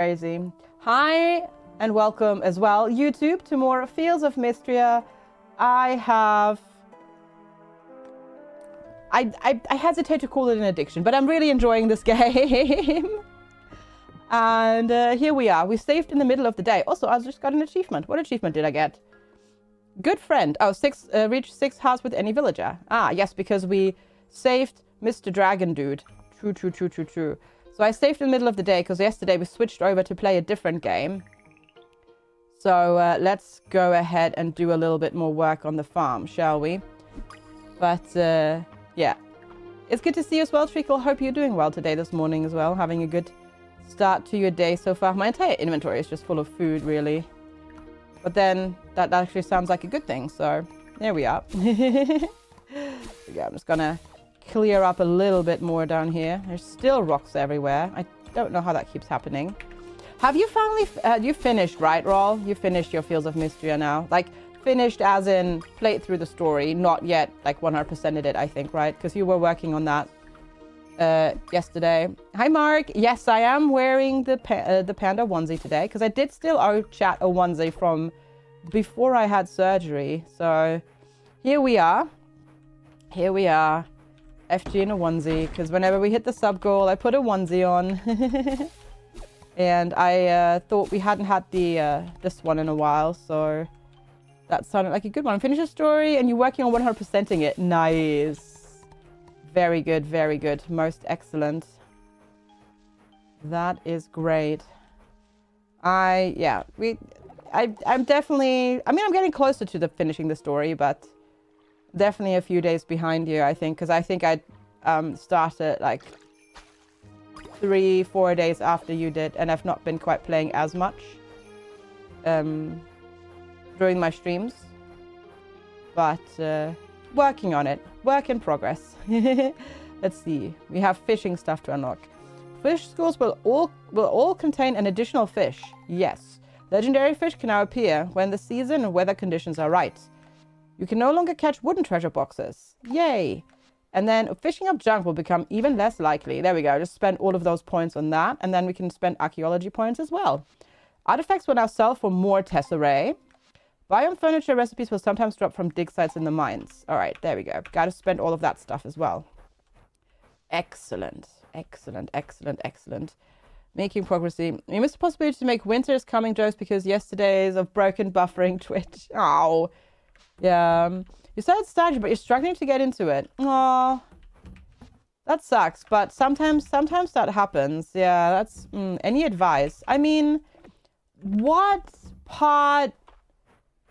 Crazy. Hi and welcome as well, YouTube, to more Fields of Mistria. I hesitate to call it an addiction, but I'm really enjoying this game. And here we are. We saved in the middle of the day. Also, I just got an achievement. What achievement did I get? Good friend. Oh, reach 6 hearts with any villager. Ah, yes, because we saved Mr. Dragon Dude. True. So I saved in the middle of the day because yesterday we switched over to play a different game. So let's go ahead and do a little bit more work on the farm, shall we? But yeah. It's good to see you as well, Treacle. Hope you're doing well today, this morning as well. Having a good start to your day so far. My entire inventory is just full of food, really. But then that actually sounds like a good thing. So there we are. Yeah, I'm just gonna clear up a little bit more down here. There's still rocks everywhere. I don't know how that keeps happening. Have you finally you finished, right, Rawl? You finished your Fields of Mistria now? Like, finished as in played through the story, not yet like 100%ed it, I think, right? Because you were working on that yesterday. Hi, Mark. Yes, I am wearing the panda onesie today because I did still owe chat a onesie from before I had surgery. So here we are. Here we are. FG in a onesie, because whenever we hit the sub goal, I put a onesie on. And I thought we hadn't had the this one in a while, so that sounded like a good one. Finish the story, and you're working on 100%ing it. Nice. Very good, very good. Most excellent. That is great. I'm definitely, I mean, I'm getting closer to the finishing the story, but definitely a few days behind you, I think, because I think I started like 3-4 days after you did, and I've not been quite playing as much during my streams, but working on it. Work in progress. Let's see. We have fishing stuff to unlock. Fish schools will all contain an additional fish. Yes. Legendary fish can now appear when the season and weather conditions are right. You can no longer catch wooden treasure boxes. Yay! And then fishing up junk will become even less likely. There we go. Just spend all of those points on that. And then we can spend archaeology points as well. Artifacts will now sell for more tesserae. Biome furniture recipes will sometimes drop from dig sites in the mines. All right, there we go. Got to spend all of that stuff as well. Excellent. Making progress. We missed the possibility to make winter is coming jokes because yesterday's of broken buffering Twitch. Oh. Yeah, you said it's started, but you're struggling to get into it. Oh, that sucks. But sometimes that happens. Yeah, that's any advice. I mean, what part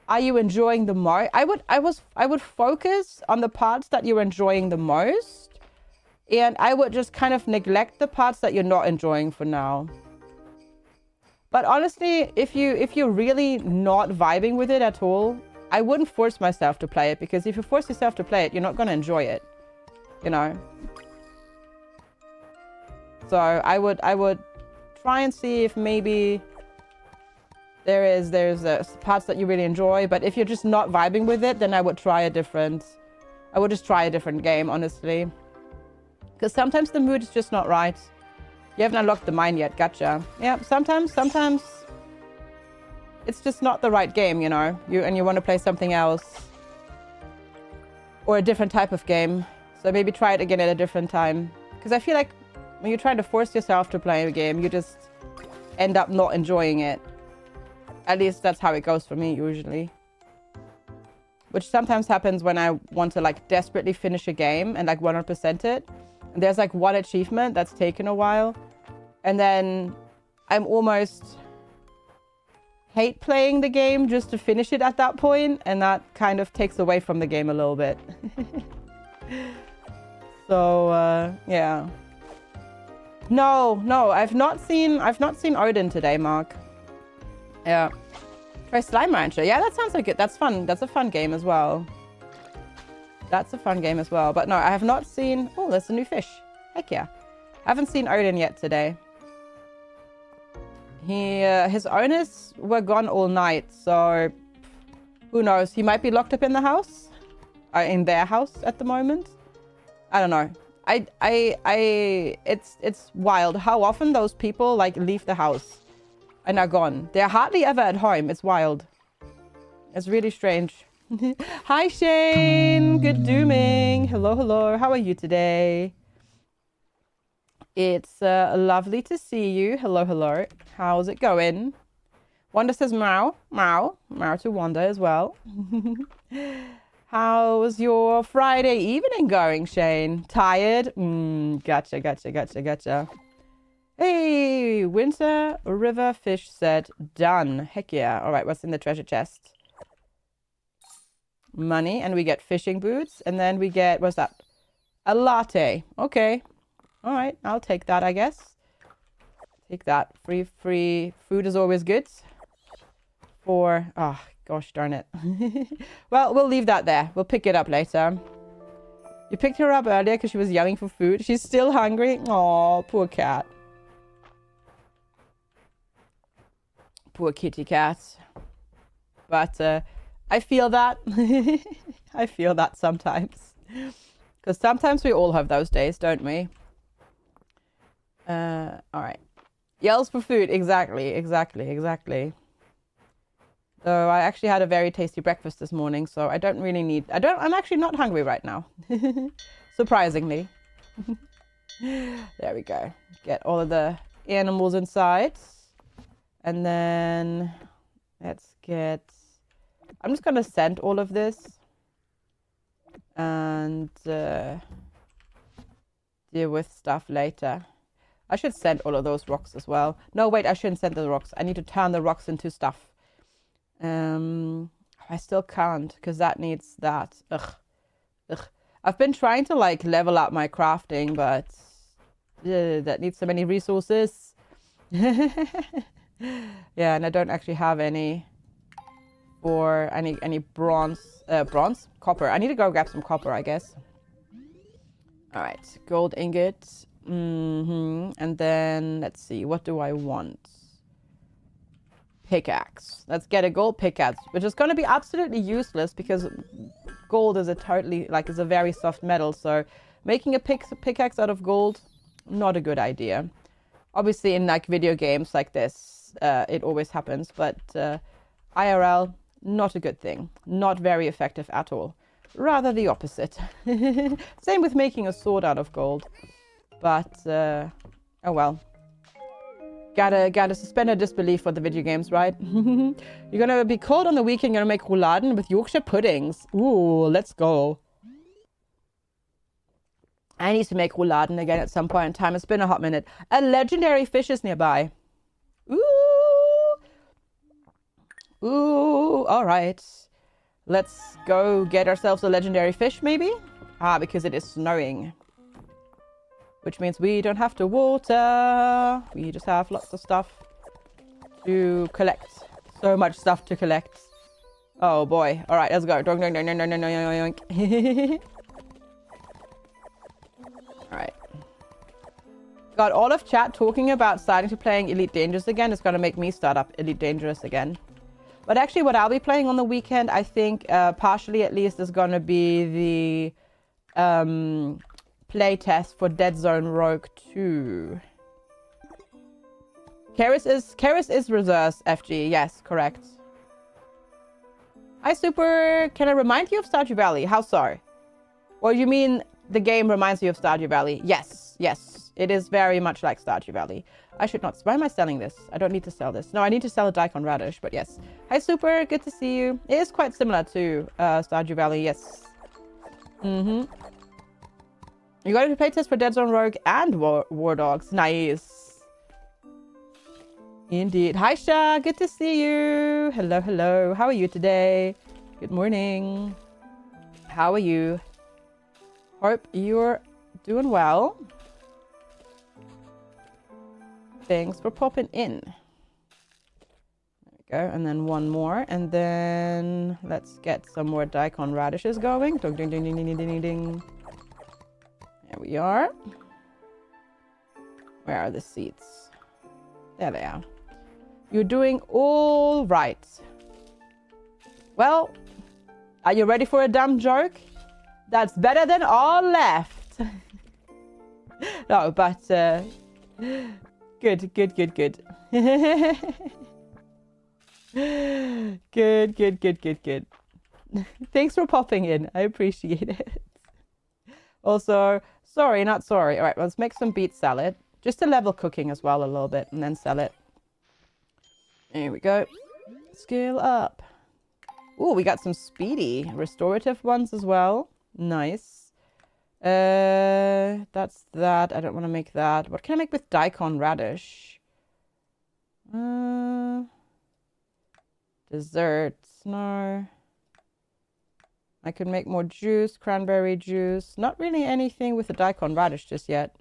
are you enjoying the most? I would focus on the parts that you're enjoying the most, and I would just kind of neglect the parts that you're not enjoying for now. But honestly, if you're really not vibing with it at all, I wouldn't force myself to play it, because if you force yourself to play it, you're not going to enjoy it, you know. So I would try and see if maybe there's parts that you really enjoy, but if you're just not vibing with it, then I would just try a different game, honestly, because sometimes the mood is just not right. You haven't unlocked the mine yet. Gotcha. Yeah, sometimes it's just not the right game, you know. You want to play something else or a different type of game. So maybe try it again at a different time. Because I feel like when you're trying to force yourself to play a game, you just end up not enjoying it. At least that's how it goes for me usually. Which sometimes happens when I want to like desperately finish a game and like 100% it. And there's like one achievement that's taken a while. And then I'm almost hate playing the game just to finish it at that point, and that kind of takes away from the game a little bit. So yeah. No, I've not seen Odin today, Mark. Yeah. Try Slime Rancher. Yeah, that sounds like it. That's fun. That's a fun game as well. But no, I have not seen... Oh, there's a new fish. Heck yeah. I haven't seen Odin yet today. His owners were gone all night, so who knows? He might be locked up in the house, in their house at the moment. I don't know. It's wild how often those people like leave the house and are gone. They're hardly ever at home. It's wild. It's really strange. Hi, Shane. Good dooming. Hello, hello. How are you today? It's lovely to see you. Hello, hello. How's it going? Wanda says meow, meow. Meow to Wanda as well. How's your Friday evening going, Shane? Tired? Gotcha, gotcha, gotcha, gotcha. Hey, Winter River Fish set. Done. Heck yeah. All right, what's in the treasure chest? Money, and we get fishing boots, and then we get, what's that? A latte. Okay. All right, I'll take that, I guess. Take that. Free food is always good. Oh, gosh darn it. Well, we'll leave that there. We'll pick it up later. You picked her up earlier because she was yelling for food. She's still hungry. Oh, poor cat. Poor kitty cat. But I feel that. I feel that sometimes. Because sometimes we all have those days, don't we? All right. Yells for food. Exactly, exactly, exactly. So I actually had a very tasty breakfast this morning, so I don't really need... I'm actually not hungry right now. Surprisingly. There we go. Get all of the animals inside. And then let's get... I'm just going to send all of this. And deal with stuff later. I should send all of those rocks as well. No, wait, I shouldn't send the rocks. I need to turn the rocks into stuff. I still can't because that needs that. Ugh. I've been trying to like level up my crafting, but that needs so many resources. Yeah, and I don't actually have any for any bronze, copper. I need to go grab some copper, I guess. All right, gold ingot. And then let's see, what do I want? Pickaxe. Let's get a gold pickaxe, which is going to be absolutely useless because gold is a very soft metal. So making a pickaxe out of gold, not a good idea. Obviously, in like video games like this, it always happens, but IRL, not a good thing. Not very effective at all. Rather the opposite. Same with making a sword out of gold. But, oh well. Gotta suspend our disbelief for the video games, right? You're gonna be cold on the weekend, you're gonna make rouladen with Yorkshire puddings. Ooh, let's go. I need to make rouladen again at some point in time. It's been a hot minute. A legendary fish is nearby. Ooh. Ooh, all right. Let's go get ourselves a legendary fish, maybe? Because it is snowing. Which means we don't have to water. We just have lots of stuff to collect. So much stuff to collect. Oh boy. All right, let's go. All right. God, all of chat talking about starting to playing Elite Dangerous again is going to make me start up Elite Dangerous again. But actually what I'll be playing on the weekend, I think, partially at least, is going to be the... playtest for Dead Zone Rogue 2. Karis is reserves, FG. Yes, correct. Hi, Super. Can I remind you of Stardew Valley? How so? Well, you mean the game reminds you of Stardew Valley? Yes, yes. It is very much like Stardew Valley. I should not... Why am I selling this? I don't need to sell this. No, I need to sell a daikon radish, but yes. Hi, Super. Good to see you. It is quite similar to Stardew Valley, yes. You got to play test for Dead Zone Rogue and War Dogs. Nice. Indeed. Hi, Sha. Good to see you. Hello, hello. How are you today? Good morning. How are you? Hope you're doing well. Thanks for popping in. There we go. And then one more. And then let's get some more daikon radishes going. Ding, ding, ding, ding, ding, ding, ding. There we are. Where are the seats? There they are. You're doing all right. Well, are you ready for a dumb joke? That's better than all left. No, but good. Good, good, good, good, good. Thanks for popping in. I appreciate it. Also, sorry, not sorry. All right, let's make some beet salad. Just to level cooking as well a little bit and then sell it. There we go. Scale up. Ooh, we got some speedy restorative ones as well. Nice. That's that. I don't want to make that. What can I make with daikon radish? Desserts. No. I could make more juice, cranberry juice. Not really anything with the daikon radish just yet.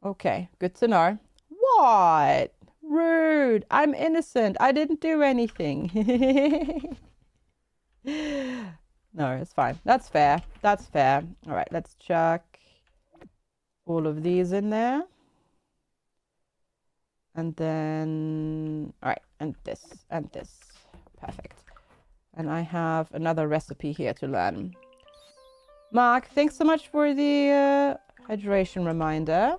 Okay, good to know. What? Rude. I'm innocent. I didn't do anything. No, it's fine. That's fair. That's fair. All right, let's chuck all of these in there. And then, all right, and this, and this. Perfect. And I have another recipe here to learn. Mark, thanks so much for the hydration reminder.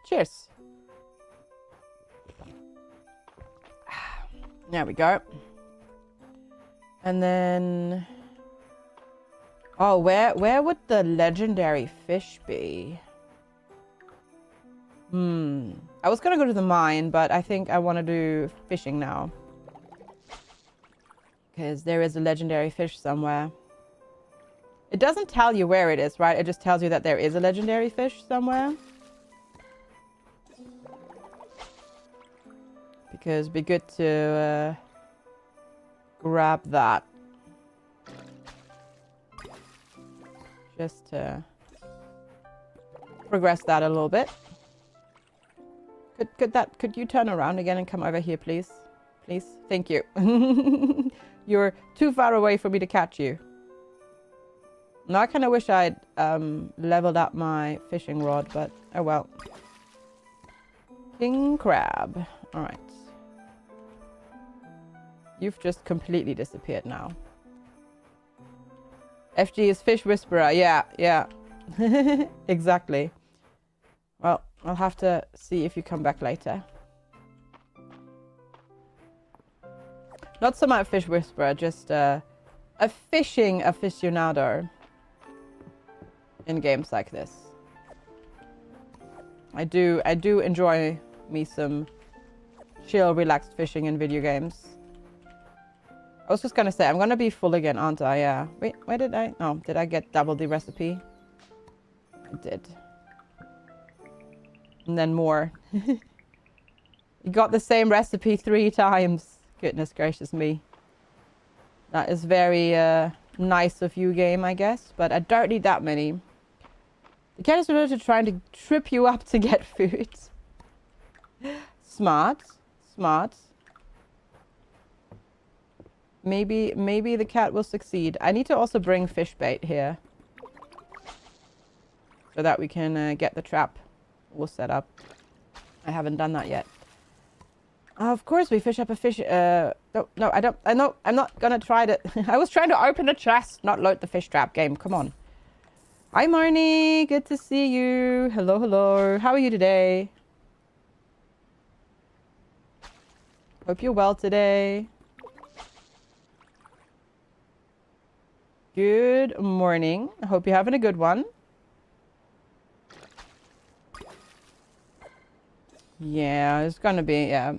Cheers. There we go. And then... Oh, where would the legendary fish be? I was gonna go to the mine, but I think I want to do fishing now. Because there is a legendary fish somewhere. It doesn't tell you where it is, right? It just tells you that there is a legendary fish somewhere. Because it'd be good to grab that. Just to progress that a little bit. Could you turn around again and come over here, please? Please? Thank you. You're too far away for me to catch you. Now I kind of wish I'd leveled up my fishing rod, but oh well. King crab. All right. You've just completely disappeared now. FG is fish whisperer. Yeah, yeah. Exactly. Well, I'll have to see if you come back later. Not so much fish whisperer, just a fishing aficionado in games like this. I do enjoy me some chill, relaxed fishing in video games. I was just gonna say, I'm gonna be full again, aren't I? Yeah. Wait, where did I? Oh, did I get double the recipe? I did. And then more. You got the same recipe 3 times. Goodness gracious me. That is very nice of you, game, I guess. But I don't need that many. The cat is related to trying to trip you up to get food. Smart. Smart. Maybe the cat will succeed. I need to also bring fish bait here. So that we can get the trap all set up. I haven't done that yet. Of course we fish up a fish. No, I don't. I'm not gonna try to. I was trying to open a chest, not load the fish trap. Game, come on. Hi Marnie, good to see you. Hello, hello. How are you today? Hope you're well today. Good morning. I hope you're having a good one. Yeah, it's gonna be, yeah.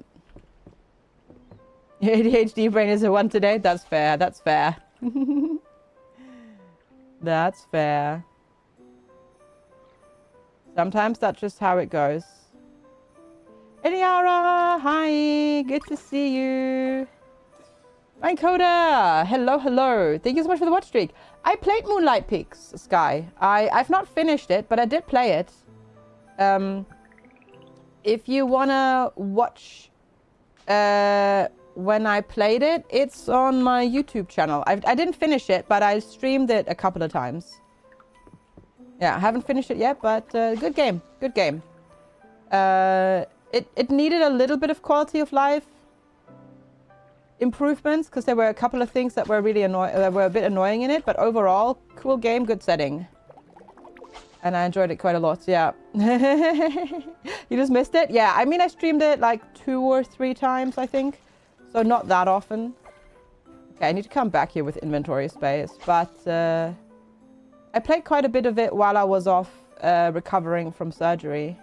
Your ADHD brain is a 1 today? That's fair, that's fair. That's fair. Sometimes that's just how it goes. Eliara, hi, good to see you. Coda, hello, hello. Thank you so much for the watch streak. I played Moonlight Peaks, Sky. I've not finished it, but I did play it. If you wanna watch when I played it, it's on my YouTube channel. I didn't finish it, but I streamed it a couple of times. Yeah, I haven't finished it yet, but good game, good game. It needed a little bit of quality of life improvements because there were a couple of things that were really that were a bit annoying in it, but overall, cool game, good setting. And I enjoyed it quite a lot, yeah. You just missed it? Yeah, I mean, I streamed it like 2 or 3 times, I think. So not that often. Okay, I need to come back here with inventory space. But I played quite a bit of it while I was off recovering from surgery.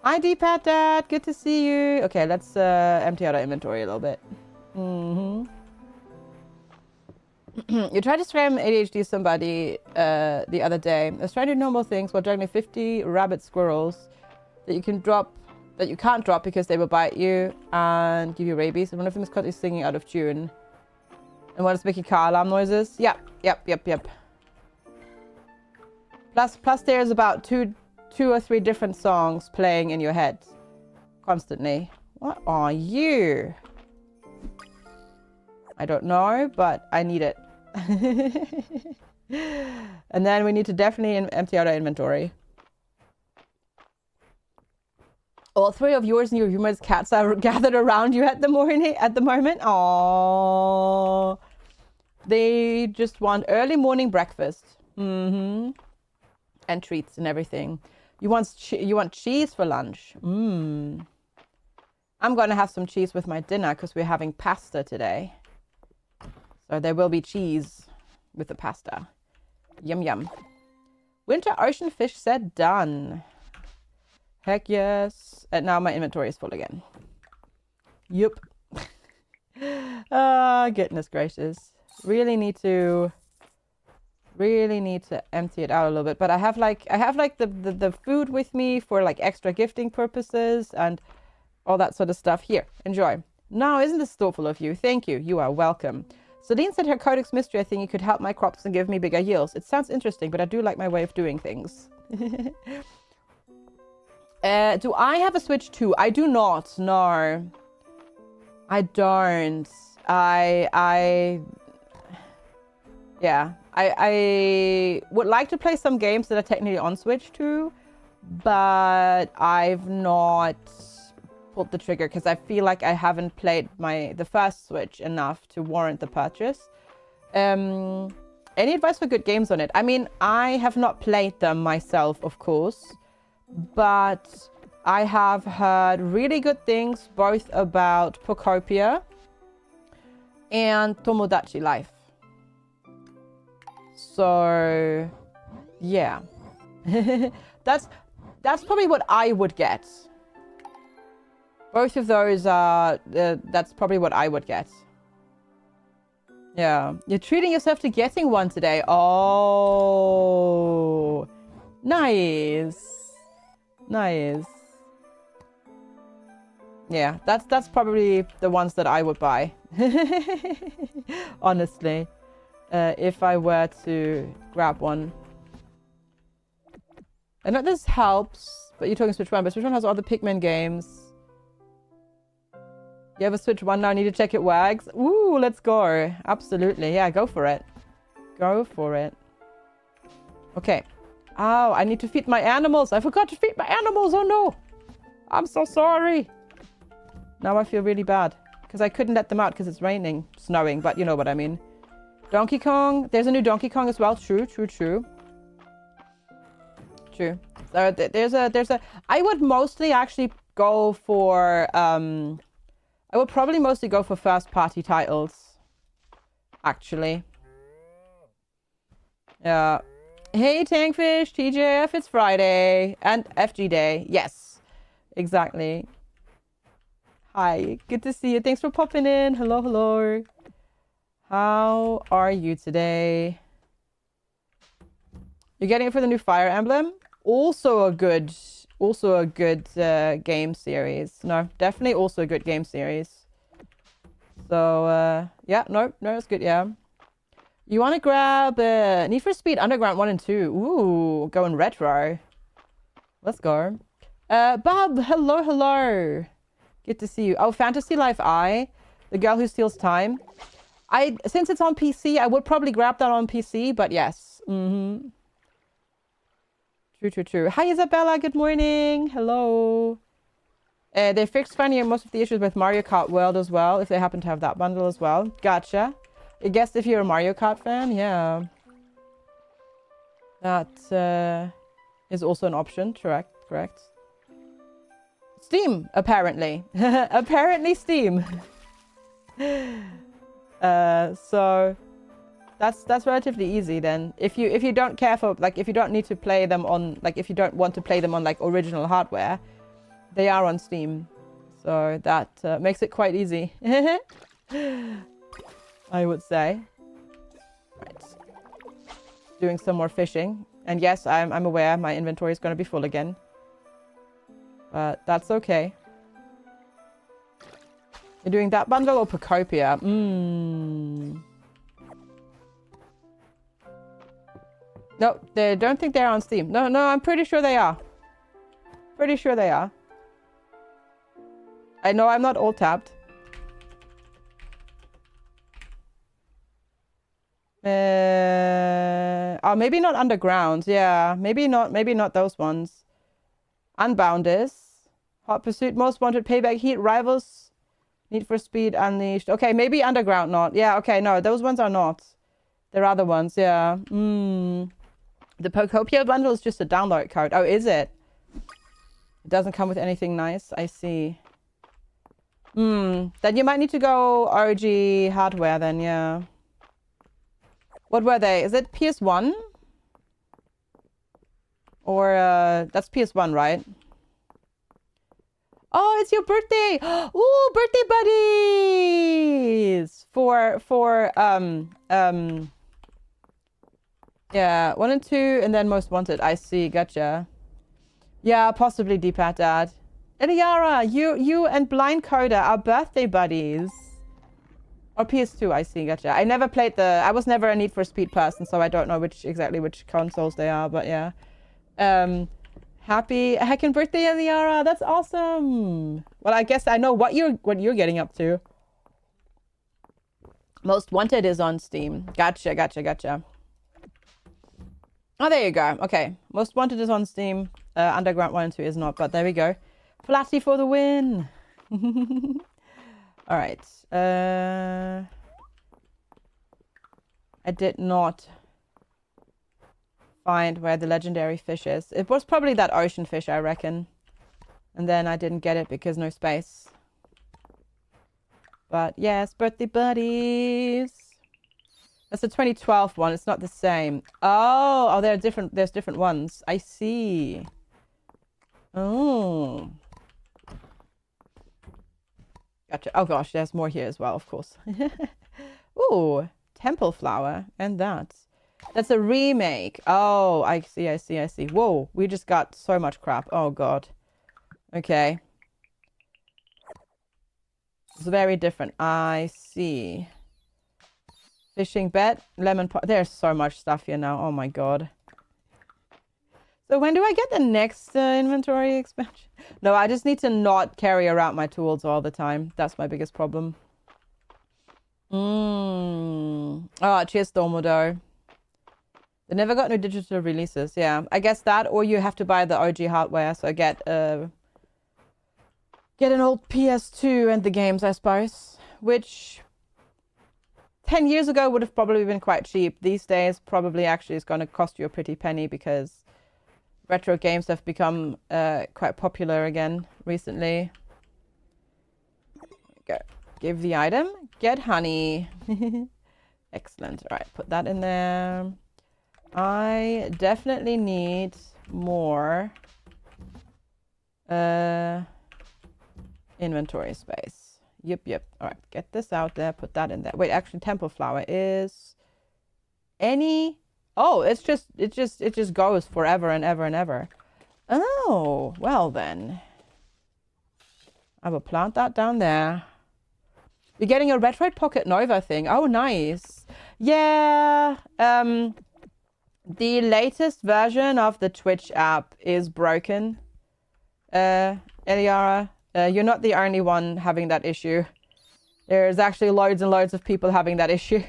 Hi, D-Pad Dad. Good to see you. Okay, let's empty out our inventory a little bit. You tried to scram ADHD somebody the other day. I was trying to do normal things while juggling 50 rabbit squirrels that you can't drop because they will bite you and give you rabies. And one of them is constantly singing out of tune. And one is making car alarm noises. Yep. Plus there's about two or three different songs playing in your head constantly. What are you? I don't know, but I need it. And then we need to definitely empty out our inventory. All 3 of yours and your humor's cats are gathered around you at the moment. Aww. They just want early morning breakfast. And treats and everything. You want cheese for lunch. I'm going to have some cheese with my dinner because we're having pasta today. So there will be cheese with the pasta. Yum, yum. Winter ocean fish set done. Heck yes. And now my inventory is full again. Yup. Goodness gracious. Really need to empty it out a little bit. But I have like the food with me for like extra gifting purposes and all that sort of stuff. Here, enjoy. Now, isn't this thoughtful of you? Thank you. You are welcome. Celine said her Codex Mistria thingy could help my crops and give me bigger yields. It sounds interesting, but I do like my way of doing things. Do I have a Switch too? I do not. No. I don't. Yeah. I would like to play some games that are technically on Switch too, but I've not pulled the trigger because I feel like I haven't played the first Switch enough to warrant the purchase. Any advice for good games on it? I mean, I have not played them myself, of course, but I have heard really good things both about Pocopia and Tomodachi Life. So, yeah. That's probably what I would get. Both of those are, that's probably what I would get. Yeah. You're treating yourself to getting one today. Oh. Nice. Nice. Yeah, that's probably the ones that I would buy. Honestly. If I were to grab one. I know this helps, but you're talking Switch 1, but Switch 1 has all the Pikmin games. You have a Switch 1 now, I need to check it works. Ooh, let's go. Absolutely. Yeah, go for it. Go for it. Okay. Oh, I need to feed my animals. I forgot to feed my animals. Oh, no. I'm so sorry. Now I feel really bad. Because I couldn't let them out because it's raining. Snowing, but you know what I mean. Donkey Kong. There's a new Donkey Kong as well. True. True. So there's a... I would mostly actually go for... I would probably mostly go for first-party titles, actually. Yeah. Hey, Tankfish, TJF, it's Friday. And FG Day. Yes, exactly. Hi, good to see you. Thanks for popping in. Hello, hello. How are you today? You're getting it for the new Fire Emblem? Also a good game series. No, definitely also a good game series. So, yeah, no, it's good, yeah. You want to grab Need for Speed Underground 1 and 2. Ooh, going retro. Let's go. Bob, hello. Good to see you. Oh, Fantasy Life I, the girl who steals time. Since it's on PC, I would probably grab that on PC, but yes. True. Hi, Isabella. Good morning. Hello. They fixed finally most of the issues with Mario Kart World as well, if they happen to have that bundle as well. Gotcha. I guess if you're a Mario Kart fan, yeah. That is also an option. Correct. Steam, apparently. Apparently Steam. So that's relatively easy then. If you don't care for, like, if you don't need to play them on, like, if you don't want to play them on, like, original hardware, they are on Steam. So that makes it quite easy. I would say. Right. Doing some more fishing. And yes, I'm aware my inventory is going to be full again. But that's okay. You're doing that bundle or Procopia? No, they don't think they're on Steam. No, I'm pretty sure they are. Pretty sure they are. I know I'm not all tapped. Oh, maybe not Underground. Yeah, maybe not those ones. Unbound is. Hot Pursuit, Most Wanted, Payback, Heat, Rivals, Need for Speed, Unleashed. Okay, maybe Underground not. Yeah, okay, no, those ones are not. There are other ones, yeah. The Procopia bundle is just a download code. Oh, is it? It doesn't come with anything nice. I see. Then you might need to go OG hardware then, yeah. What were they? Is it PS1? Or, that's PS1, right? Oh, it's your birthday! Ooh, birthday buddies! Yeah, 1 and 2, and then Most Wanted. I see, gotcha. Yeah, possibly D-Pad Dad. Eliara, you and Blind Coda are birthday buddies. Or PS2, I see, gotcha. I never played I was never a Need for Speed person, so I don't know exactly which consoles they are, but yeah. Happy heckin' birthday, Eliara. That's awesome. Well, I guess I know what you're getting up to. Most Wanted is on Steam. Gotcha. Oh, there you go. Okay. Most Wanted is on Steam. Underground 1 and 2 is not, but there we go. Flatty for the win. All right. I did not find where the legendary fish is. It was probably that ocean fish, I reckon. And then I didn't get it because no space. But yes, birthday buddies. That's the 2012 one. It's not the same. Oh, there's different ones. I see. Oh. Gotcha. Oh gosh, there's more here as well, of course. Ooh, Temple Flower. And that's a remake. Oh, I see. Whoa, we just got so much crap. Oh god. Okay. It's very different. I see. Fishing bet, lemon pot. There's so much stuff here now. Oh my god. So when do I get the next inventory expansion? No, I just need to not carry around my tools all the time. That's my biggest problem. Oh, cheers, Stormodo. They never got no digital releases. Yeah, I guess that, or you have to buy the OG hardware. So get an old PS2 and the games, I suppose. Which 10 years ago would have probably been quite cheap. These days, probably actually is going to cost you a pretty penny because retro games have become quite popular again recently. Go. Give the item. Get honey. Excellent. All right, put that in there. I definitely need more inventory space. Yep. All right, get this out there. Put that in there. Wait, actually, Temple Flower is any... Oh, it just goes forever and ever and ever. Oh, well then. I will plant that down there. You're getting a Retroid Pocket Nova thing. Oh, nice. Yeah. The latest version of the Twitch app is broken. Eliara, you're not the only one having that issue. There's actually loads and loads of people having that issue.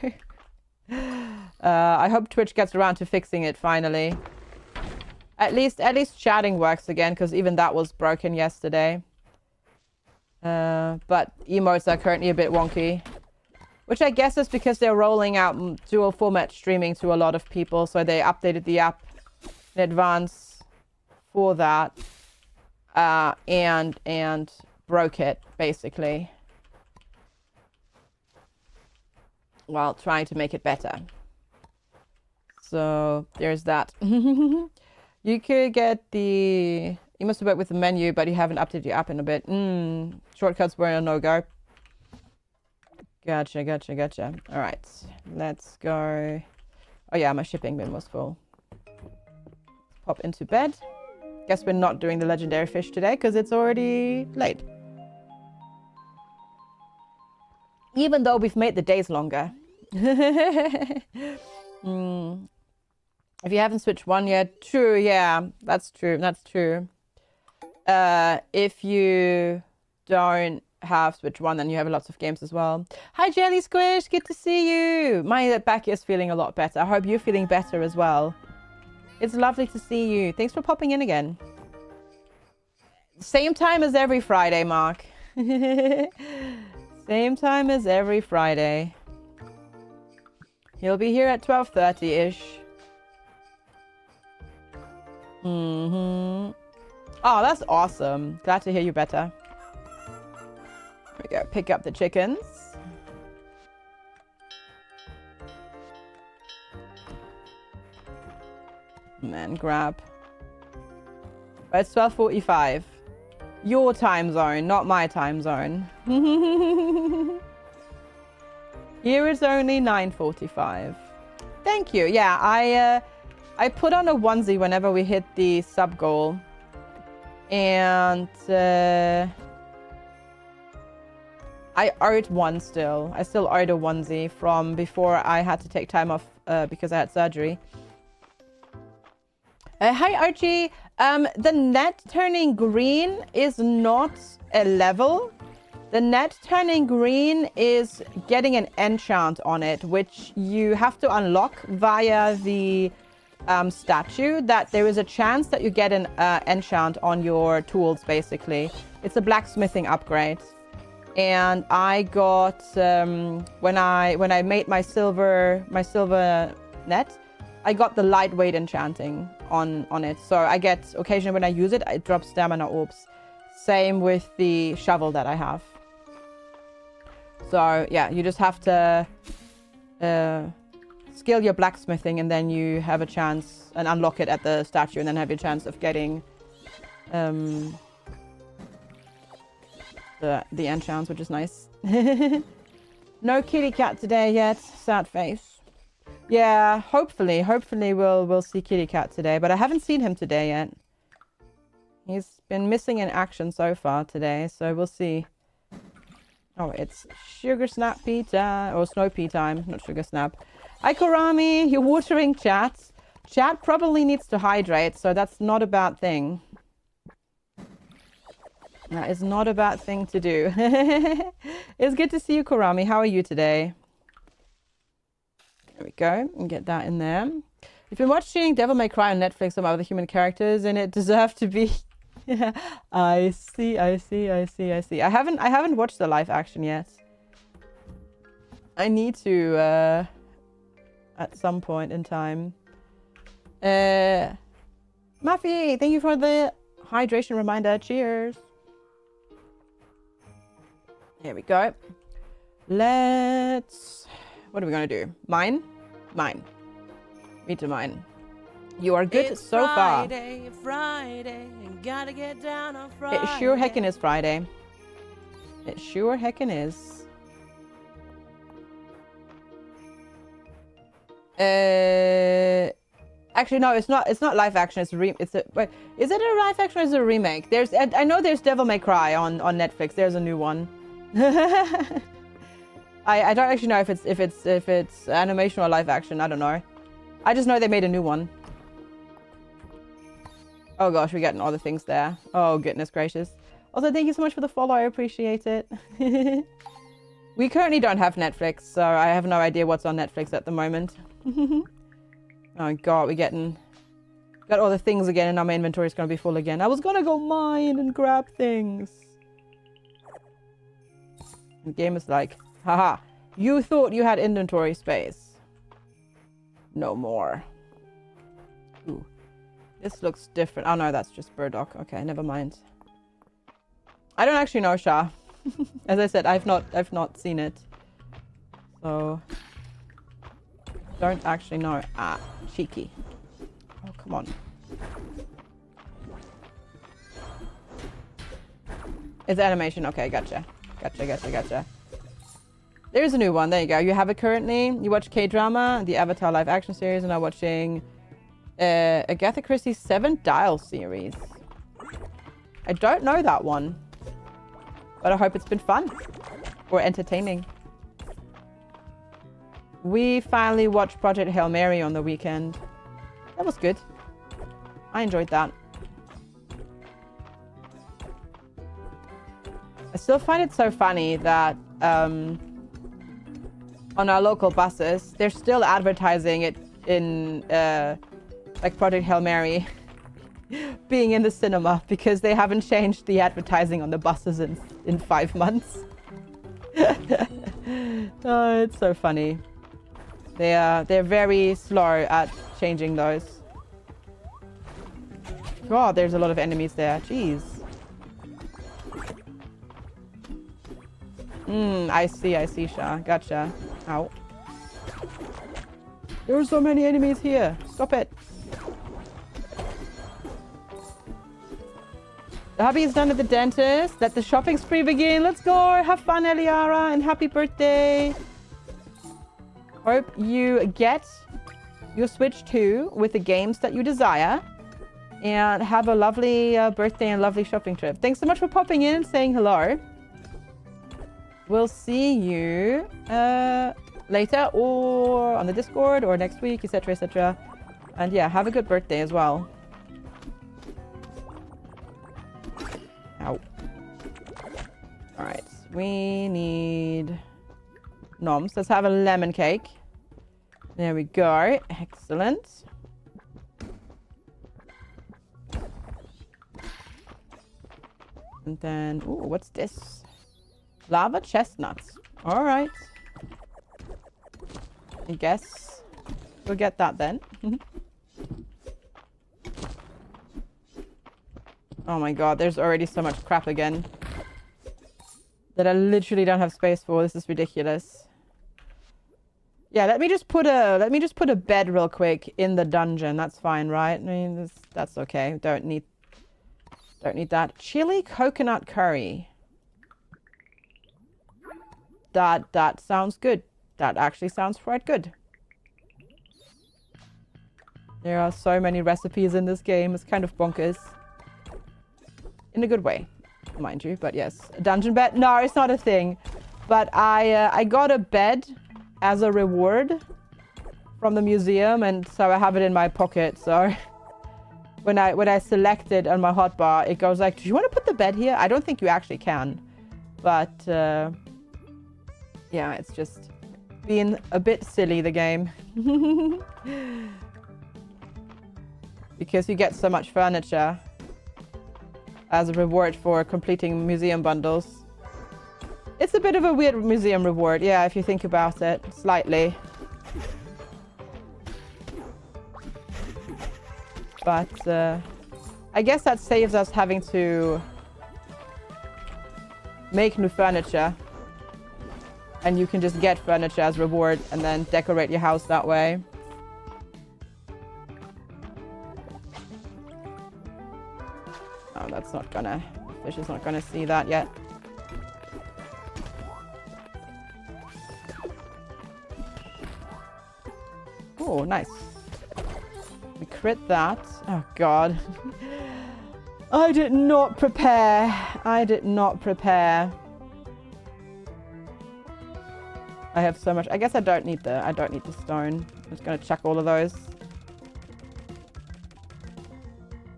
I hope Twitch gets around to fixing it finally. At least chatting works again, because even that was broken yesterday. But emotes are currently a bit wonky. Which I guess is because they're rolling out dual format streaming to a lot of people, so they updated the app in advance for that, and broke it basically while trying to make it better. So there's that. You could get the... You must have worked with the menu, but you haven't updated your app in a bit. Shortcuts were a no-go. Gotcha. All right, let's go. Oh yeah, my shipping bin was full. Pop into bed. Guess we're not doing the legendary fish today because it's already late. Even though we've made the days longer. If you haven't switched one yet, true, yeah, that's true. If you don't have Switch 1, then you have lots of games as well. Hi, Jelly Squish, good to see you. My back is feeling a lot better. I hope you're feeling better as well. It's lovely to see you. Thanks for popping in again. Same time as every Friday, Mark. Same time as every Friday. He'll be here at 12:30-ish. Oh, that's awesome. Glad to hear you better. There we go. Pick up the chickens. And then grab. But it's 12:45. Your time zone, not my time zone. Here is only 9:45. Thank you. Yeah, I put on a onesie whenever we hit the sub goal. And I owed one still. I still owed a onesie from before I had to take time off because I had surgery. Hi, Archie. The net turning green is not a level. The net turning green is getting an enchant on it, which you have to unlock via the statue, that there is a chance that you get an enchant on your tools, basically. It's a blacksmithing upgrade. And I got, when I made my silver net, I got the lightweight enchanting on it. So I get, occasionally when I use it, it drops stamina orbs. Same with the shovel that I have. So yeah, you just have to skill your blacksmithing, and then you have a chance and unlock it at the statue, and then have your chance of getting the enchants, which is nice. No kitty cat today yet. Sad face. Yeah, hopefully we'll see kitty cat today, but I haven't seen him today yet. He's been missing in action so far today, so we'll see. Oh, it's sugar snap pea time, or snow pea time, not sugar snap. Hi, Kurami, you're watering chat. Chat probably needs to hydrate, so that's not a bad thing. That is not a bad thing to do. It's good to see you, Kurami. How are you today? There we go, and get that in there. If you're watching Devil May Cry on Netflix, some other human characters in it deserve to be... Yeah, I see. I haven't watched the live action yet. I need to at some point in time. Muffy, thank you for the hydration reminder. Cheers. Here we go. Let's... What are we gonna do? Mine? Mine. Me to mine. You are good it's so Friday, far. Friday, gotta get down on Friday. It sure heckin' is Friday. It sure heckin' is. Actually, no, it's not. It's not live action. It's a wait, is it a live action or is it a remake? There's. I know there's Devil May Cry on Netflix. There's a new one. I don't actually know if it's animation or live action. I don't know. I just know they made a new one. Oh gosh, we're getting all the things there. Oh goodness gracious. Also, thank you so much for the follow. I appreciate it. We currently don't have Netflix, so I have no idea what's on Netflix at the moment. Oh god, got all the things again, and now my inventory is going to be full again. I was going to go mine and grab things. The game is like, haha, you thought you had inventory space. No more. Ooh. This looks different. Oh no, that's just burdock. Okay, never mind. I don't actually know, Shah. As I said, I've not seen it. So don't actually know. Ah, cheeky. Oh, come on. It's animation. Okay, gotcha. Gotcha. There's a new one. There you go. You have it currently. You watch K-drama, the Avatar live action series, and I'm watching Agatha Christie's 7 Dial series. I don't know that one, but I hope it's been fun or entertaining. We finally watched Project Hail Mary on the weekend. That was good. I enjoyed that. I still find it so funny that on our local buses, they're still advertising it in like Project Hail Mary being in the cinema because they haven't changed the advertising on the buses in 5 months. Oh, it's so funny. They're very slow at changing those. God, there's a lot of enemies there. Jeez. I see, Shah. Gotcha. Ow. There are so many enemies here. Stop it. The hubby is done at the dentist. Let the shopping spree begin. Let's go. Have fun, Eliara, and happy birthday. Hope you get your Switch 2 with the games that you desire. And have a lovely birthday and lovely shopping trip. Thanks so much for popping in and saying hello. We'll see you later or on the Discord or next week, etc, etc. And yeah, have a good birthday as well. Ow. Alright, we need noms. Let's have a lemon cake. There we go. Excellent. And then, ooh, what's this? Lava chestnuts. All right. I guess we'll get that then. Oh my god, there's already so much crap again that I literally don't have space for. This is ridiculous. Yeah, let me just put a bed real quick in the dungeon. That's fine, right? I mean, that's okay. Don't need that. Chili coconut curry. That sounds good. That actually sounds quite good. There are so many recipes in this game. It's kind of bonkers. In a good way, mind you. But yes, a dungeon bed. No, it's not a thing. But I got a bed as a reward from the museum, and so I have it in my pocket. So when I select it on my hotbar, it goes like, "Do you want to put the bed here?" I don't think you actually can, but yeah, it's just being a bit silly, the game. Because you get so much furniture as a reward for completing museum bundles. It's a bit of a weird museum reward, yeah, if you think about it, slightly. But I guess that saves us having to make new furniture. And you can just get furniture as reward and then decorate your house that way. Oh, that's not gonna... Fish is not gonna see that yet. Oh, nice. We crit that. Oh, God. I did not prepare. I did not prepare. I have so much. I guess I don't need the stone. I'm just gonna chuck all of those.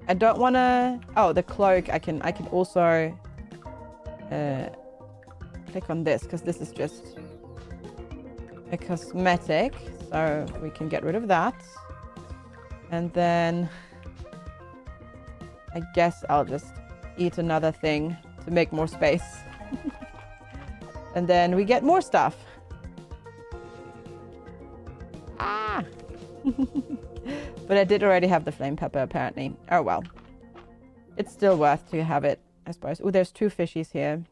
I don't wanna. Oh, the cloak. I can also click on this because this is just a cosmetic, so we can get rid of that. And then I guess I'll just eat another thing to make more space. And then we get more stuff. But I did already have the flame pepper, apparently. Oh, well. It's still worth to have it, I suppose. Oh, there's 2 fishies here.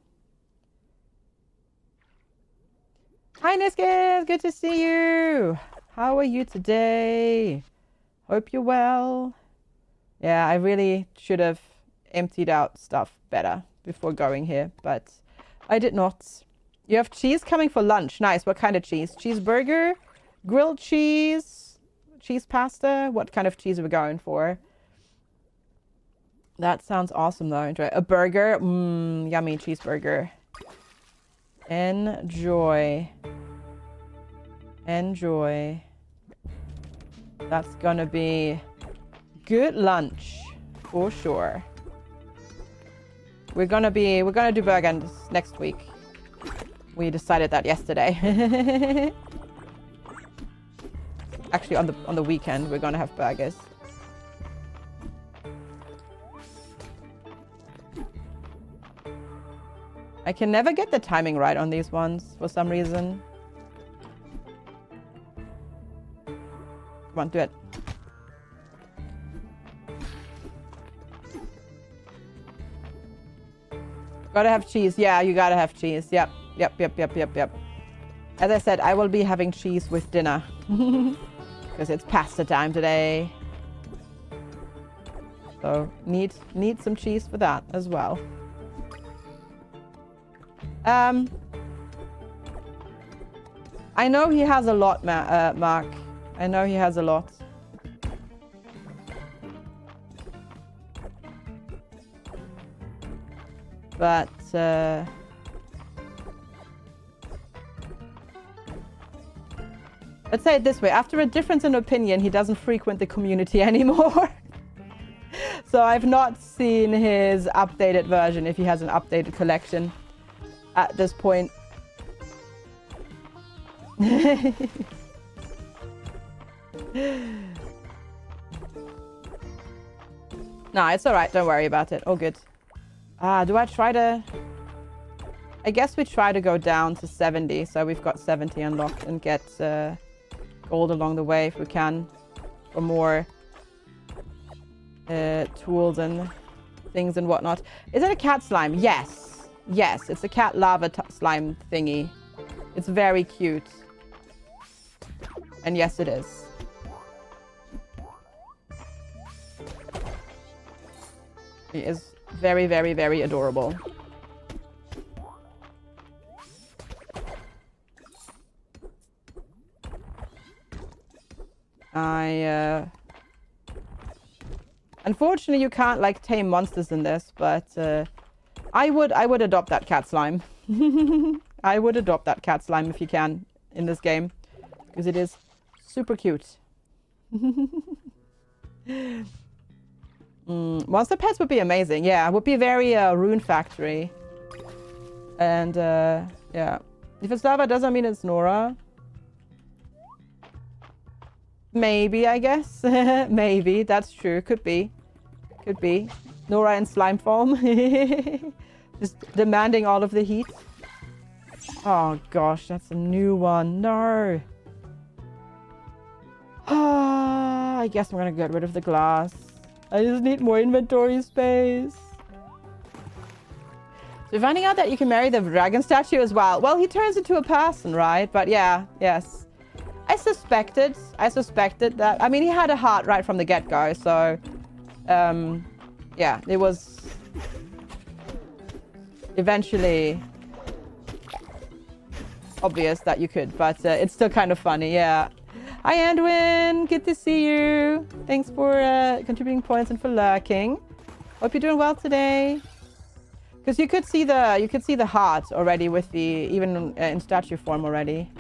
Hi, Niskis! Good to see you! How are you today? Hope you're well. Yeah, I really should have emptied out stuff better before going here, but I did not. You have cheese coming for lunch. Nice. What kind of cheese? Cheeseburger? Grilled cheese? Cheese pasta? What kind of cheese are we going for? That sounds awesome, though. Enjoy. A burger? Mmm, yummy cheeseburger. Enjoy. Enjoy. That's gonna be good lunch for sure. We're gonna do burgers next week. We decided that yesterday. Actually, on the weekend we're gonna have burgers. I can never get the timing right on these ones for some reason. Come on, do it. Gotta have cheese. Yeah, you gotta have cheese. Yep. As I said, I will be having cheese with dinner. Because it's pasta time today. So, need some cheese for that as well. I know he has a lot, Mark. I know he has a lot. But, let's say it this way. After a difference in opinion, he doesn't frequent the community anymore. So I've not seen his updated version, if he has an updated collection at this point. Nah, it's alright. Don't worry about it. All good. Do I try to... I guess we try to go down to 70, so we've got 70 unlocked, and get gold along the way if we can, for more tools and things and whatnot. Is it a cat slime? Yes. Yes, it's a cat lava slime thingy. It's very cute. And yes, it is. He is very, very, very adorable. Unfortunately, you can't like tame monsters in this, but I would adopt that cat slime. I would adopt that cat slime if you can in this game, because it is super cute. Monster pets would be amazing. Yeah, it would be very Rune Factory. And yeah, if it's lava, doesn't mean it's Nora. Maybe, I guess. Maybe, that's true. Could be. Could be. Nora in slime form. Just demanding all of the heat. Oh gosh, that's a new one. No. I guess I'm gonna get rid of the glass. I just need more inventory space. So finding out that you can marry the dragon statue as well. Well, he turns into a person, right? But yeah, yes. I suspected that. I mean, he had a heart right from the get-go, so yeah, it was eventually obvious that you could, but it's still kind of funny. Yeah. Hi, Anduin. Good to see you. Thanks for contributing points and for lurking. Hope you're doing well today. Because you could see the heart already with the even in statue form already.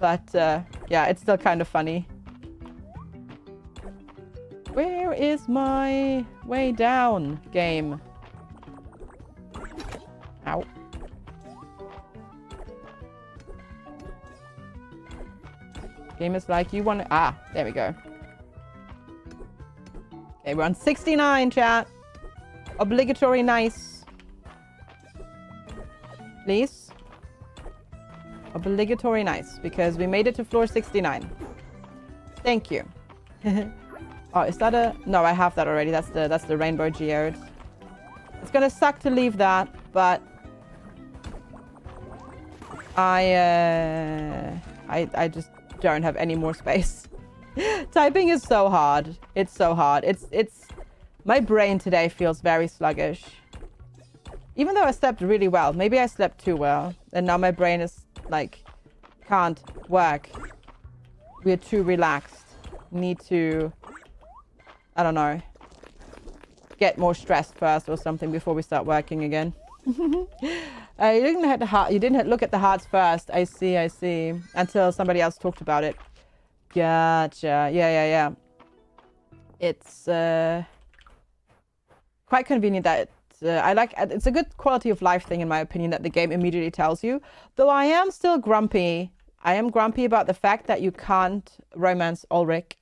But yeah, it's still kind of funny. Where is my way down game? Ow. Game is like you want to... Ah, there we go. Okay, we're on 69, chat. Obligatory nice. Please. Obligatory nice, because we made it to floor 69. Thank you. Oh, is that a... No, I have that already. That's the rainbow geode. It's gonna suck to leave that, but I just don't have any more space. Typing is so hard. It's so hard. It's my brain today feels very sluggish. Even though I slept really well. Maybe I slept too well. And now my brain is like, can't work. We're too relaxed. Need to, I don't know, get more stressed first or something before we start working again. You didn't look at the hearts first. I see. Until somebody else talked about it. Gotcha. Yeah. It's quite convenient that it's a good quality of life thing in my opinion that the game immediately tells you. Though I am still grumpy. I am grumpy about the fact that you can't romance Ulrich.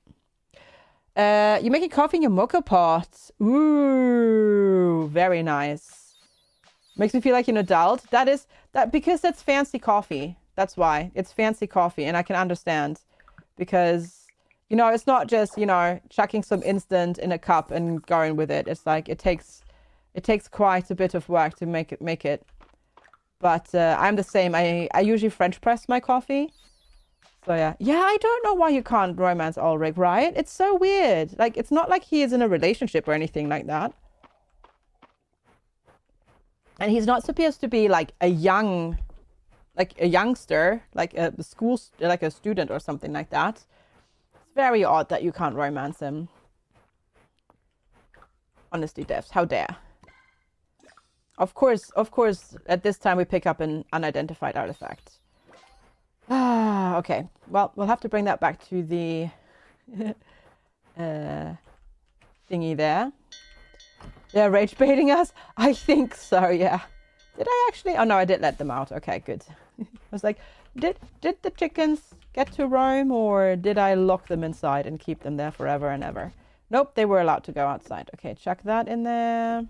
You're making coffee in your mocha pot. Ooh, very nice. Makes me feel like an adult. Because that's fancy coffee. That's why. It's fancy coffee, and I can understand. Because, it's not just, chucking some instant in a cup and going with it. It's like it takes quite a bit of work to make it. But I'm the same. I usually French press my coffee. So yeah. Yeah, I don't know why you can't romance Ulrich, right? It's so weird. Like, it's not like he is in a relationship or anything like that. And he's not supposed to be like a youngster, like a student or something like that. It's very odd that you can't romance him. Honestly, devs, how dare. Of course, at this time we pick up an unidentified artifact. Okay. Well, we'll have to bring that back to the thingy there. They're rage baiting us? I think so, yeah. Did I actually? Oh, no, I did let them out. Okay, good. I was like, did the chickens get to roam, or did I lock them inside and keep them there forever and ever? Nope, they were allowed to go outside. Okay, chuck that in there.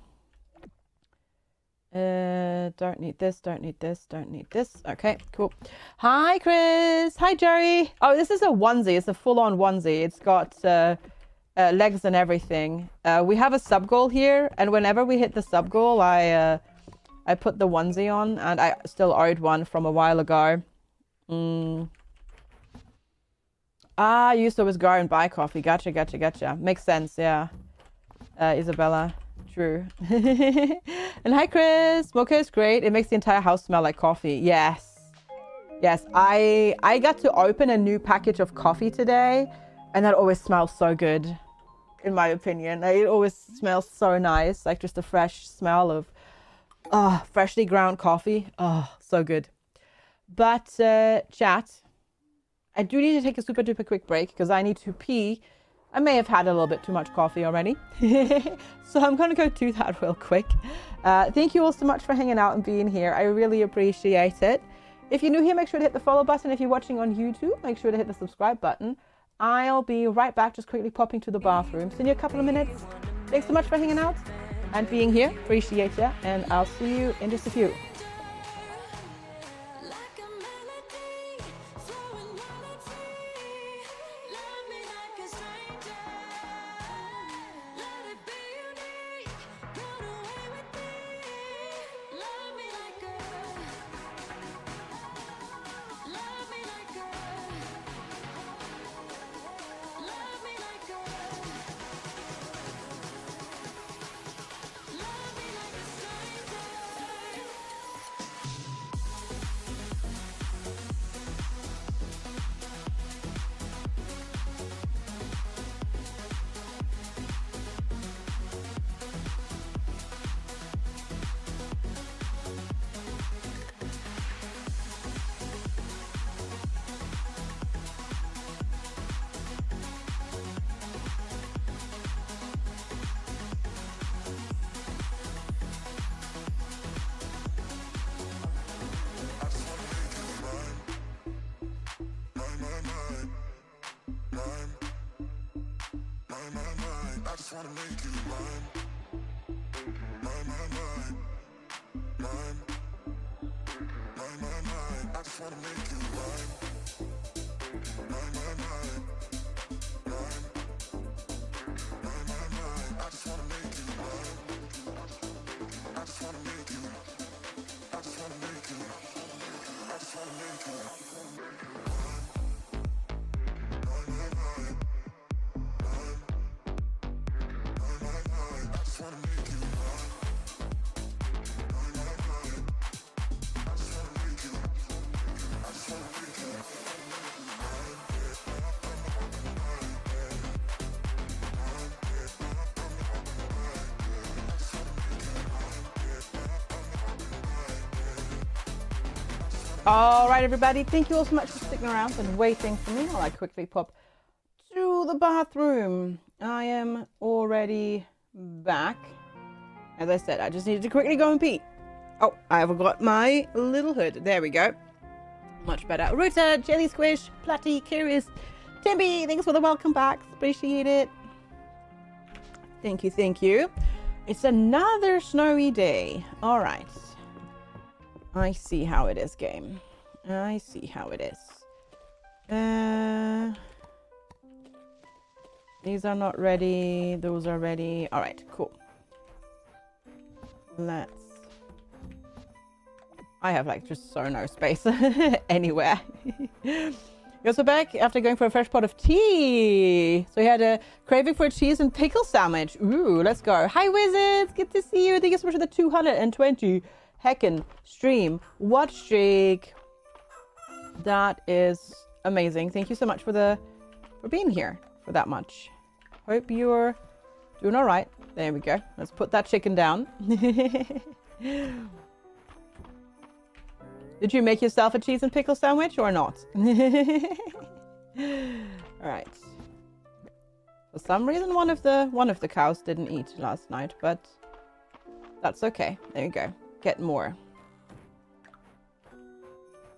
Don't need this, don't need this, don't need this. Okay, cool. Hi, Chris. Hi, Jerry. Oh, this is a onesie. It's a full-on onesie. It's got legs and everything. We have a sub-goal here, and whenever we hit the sub-goal, I put the onesie on, and I still owed one from a while ago. Ah, you used to always go and buy coffee. Gotcha. Makes sense, yeah. Isabella. True. And hi, Chris. Mocha is great. It makes the entire house smell like coffee. Yes. I got to open a new package of coffee today, and that always smells so good, in my opinion. It always smells so nice, like just a fresh smell of freshly ground coffee. Oh, so good. But chat, I do need to take a super duper quick break because I need to pee. I may have had a little bit too much coffee already. So I'm going to go do that real quick. Thank you all so much for hanging out and being here. I really appreciate it. If you're new here, make sure to hit the follow button. If you're watching on YouTube, make sure to hit the subscribe button. I'll be right back, just quickly popping to the bathroom. See you in a couple of minutes. Thanks so much for hanging out and being here. Appreciate you. And I'll see you in just a few. just wanna make you mine. Mine. I just wanna make you mine. Mine. All right, everybody. Thank you all so much for sticking around and waiting for me while I quickly pop to the bathroom. I am already back. As I said, I just needed to quickly go and pee. Oh, I forgot my little hood. There we go. Much better. Ruta, Jelly Squish, Platty, Curious, Timby, thanks for the welcome back. Appreciate it. Thank you, thank you. It's another snowy day. All right. I see how it is, game. I see how it is. These are not ready. Those are ready. All right, cool. Let's... I have like just so no space anywhere. You're also back after going for a fresh pot of tea. So he had a craving for a cheese and pickle sandwich. Ooh, let's go. Hi, wizards. Good to see you. Thank you so much for the 220 heckin' stream watch streak. That is amazing. Thank you so much for being here for that much. Hope you're doing all right. There we go. Let's put that chicken down. Did you make yourself a cheese and pickle sandwich or not? All right. For some reason, one of the cows didn't eat last night, but that's okay. There you go. Get more.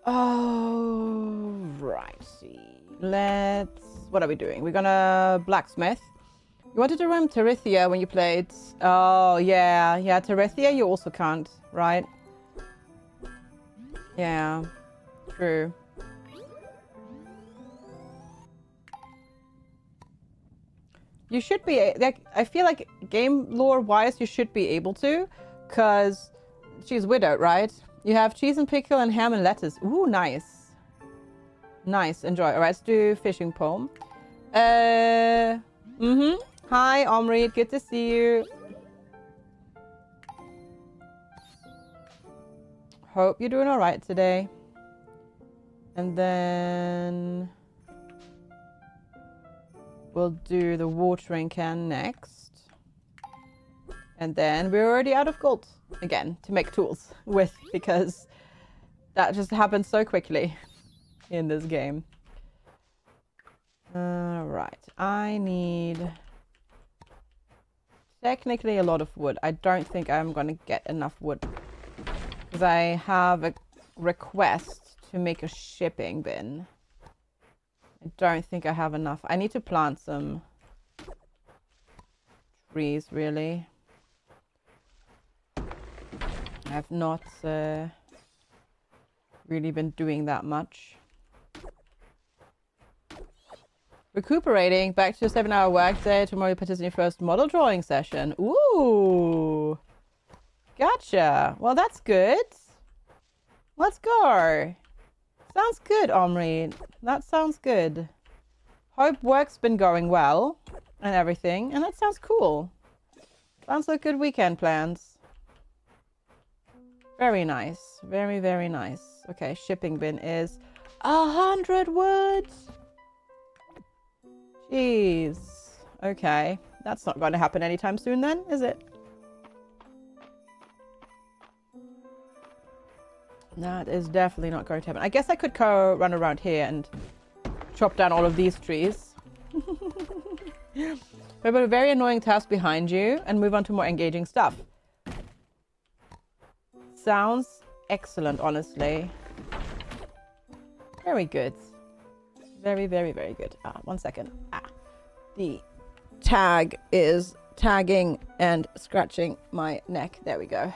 Oh, righty. What are we doing? We're gonna blacksmith. You wanted to run Terithia when you played. Oh, yeah. Yeah, Terithia you also can't, right? Yeah, true. You should be, like, I feel like game lore wise, you should be able to, because she's widowed, right? You have cheese and pickle and ham and lettuce. Ooh, nice. Nice, enjoy. All right, let's do fishing poem. Hi, Omri, good to see you. Hope you're doing all right today. And then we'll do the watering can next. And then we're already out of gold again to make tools with, because that just happens so quickly in this game. Right, I need technically a lot of wood. I don't think I'm gonna get enough wood because I have a request to make a shipping bin. I don't think I have enough. I need to plant some trees, really. I have not really been doing that much. Recuperating, back to a 7-hour workday. Tomorrow you participate in your first model drawing session. Ooh. Gotcha. Well, that's good. Let's go. Sounds good, Omri. That sounds good. Hope work's been going well and everything. And that sounds cool. Sounds like good weekend plans. Very nice. Very, very nice. Okay, shipping bin is 100 wood. Jeez. Okay. That's not going to happen anytime soon then, is it? That is definitely not going to happen. I guess I could go run around here and chop down all of these trees. But a very annoying task behind you and move on to more engaging stuff. Sounds excellent, honestly. Very good. Very, very, very good. 1 second. The tag is tagging and scratching my neck. There we go.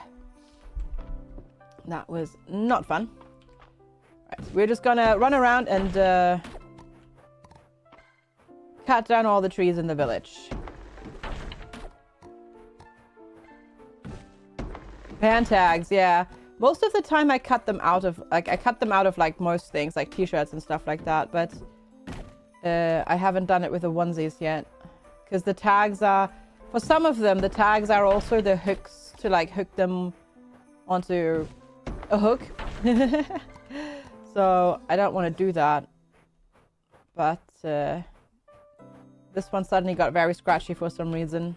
That was not fun. Right, we're just gonna run around and cut down all the trees in the village. Pan tags, yeah. Most of the time I cut them out of like most things, like t-shirts and stuff like that, but I haven't done it with the onesies yet. Because the tags are, for some of them, the tags are also the hooks to like hook them onto a hook. So I don't want to do that. But this one suddenly got very scratchy for some reason.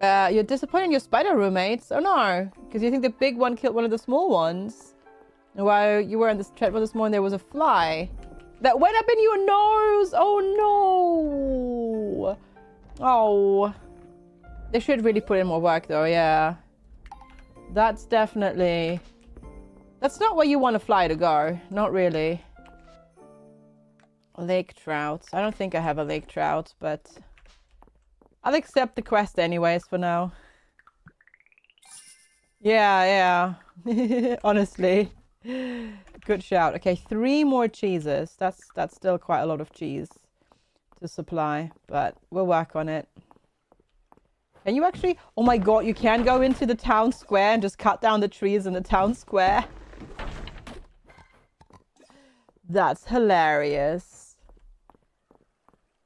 You're disappointed in your spider roommates? Oh no, because you think the big one killed one of the small ones. And while you were in this treadmill this morning, there was a fly that went up in your nose. Oh no. Oh. They should really put in more work though, yeah. That's definitely... That's not where you want a fly to go. Not really. Lake trout. I don't think I have a lake trout, but... I'll accept the quest anyways for now. Yeah. Honestly. Good shout. Okay, 3 more cheeses. That's still quite a lot of cheese to supply, but we'll work on it. Can you actually... Oh my god, you can go into the town square and just cut down the trees in the town square. That's hilarious.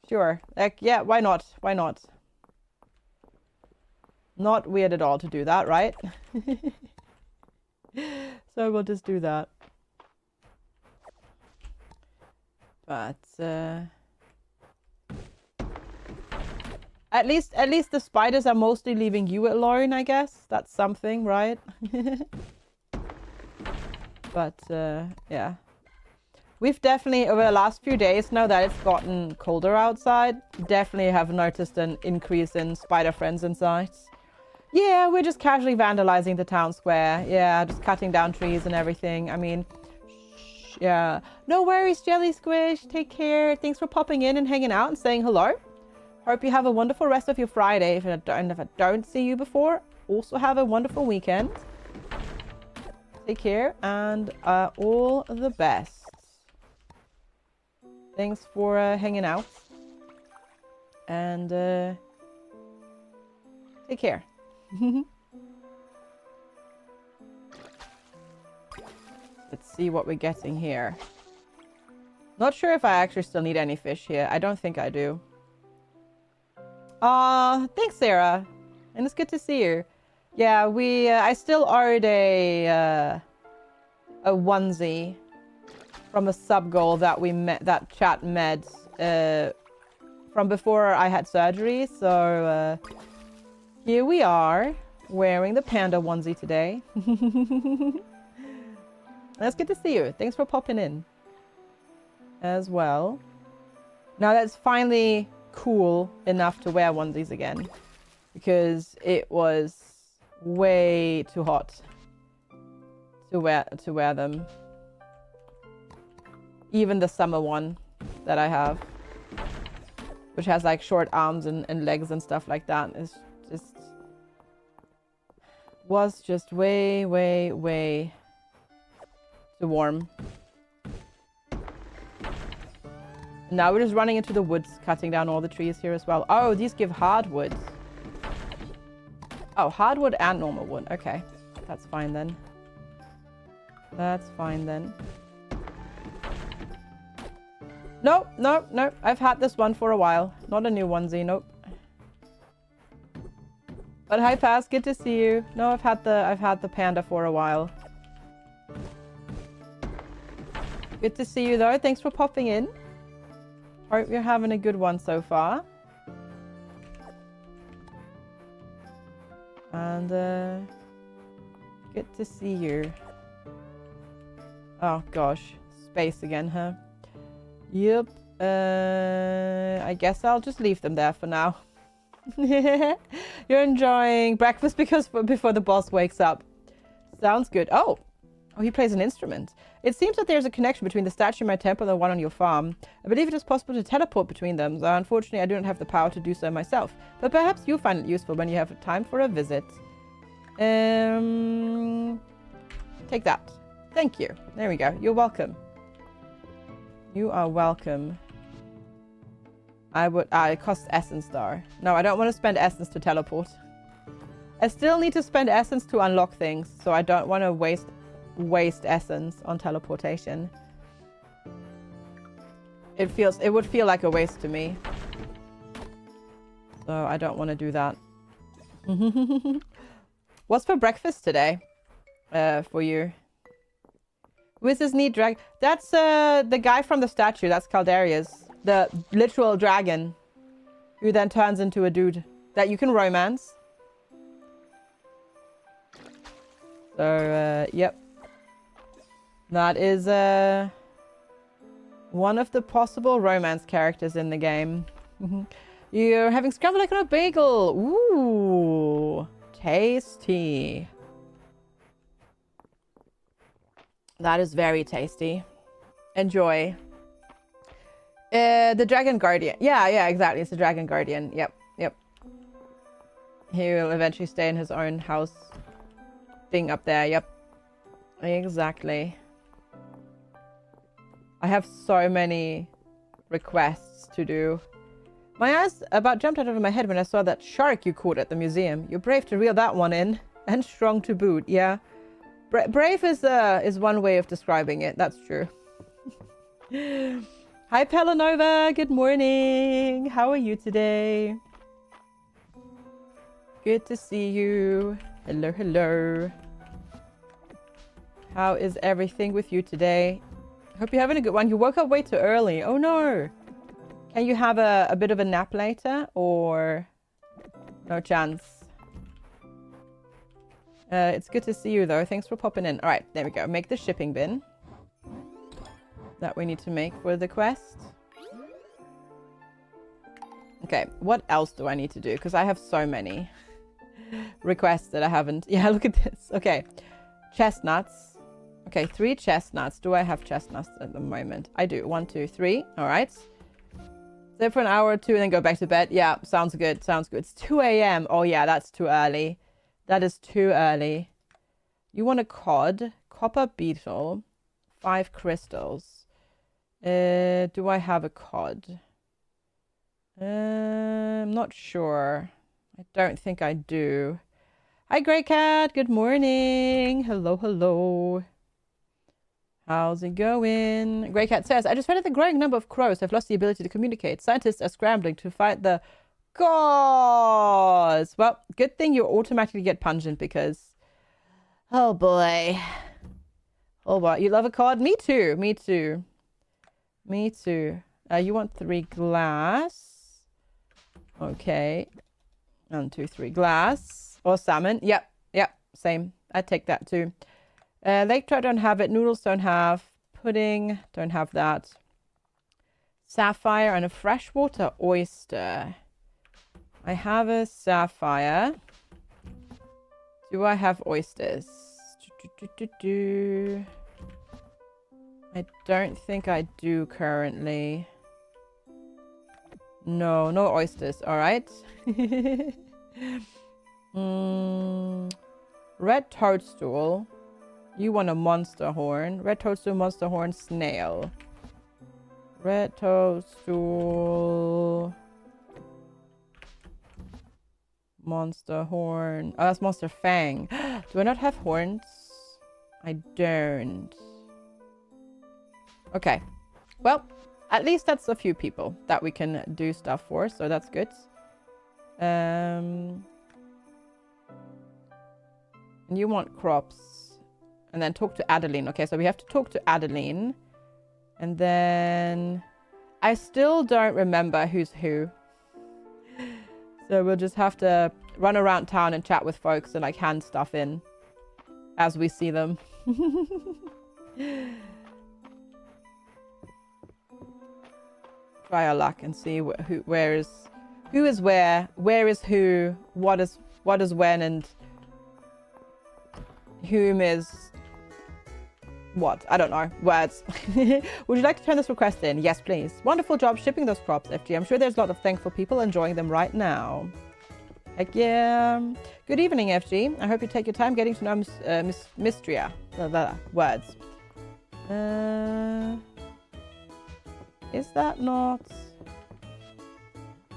Sure. Like, yeah, why not? Why not? Not weird at all to do that, right? So we'll just do that. But at least the spiders are mostly leaving you alone, I guess. That's something, right? But yeah. We've definitely, over the last few days now that it's gotten colder outside, definitely have noticed an increase in spider friends in sight. Yeah, we're just casually vandalizing the town square. Yeah, just cutting down trees and everything. I mean, yeah. No worries, Jelly Squish. Take care. Thanks for popping in and hanging out and saying hello. Hope you have a wonderful rest of your Friday. If I don't see you before, also have a wonderful weekend. Take care and all the best. Thanks for hanging out. And take care. Let's see what we're getting here. Not sure if I actually still need any fish here. I don't think I do. Thanks, Sarah. And it's good to see you. Yeah, I still owed a onesie from a sub goal that that chat met from before I had surgery. So here we are wearing the panda onesie today. That's good to see you. Thanks for popping in as well. Now that's finally cool enough to wear onesies again, because it was way too hot to wear them. Even the summer one that I have, which has like short arms and legs and stuff like that, was just way too warm. Now we're just running into the woods, cutting down all the trees here as well. Oh, these give hardwood. Oh, hardwood and normal wood. Okay, that's fine then. That's fine then. Nope. I've had this one for a while. Not a new onesie, nope. But hi, Pass, good to see you. No, I've had the panda for a while. Good to see you though. Thanks for popping in. Hope you're having a good one so far. And good to see you. Oh gosh, space again, huh? Yep. I guess I'll just leave them there for now. You're enjoying breakfast before the boss wakes up. Sounds good. Oh, he plays an instrument. It seems that there's a connection between the statue in my temple and the one on your farm. I believe it is possible to teleport between them, though unfortunately I do not have the power to do so myself. But perhaps you'll find it useful when you have time for a visit. Take that. Thank you. There we go. You're welcome. You are welcome. It costs essence though. No, I don't want to spend essence to teleport. I still need to spend essence to unlock things, so I don't want to waste essence on teleportation. It would feel like a waste to me. So I don't want to do that. What's for breakfast today? For you? Who is this neat drag? That's the guy from the statue. That's Caldarius, the literal dragon, who then turns into a dude that you can romance. So yep, that is one of the possible romance characters in the game. You're having scrambled egg on a bagel. Ooh, tasty. That is very tasty. Enjoy. The Dragon Guardian. Yeah, exactly. It's the Dragon Guardian. Yep. He will eventually stay in his own house thing up there. Yep. Exactly. I have so many requests to do. My eyes about jumped out of my head when I saw that shark you caught at the museum. You're brave to reel that one in. And strong to boot. Yeah. Brave is one way of describing it. That's true. Hi, Pelanova. Good morning. How are you today? Good to see you. Hello, hello. How is everything with you today? Hope you're having a good one. You woke up way too early. Oh, no. Can you have a bit of a nap later? Or no chance? It's good to see you, though. Thanks for popping in. All right, there we go. Make the shipping bin that we need to make for the quest. Okay, what else do I need to do? Because I have so many requests that I haven't. Yeah, look at this. Okay, chestnuts. Okay, 3 chestnuts. Do I have chestnuts at the moment? I do. 1, 2, 3. All right. Stay for an hour or two and then go back to bed. Yeah, sounds good. Sounds good. It's 2 a.m. Oh, yeah, that's too early. That is too early. You want a cod, copper beetle, 5 crystals. Do I have a cod? I'm not sure. I don't think I do. Hi, Grey Cat. Good morning. Hello, hello. How's it going? Grey Cat says, I just read that the growing number of crows have lost the ability to communicate. Scientists are scrambling to fight the gods. Well, good thing you automatically get pungent because... Oh, boy. Oh, boy. You love a cod? Me too. Me too. Me too. You want 3 glass. Okay. 1, 2, 3 glass. Or salmon. Yep. Same. I'd take that too. Lake trout don't have it. Noodles don't have. Pudding don't have that. Sapphire and a freshwater oyster. I have a sapphire. Do I have oysters? I don't think I do currently. No oysters. All right. Red toadstool. You want a monster horn. Red toadstool, monster horn, snail. Red toadstool. Monster horn. Oh, that's monster fang. Do I not have horns? I don't. Okay. Well, at least that's a few people that we can do stuff for, so that's good. And you want crops. And then talk to Adeline. Okay, so we have to talk to Adeline. And then... I still don't remember who's who. So we'll just have to run around town and chat with folks and like hand stuff in as we see them. Try our luck and see who is where is who, what is when, and whom is what? I don't know. Words. Would you like to turn this request in? Yes, please. Wonderful job shipping those crops, FG. I'm sure there's a lot of thankful people enjoying them right now. Heck yeah. Good evening, FG. I hope you take your time getting to know Mistria. Words. Is that not...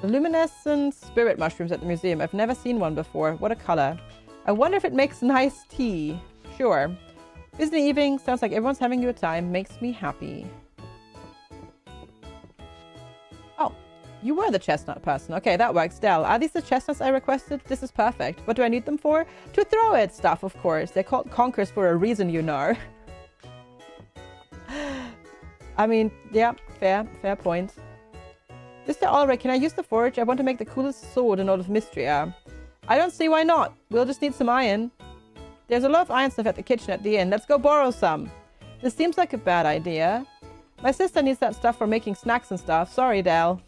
The luminescent spirit mushrooms at the museum. I've never seen one before. What a color. I wonder if it makes nice tea. Sure. Busy evening. Sounds like everyone's having a good time. Makes me happy. Oh, you were the chestnut person. Okay, that works. Del, are these the chestnuts I requested? This is perfect. What do I need them for? To throw at stuff, of course. They're called conkers for a reason, you know. I mean, yeah, fair point. Mr. Ulrich, can I use the forge? I want to make the coolest sword in all of Mistria. I don't see why not. We'll just need some iron. There's a lot of iron stuff at the kitchen at the inn. Let's go borrow some. This seems like a bad idea. My sister needs that stuff for making snacks and stuff. Sorry, Del.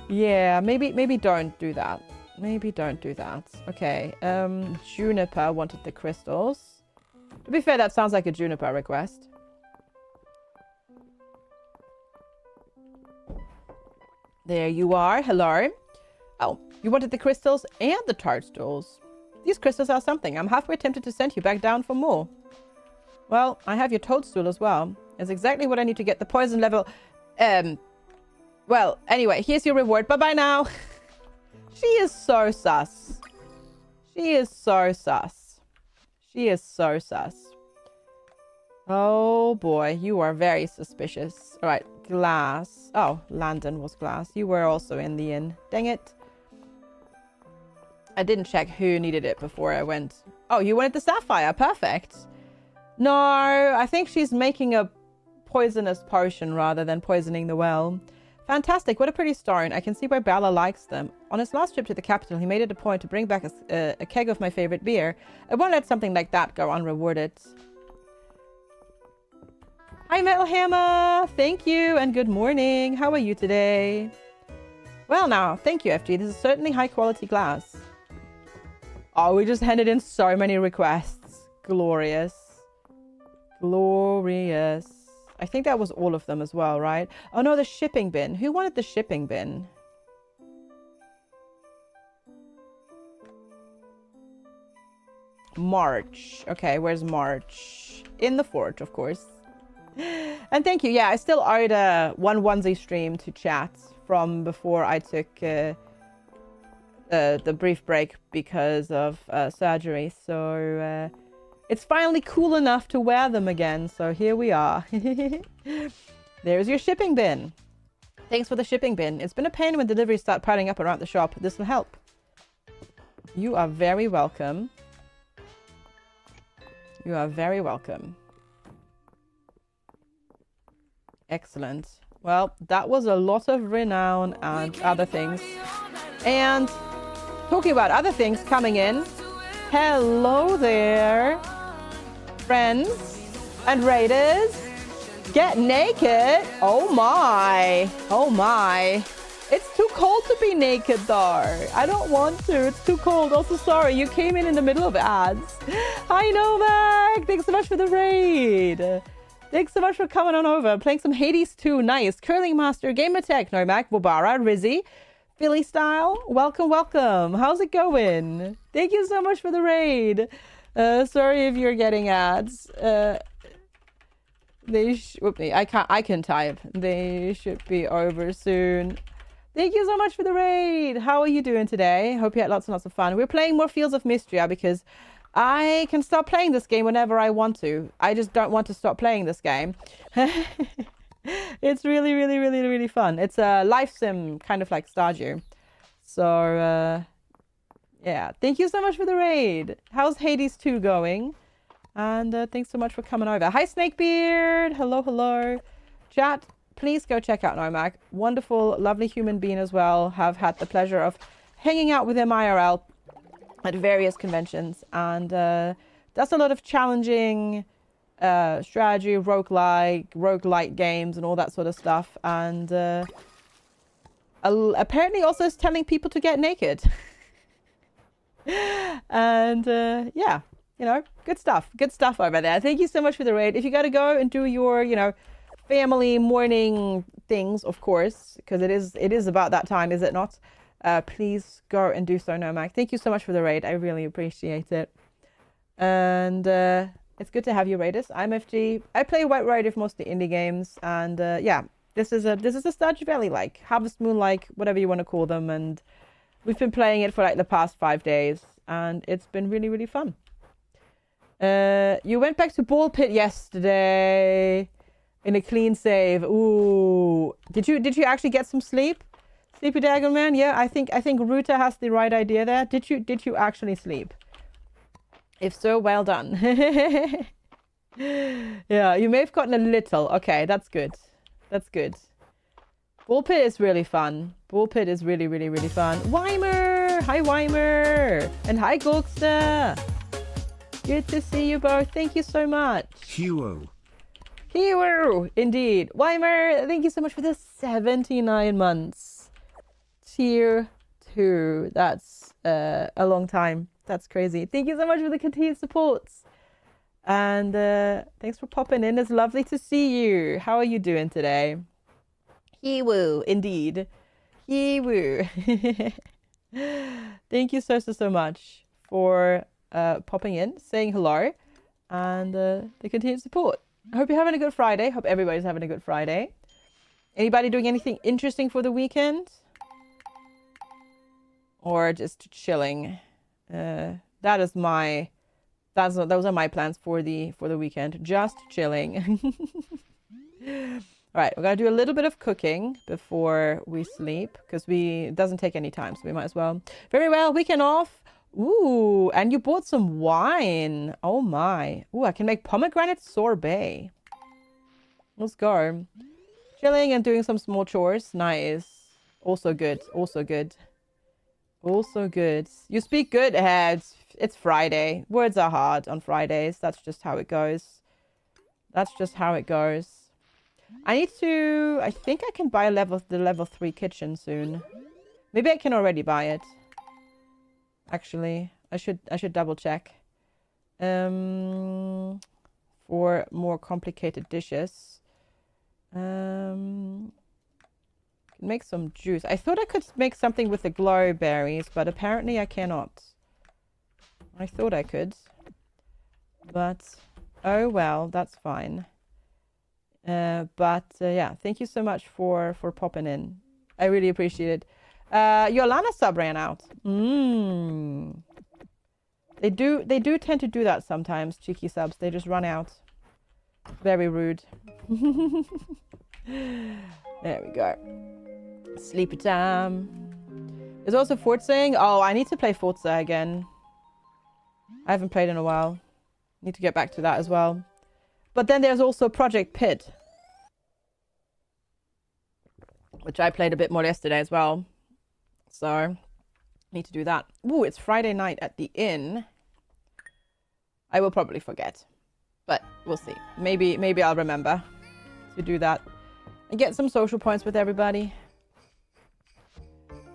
Yeah, maybe don't do that. Maybe don't do that. Okay, Juniper wanted the crystals. To be fair, that sounds like a Juniper request. There you are. Hello. Oh, you wanted the crystals and the toadstools. These crystals are something. I'm halfway tempted to send you back down for more. Well, I have your toadstool as well. It's exactly what I need to get the poison level. Well, anyway, here's your reward. Bye-bye now. She is so sus. She is so sus. She is so sus. Oh boy, you are very suspicious. All right, glass. Oh, Landon was glass. You were also in the inn. Dang it. I didn't check who needed it before I went. Oh, you wanted the sapphire. Perfect. No, I think she's making a poisonous potion rather than poisoning the well. Fantastic. What a pretty stone. I can see why Bella likes them. On his last trip to the capital, he made it a point to bring back a keg of my favorite beer. I won't let something like that go unrewarded. Hi, Metal Hammer. Thank you and good morning. How are you today? Well now, thank you, FG. This is certainly high quality glass. Oh, we just handed in so many requests. Glorious. Glorious. I think that was all of them as well, right? Oh no, the shipping bin. Who wanted the shipping bin? March. Okay, where's March? In the fort, of course. And thank you. Yeah, I still owed one onesie stream to chat from before I took the brief break because of surgery. So it's finally cool enough to wear them again. So here we are. There's your shipping bin. Thanks for the shipping bin. It's been a pain when deliveries start piling up around the shop. This will help. You are very welcome. You are very welcome. Excellent. Well, that was a lot of renown and other things. And talking about other things coming in. Hello there, friends and raiders. Get naked. Oh my. Oh my. It's too cold to be naked though. I don't want to. It's too cold. Also, sorry, you came in the middle of ads. Hi, Novak. Thanks so much for the raid. Thanks so much for coming on over. Playing some Hades 2. Nice. Curling Master, Gamertech, Nomak, Wobara, Rizzy, Philly Style. Welcome, welcome. How's it going? Thank you so much for the raid. Sorry if you're getting ads. I can type. They should be over soon. Thank you so much for the raid. How are you doing today? Hope you had lots and lots of fun. We're playing more Fields of Mistria because I can stop playing this game whenever I want to. I just don't want to stop playing this game. It's really, really, really, really fun. It's a life sim, kind of like Stardew. So, yeah. Thank you so much for the raid. How's Hades 2 going? And thanks so much for coming over. Hi, Snakebeard. Hello, hello. Chat, please go check out Nomak. Wonderful, lovely human being as well. Have had the pleasure of hanging out with him IRL at various conventions. And that's a lot of challenging strategy, roguelike games and all that sort of stuff. And apparently also is telling people to get naked. And yeah. You know, good stuff over there. Thank you so much for the raid. If you got to go and do your, you know, family morning things, of course, because it is about that time, is it not? Please go and do so, Nomak. Thank you so much for the raid. I really appreciate it. And it's good to have you, raiders. I'm FG. I play White Rider for mostly indie games, and yeah, this is a Stardew Valley like Harvest Moon like whatever you want to call them, and We've been playing it for like the past 5 days, and it's been really, really fun. You went back to Ball Pit yesterday in a clean save. Ooh, did you actually get some sleep, Sleepy Dragon Man? Yeah, I think Ruta has the right idea there. Did you actually sleep? If so, well done. Yeah, you may have gotten a little. Okay, that's good. That's good. Ball Pit is really fun. Ball Pit is really, really, really fun. Weimer! Hi, Weimer! And hi, Gulkster! Good to see you both. Thank you so much. Hero. Hero! Indeed. Weimer, thank you so much for the 79 months. Tier 2. That's a long time. That's crazy. Thank you so much for the continued support. And thanks for popping in. It's lovely to see you. How are you doing today? Hee-woo, indeed. Hee-woo. Thank you so much for popping in, saying hello, and the continued support. I hope you're having a good Friday. Hope everybody's having a good Friday. Anybody doing anything interesting for the weekend? Or just chilling? Those are my plans for the weekend. Just chilling. All right, we're gonna do a little bit of cooking before we sleep because it doesn't take any time, so we might as well. Very well, weekend off. Ooh, and you bought some wine. Oh my. Ooh, I can make pomegranate sorbet. Let's go. Chilling and doing some small chores. Nice. Also good. Also good. Also good. You speak good. It's Friday. Words are hard on Fridays. That's just how it goes. That's just how it goes. I think I can buy the level 3 kitchen soon. Maybe I can already buy it. Actually, I should double check. For more complicated dishes. Make some juice. I thought I could make something with the glow berries, but apparently I cannot. I thought I could. But, oh well, that's fine. Yeah, thank you so much for popping in. I really appreciate it. Your Lana sub ran out. They do tend to do that sometimes, cheeky subs. They just run out. Very rude. There we go. Sleepy time. There's also Forza. Oh, I need to play Forza again. I haven't played in a while. Need to get back to that as well. But then there's also Project Pit, which I played a bit more yesterday as well. So, need to do that. Ooh, it's Friday night at the inn. I will probably forget, but we'll see. Maybe I'll remember to do that and get some social points with everybody.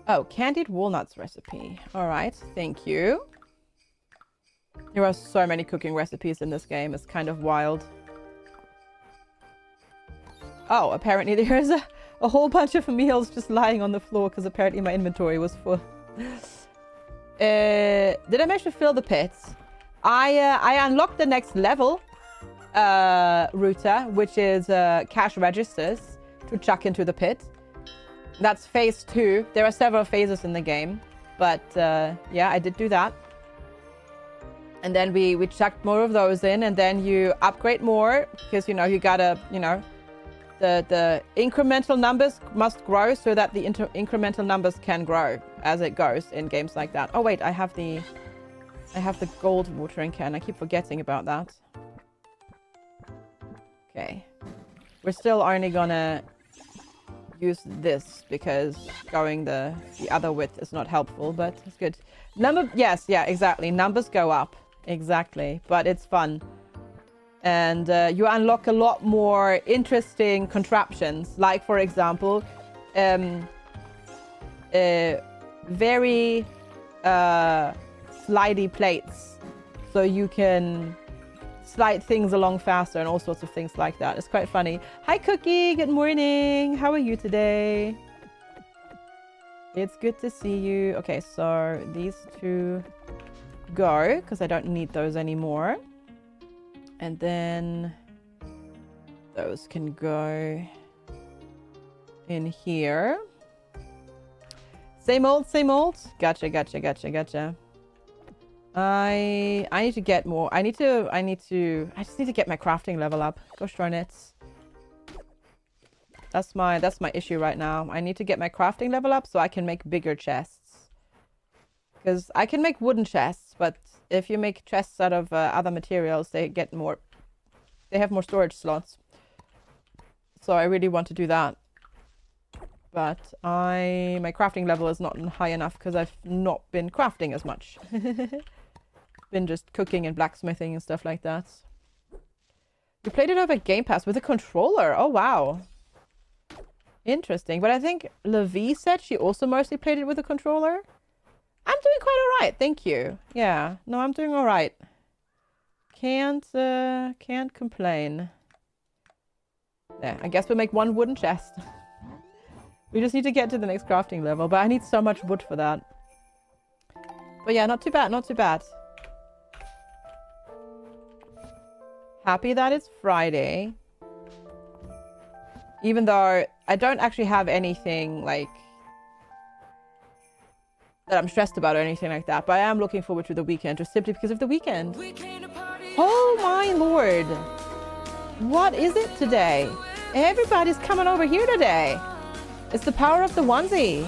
Oh, candied walnuts recipe. All right, thank you. There are so many cooking recipes in this game. It's kind of wild. Oh, apparently there is a whole bunch of meals just lying on the floor because apparently my inventory was full. Did I manage to fill the pits? I unlocked the next level router, which is cash registers to chuck into the pit. That's phase 2. There are several phases in the game, but yeah, I did do that. And then we chucked more of those in, and then you upgrade more because you gotta the incremental numbers must grow so that the incremental numbers can grow as it goes in games like that. Oh wait, I have the gold watering can. I keep forgetting about that. Okay, we're still only gonna use this because going the other width is not helpful, but it's good. Yes, yeah, exactly. Numbers go up. Exactly, but it's fun. And you unlock a lot more interesting contraptions. Like, for example, very slidey plates. So you can slide things along faster and all sorts of things like that. It's quite funny. Hi, Cookie. Good morning. How are you today? It's good to see you. Okay, so these two go because I don't need those anymore. And then those can go in here. Same old, same old. Gotcha, gotcha, gotcha, gotcha. I need to get more. I just need to get my crafting level up. Gosh darn it. That's my issue right now. I need to get my crafting level up so I can make bigger chests. Because I can make wooden chests, but if you make chests out of other materials, they have more storage slots. So I really want to do that. But my crafting level is not high enough because I've not been crafting as much. Been just cooking and blacksmithing and stuff like that. You played it over Game Pass with a controller. Oh, wow. Interesting. But I think Levi said she also mostly played it with a controller. I'm doing quite all right. Thank you. Yeah. No, I'm doing all right. Can't complain. Yeah, I guess we'll make one wooden chest. We just need to get to the next crafting level, but I need so much wood for that. But yeah, not too bad, not too bad. Happy that it's Friday. Even though I don't actually have anything, like, that I'm stressed about or anything like that. But I am looking forward to the weekend, just simply because of the weekend. Oh my lord. What is it today? Everybody's coming over here today. It's the power of the onesie.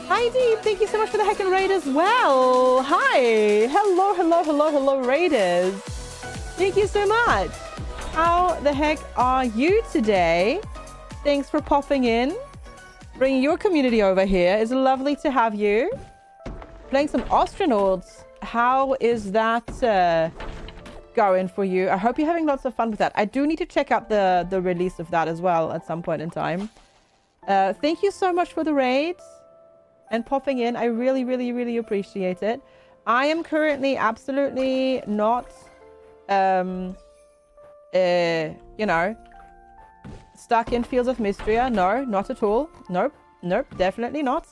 Hi, Deep. Thank you so much for the heckin' raid as well. Hi. Hello, hello, hello, hello, raiders. Thank you so much. How the heck are you today? Thanks for popping in. Bringing your community over here. It's lovely to have you. Playing some astronauts. How is that going for you? I hope you're having lots of fun with that. I do need to check out the release of that as well at some point in time. Thank you so much for the raid and popping in. I really, really, really appreciate it. I am currently absolutely not, you know, stuck in Fields of Mistria. No, not at all. Nope, nope, definitely not.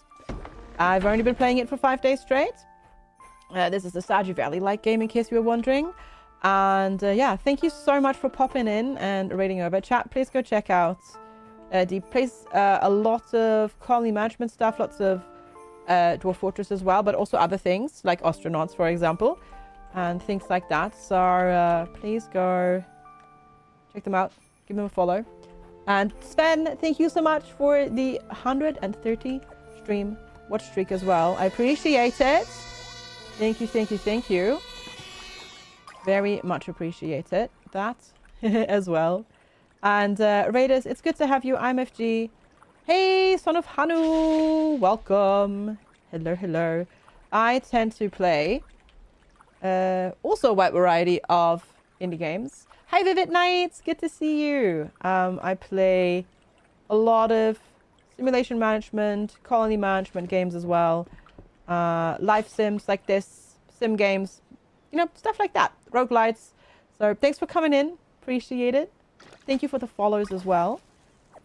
I've only been playing it for 5 days straight. This is the Stardew Valley-like game, in case you were wondering. And yeah, thank you so much for popping in and raiding over. Chat, please go check out Deep. Plays a lot of colony management stuff, lots of Dwarf Fortress as well, but also other things like astronauts, for example, and things like that. So please go check them out, give them a follow. And Sven, thank you so much for the 130 stream watch streak as well. I appreciate it. Thank you, thank you, thank you. Very much appreciate it. That as well. And Raiders, it's good to have you. I'm FG. Hey, son of Hanu. Welcome. Hello, hello. I tend to play also a wide variety of indie games. Hi, Vivid Nights. Good to see you. I play a lot of simulation management, colony management games as well. Life sims like this, sim games, you know, stuff like that. Roguelites. So thanks for coming in. Appreciate it. Thank you for the follows as well.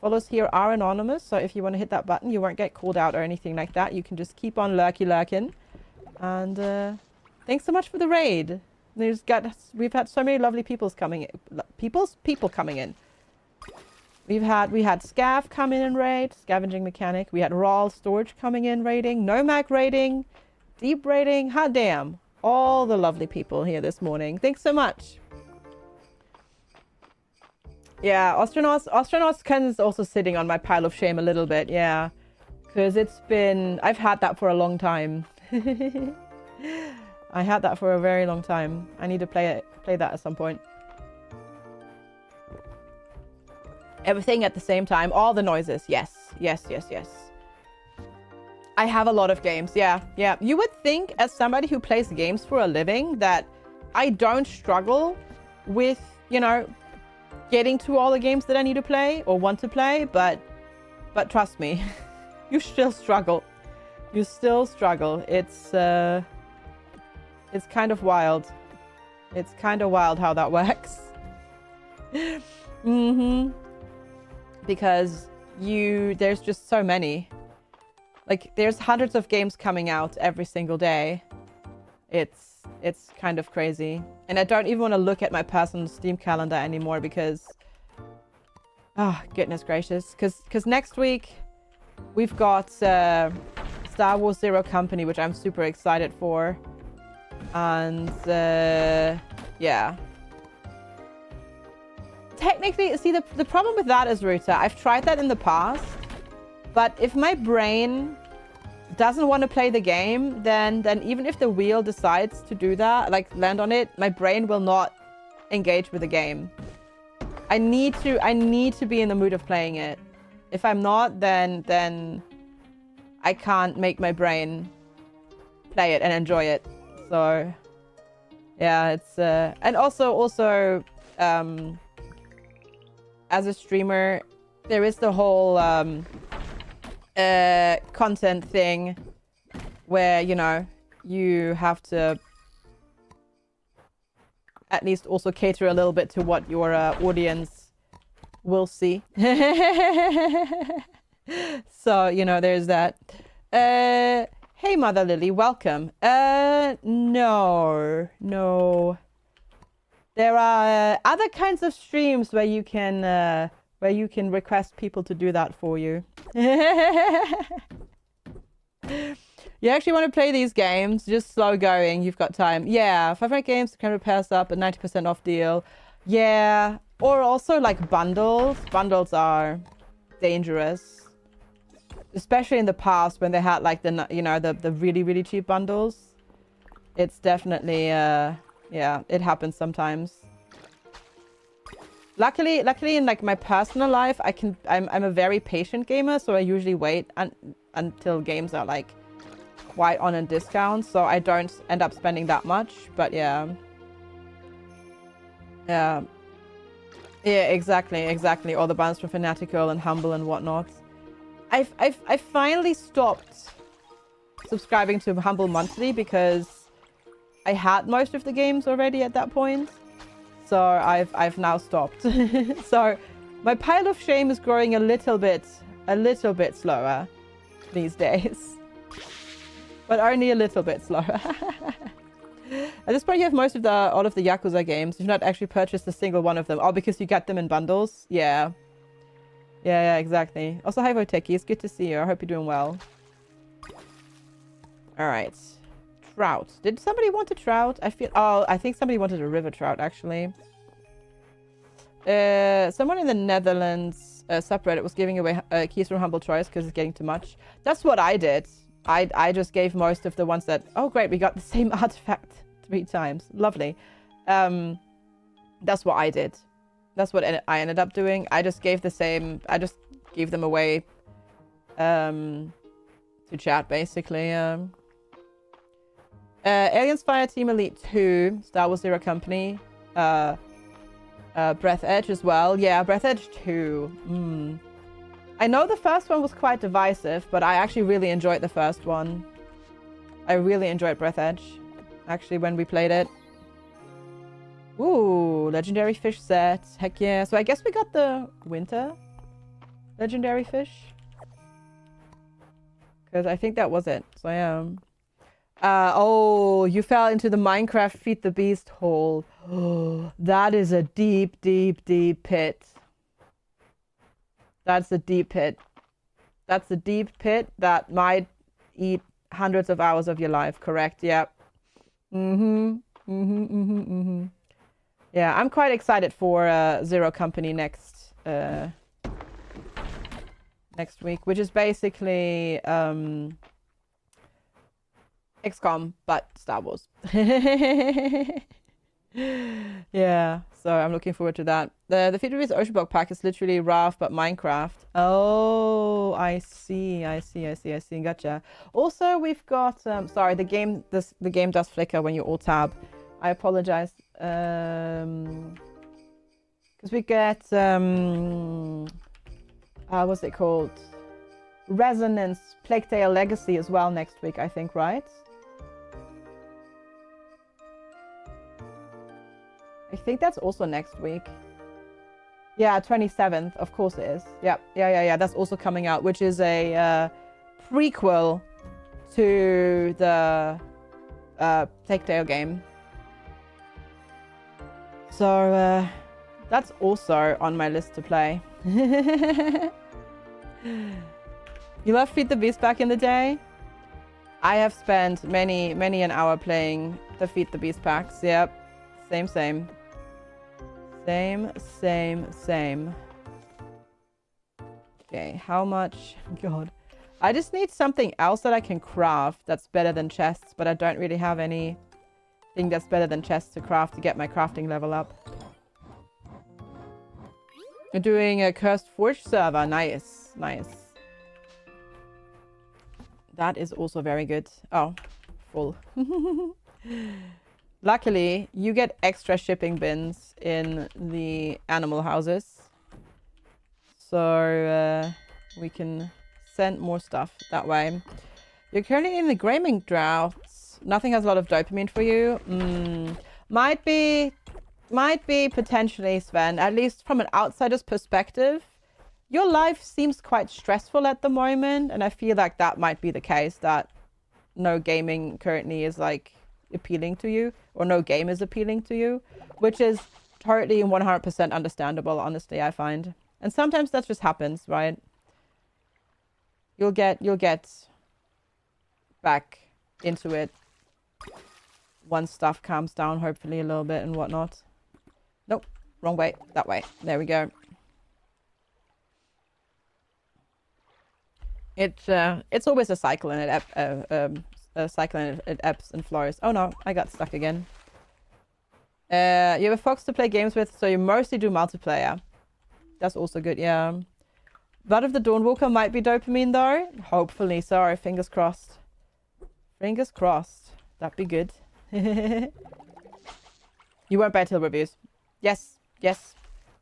Follows here are anonymous, so if you want to hit that button, you won't get called out or anything like that. You can just keep on lurking. And thanks so much for the raid. We've had so many lovely people coming in. We had Scav come in and raid, Scavenging Mechanic. We had Raw Storage coming in raiding, Nomag raiding, Deep raiding. Hot damn. All the lovely people here this morning. Thanks so much. Yeah, Astronauts kind of also sitting on my pile of shame a little bit, yeah. Because I've had that for a long time. I had that for a very long time. I need to play that at some point. Everything at the same time, all the noises, yes. I have a lot of games, yeah. You would think, as somebody who plays games for a living, that I don't struggle with, you know, getting to all the games that I need to play or want to play, but trust me, you still struggle. You still struggle. It's kind of wild. It's kind of wild how that works. Because there's just so many. Like, there's hundreds of games coming out every single day. It's kind of crazy. And I don't even want to look at my personal Steam calendar anymore because... oh, goodness gracious. Because next week we've got Star Wars Zero Company, which I'm super excited for. And yeah. Technically, see, the problem with that is, Ruta, I've tried that in the past. But if my brain doesn't want to play the game, then even if the wheel decides to do that, like land on it, my brain will not engage with the game. I need to be in the mood of playing it. If I'm not, then I can't make my brain play it and enjoy it. So yeah, it's and also as a streamer, there is the whole content thing where, you know, you have to at least also cater a little bit to what your audience will see. So, you know, there's that. Hey, Mother Lily, welcome. No. There are other kinds of streams where you can request people to do that for you. You actually want to play these games, just slow going, you've got time. Yeah, 500 games, can repairs up, a 90% off deal. Yeah, or also like bundles. Bundles are dangerous. Especially in the past when they had like the, you know, the really, really cheap bundles. It's definitely, yeah, it happens sometimes. Luckily in like my personal life, I'm a very patient gamer, so I usually wait until games are like quite on a discount, so I don't end up spending that much. But yeah, exactly. All the bans from Fanatical and Humble and whatnot. I finally stopped subscribing to Humble monthly because I had most of the games already at that point. So I've now stopped. So my pile of shame is growing a little bit slower these days. But only a little bit slower. At this point you have all of the Yakuza games. You've not actually purchased a single one of them. Oh, because you get them in bundles? Yeah. Yeah, exactly. Also, hi Voteki, it's good to see you. I hope you're doing well. Alright. Trout. Did somebody want a trout? I think somebody wanted a river trout, actually. Someone in the Netherlands subreddit was giving away keys from Humble Choice because it's getting too much. That's what I did. I just gave most of the ones that... Oh, great, we got the same artifact 3 times. Lovely. That's what I did. That's what I ended up doing. I just gave the same... I just gave them away to chat, basically. Aliens Fire Team Elite 2, Star Wars Zero Company, Breath Edge as well. Yeah, Breath Edge 2. I know the first one was quite divisive, but I actually really enjoyed the first one. I really enjoyed Breath Edge, actually, when we played it. Ooh, legendary fish set. Heck yeah. So I guess we got the winter legendary fish. Because I think that was it. So yeah. Oh, you fell into the Minecraft Feed the Beast hole. Oh, that is a deep, deep, deep pit. That's a deep pit. That's a deep pit that might eat hundreds of hours of your life, correct? Yep. Yeah, I'm quite excited for Zero Company next week, which is basically XCOM, but Star Wars. Yeah, so I'm looking forward to that. The Feed the Beast Ocean Block pack is literally Raft, but Minecraft. Oh, I see. Gotcha. Also, we've got sorry, the game does flicker when you alt tab. I apologize. Because we get what's it called? Resonance Plague Tale Legacy as well next week, I think, right? I think that's also next week. Yeah, 27th, of course it is. Yep. Yeah. That's also coming out, which is a prequel to the Plague Tale game. So that's also on my list to play. You love Feed the Beast back in the day? I have spent many an hour playing the Feed the Beast packs. Yep. Same. Same. Okay, how much? God. I just need something else that I can craft that's better than chests, but I don't really have anything that's better than chests to craft to get my crafting level up. We're doing a Cursed Forge server. Nice. That is also very good. Oh, full. Luckily, you get extra shipping bins in the animal houses. So we can send more stuff that way. You're currently in the gaming droughts. Nothing has a lot of dopamine for you. Might be potentially, Sven, at least from an outsider's perspective. Your life seems quite stressful at the moment, and I feel like that might be the case, that no gaming currently is like appealing to you, or no game is appealing to you, which is totally 100% understandable, honestly, I find. And sometimes that just happens, right? You'll get back into it once stuff calms down, hopefully a little bit and whatnot. Nope, wrong way, that way. There we go. It's always a cycle, and it ebbs and flows. Oh no, I got stuck again. You have a fox to play games with, so you mostly do multiplayer. That's also good, yeah. Blood of the Dawnwalker might be dopamine though. Hopefully so. Fingers crossed. Fingers crossed. That'd be good. You won't buy till reviews. Yes.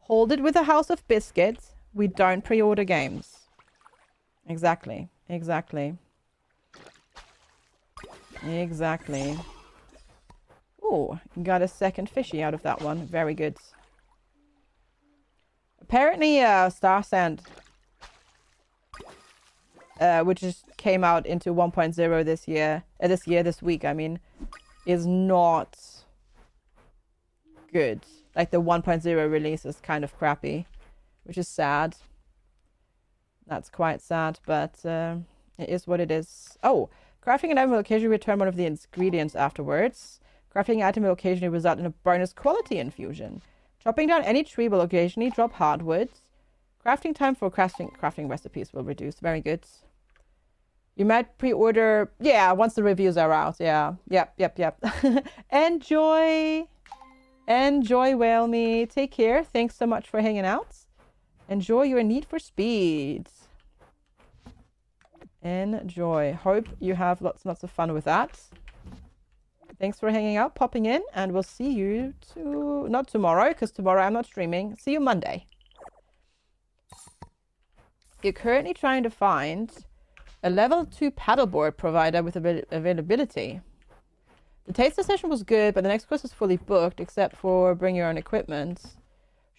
Hold it with a house of biscuits. We don't pre-order games. Exactly. Ooh, got a second fishy out of that one. Very good. Apparently, Star Sand, which just came out into 1.0 this week, I mean, is not good. Like, the 1.0 release is kind of crappy, which is sad. That's quite sad, but it is what it is. Oh, crafting an item will occasionally return one of the ingredients afterwards. Crafting an item will occasionally result in a bonus quality infusion. Chopping down any tree will occasionally drop hardwood. Crafting time for crafting recipes will reduce. Very good. You might pre-order... Yeah, once the reviews are out. Yeah. Yep. Enjoy, Whale Me. Take care. Thanks so much for hanging out. Enjoy your Need for Speed. Enjoy. Hope you have lots of fun with that. Thanks for hanging out, popping in, and we'll see you not tomorrow, because tomorrow I'm not streaming. See you Monday. You're currently trying to find a level 2 paddleboard provider with availability. The taster session was good, but the next course is fully booked, except for bring your own equipment.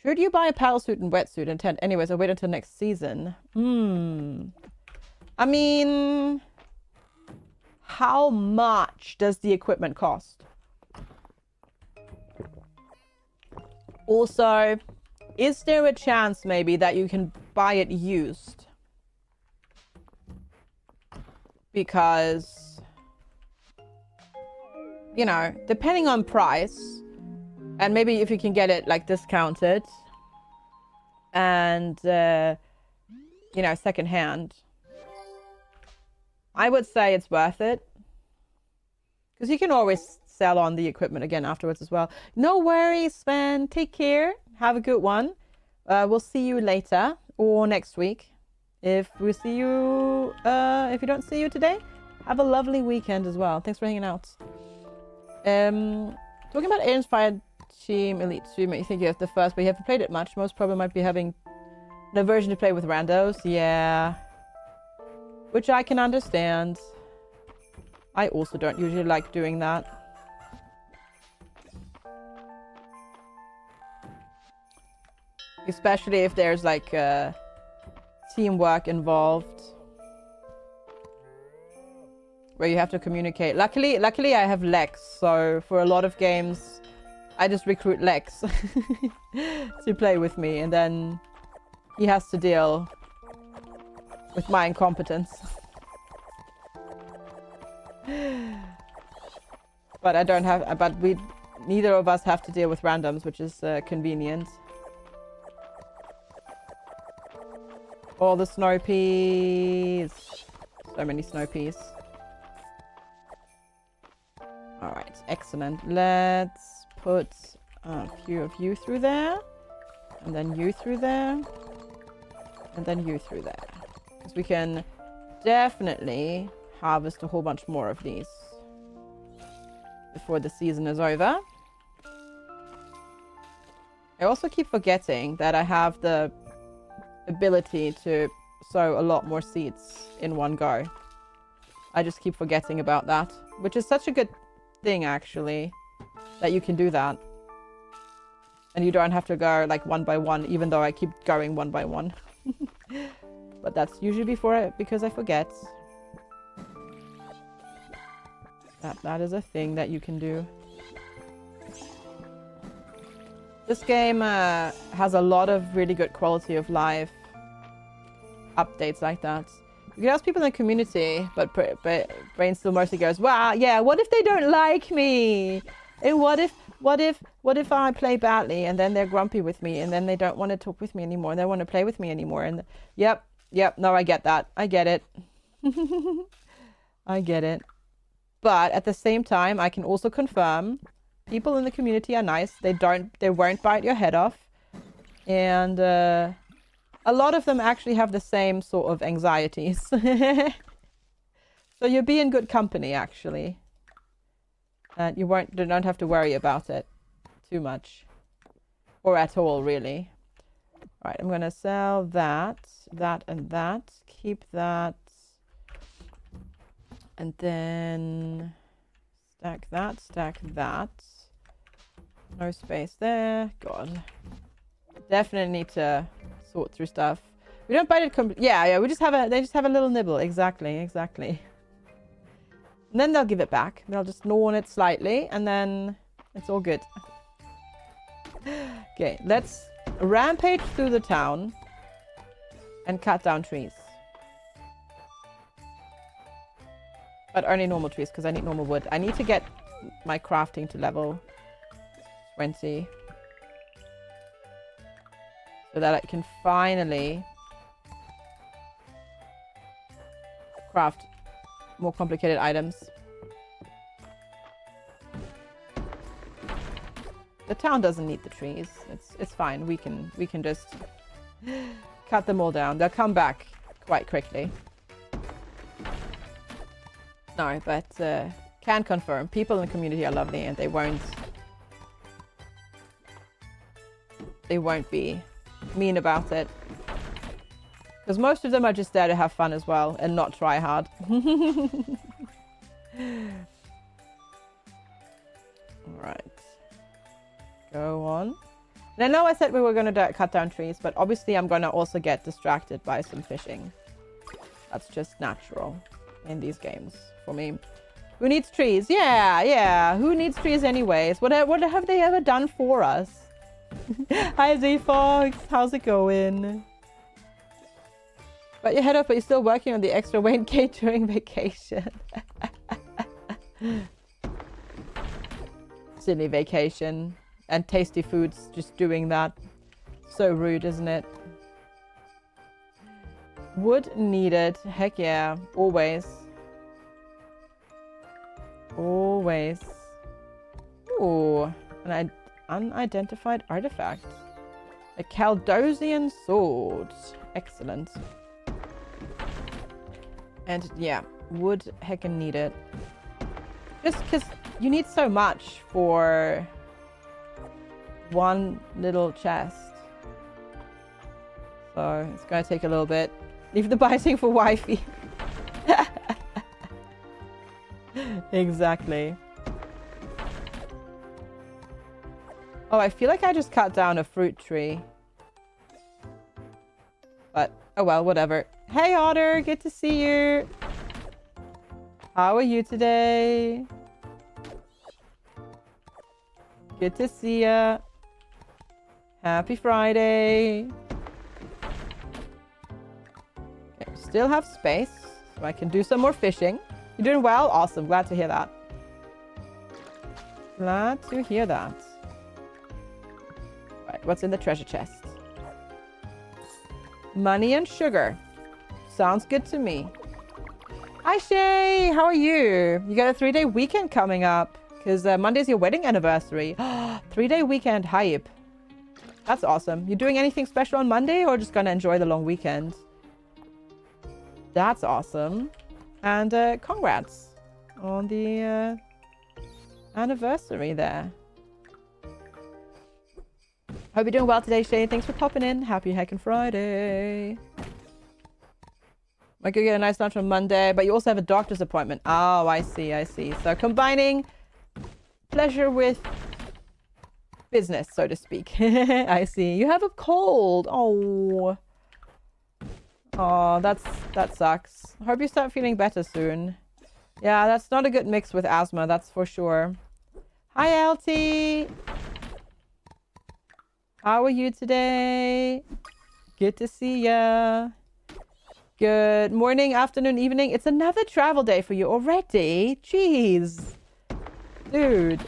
Should you buy a paddle suit and wetsuit and tent anyways, or wait until next season? I mean, how much does the equipment cost? Also, is there a chance maybe that you can buy it used? Because, you know, depending on price, and maybe if you can get it like discounted and, you know, secondhand, I would say it's worth it. Because you can always sell on the equipment again afterwards as well. No worries, Sven. Take care. Have a good one. We'll see you later or next week. If we see you, if we don't see you today, have a lovely weekend as well. Thanks for hanging out. Talking about Aiden's Fire Team Elite 2 make you think you have the first, but you haven't played it much. Most probably might be having an aversion to play with randos. Yeah. Which I can understand. I also don't usually like doing that. Especially if there's like teamwork involved. Where you have to communicate. Luckily I have Lex, so for a lot of games I just recruit Lex to play with me, and then he has to deal with my incompetence. But I don't have, but neither of us have to deal with randoms, which is convenient. All the snow peas. So many snow peas. Alright, excellent. Let's put a few of you through there. And then you through there. And then you through there. Because we can definitely harvest a whole bunch more of these before the season is over. I also keep forgetting that I have the ability to sow a lot more seeds in one go. I just keep forgetting about that, which is such a good thing actually, that you can do that. And you don't have to go like one by one, even though I keep going one by one. But that's usually because I forget. That is a thing that you can do. This game has a lot of really good quality of life updates like that. You can ask people in the community, but Brain still mostly goes, "Wow, yeah, what if they don't like me? And what if I play badly and then they're grumpy with me and then they don't want to talk with me anymore and they don't want to play with me anymore?" And yep, no, I get that. I get it. I get it. But at the same time, I can also confirm people in the community are nice. They won't bite your head off. And a lot of them actually have the same sort of anxieties. So you'll be in good company, actually. And you don't have to worry about it too much. Or at all, really. Alright, I'm going to sell that, and that. Keep that. And then stack that. No space there. God. Definitely need to sort through stuff. We don't bite it yeah, we just have they just have a little nibble. Exactly. And then they'll give it back. They'll just gnaw on it slightly and then it's all good. Okay, let's rampage through the town and cut down trees. But only normal trees, because I need normal wood. I need to get my crafting to level 20. So that I can finally craft more complicated items. The town doesn't need the trees. It's fine. We can just cut them all down. They'll come back quite quickly. No, but can confirm. People in the community are lovely and they won't be mean about it. Because most of them are just there to have fun as well and not try hard. Alright. Go on. And I know I said we were going to cut down trees, but obviously I'm going to also get distracted by some fishing. That's just natural in these games for me. Who needs trees? Yeah. Who needs trees anyways? What have they ever done for us? Hi Z-Fox, how's it going? But your head up, but you're still working on the extra weight gain during vacation. Silly vacation. And tasty foods, just doing that. So rude, isn't it? Wood needed. Heck yeah. Always. Always. Ooh. An unidentified artifact. A Caldosian sword. Excellent. And yeah, wood heckin' needed. Just because you need so much for one little chest. So it's going to take a little bit. Leave the biting for wifey. Exactly. Oh, I feel like I just cut down a fruit tree. But, oh well, whatever. Hey Otter, good to see you. How are you today? Good to see ya. Happy Friday. Okay, still have space, so I can do some more fishing. You're doing well? Awesome. Glad to hear that. Glad to hear that. Right, what's in the treasure chest? Money and sugar. Sounds good to me. Hi, Shay. How are you? You got a 3-day weekend coming up because Monday's your wedding anniversary. 3-day weekend hype. That's awesome. You doing anything special on Monday or just going to enjoy the long weekend? That's awesome. And congrats on the anniversary there. Hope you're doing well today, Shay. Thanks for popping in. Happy Heckin' Friday. Might go get a nice lunch on Monday, but you also have a doctor's appointment. Oh, I see, I see. So combining pleasure with business, so to speak. I see. You have a cold. Oh. Oh, that sucks. I hope you start feeling better soon. Yeah, that's not a good mix with asthma, that's for sure. Hi, LT. How are you today? Good to see ya. Good morning, afternoon, evening. It's another travel day for you already. Jeez. Dude.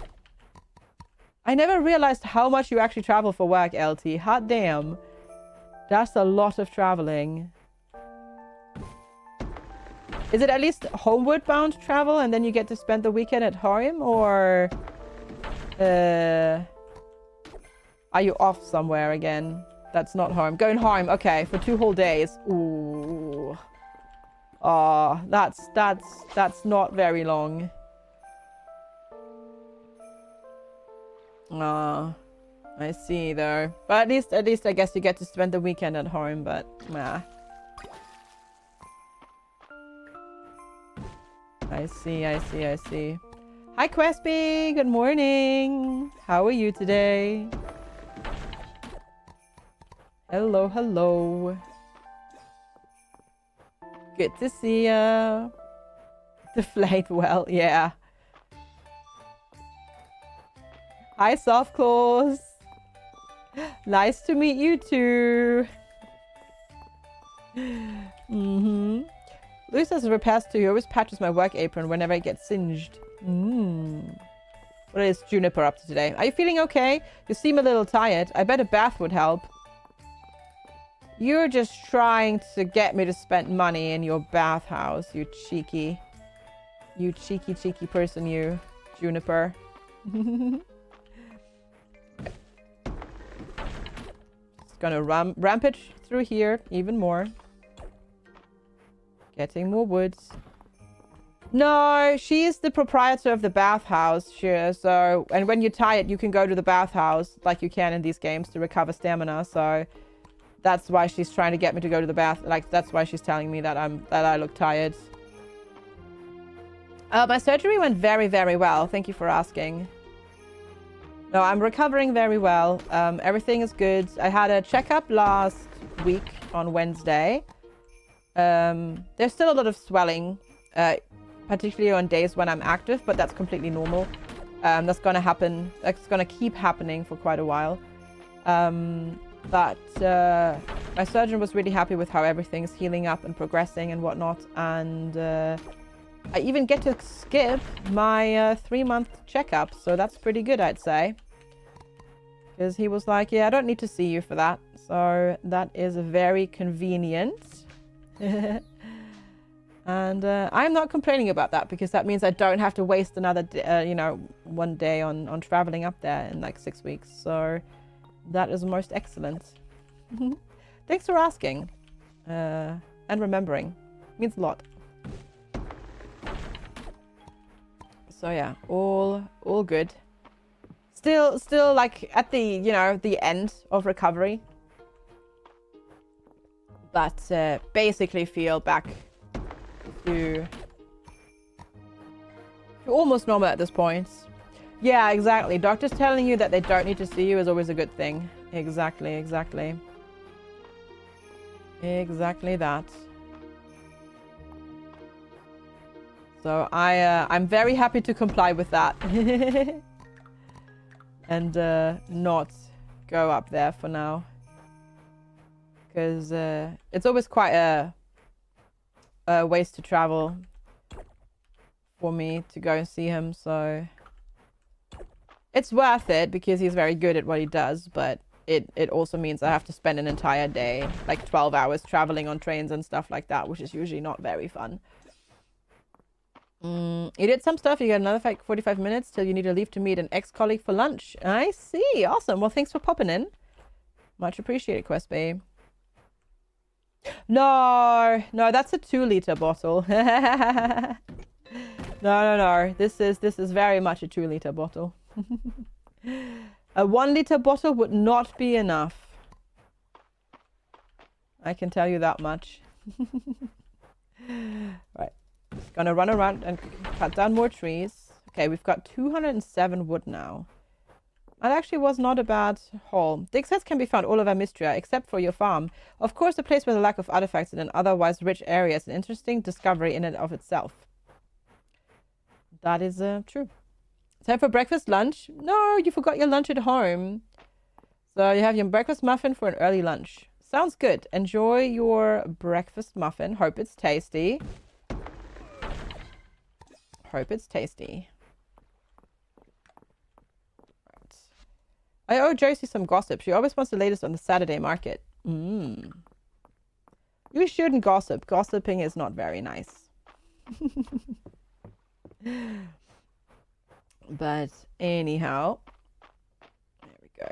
I never realized how much you actually travel for work, LT. Hot damn. That's a lot of traveling. Is it at least homeward bound travel and then you get to spend the weekend at home? Or are you off somewhere again? That's not home. Going home, okay, for 2 whole days. Ooh. Oh, that's not very long. Ah, I see though. But at least I guess you get to spend the weekend at home, but nah. I see, I see, I see. Hi, Quesby. Good morning. How are you today? Hello, hello. Good to see ya. Deflate well, yeah. Hi, Soft Claws. Nice to meet you too. Luis has a repast too. He always patches my work apron whenever I get singed. What is Juniper up to today? Are you feeling okay? You seem a little tired. I bet a bath would help. You're just trying to get me to spend money in your bathhouse, you cheeky person, you, Juniper. Just gonna rampage through here even more. Getting more woods. No, she's the proprietor of the bathhouse. Sure. So, and when you're tired, you can go to the bathhouse like you can in these games to recover stamina. So that's why she's trying to get me to go to the bath. Like, that's why she's telling me that I look tired. My surgery went very, very well. Thank you for asking. No, I'm recovering very well. Everything is good. I had a checkup last week on Wednesday. There's still a lot of swelling, particularly on days when I'm active, but that's completely normal. That's going to happen. That's going to keep happening for quite a while. But my surgeon was really happy with how everything's healing up and progressing and whatnot. And I even get to skip my 3-month checkup. So that's pretty good, I'd say. Because he was like, yeah, I don't need to see you for that. So that is very convenient. And I'm not complaining about that because that means I don't have to waste another, 1 day on traveling up there in like 6 weeks. So that is most excellent. Thanks for asking and remembering. It means a lot. So yeah, all good. Still like at the, the end of recovery. But basically feel back to almost normal at this point. Yeah, exactly. Doctors telling you that they don't need to see you is always a good thing. Exactly. Exactly that. So I'm very happy to comply with that. And not go up there for now. Because it's always quite a ways to travel for me to go and see him, so it's worth it because he's very good at what he does, but it also means I have to spend an entire day, like 12 hours traveling on trains and stuff like that, which is usually not very fun. You did some stuff. You got another 45 minutes till you need to leave to meet an ex-colleague for lunch. I see. Awesome. Well, thanks for popping in. Much appreciated, Quest Babe. No, that's a 2-liter bottle. No. This is very much a 2-liter bottle. A 1-liter bottle would not be enough. I can tell you that much. Right. Gonna run around and cut down more trees. Okay, we've got 207 wood now. That actually was not a bad haul. Dig sets can be found all over Mistria, except for your farm. Of course, a place with a lack of artifacts in an otherwise rich area is an interesting discovery in and of itself. That is true. Time for breakfast, lunch? No, you forgot your lunch at home. So you have your breakfast muffin for an early lunch. Sounds good. Enjoy your breakfast muffin. Hope it's tasty. Hope it's tasty. Right. I owe Josie some gossip. She always wants the latest on the Saturday market. You shouldn't gossip. Gossiping is not very nice. But anyhow, there we go.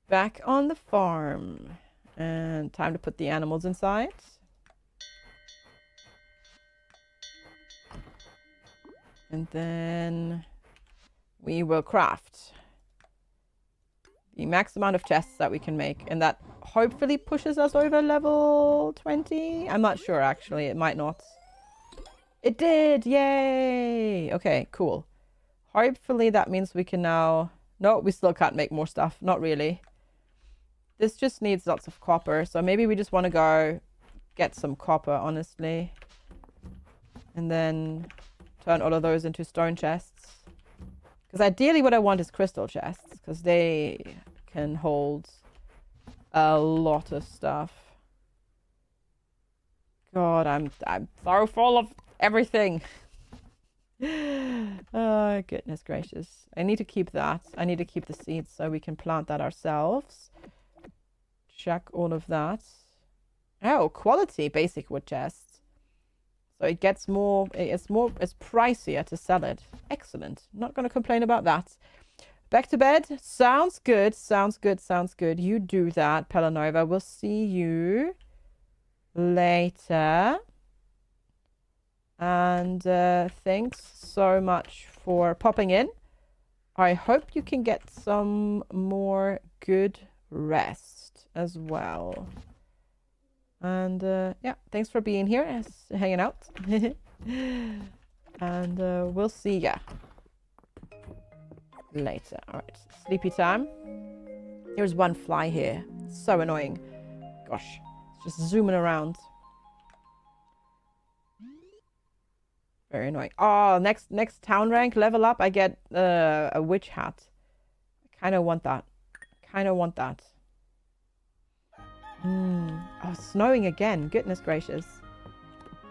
Back on the farm. And time to put the animals inside. And then we will craft the max amount of chests that we can make. And that hopefully pushes us over level 20. I'm not sure, actually. It might not. It did! Yay! Okay, cool. Hopefully that means we can now... No, we still can't make more stuff. Not really. This just needs lots of copper. So maybe we just want to go get some copper, honestly. And then turn all of those into stone chests. Because ideally what I want is crystal chests. Because they can hold a lot of stuff. God, I'm so full of everything. Oh, goodness gracious. I need to keep that. I need to keep the seeds so we can plant that ourselves. Check all of that. Oh, quality basic wood chests. So it gets more, it's pricier to sell it. Excellent. Not going to complain about that. Back to bed. Sounds good. Sounds good. Sounds good. You do that, Pelanova. We'll see you later. And thanks so much for popping in. I hope you can get some more good rest as well. And yeah, thanks for being here and hanging out. And we'll see ya later. All right, sleepy time. There's one fly here. It's so annoying. Gosh, it's just zooming around. Very annoying. Oh, next town rank level up, I get a witch hat. I kind of want that. Oh, it's snowing again. Goodness gracious.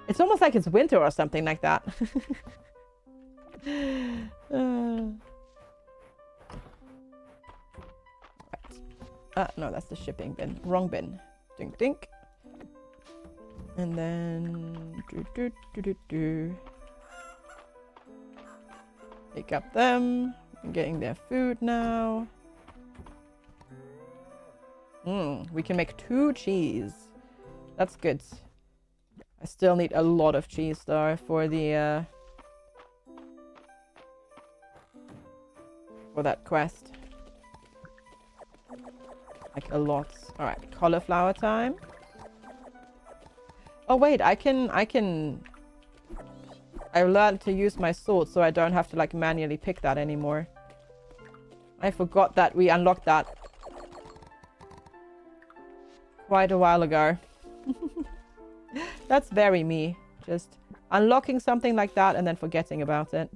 It's almost like it's winter or something like that. Right. No, that's the shipping bin. Wrong bin. Dink, dink. And then... Pick up them. I'm getting their food now. We can make 2 cheese. That's good. I still need a lot of cheese though for the for that quest. Like a lot. All right, cauliflower time. Oh wait, I learned to use my sword so I don't have to like manually pick that anymore. I forgot that we unlocked that quite a while ago. That's very me. Just unlocking something like that and then forgetting about it.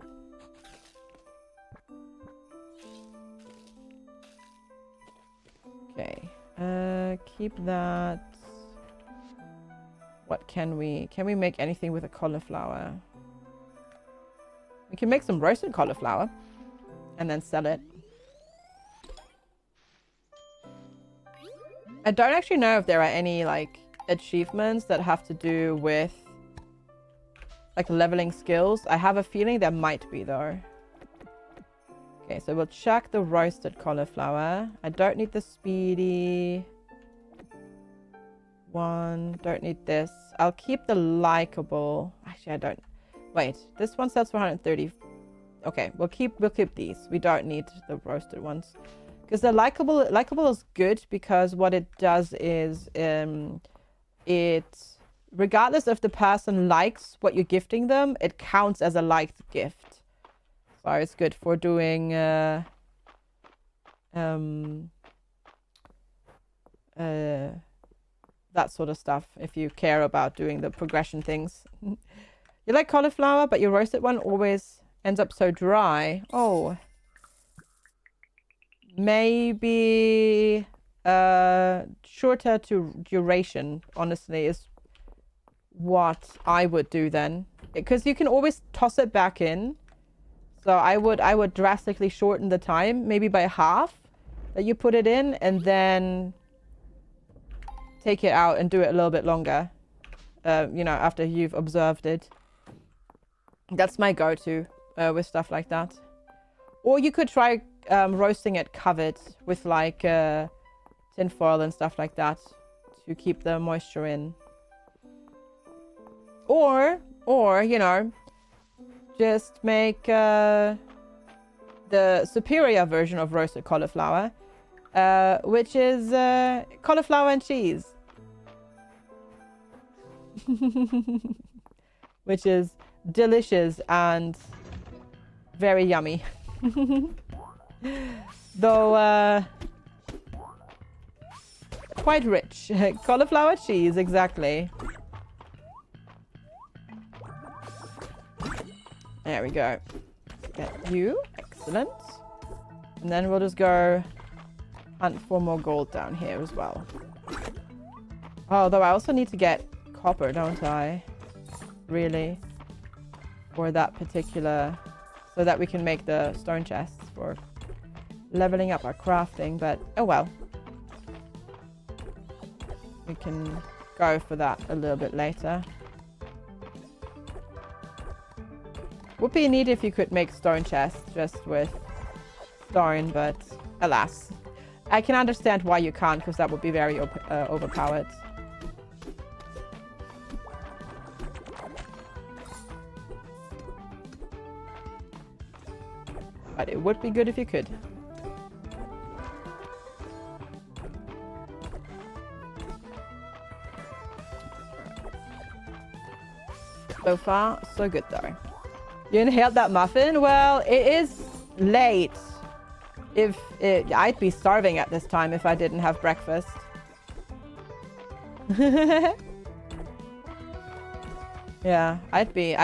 Okay. Keep that. What can we make anything with a cauliflower? We can make some roasted cauliflower and then sell it. I don't actually know if there are any like achievements that have to do with like leveling skills. I have a feeling there might be though. Okay, so we'll chuck the roasted cauliflower. I don't need the speedy one. Don't need this. I'll keep the likable. Actually, I don't. Wait, this one sells for 130. Okay, we'll keep these. We don't need the roasted ones. Because the likable is good because what it does is it, regardless if the person likes what you're gifting them, it counts as a liked gift. So it's good for doing that sort of stuff if you care about doing the progression things. You like cauliflower, but your roasted one always ends up so dry. Oh. Maybe shorter to duration, honestly, is what I would do then. Because you can always toss it back in. So I would drastically shorten the time, maybe by half that you put it in, and then take it out and do it a little bit longer. You know, after you've observed it. That's my go-to with stuff like that. Or you could try roasting it covered with like tin foil and stuff like that to keep the moisture in. Or you know, just make the superior version of roasted cauliflower, which is cauliflower and cheese. Which is delicious and very yummy. Though quite rich. Cauliflower cheese, exactly. There we go. Get you. Excellent. And then we'll just go hunt for more gold down here as well. Oh, though I also need to get copper, don't I? Really? For that particular... So that we can make the stone chests for leveling up our crafting, but oh well. We can go for that a little bit later. Would be neat if you could make stone chests just with stone, but alas. I can understand why you can't, because that would be very overpowered. But it would be good if you could. So far, so good though. You inhaled that muffin? Well, it is late. I'd be starving at this time if I didn't have breakfast. Yeah, I'd be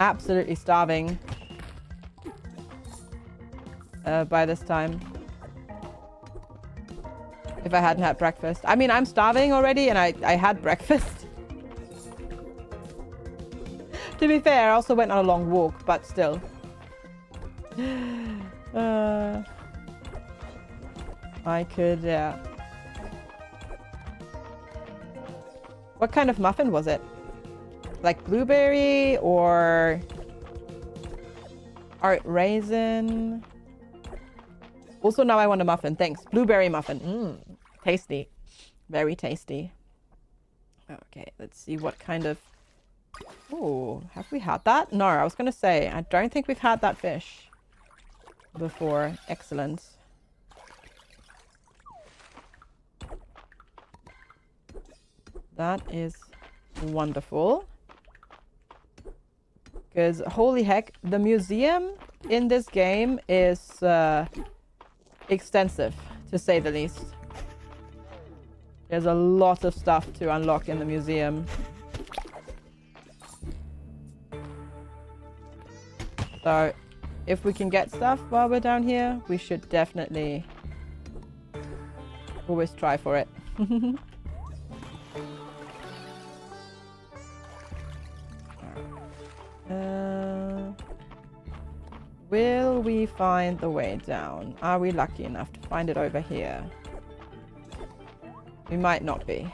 absolutely starving by this time if I hadn't had breakfast. I mean, I'm starving already and I had breakfast. To be fair, I also went on a long walk, but still. I could, yeah. What kind of muffin was it? Like blueberry or art raisin? Also, now I want a muffin. Thanks. Blueberry muffin. Tasty. Very tasty. Okay, let's see what kind of... Oh, have we had that? No, I was going to say, I don't think we've had that fish before. Excellent. That is wonderful. Because, holy heck, the museum in this game is extensive, to say the least. There's a lot of stuff to unlock in the museum. So, if we can get stuff while we're down here, we should definitely always try for it. Will we find the way down? Are we lucky enough to find it over here? We might not be.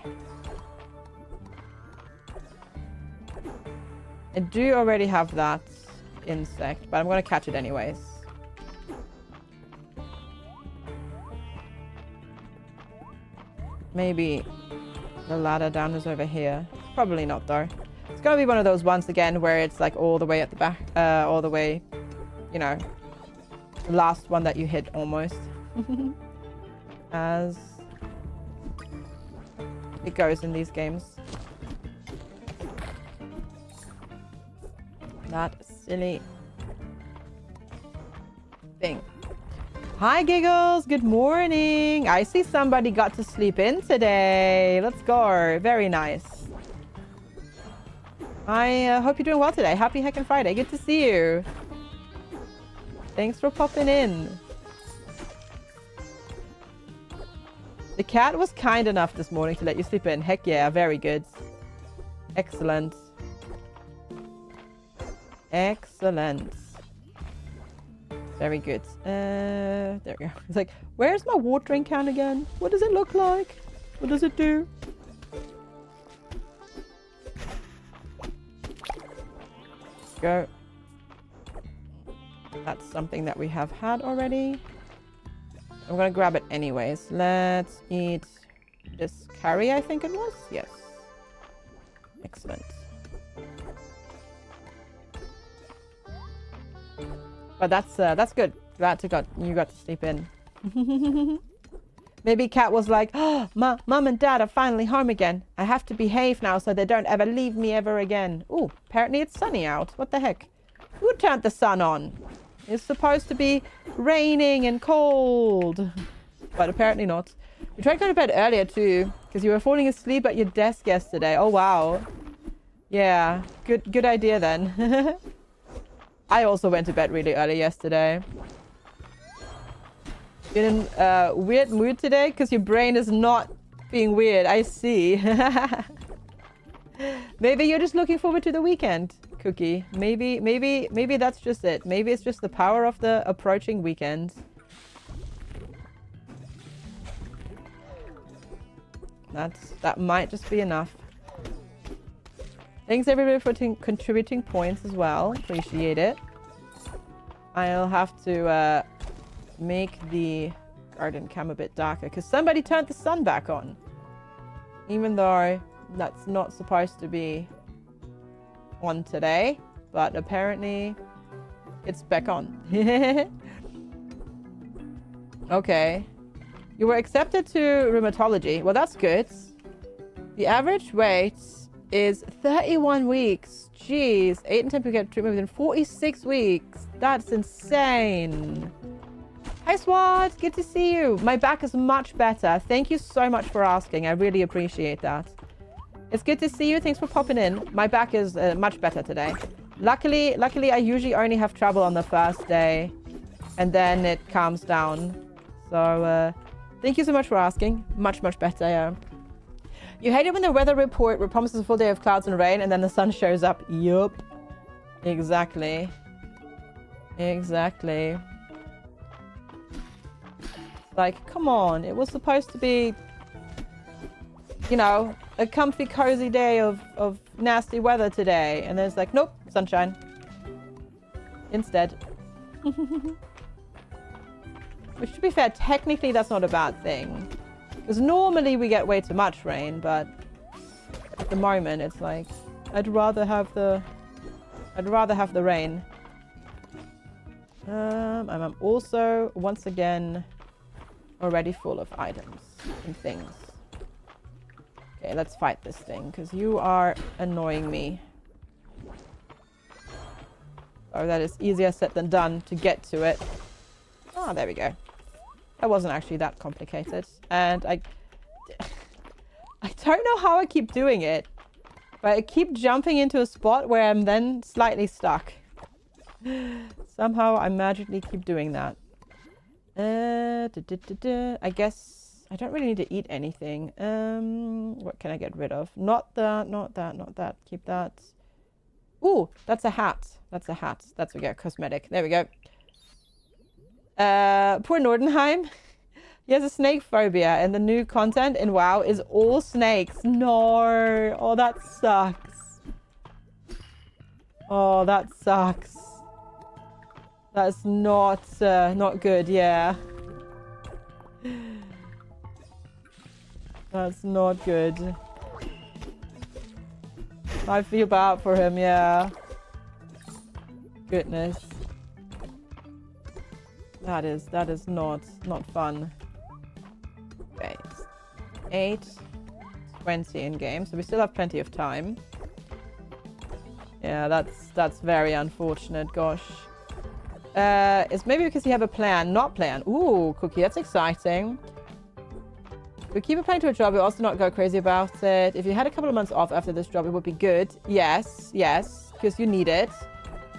I do already have that insect, but I'm going to catch it anyways. Maybe the ladder down is over here. Probably not though. It's going to be one of those ones again where it's like all the way at the back, all the way, you know, the last one that you hit almost. As it goes in these games. That silly thing. Hi Giggles, good morning. I see somebody got to sleep in today. Let's go. Very nice. I hope you're doing well today. Happy Heckin' Friday. Good to see you. Thanks for popping in. The cat was kind enough this morning to let you sleep in. Heck yeah, very good. Excellent. Excellent. Very good. There we go. It's like, where's my watering can again? What does it look like? What does it do? Go. That's something that we have had already. I'm gonna grab it anyways. Let's eat this curry, I think it was. Yes. Excellent. But that's good. Glad you got to sleep in. Maybe Cat was like, oh, Mum and Dad are finally home again. I have to behave now so they don't ever leave me ever again. Ooh, apparently it's sunny out. What the heck? Who turned the sun on? It's supposed to be raining and cold. But apparently not. You tried going to bed earlier too, because you were falling asleep at your desk yesterday. Oh, wow. Yeah, good idea then. I also went to bed really early yesterday. Been in a weird mood today because your brain is not being weird. I see. Maybe you're just looking forward to the weekend, Cookie. Maybe that's just it. Maybe it's just the power of the approaching weekend. That might just be enough. Thanks everybody for contributing points as well. Appreciate it. I'll have to make the garden cam a bit darker because somebody turned the sun back on. Even though that's not supposed to be on today, but apparently it's back on. Okay. You were accepted to rheumatology. Well, that's good. The average weight is 31 weeks. Jeez. 8 and 10 people get treatment within 46 weeks. That's insane. Hi, Swat. Good to see you. My back is much better. Thank you so much for asking. I really appreciate that. It's good to see you. Thanks for popping in. My back is much better today. Luckily, I usually only have trouble on the first day. And then it calms down. So, thank you so much for asking. Much better, yeah. You hate it when the weather report promises a full day of clouds and rain and then the sun shows up. Yup. Exactly. Exactly. Like, come on. It was supposed to be, you know, a comfy, cozy day of nasty weather today. And then it's like, nope, sunshine. Instead. Which, to be fair, technically that's not a bad thing. Because normally we get way too much rain, but at the moment it's like, I'd rather have the rain. I'm also, once again, already full of items and things. Okay, let's fight this thing, because you are annoying me. Oh, that is easier said than done to get to it. Ah, there we go. That wasn't actually that complicated. And I don't know how I keep doing it, but I keep jumping into a spot where I'm then slightly stuck. Somehow I magically keep doing that. I guess I don't really need to eat anything. What can I get rid of? Not that. Keep that. Ooh, that's a hat. That's a hat. That's a cosmetic. There we go. Poor Nordenheim. He has a snake phobia, and the new content in WoW is all snakes. No. Oh, that sucks. Oh, that sucks. That's not not good. Yeah. That's not good. I feel bad for him. Yeah. Goodness. That is not fun. Okay. 8:20 in game, so we still have plenty of time. Yeah, that's very unfortunate. Gosh. It's maybe because you have a plan, not plan. Ooh, Cookie, that's exciting. We keep applying to a job, we also not go crazy about it. If you had a couple of months off after this job, it would be good. Yes, because you need it.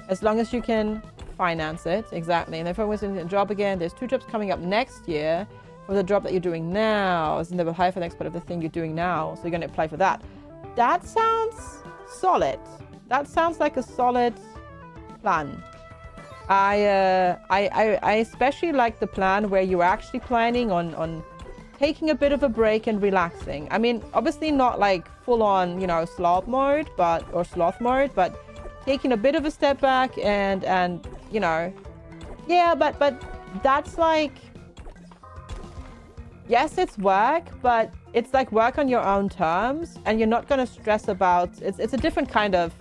As long as you can finance it, exactly. And if I was in a job again, there's 2 jobs coming up next year for the job that you're doing now. And they will hire for the next part of the thing you're doing now. So you're going to apply for that. That sounds solid. That sounds like a solid plan. I especially like the plan where you're actually planning on taking a bit of a break and relaxing. I mean, obviously not like full on, you know, sloth mode, but taking a bit of a step back and you know, yeah, but that's like, yes, it's work, but it's like work on your own terms, and you're not going to stress about it's a different kind of,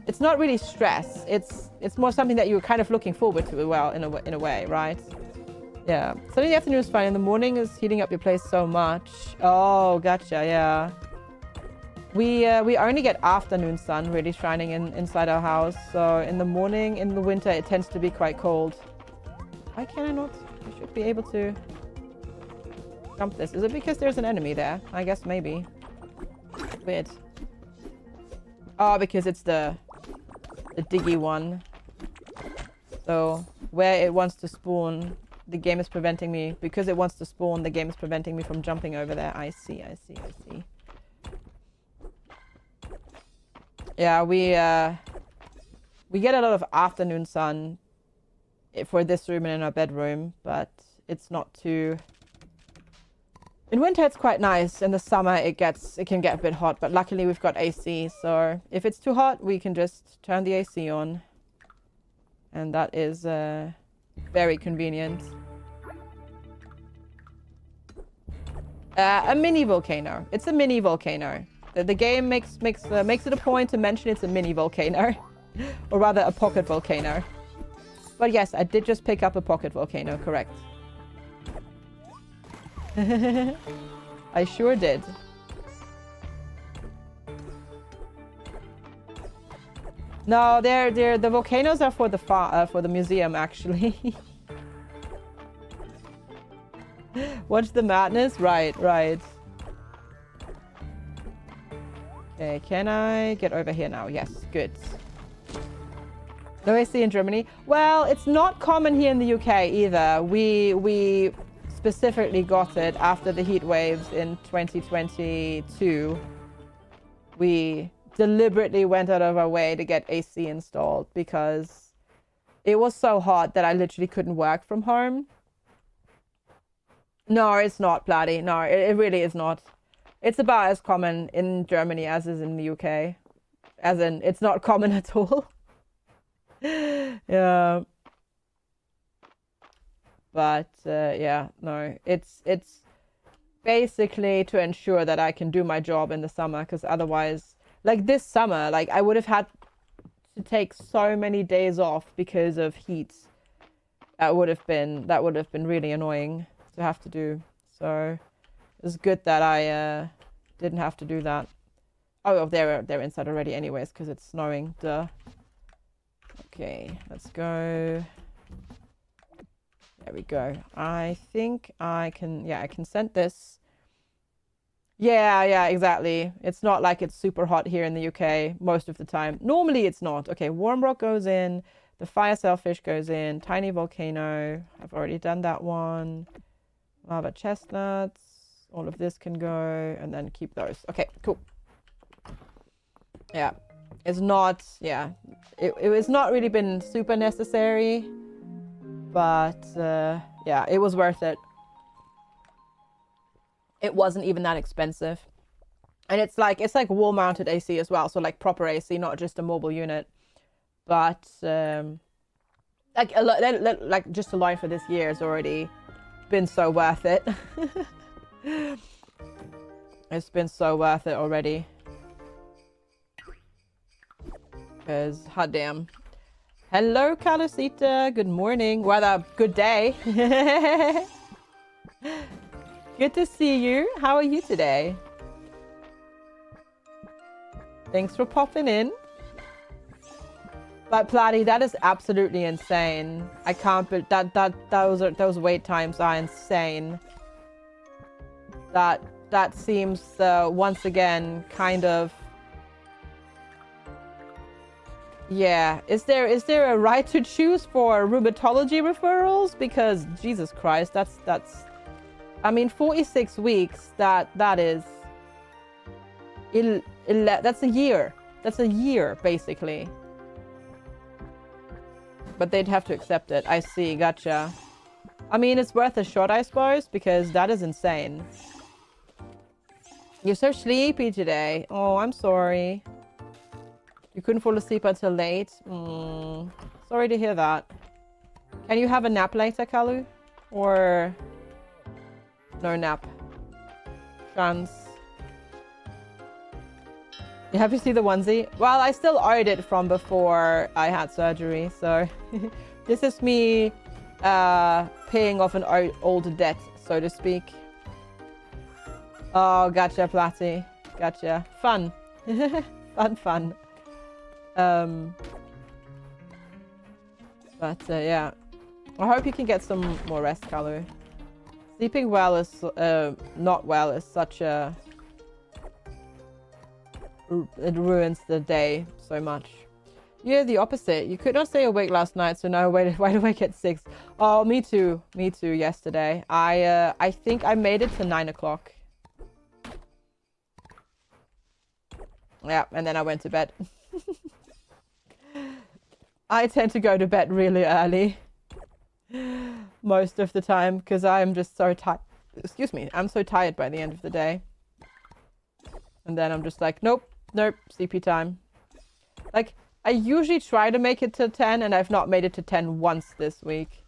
it's not really stress, it's more something that you're kind of looking forward to, well, in a way, right? Yeah. Sunday afternoon is fine. In the morning is heating up your place so much. Oh, gotcha. Yeah. We only get afternoon sun really shining inside our house. So in the morning, in the winter, it tends to be quite cold. Why can I not? I should be able to jump this. Is it because there's an enemy there? I guess maybe. Weird. Oh, because it's the diggy one. So where it wants to spawn, the game is preventing me. Because it wants to spawn, the game is preventing me from jumping over there. I see. Yeah, we get a lot of afternoon sun for this room and in our bedroom, but it's not too... In winter it's quite nice. In the summer it can get a bit hot, but luckily we've got AC, so if it's too hot we can just turn the AC on. And that is very convenient. A mini volcano. It's a mini volcano. The game makes it a point to mention it's a mini volcano. Or rather a pocket volcano. But yes, I did just pick up a pocket volcano, correct. I sure did. No, the volcanoes are for the museum, actually. Watch the madness? Right. Okay, can I get over here now? Yes, good. No AC in Germany? Well, it's not common here in the UK either. We specifically got it after the heat waves in 2022. We deliberately went out of our way to get AC installed because it was so hot that I literally couldn't work from home. No, it's not, bloody. No, it really is not. It's about as common in Germany as is in the UK. As in, it's not common at all. Yeah. But, yeah, no. It's basically to ensure that I can do my job in the summer, because otherwise... Like this summer, like I would have had to take so many days off because of heat. That would have been really annoying to have to do. So it's good that I didn't have to do that. Oh, they're inside already anyways because it's snowing. Duh. Okay, let's go. There we go. I think I can. Yeah, I can send this. Yeah, exactly. It's not like it's super hot here in the UK most of the time. Normally it's not. Okay, warm rock goes in. The fire sailfish goes in. Tiny volcano. I've already done that one. Lava chestnuts. All of this can go. And then keep those. Okay, cool. Yeah. It's not, yeah, it's not really been super necessary, but yeah, it was worth it. It wasn't even that expensive. And it's like wall mounted AC as well. So like proper AC, not just a mobile unit. But like just alone for this year has already been so worth it. It's been so worth it already. Because, hot damn. Hello, Carlosita. Good morning. Well, good day. Good to see you. How are you today? Thanks for popping in. But Platty, that is absolutely insane. I can't believe those wait times are insane. That seems once again kind of, yeah. Is there a right to choose for rheumatology referrals? Because Jesus Christ, that's I mean 46 weeks. That is that's a year. That's a year basically. But they'd have to accept it. I see. Gotcha. I mean, it's worth a shot, I suppose, because that is insane. You're so sleepy today. Oh, I'm sorry. You couldn't fall asleep until late. Sorry to hear that. Can you have a nap later, Kalu? Or no nap? Chance. You happy to see the onesie? Well, I still owed it from before I had surgery, so this is me paying off an old debt, so to speak. Oh, gotcha, Platty. Gotcha. Fun. Fun. But yeah. I hope you can get some more rest, Kalu. Sleeping well is not well is such a... It ruins the day so much. You're the opposite. You could not stay awake last night, so now wide awake at 6. Oh, me too. Me too. Yesterday, I think I made it to 9 o'clock. Yeah, and then I went to bed. I tend to go to bed really early most of the time because I'm just so tired. Excuse me. I'm so tired by the end of the day. And then I'm just like, nope, CP time. Like, I usually try to make it to 10, and I've not made it to 10 once this week.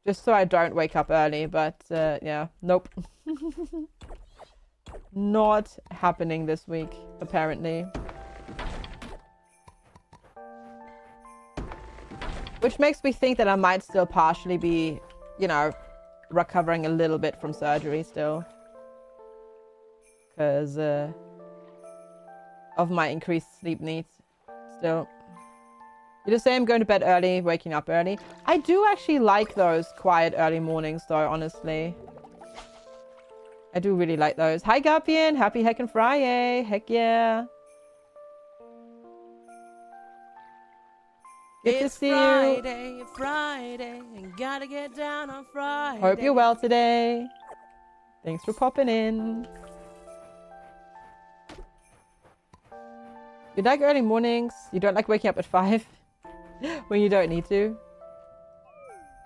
Just so I don't wake up early, but yeah, nope. Not happening this week, apparently. Which makes me think that I might still partially be, you know, recovering a little bit from surgery still. Because of my increased sleep needs still. You just say I'm going to bed early, waking up early. I do actually like those quiet early mornings though, honestly. I do really like those. Hi Garpian, happy heckin' Friday. Heck yeah. Good to see you. Friday, and gotta get down on Friday. Hope you're well today. Thanks for popping in. You like early mornings? You don't like waking up at 5 when you don't need to?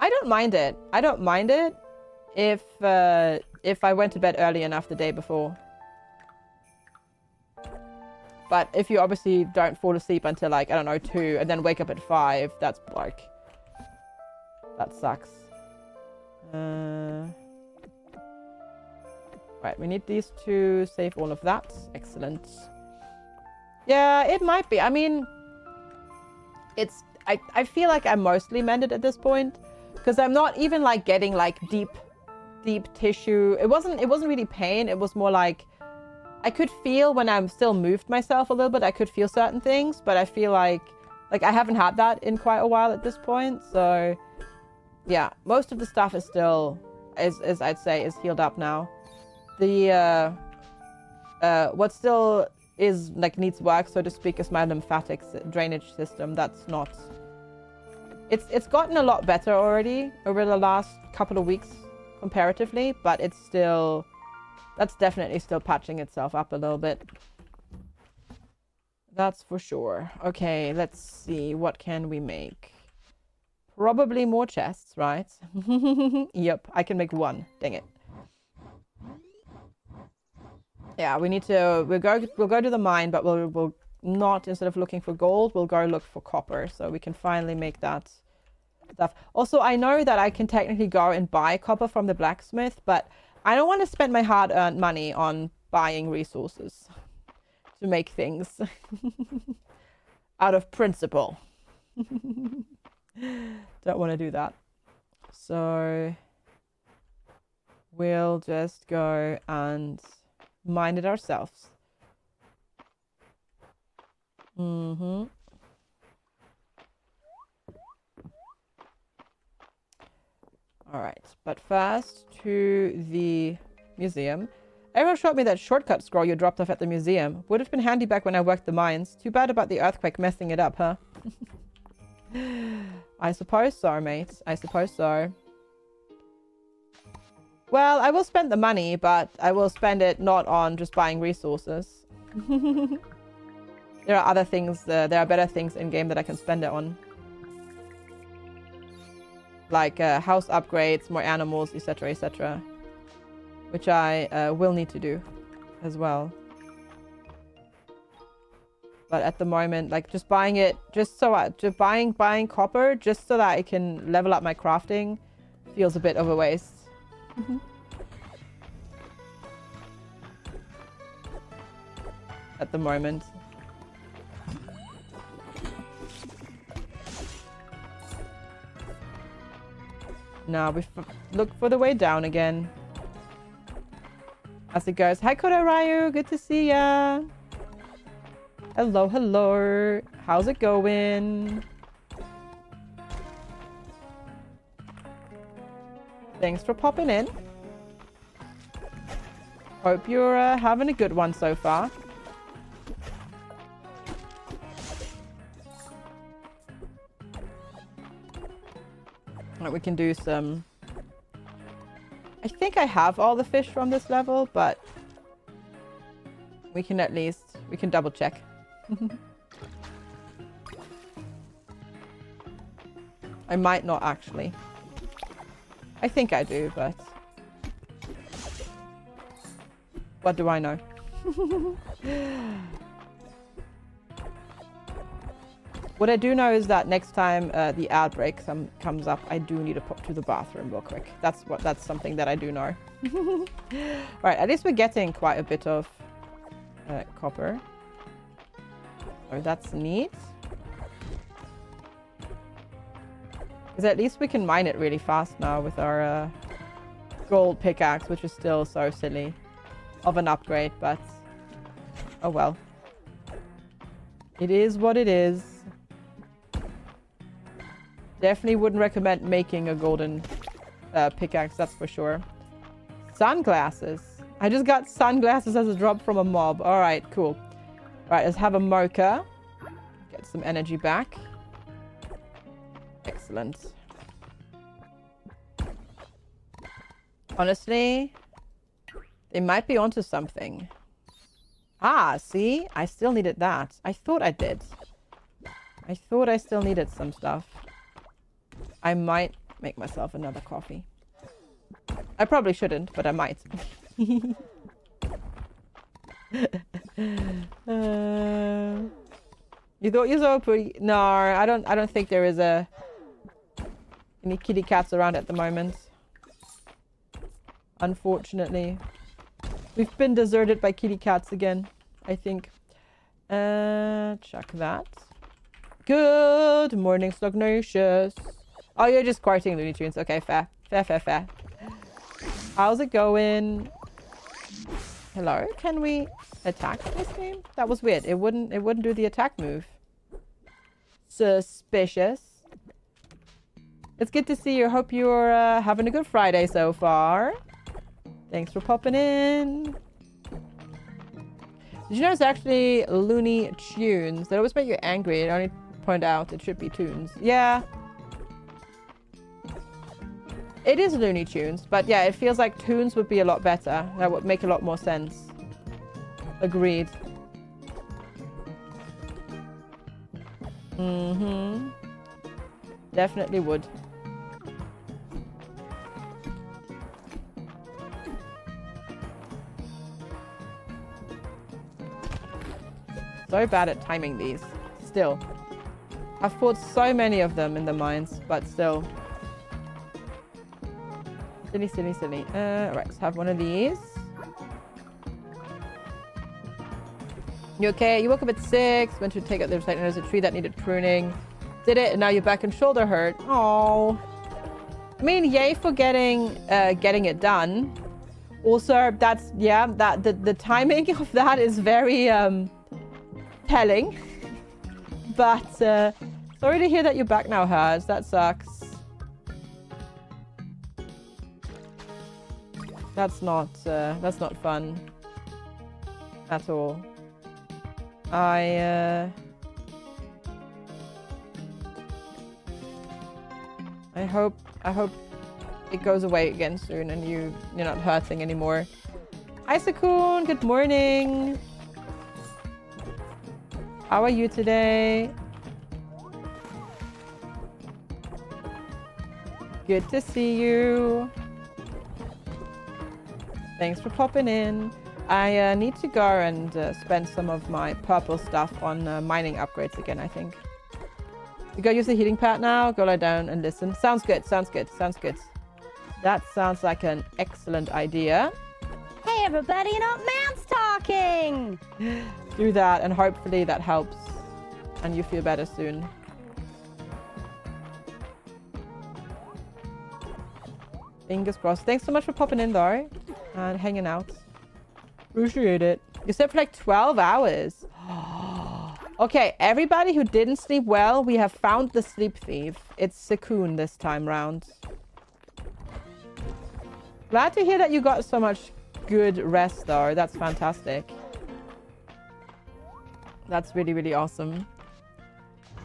I don't mind it. I don't mind it if I went to bed early enough the day before. But if you obviously don't fall asleep until like, I don't know, 2 and then wake up at 5, that's like, that sucks. Right, we need these to save all of that. Excellent. Yeah, it might be. I mean, it's, I feel like I'm mostly mended at this point because I'm not even like getting like deep tissue. It wasn't really pain. It was more like, I could feel when I'm still moved myself a little bit, I could feel certain things, but I feel like I haven't had that in quite a while at this point. So yeah, most of the stuff is still, as I'd say, is healed up now. The, what still is like needs work, so to speak, is my lymphatic drainage system. That's not, it's gotten a lot better already over the last couple of weeks comparatively, but it's still, that's definitely still patching itself up a little bit. That's for sure. Okay, let's see. What can we make? Probably more chests, right? Yep, I can make one. Dang it. Yeah, we need to. We'll go to the mine, but we'll not, instead of looking for gold, we'll go look for copper, so we can finally make that stuff. Also, I know that I can technically go and buy copper from the blacksmith, but I don't want to spend my hard-earned money on buying resources to make things out of principle. Don't want to do that. So we'll just go and mine it ourselves. All right, but first to the museum. Everyone showed me that shortcut scroll you dropped off at the museum. Would have been handy back when I worked the mines. Too bad about the earthquake messing it up, huh? I suppose so, mate. I suppose so. Well, I will spend the money, but I will spend it not on just buying resources. There are other things, there are better things in-game that I can spend it on. Like house upgrades, more animals, etc., etc. Which I will need to do as well. But at the moment, like just buying it, just buying copper just so that I can level up my crafting feels a bit of a waste. At the moment. Now we look for the way down again. As it goes. Hi Koda Ryu, good to see ya. Hello, hello. How's it going? Thanks for popping in. Hope you're having a good one so far. Right, we can do some... I think I have all the fish from this level, but we can at least... we can double check. I might not actually. I think I do, but... what do I know? What I do know is that next time the outbreak comes up, I do need to pop to the bathroom real quick. That's something that I do know. Right, at least we're getting quite a bit of copper. Oh, that's neat. Because at least we can mine it really fast now with our gold pickaxe, which is still so silly of an upgrade, but oh well. It is what it is. Definitely wouldn't recommend making a golden pickaxe, that's for sure. Sunglasses. I just got sunglasses as a drop from a mob. Alright, cool. Alright, let's have a mocha. Get some energy back. Excellent. Honestly, they might be onto something. Ah, see? I still needed that. I thought I did. I thought I still needed some stuff. I might make myself another coffee. I probably shouldn't, but I might. You thought you saw pretty... No, I don't think there is any kitty cats around at the moment. Unfortunately. We've been deserted by kitty cats again, I think. Check that. Good morning, Slugnocious. Oh, you're just quoting Looney Tunes. Okay, fair. Fair. How's it going? Hello? Can we attack this game? That was weird. It wouldn't do the attack move. Suspicious. It's good to see you. Hope you're having a good Friday so far. Thanks for popping in. Did you know it's actually Looney Tunes? That always make you angry. It only point out it should be tunes. Yeah. It is Looney Tunes, but yeah, it feels like tunes would be a lot better. That would make a lot more sense. Agreed. Mm-hmm. Definitely would. So bad at timing these. Still. I've fought so many of them in the mines, but still. Silly, silly, silly. Alright, let's have one of these. You okay? You woke up at 6, went to take out the site, and there's a tree that needed pruning. Did it, and now your back and shoulder hurt. Oh. I mean, yay for getting it done. Also, that's, yeah, that the timing of that is very telling. But sorry to hear that your back now hurts. That sucks. That's not fun at all. I hope it goes away again soon and you're not hurting anymore. Hi Sakun, good morning. How are you today? Good to see you. Thanks for popping in. I need to go and spend some of my purple stuff on mining upgrades again, I think. You go use the healing pad now, go lie down and listen. Sounds good, sounds good, sounds good. That sounds like an excellent idea. Hey everybody, not man's talking! Do that and hopefully that helps and you feel better soon. Fingers crossed. Thanks so much for popping in though and hanging out. Appreciate it. You slept for like 12 hours. Okay, everybody who didn't sleep well, we have found the sleep thief. It's Sakun this time round. Glad to hear that you got so much good rest though. That's fantastic. That's really, really awesome.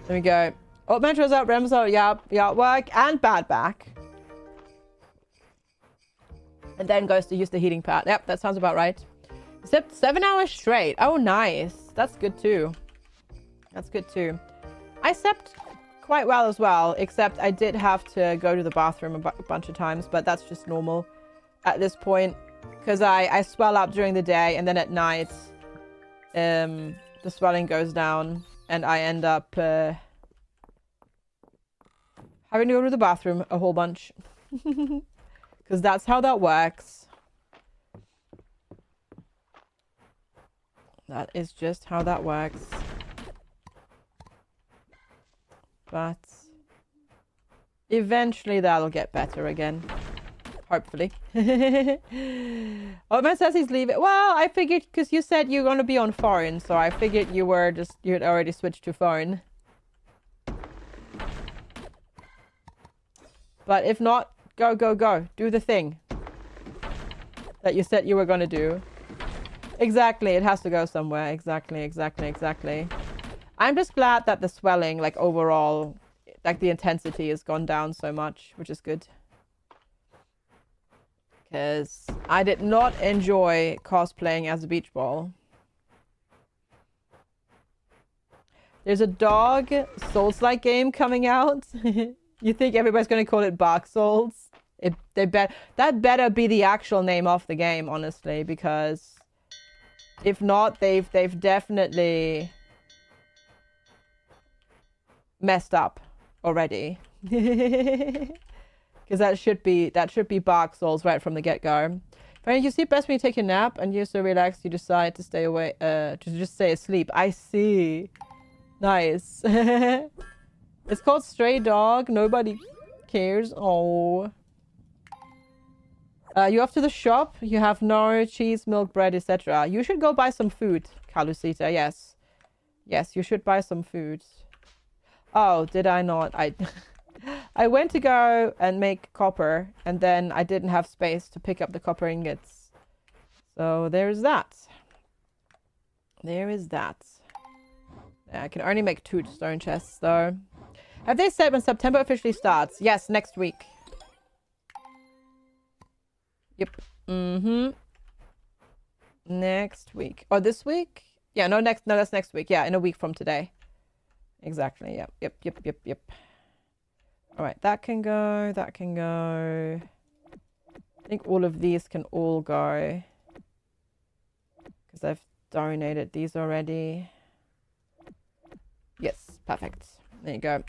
There we go. Oh, Metro's out, Remso. Yeah, work and bad back. And then goes to use the heating pad. Yep, that sounds about right. Slept 7 hours straight. Oh, nice. That's good too. That's good too. I slept quite well as well, except I did have to go to the bathroom a bunch of times, but that's just normal at this point because I swell up during the day and then at night the swelling goes down and I end up having to go to the bathroom a whole bunch because that's how that works. That is just how that works. But eventually that'll get better again. Hopefully. Oh, man says he's leaving. Well, I figured because you said you're going to be on foreign, so I figured you had already switched to foreign. But if not, go, go, go. Do the thing that you said you were going to do. Exactly. It has to go somewhere. Exactly, exactly, exactly. I'm just glad that the swelling, like overall, like the intensity has gone down so much, which is good. Because I did not enjoy cosplaying as a beach ball. There's a dog Souls-like game coming out. You think everybody's going to call it Bark Souls? That better be the actual name of the game, honestly, because if not, they've definitely messed up already. Because that should be Bark Souls right from the get-go. Apparently you sleep best when you take a nap and you're so relaxed you decide to stay away to just stay asleep. I see. Nice. It's called Stray Dog. Nobody cares. Oh. You off to the shop? You have no cheese, milk, bread, etc. You should go buy some food, Kalusita. Yes. Yes, you should buy some food. Oh, did I not? I went to go and make copper, and then I didn't have space to pick up the copper ingots. So there's that. There is that. Yeah, I can only make 2 stone chests, though. Have they said when September officially starts? Yes, next week. Yep. Mm-hmm. Next week. Or this week? Yeah, no, that's next week. Yeah, in a week from today. Exactly. Yep. Yep. Yep. Yep. Yep. All right. That can go. That can go. I think all of these can all go. Because I've donated these already. Yes. Perfect. There you go.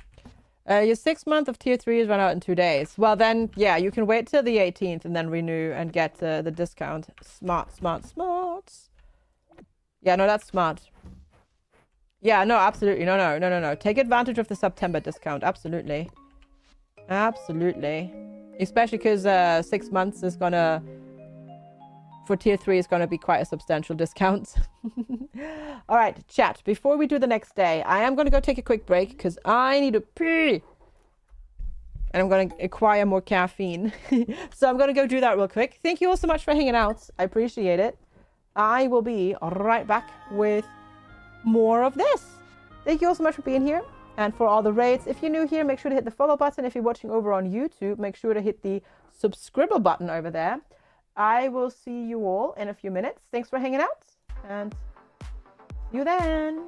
Your 6 month of tier 3 is run out in 2 days. Well, then, yeah, you can wait till the 18th and then renew and get the discount. Smart, smart, smart. Yeah, no, that's smart. Yeah, no, absolutely. No. Take advantage of the September discount. Absolutely. Absolutely. Especially because 6 months is gonna... For tier 3 is gonna be quite a substantial discount. All right, chat. Before we do the next day, I am gonna go take a quick break because I need to pee. And I'm gonna acquire more caffeine. So I'm gonna go do that real quick. Thank you all so much for hanging out. I appreciate it. I will be right back with more of this. Thank you all so much for being here and for all the raids. If you're new here, make sure to hit the follow button. If you're watching over on YouTube, make sure to hit the subscribe button over there. I will see you all in a few minutes. Thanks for hanging out and see you then.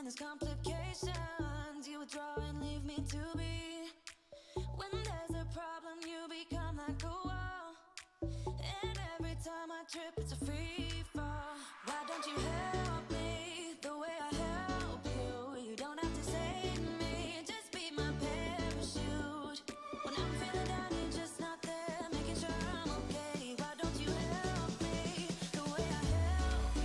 There's complications, you withdraw and leave me to be. When there's a problem, you become like a wall. And every time I trip, it's a free fall. Why don't you help me the way I help you? You don't have to save me, just be my parachute. When I'm feeling down, you're just not there, making sure I'm okay. Why don't you help me the way I help you?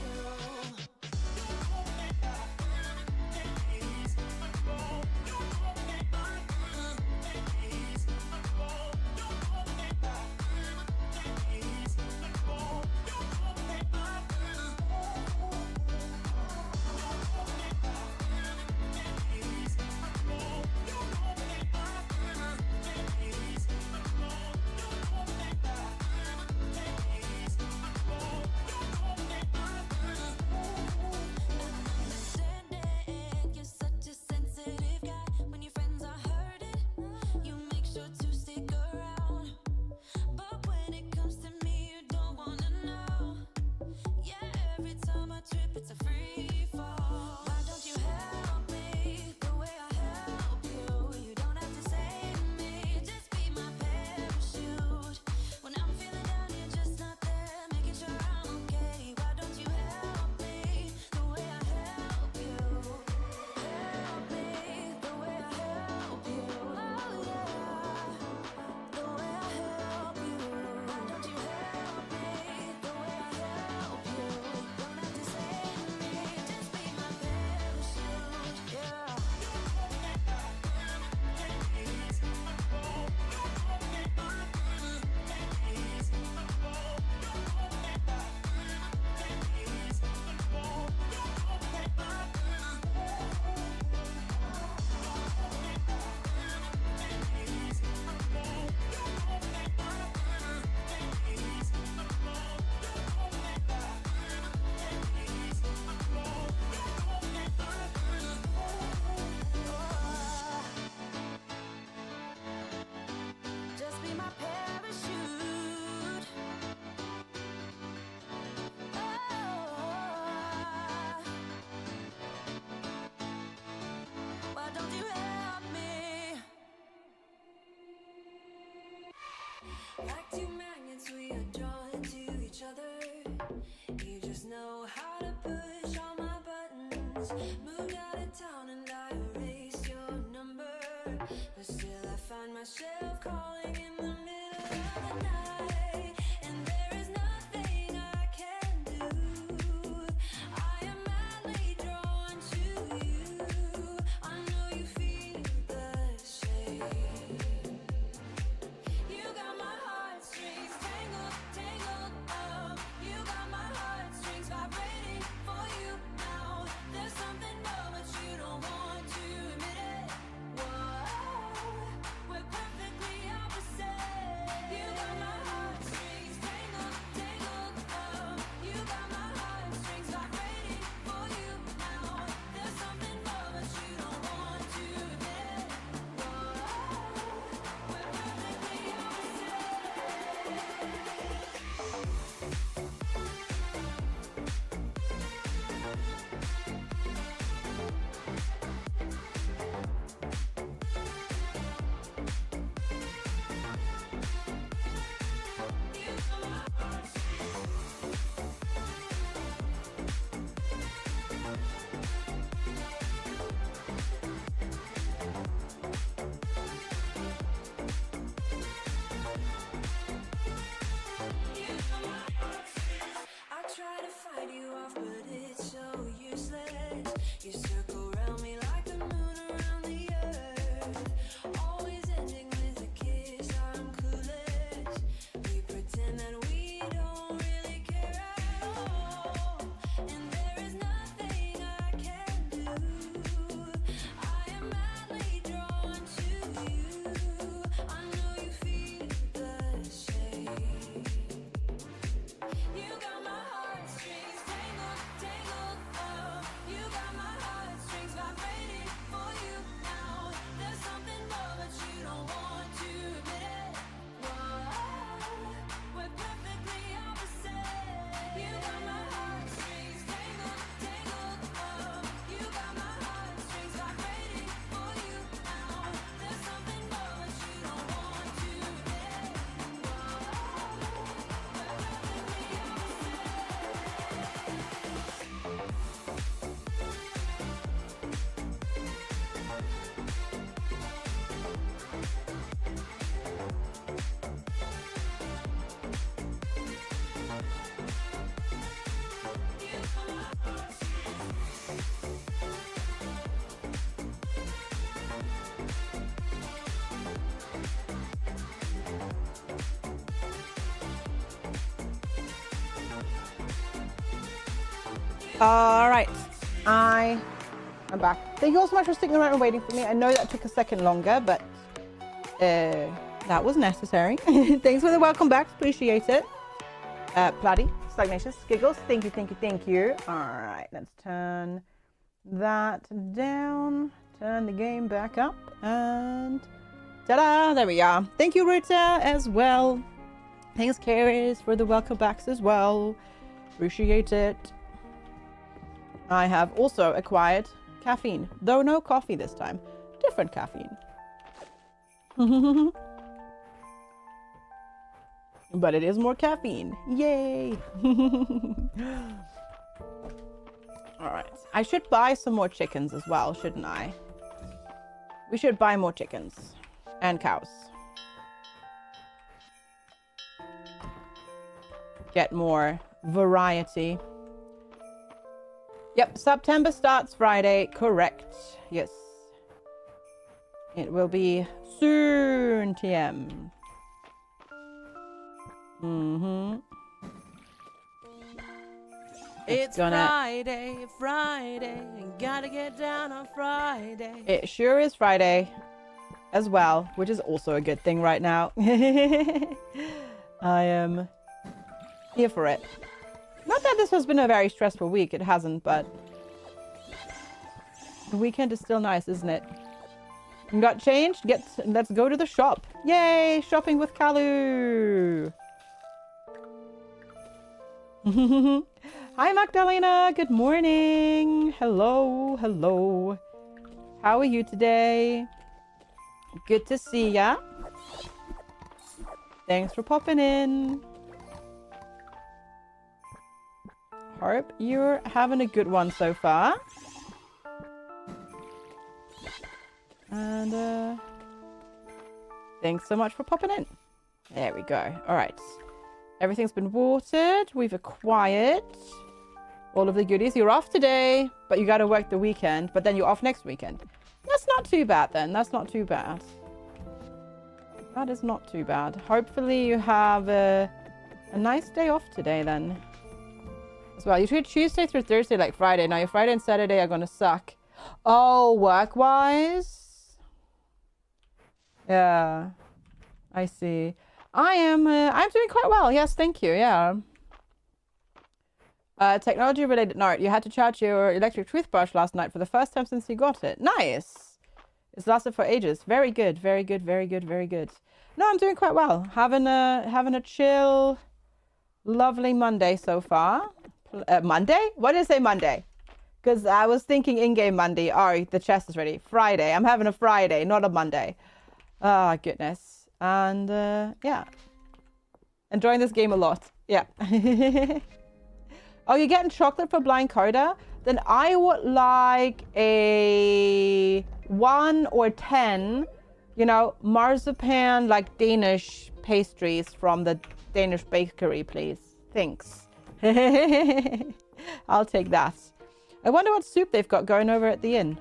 All right, I'm back. Thank you all so much for sticking around and waiting for me. I know that took a second longer, but that was necessary. Thanks for the welcome back. Appreciate it. Platy, Stagnacious, Giggles. Thank you, thank you, thank you. All right, let's turn that down. Turn the game back up. And ta-da! There we are. Thank you, Rita, as well. Thanks, Karis, for the welcome backs as well. Appreciate it. I have also acquired caffeine, though no coffee this time. Different caffeine. But it is more caffeine. Yay! Alright. I should buy some more chickens as well, shouldn't I? We should buy more chickens. And cows. Get more variety. Yep, September starts Friday. Correct. Yes. It will be soon, TM. It's Friday, gotta get down on Friday. It sure is Friday as well, which is also a good thing right now. I am here for it. Not that this has been a very stressful week, it hasn't, but the weekend is still nice, isn't it? You got changed? Let's go to the shop. Yay! Shopping with Kalu! Hi, Magdalena! Good morning! Hello, hello. How are you today? Good to see ya. Thanks for popping in. Hope you're having a good one so far. And thanks so much for popping in. There we go. All right. Everything's been watered. We've acquired all of the goodies. You're off today, but you got to work the weekend. But then you're off next weekend. That's not too bad then. That's not too bad. That is not too bad. Hopefully you have a nice day off today then. As well. You treat Tuesday through Thursday like Friday. Now your Friday and Saturday are going to suck. Oh, work-wise? Yeah. I see. I'm doing quite well. Yes, thank you. Yeah. Technology related note. You had to charge your electric toothbrush last night for the first time since you got it. Nice. It's lasted for ages. Very good. Very good. Very good. Very good. No, I'm doing quite well. Having a chill, lovely Monday so far. Monday? What did I say Monday? Because I was thinking in-game Monday. Oh, the chest is ready. Friday. I'm having a Friday, not a Monday. Oh, goodness. And, yeah. Enjoying this game a lot. Yeah. Oh, you're getting chocolate for Blind Coda? Then I would like a 1 or 10, you know, marzipan, like Danish pastries from the Danish bakery, please. Thanks. I'll take that. I wonder what soup they've got going over at the inn.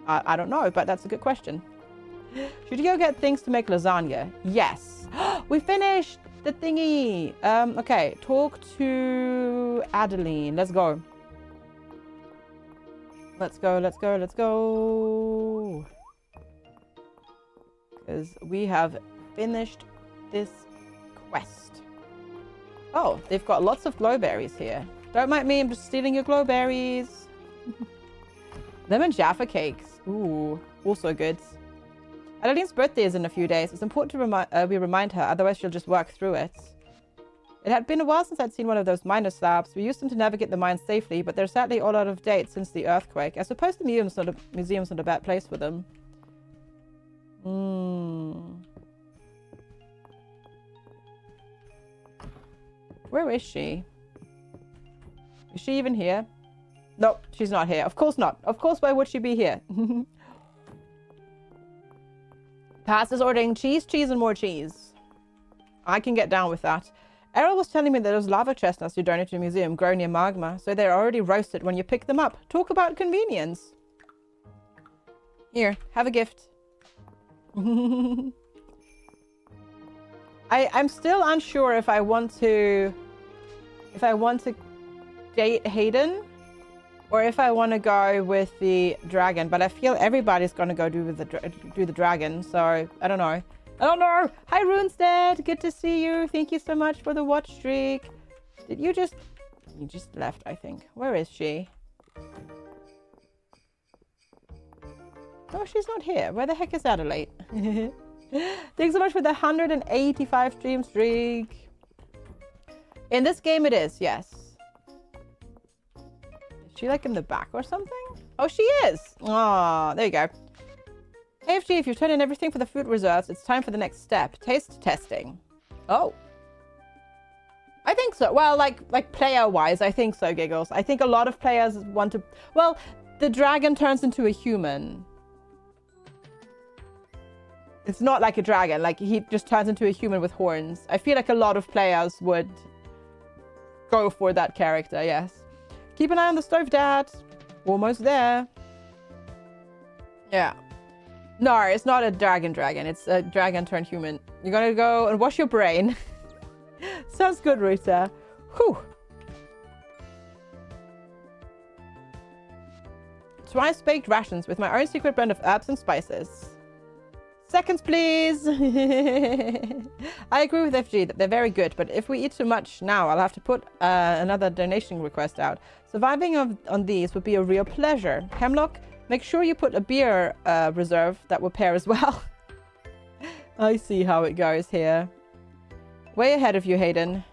I don't know, but that's a good question. Should you go get things to make lasagna? Yes. We finished the thingy. Okay, talk to Adeline. Let's go. Let's go, let's go, let's go. Because we have finished this quest. Oh, they've got lots of glowberries here. Don't mind me, I'm just stealing your glowberries. Lemon Jaffa cakes. Ooh, also good. Adeline's birthday is in a few days. It's important to we remind her, otherwise she'll just work through it. It had been a while since I'd seen one of those miner slabs. We used them to navigate the mines safely, but they're sadly all out of date since the earthquake. I suppose the museum's not a bad place for them. Where is she? Is she even here? Nope, she's not here. Of course not. Of course, why would she be here? Past is ordering cheese, cheese, and more cheese. I can get down with that. Errol was telling me that those lava chestnuts you donate to the museum grow near magma, so they're already roasted when you pick them up. Talk about convenience. Here, have a gift. I'm still unsure if I want to date Hayden or if I want to go with the dragon, but I feel everybody's going to go do the dragon, so I don't know. I don't know. Hi, Runestead. Good to see you. Thank you so much for the watch streak. Did you just... You just left, I think. Where is she? Oh, she's not here. Where the heck is Adelaide? Thanks so much for the 185 stream streak. In this game it is, yes. Is she like in the back or something? Oh, she is. Oh, there you go. Hey, FG, if you've turned in everything for the food reserves, it's time for the next step. Taste testing. Oh. I think so. Well, like player-wise, I think so, Giggles. I think a lot of players want to... Well, the dragon turns into a human. It's not like a dragon. Like, he just turns into a human with horns. I feel like a lot of players would go for that character, yes. Keep an eye on the stove, Dad. Almost there. Yeah. No, it's not a dragon. It's a dragon turned human. You're gonna go and wash your brain. Sounds good, Rita. Whew. Twice baked rations with my own secret blend of herbs and spices. Seconds, please. I agree with FG that they're very good, but if we eat too much now, I'll have to put another donation request out. Surviving on these would be a real pleasure. Hemlock, make sure you put a beer reserve that will pair as well. I see how it goes here. Way ahead of you, Hayden.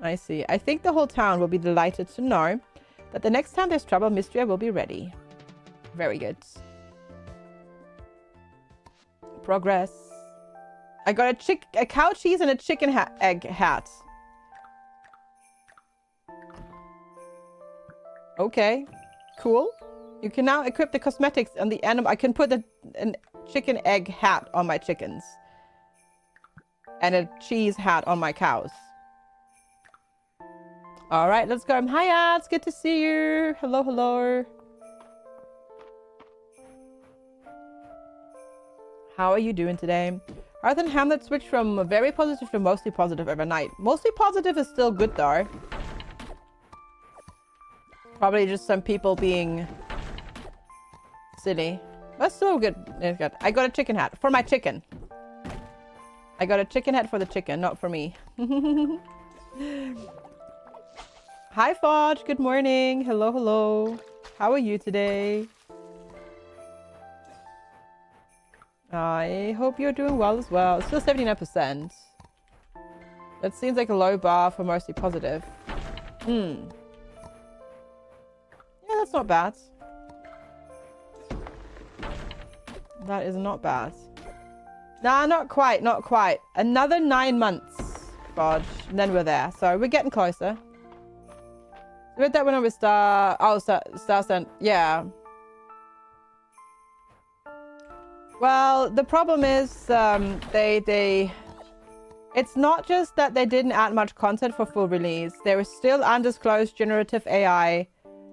I see. I think the whole town will be delighted to know that the next time there's trouble, Mistria will be ready. Very good. Progress. I got a cow cheese and a chicken egg hat. Okay. Cool. You can now equip the cosmetics on the animal. I can put a chicken egg hat on my chickens. And a cheese hat on my cows. Alright, let's go. Hi, Ads. Good to see you. Hello, hello. How are you doing today? Arth and Hamlet switched from very positive to mostly positive overnight. Mostly positive is still good though. Probably just some people being silly. That's still good. It's good. I got a chicken hat for my chicken. I got a chicken hat for the chicken, not for me. Hi, Fodge. Good morning. Hello, hello. How are you today? I hope you're doing well as well. It's still 79%. That seems like a low bar for mostly positive. Yeah, that's not bad. That is not bad. Nah, not quite, not quite. Another 9 months, Bodge, and then we're there. So we're getting closer. Read that one with Star... Oh, Star Sent. Yeah. Well, the problem is it's not just that they didn't add much content for full release. There is still undisclosed generative AI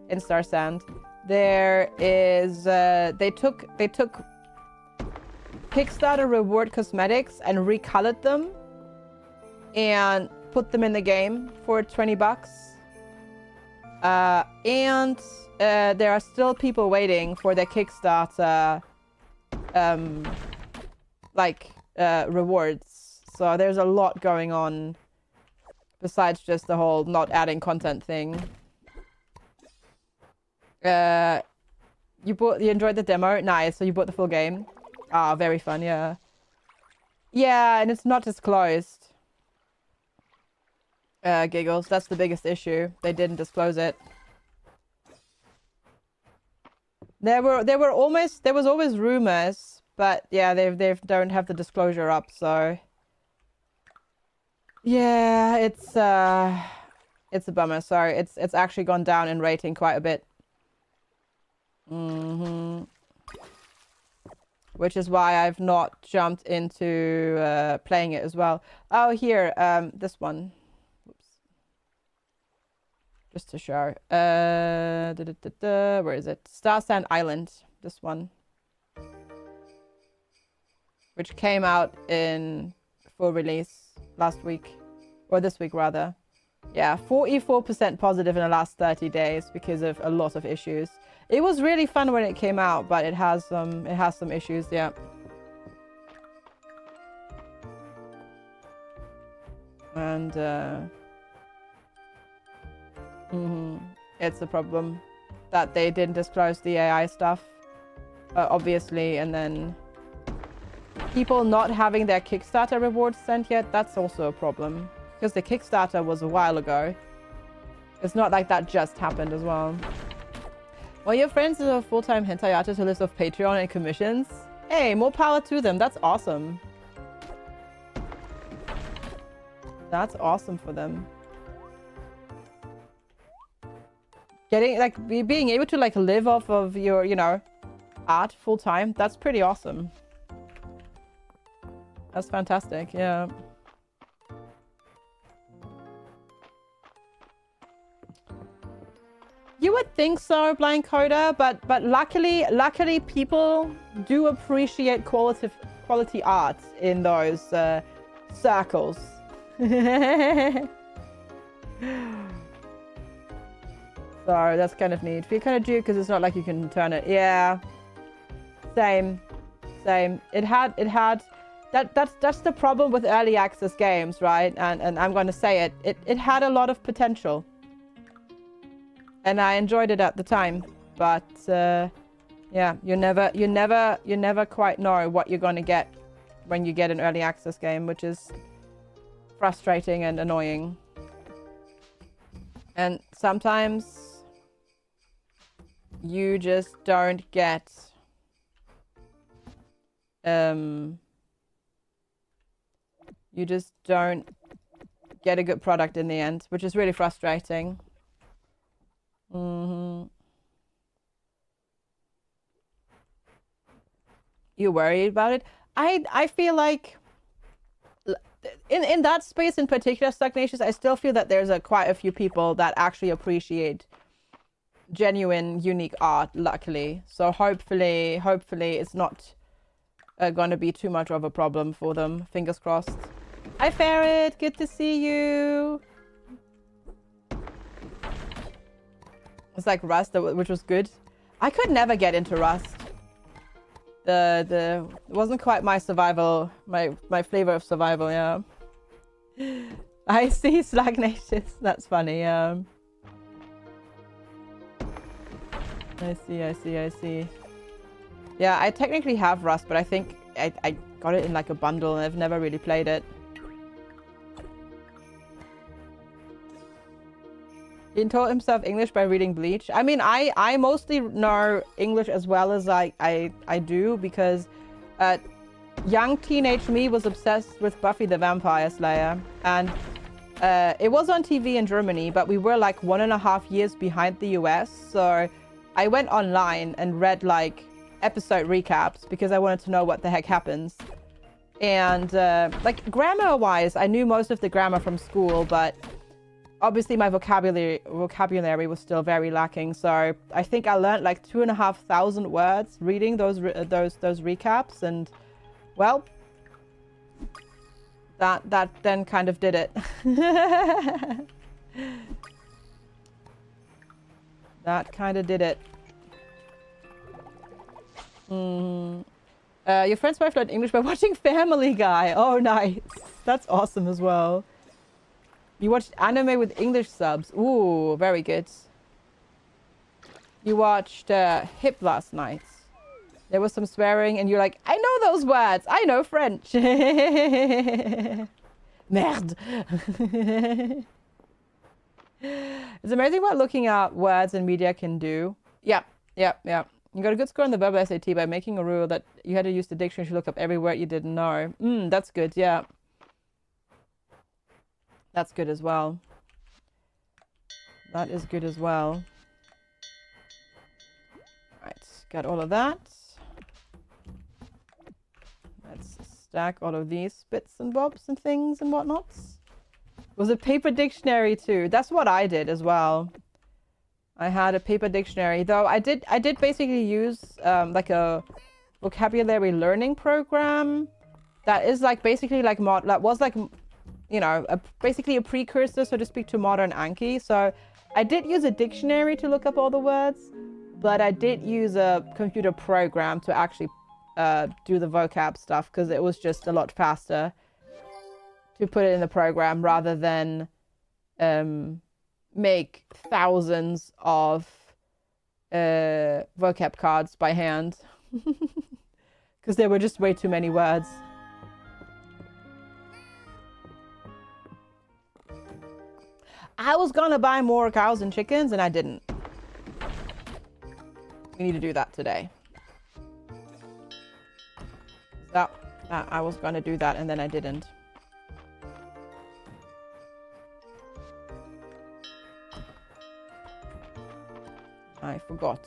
in Star Sand. There is they took Kickstarter reward cosmetics and recolored them and put them in the game for 20 bucks. And there are still people waiting for their Kickstarter rewards. So there's a lot going on besides just the whole not adding content thing. You enjoyed the demo? Nice. So you bought the full game? Ah, very fun, yeah. Yeah, and it's not disclosed. Giggles. That's the biggest issue. They didn't disclose it. There was always rumors, but yeah, they don't have the disclosure up, so yeah, it's a bummer. Sorry, it's actually gone down in rating quite a bit. Which is why I've not jumped into playing it as well. Oh, here, this one. Oops. Just to show. Where is it? Star Sand Island. This one. Which came out in full release last week. Or this week, rather. Yeah, 44% positive in the last 30 days because of a lot of issues. It was really fun when it came out, but it has some issues, yeah. And it's a problem that they didn't disclose the AI stuff, obviously, and then people not having their Kickstarter rewards sent yet, that's also a problem. Because the Kickstarter was a while ago. It's not like that just happened as well. Well, your friends are full-time hentai artists who live off Patreon and commissions. Hey, more power to them. That's awesome. That's awesome for them. Getting, like, being able to, like, live off of your, you know, art full-time, that's pretty awesome. That's fantastic, yeah. You would think so, Blind Coda, but luckily people do appreciate quality art in those circles. So that's kind of neat. Feel kind of due because it's not like you can turn it. Yeah, same. It had that's the problem with early access games, right? And I'm going to say it had a lot of potential. And I enjoyed it at the time, but yeah, you never quite know what you're gonna get when you get an early access game, which is frustrating and annoying. And sometimes you just don't get a good product in the end, which is really frustrating. You worried about it? I feel like in that space in particular, Stagnacious, I still feel that there's quite a few people that actually appreciate genuine, unique art, luckily. So hopefully it's not going to be too much of a problem for them. Fingers crossed. Hi, Ferret. Good to see you. It's like Rust, which was good. I could never get into Rust. It wasn't quite my survival, my flavor of survival, yeah. I see Stagnacious. That's funny, yeah. I see. Yeah, I technically have Rust, but I think I got it in like a bundle and I've never really played it. He taught himself English by reading Bleach. I mean, I mostly know English as well as I do because young teenage me was obsessed with Buffy the Vampire Slayer. And it was on TV in Germany, but we were like 1.5 years behind the US. So I went online and read like episode recaps because I wanted to know what the heck happens. And like grammar-wise, I knew most of the grammar from school, but obviously my vocabulary was still very lacking, so I think I learned like 2,500 words reading those recaps, and well, that then kind of did it. That kind of did it. Your friend's wife learned English by watching Family Guy. Oh, nice. That's awesome as well. You watched anime with English subs. Ooh, very good. You watched Hip last night. There was some swearing and you're like, I know those words. I know French. Merde. It's amazing what looking at words in media can do. Yeah. You got a good score on the verbal SAT by making a rule that you had to use the dictionary to look up every word you didn't know. That's good, yeah. That's good as well. That is good as well. Right, got all of that. Let's stack all of these bits and bobs and things and whatnots. Was a paper dictionary too. That's what I did as well. I had a paper dictionary, though I did basically use like a vocabulary learning program that is like basically like that was like, you know, basically a precursor, so to speak, to modern Anki. So I did use a dictionary to look up all the words, but I did use a computer program to actually do the vocab stuff, because it was just a lot faster to put it in the program rather than make thousands of vocab cards by hand, because there were just way too many words. I was gonna buy more cows and chickens and I didn't. We need to do that today. So I was gonna do that and then I didn't. I forgot.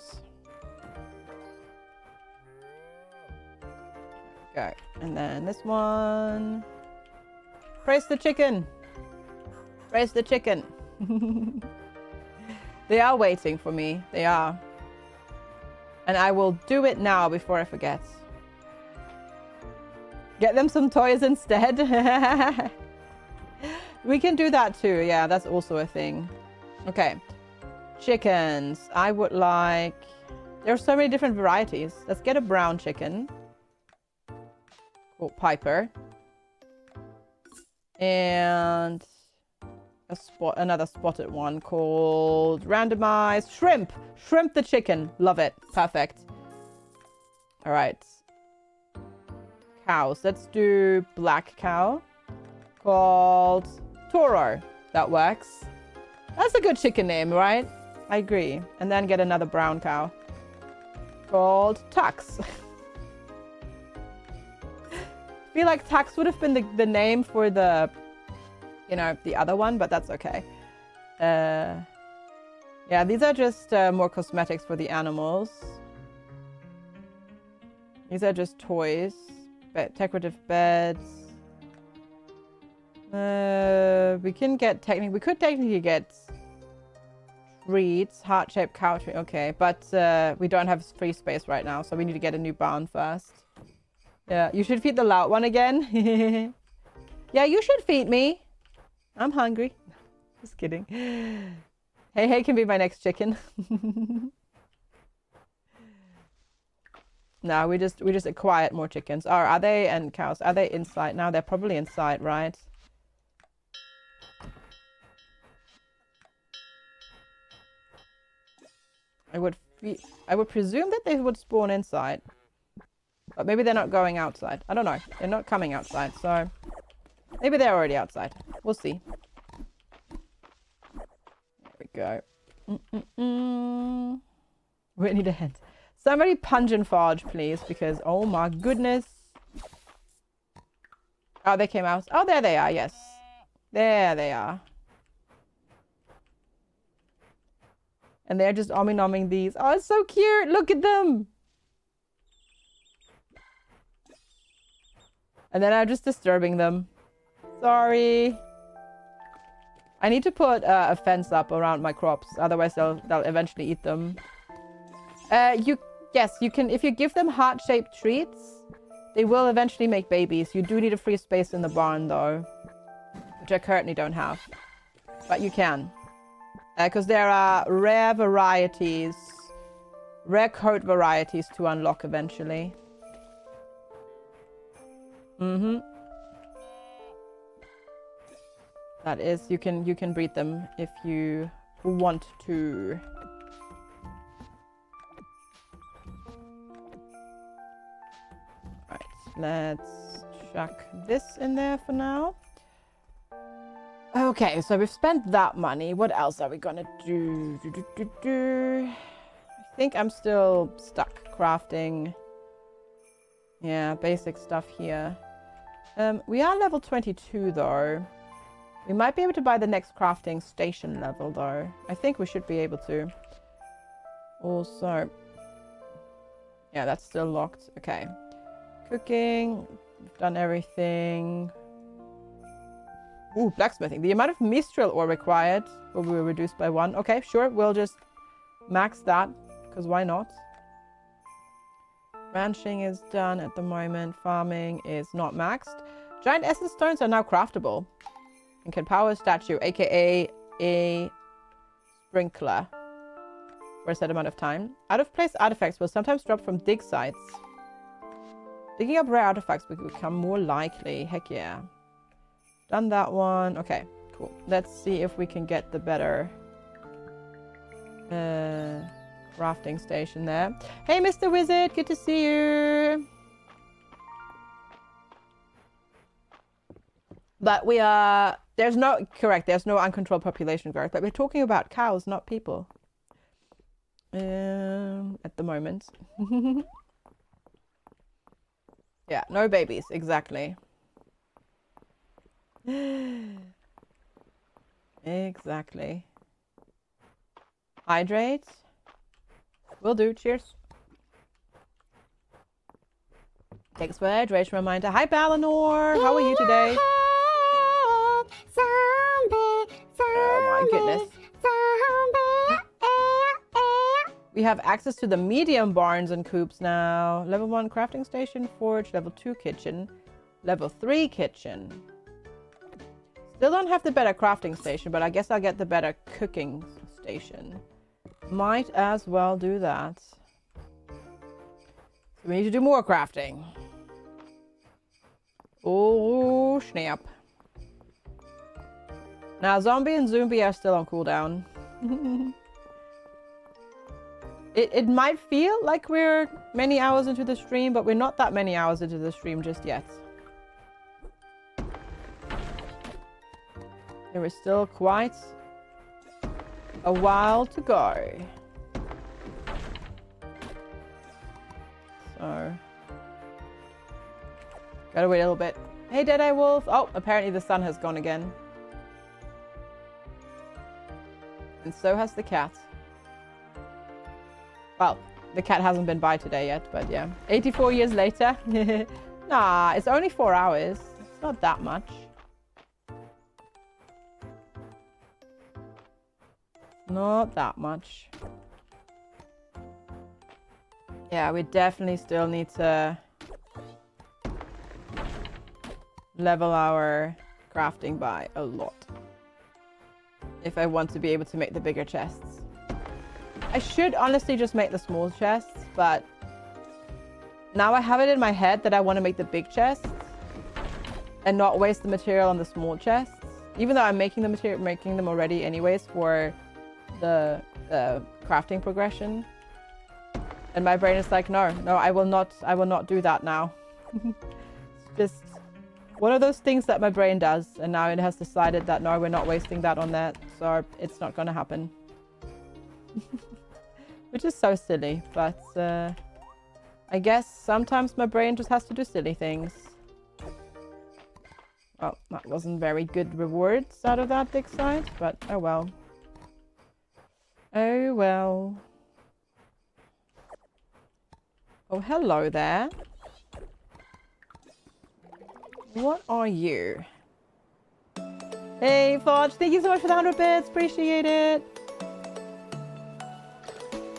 Okay, and then this one. Praise the chicken. Praise the chicken. They are waiting for me. They are. And I will do it now before I forget. Get them some toys instead. We can do that too. Yeah, that's also a thing. Okay. Chickens. I would like... There are so many different varieties. Let's get a brown chicken. Called Piper. And... another spotted one called randomized shrimp. Shrimp the chicken. Love it. Perfect. All right. Cows. Let's do black cow called Toro. That works. That's a good chicken name, right? I agree. And then get another brown cow called Tux. I feel like Tux would have been the name for the, you know, the other one, but that's okay. Yeah, these are just more cosmetics for the animals. These are just toys. Decorative beds. We could technically get treats. Heart-shaped cow tree. Okay, but we don't have free space right now, so we need to get a new barn first. Yeah, you should feed the loud one again. Yeah, you should feed me. I'm hungry. Just kidding. Hey can be my next chicken. No, we just acquired more chickens. Are they, and cows? Are they inside now? They're probably inside, right? I would presume that they would spawn inside. But maybe they're not going outside. I don't know. They're not coming outside, so maybe they're already outside. We'll see. There we go. We need a hint. Somebody pungent fudge, please, because oh my goodness. Oh, they came out. Oh, there they are. Yes, there they are. And they're just oming these. Oh, it's so cute. Look at them. And then I'm just disturbing them. Sorry. I need to put a fence up around my crops. Otherwise, they'll eventually eat them. Yes, you can. If you give them heart-shaped treats, they will eventually make babies. You do need a free space in the barn, though. Which I currently don't have. But you can. Because there are rare varieties. Rare code varieties to unlock eventually. That is, you can breed them if you want to. Right, let's chuck this in there for now. Okay, so we've spent that money. What else are we gonna do? I think I'm still stuck crafting. Yeah, basic stuff here. We are level 22 though. We might be able to buy the next crafting station level though. I think we should be able to. Also, yeah, that's still locked. Okay. Cooking. We've done everything. Ooh, blacksmithing. The amount of Mistral ore required will be reduced by 1. Okay, sure. We'll just max that, because why not? Ranching is done at the moment. Farming is not maxed. Giant essence stones are now craftable and can power a statue, aka a sprinkler, for a set amount of time. Out of place artifacts will sometimes drop from dig sites. Digging up rare artifacts will become more likely. Heck yeah. Done that one. Okay, cool. Let's see if we can get the better crafting station there. Hey, Mr. Wizard, good to see you. But we are... There's no... Correct, there's no uncontrolled population growth. But we're talking about cows, not people. At the moment. Yeah, no babies, exactly. Exactly. Hydrate. Will do. Cheers. Thanks for the hydration reminder. Hi, Balinor. How are you today? Oh my goodness. We have access to the medium barns and coops now. Level 1 crafting station, forge. Level 2 kitchen. Level 3 kitchen. Still don't have the better crafting station, but I guess I'll get the better cooking station. Might as well do that. So we need to do more crafting. Oh, snap. Now, zombie and zombie are still on cooldown. It might feel like we're many hours into the stream, but we're not that many hours into the stream just yet. There is still quite a while to go. So, gotta wait a little bit. Hey, Deadeye Wolf. Oh, apparently the sun has gone again. And so has the cat. Well, the cat hasn't been by today yet, but yeah. 84 years later. Nah, it's only 4 hours. It's not that much. Not that much. Yeah, we definitely still need to level our crafting by a lot if I want to be able to make the bigger chests. I should honestly just make the small chests, but now I have it in my head that I want to make the big chests and not waste the material on the small chests, even though I'm making them already anyways for the crafting progression. And my brain is like, no, I will not do that now. It's just one of those things that my brain does, and now it has decided that no, we're not wasting that on that, so it's not gonna happen. Which is so silly, but I guess sometimes my brain just has to do silly things. Well, that wasn't very good rewards out of that dig site, but oh well. Oh well. Oh, hello there. What are you? Hey, Fudge, thank you so much for the 100 bits. Appreciate it.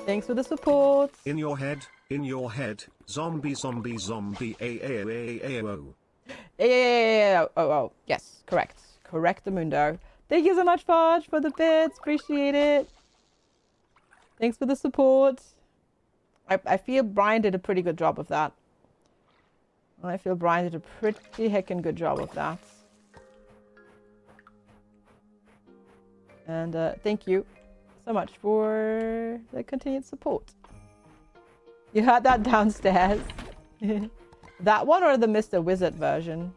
Thanks for the support. In your head, zombie, zombie, zombie, a-a-a-a-o. Oh, yes, correct. Correct, Mundo. Thank you so much, Fudge, for the bits. Appreciate it. Thanks for the support. I feel Brian did a pretty good job of that. I feel Brian did a pretty heckin' good job of that. And thank you so much for the continued support. You heard that downstairs. That one or the Mr. Wizard version?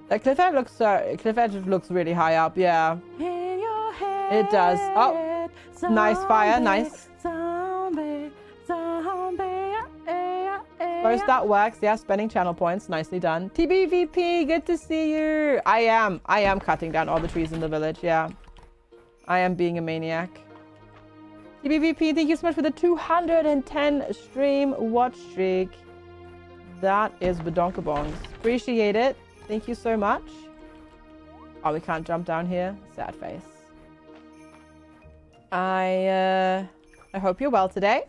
The cliff edge looks really high up, yeah. In your head, it does. Oh, zombie, nice fire, nice. Zombie, zombie, First that works, yeah, spending channel points, nicely done. TBVP, good to see you. I am cutting down all the trees in the village, yeah. I am being a maniac. TBVP, thank you so much for the 210 stream watch streak. That is badonkabongs. Appreciate it. Thank you so much. Oh, we can't jump down here. Sad face. I hope you're well today.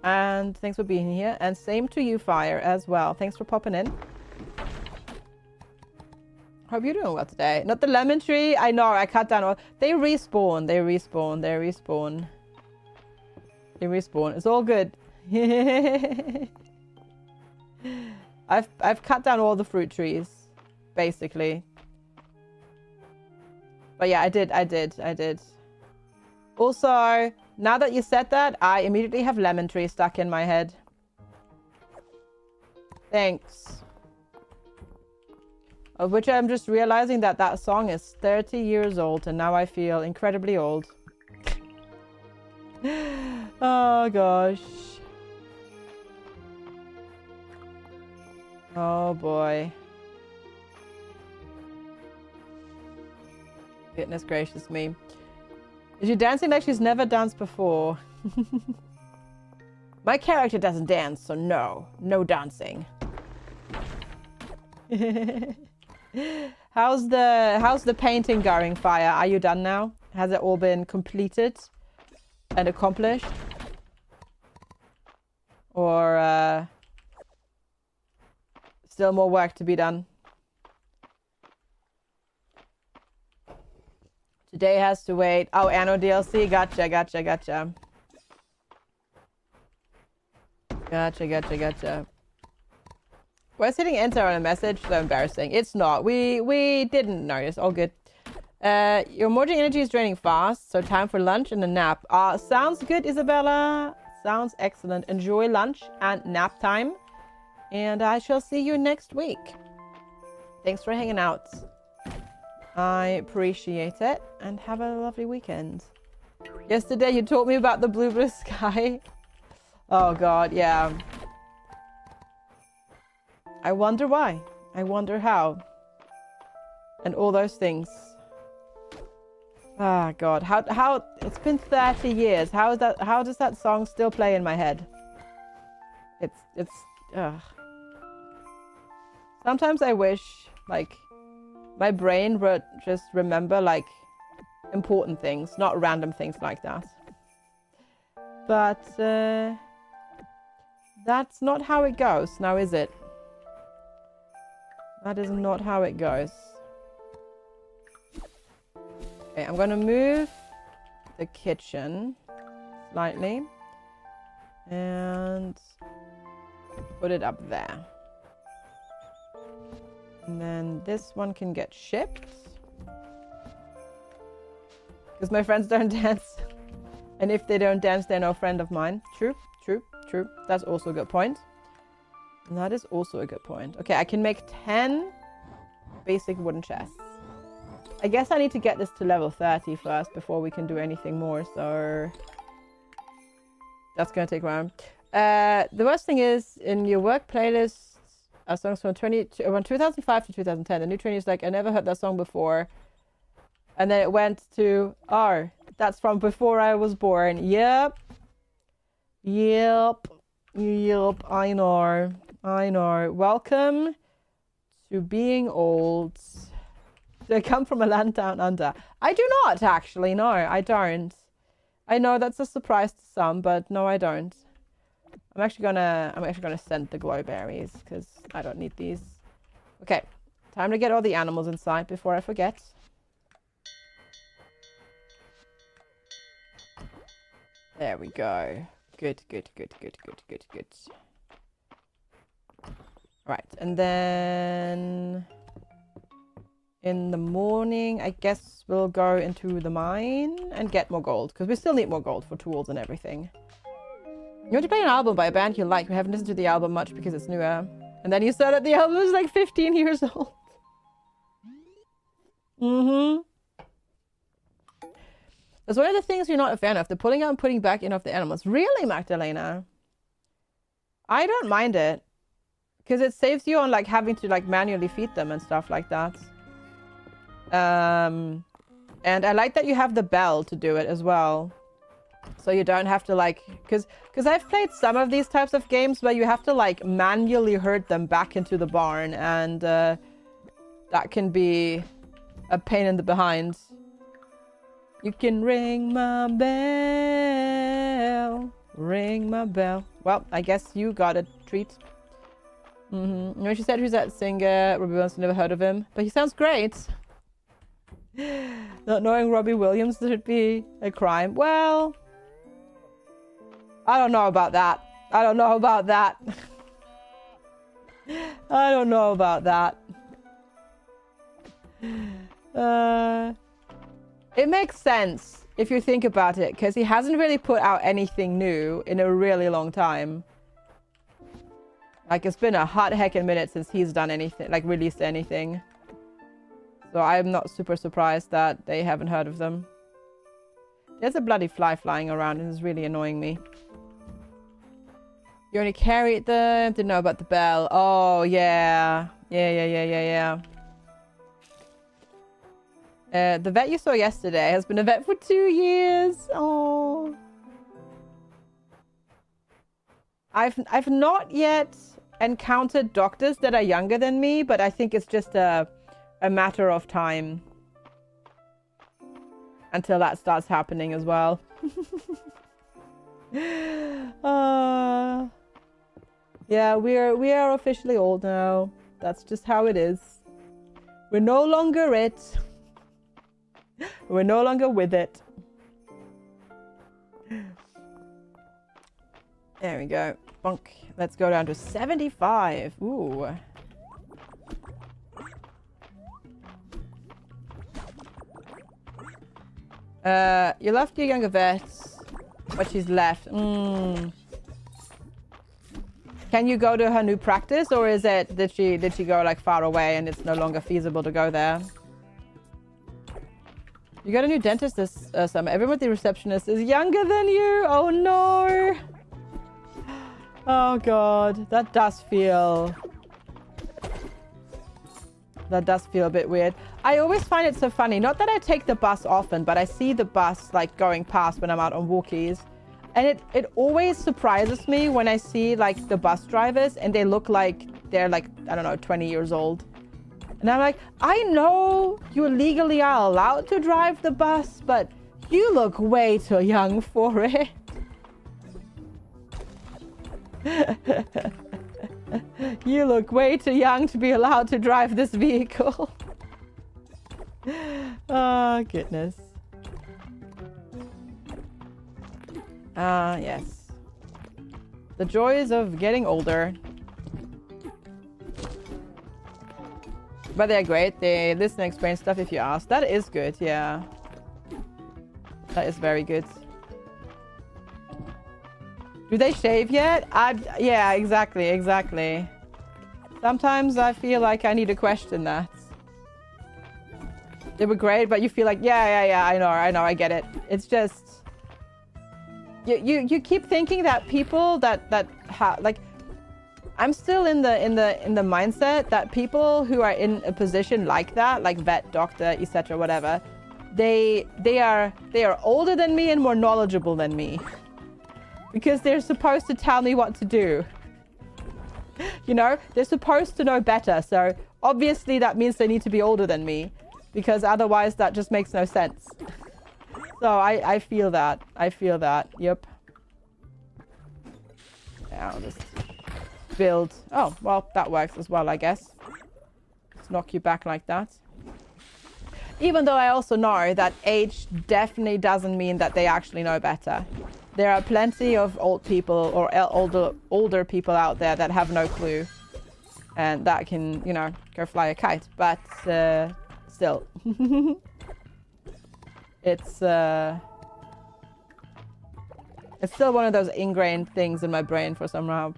And thanks for being here. And same to you, Fire, as well. Thanks for popping in. Hope you're doing well today. Not the lemon tree. I know, I cut down all. They respawn. They respawn. They respawn. They respawn. It's all good. I've cut down all the fruit trees, basically. But yeah, I did. Also, now that you said that, I immediately have lemon tree stuck in my head. Thanks. Of which I'm just realizing that that song is 30 years old, and now I feel incredibly old. Oh gosh. Oh boy. Goodness gracious me. Is she dancing like she's never danced before? My character doesn't dance, so no. No dancing. How's the painting going, Fire? Are you done now? Has it all been completed and accomplished? Or still more work to be done? Today has to wait. Oh, Anno DLC. Gotcha. Why is hitting enter on a message so embarrassing? It's not. We didn't notice. All good. Your morning energy is draining fast, so time for lunch and a nap. Sounds good, Isabella. Sounds excellent. Enjoy lunch and nap time. And I shall see you next week. Thanks for hanging out. I appreciate it. And have a lovely weekend. Yesterday you taught me about the blue sky. Oh god, yeah. I wonder why. I wonder how. And all those things. Ah, God. How it's been 30 years. How does that song still play in my head? It's ugh. Sometimes I wish, like, my brain would just remember, like, important things, not random things like that. But, that's not how it goes, now is it? That is not how it goes. Okay, I'm gonna move the kitchen slightly and put it up there. And then this one can get shipped. Because my friends don't dance. And if they don't dance, they're no friend of mine. True. That's also a good point. And that is also a good point. Okay, I can make 10 basic wooden chests. I guess I need to get this to level 30 first before we can do anything more, so that's going to take a while. The worst thing is, in your work playlist, songs from 2005 to 2010, the new trainee is like, I never heard that song before. And then it went to, oh, that's from before I was born. Yep, I know. Welcome to being old. Do I come from a land down under? I do not, actually. No, I don't. I know that's a surprise to some, but no, I don't. I'm actually gonna send the glow berries because I don't need these. Okay, time to get all the animals inside before I forget. There we go. Good. Right, and then in the morning, I guess we'll go into the mine and get more gold, because we still need more gold for tools and everything. You want to play an album by a band you like. We haven't listened to the album much because it's newer. And then you said that the album is like 15 years old. That's one of the things you're not a fan of, the pulling out and putting back in of the animals. Really, Magdalena? I don't mind it. Because it saves you on like having to like manually feed them and stuff like that. And I like that you have the bell to do it as well. So you don't have to like, because I've played some of these types of games where you have to like manually herd them back into the barn, and that can be a pain in the behind. You can ring my bell, ring my bell. Well, I guess you got a treat. When she said who's that singer, Robbie Williams, never heard of him, but he sounds great. Not knowing Robbie Williams should be a crime. Well, I don't know about that. I don't know about that. I don't know about that. It makes sense if you think about it, because he hasn't really put out anything new in a really long time. Like, it's been a hot heckin' minute since he's done anything, like released anything. So I'm not super surprised that they haven't heard of them. There's a bloody fly flying around and it's really annoying me. You only carried them, didn't know about the bell. Oh, yeah. Yeah. The vet you saw yesterday has been a vet for 2 years. Oh. I've not yet encountered doctors that are younger than me, but I think it's just a matter of time until that starts happening as well. Yeah, we are officially old now. That's just how it is. We're no longer it. We're no longer with it. There we go. Bonk. Let's go down to 75. Ooh. You left your younger vet, but she's left. Can you go to her new practice, or is it did she go like far away and it's no longer feasible to go there? You got a new dentist this summer. Everyone with the receptionist is younger than you. Oh no. Oh god, that does feel a bit weird. I always find it so funny. Not that I take the bus often, but I see the bus like going past when I'm out on walkies. And it always surprises me when I see like the bus drivers and they look like they're like, I don't know, 20 years old. And I'm like, I know you legally are allowed to drive the bus, but you look way too young for it. You look way too young to be allowed to drive this vehicle. Oh, goodness. Yes. The joys of getting older. But they're great. They listen and explain stuff if you ask. That is good, yeah. That is very good. Do they shave yet? Yeah, exactly. Sometimes I feel like I need to question that. They were great, but you feel like, yeah, I know, I get it. It's just... You keep thinking that people that like... I'm still in the mindset that people who are in a position like that, like vet, doctor, etc., whatever, they are older than me and more knowledgeable than me. Because they're supposed to tell me what to do. You know, they're supposed to know better. So obviously that means they need to be older than me, because otherwise that just makes no sense. So I feel that. Yep. Now just build. Oh, well, that works as well, I guess. Just knock you back like that. Even though I also know that age definitely doesn't mean that they actually know better. There are plenty of old people or older people out there that have no clue. And that can, you know, go fly a kite. But still. It's still one of those ingrained things in my brain for somehow.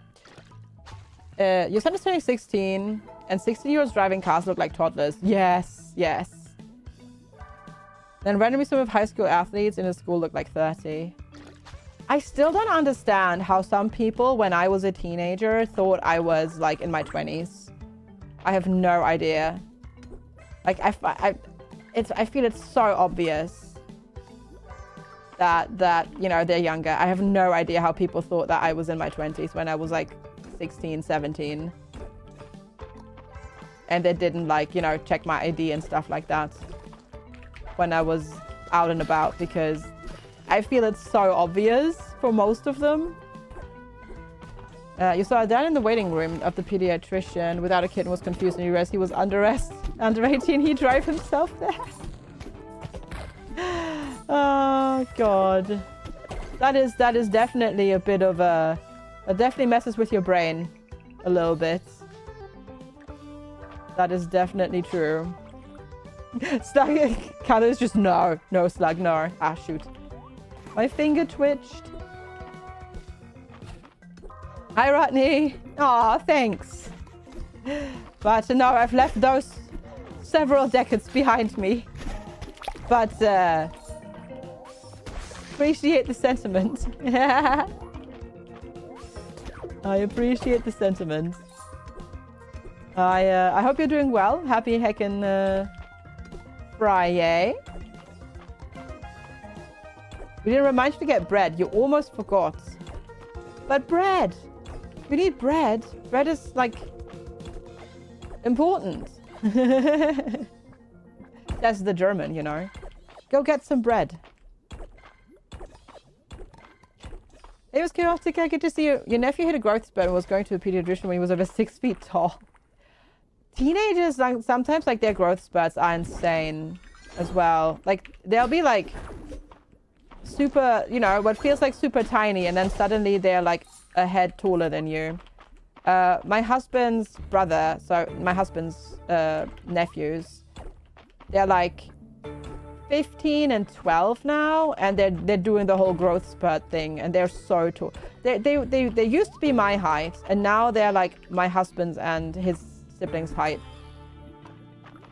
Your son is turning 16, and 16-year-olds driving cars look like toddlers. Yes. Then randomly some of high school athletes in his school look like 30. I still don't understand how some people, when I was a teenager, thought I was like in my 20s. I have no idea. Like I feel it's so obvious. that you know, they're younger. I have no idea how people thought that I was in my 20s when I was like 16, 17. And they didn't, like, you know, check my ID and stuff like that when I was out and about, because I feel it's so obvious for most of them. You saw a dad in the waiting room of the pediatrician without a kid and was confused, and you realized he was under 18. He drove himself there. Oh god, that is definitely a bit of a. It definitely messes with your brain a little bit. That is definitely true. Slug, Callum's just no Slug, no. Ah, shoot. My finger twitched. Hi, Rodney. Aw, thanks. But no, I've left those several decades behind me. But appreciate the sentiment. I appreciate the sentiment. I hope you're doing well. Happy heckin' Friday. We didn't remind you to get bread. You almost forgot. But bread. We need bread. Bread is, like, important. That's the German, you know. Go get some bread. It was chaotic. Good to see you. Your nephew hit a growth spurt and was going to a pediatrician when he was over 6 feet tall. Teenagers, like, sometimes, like, their growth spurts are insane as well. Like, they'll be, like, super, you know, what feels like super tiny, and then suddenly they're, like, a head taller than you. My husband's brother, so my husband's nephews, they're, like, 15 and 12 now, and they're doing the whole growth spurt thing, and they're so tall. They used to be my height, and now they're, like, my husband's and his siblings' height.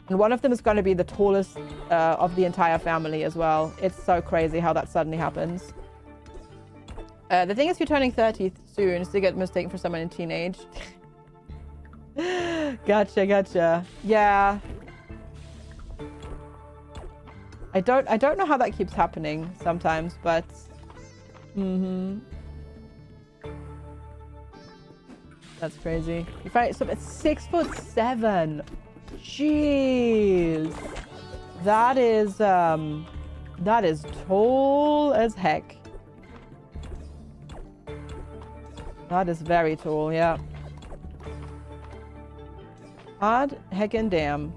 And one of them is going to be the tallest of the entire family as well. It's so crazy how that suddenly happens. The thing is, you're turning 30 soon, so you get mistaken for someone in teenage. Gotcha. Yeah. I don't know how that keeps happening sometimes, but that's crazy. You find it, so it's 6'7". Jeez. That is tall as heck. That is very tall, yeah. Hard heckin' damn.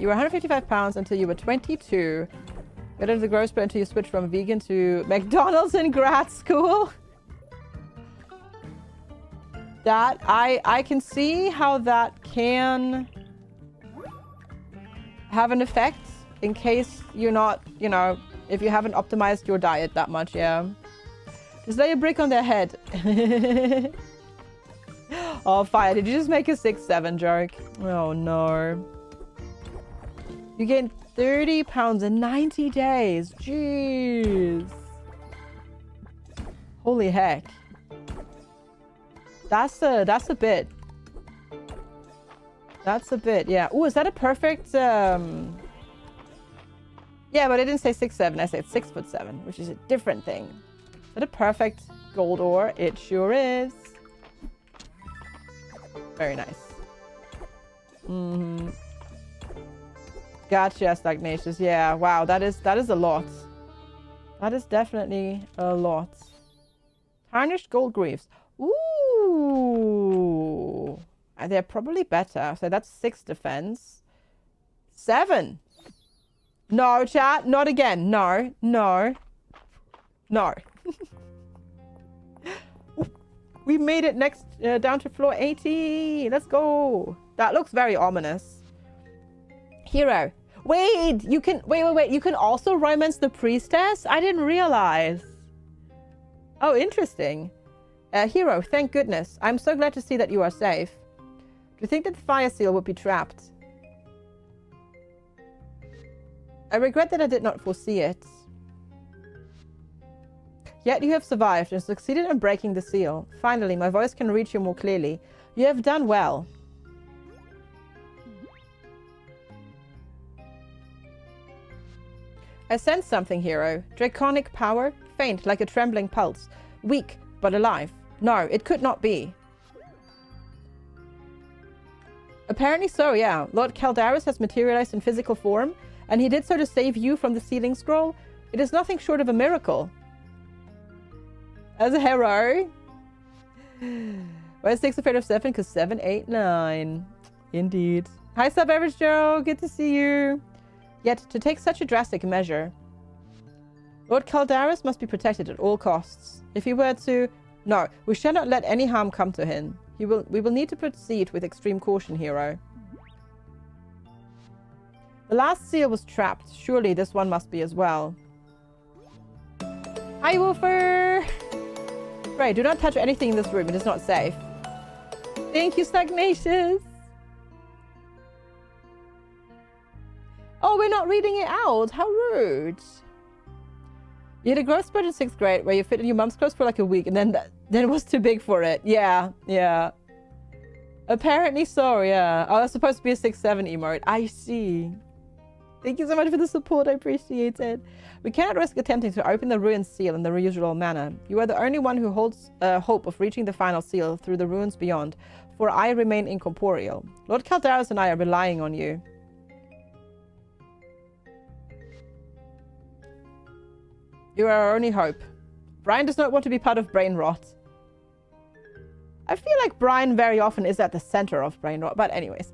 You were 155 pounds until you were 22. Got into the growth spurt until you switched from vegan to McDonald's in grad school. That, I can see how that can have an effect in case you're not, you know, if you haven't optimized your diet that much, yeah. Just lay a brick on their head. Oh, fire. Did you just make a 6'7" joke? Oh, no. You gained 30 pounds in 90 days. Jeez. Holy heck. That's a bit. That's a bit, yeah. Ooh, is that a perfect, Yeah, but I didn't say 6'7", I said 6'7", which is a different thing. Is that a perfect gold ore? It sure is. Very nice. Gotcha, Stagnacious. Yeah, wow, that is a lot. That is definitely a lot. Tarnished gold greaves. Ooh. They're probably better. So that's 6 defense. 7. No, chat. Not again. No. We made it next down to floor 80. Let's go. That looks very ominous. Hero. Wait, you can... Wait. You can also romance the priestess? I didn't realize. Oh, interesting. Hero, thank goodness. I'm so glad to see that you are safe. Do you think that the fire seal would be trapped? I regret that I did not foresee it. Yet you have survived and succeeded in breaking the seal. Finally, my voice can reach you more clearly. You have done well. I sense something, hero. Draconic power? Faint, like a trembling pulse. Weak, but alive. No, it could not be. Apparently so, yeah. Lord Caldaris has materialized in physical form, and he did so to save you from the sealing scroll. It is nothing short of a miracle. As a hero. Why is 6 afraid of 7? Because 7, 8, 9. Indeed. Hi, Sub-Average Joe. Good to see you. Yet, to take such a drastic measure, Lord Caldaris must be protected at all costs. If he were to... No, we shall not let any harm come to him. We will need to proceed with extreme caution, hero. The last seal was trapped. Surely this one must be as well. Hi, Wolfer! Right, do not touch anything in this room. It is not safe. Thank you, Stagnacious! Oh, we're not reading it out. How rude. You had a growth spurt in 6th grade where you fit in your mum's clothes for like a week and then it was too big for it. Yeah, yeah. Apparently so, yeah. Oh, that's supposed to be a 6-7 emote. I see. Thank you so much for the support. I appreciate it. We cannot risk attempting to open the ruined seal in the usual manner. You are the only one who holds hope of reaching the final seal through the ruins beyond, for I remain incorporeal. Lord Caldaris and I are relying on you. You are our only hope. Brian does not want to be part of brain rot. I feel like Brian very often is at the center of brain rot, but anyways.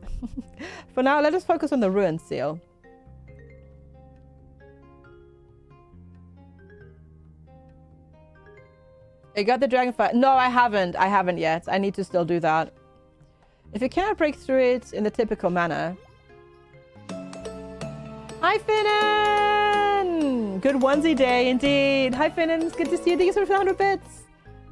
For now, let us focus on the ruined seal. You got the dragonfly? No, I haven't. I haven't yet. I need to still do that. If you cannot break through it in the typical manner... Hi, Finnan! Good onesie day, indeed. Hi, Finnan. It's good to see you. Thank you so much for 100 bits.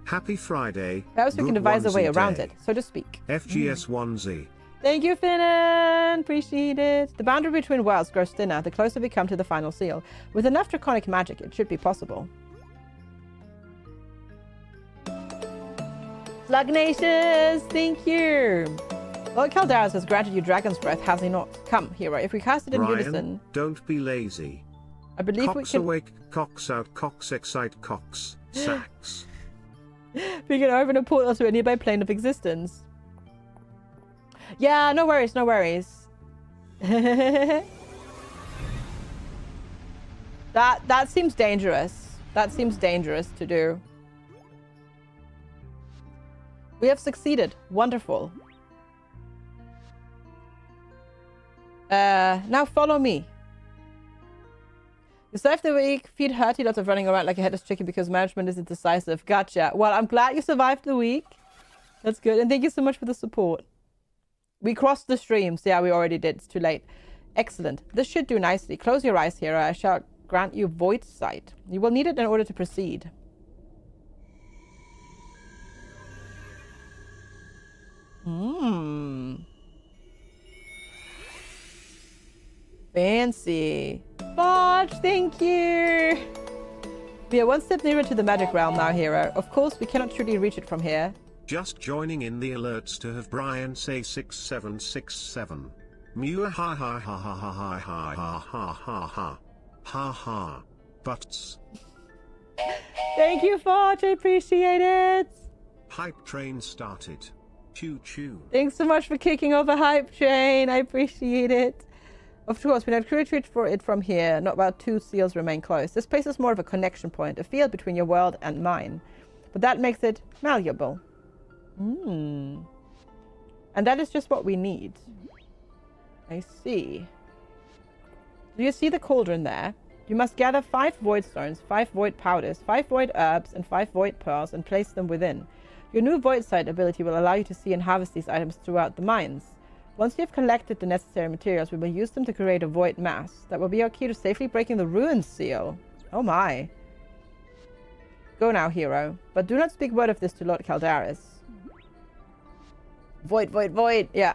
Happy Friday. Perhaps we can devise a way around it, so to speak. FGs1Z. Thank you, Finnan. Appreciate it. The boundary between worlds grows thinner the closer we come to the final seal. With enough draconic magic, it should be possible. Slugnacious, thank you. Lord Caldaris has granted you Dragon's Breath, has he not? Come, hero, if we cast it in Brian, unison... don't be lazy. I believe Cocks we can... awake, cocks out, cocks excite, cocks, sacks. We can open a portal to a nearby plane of existence. Yeah, no worries, no worries. That seems dangerous. That seems dangerous to do. We have succeeded. Wonderful. Now follow me. You survived the week, feet hurty, lots of running around like a headless chicken because management isn't decisive. Gotcha. Well, I'm glad you survived the week. That's good. And thank you so much for the support. We crossed the streams. Yeah, we already did. It's too late. Excellent. This should do nicely. Close your eyes, hero. I shall grant you void sight. You will need it in order to proceed. Fancy. Bodge, thank you. We are one step nearer to the magic realm now, hero. Of course, we cannot truly reach it from here. Just joining in the alerts to have Brian say 6767. Mew ha ha ha ha ha ha ha ha ha ha ha ha ha. Butts. Thank you, Forge. I appreciate it. Hype train started. Choo choo. Thanks so much for kicking off a hype train. I appreciate it. Of course, we not retreat for it from here. Not while two seals remain close. This place is more of a connection point, a field between your world and mine. But that makes it malleable. And that is just what we need. I see. Do you see the cauldron there? You must gather 5 void stones, 5 void powders, 5 void herbs, and 5 void pearls and place them within. Your new void sight ability will allow you to see and harvest these items throughout the mines. Once you have collected the necessary materials, we will use them to create a void mass. That will be our key to safely breaking the ruined seal. Oh my. Go now, hero. But do not speak word of this to Lord Caldaris. Void, void, void. Yeah.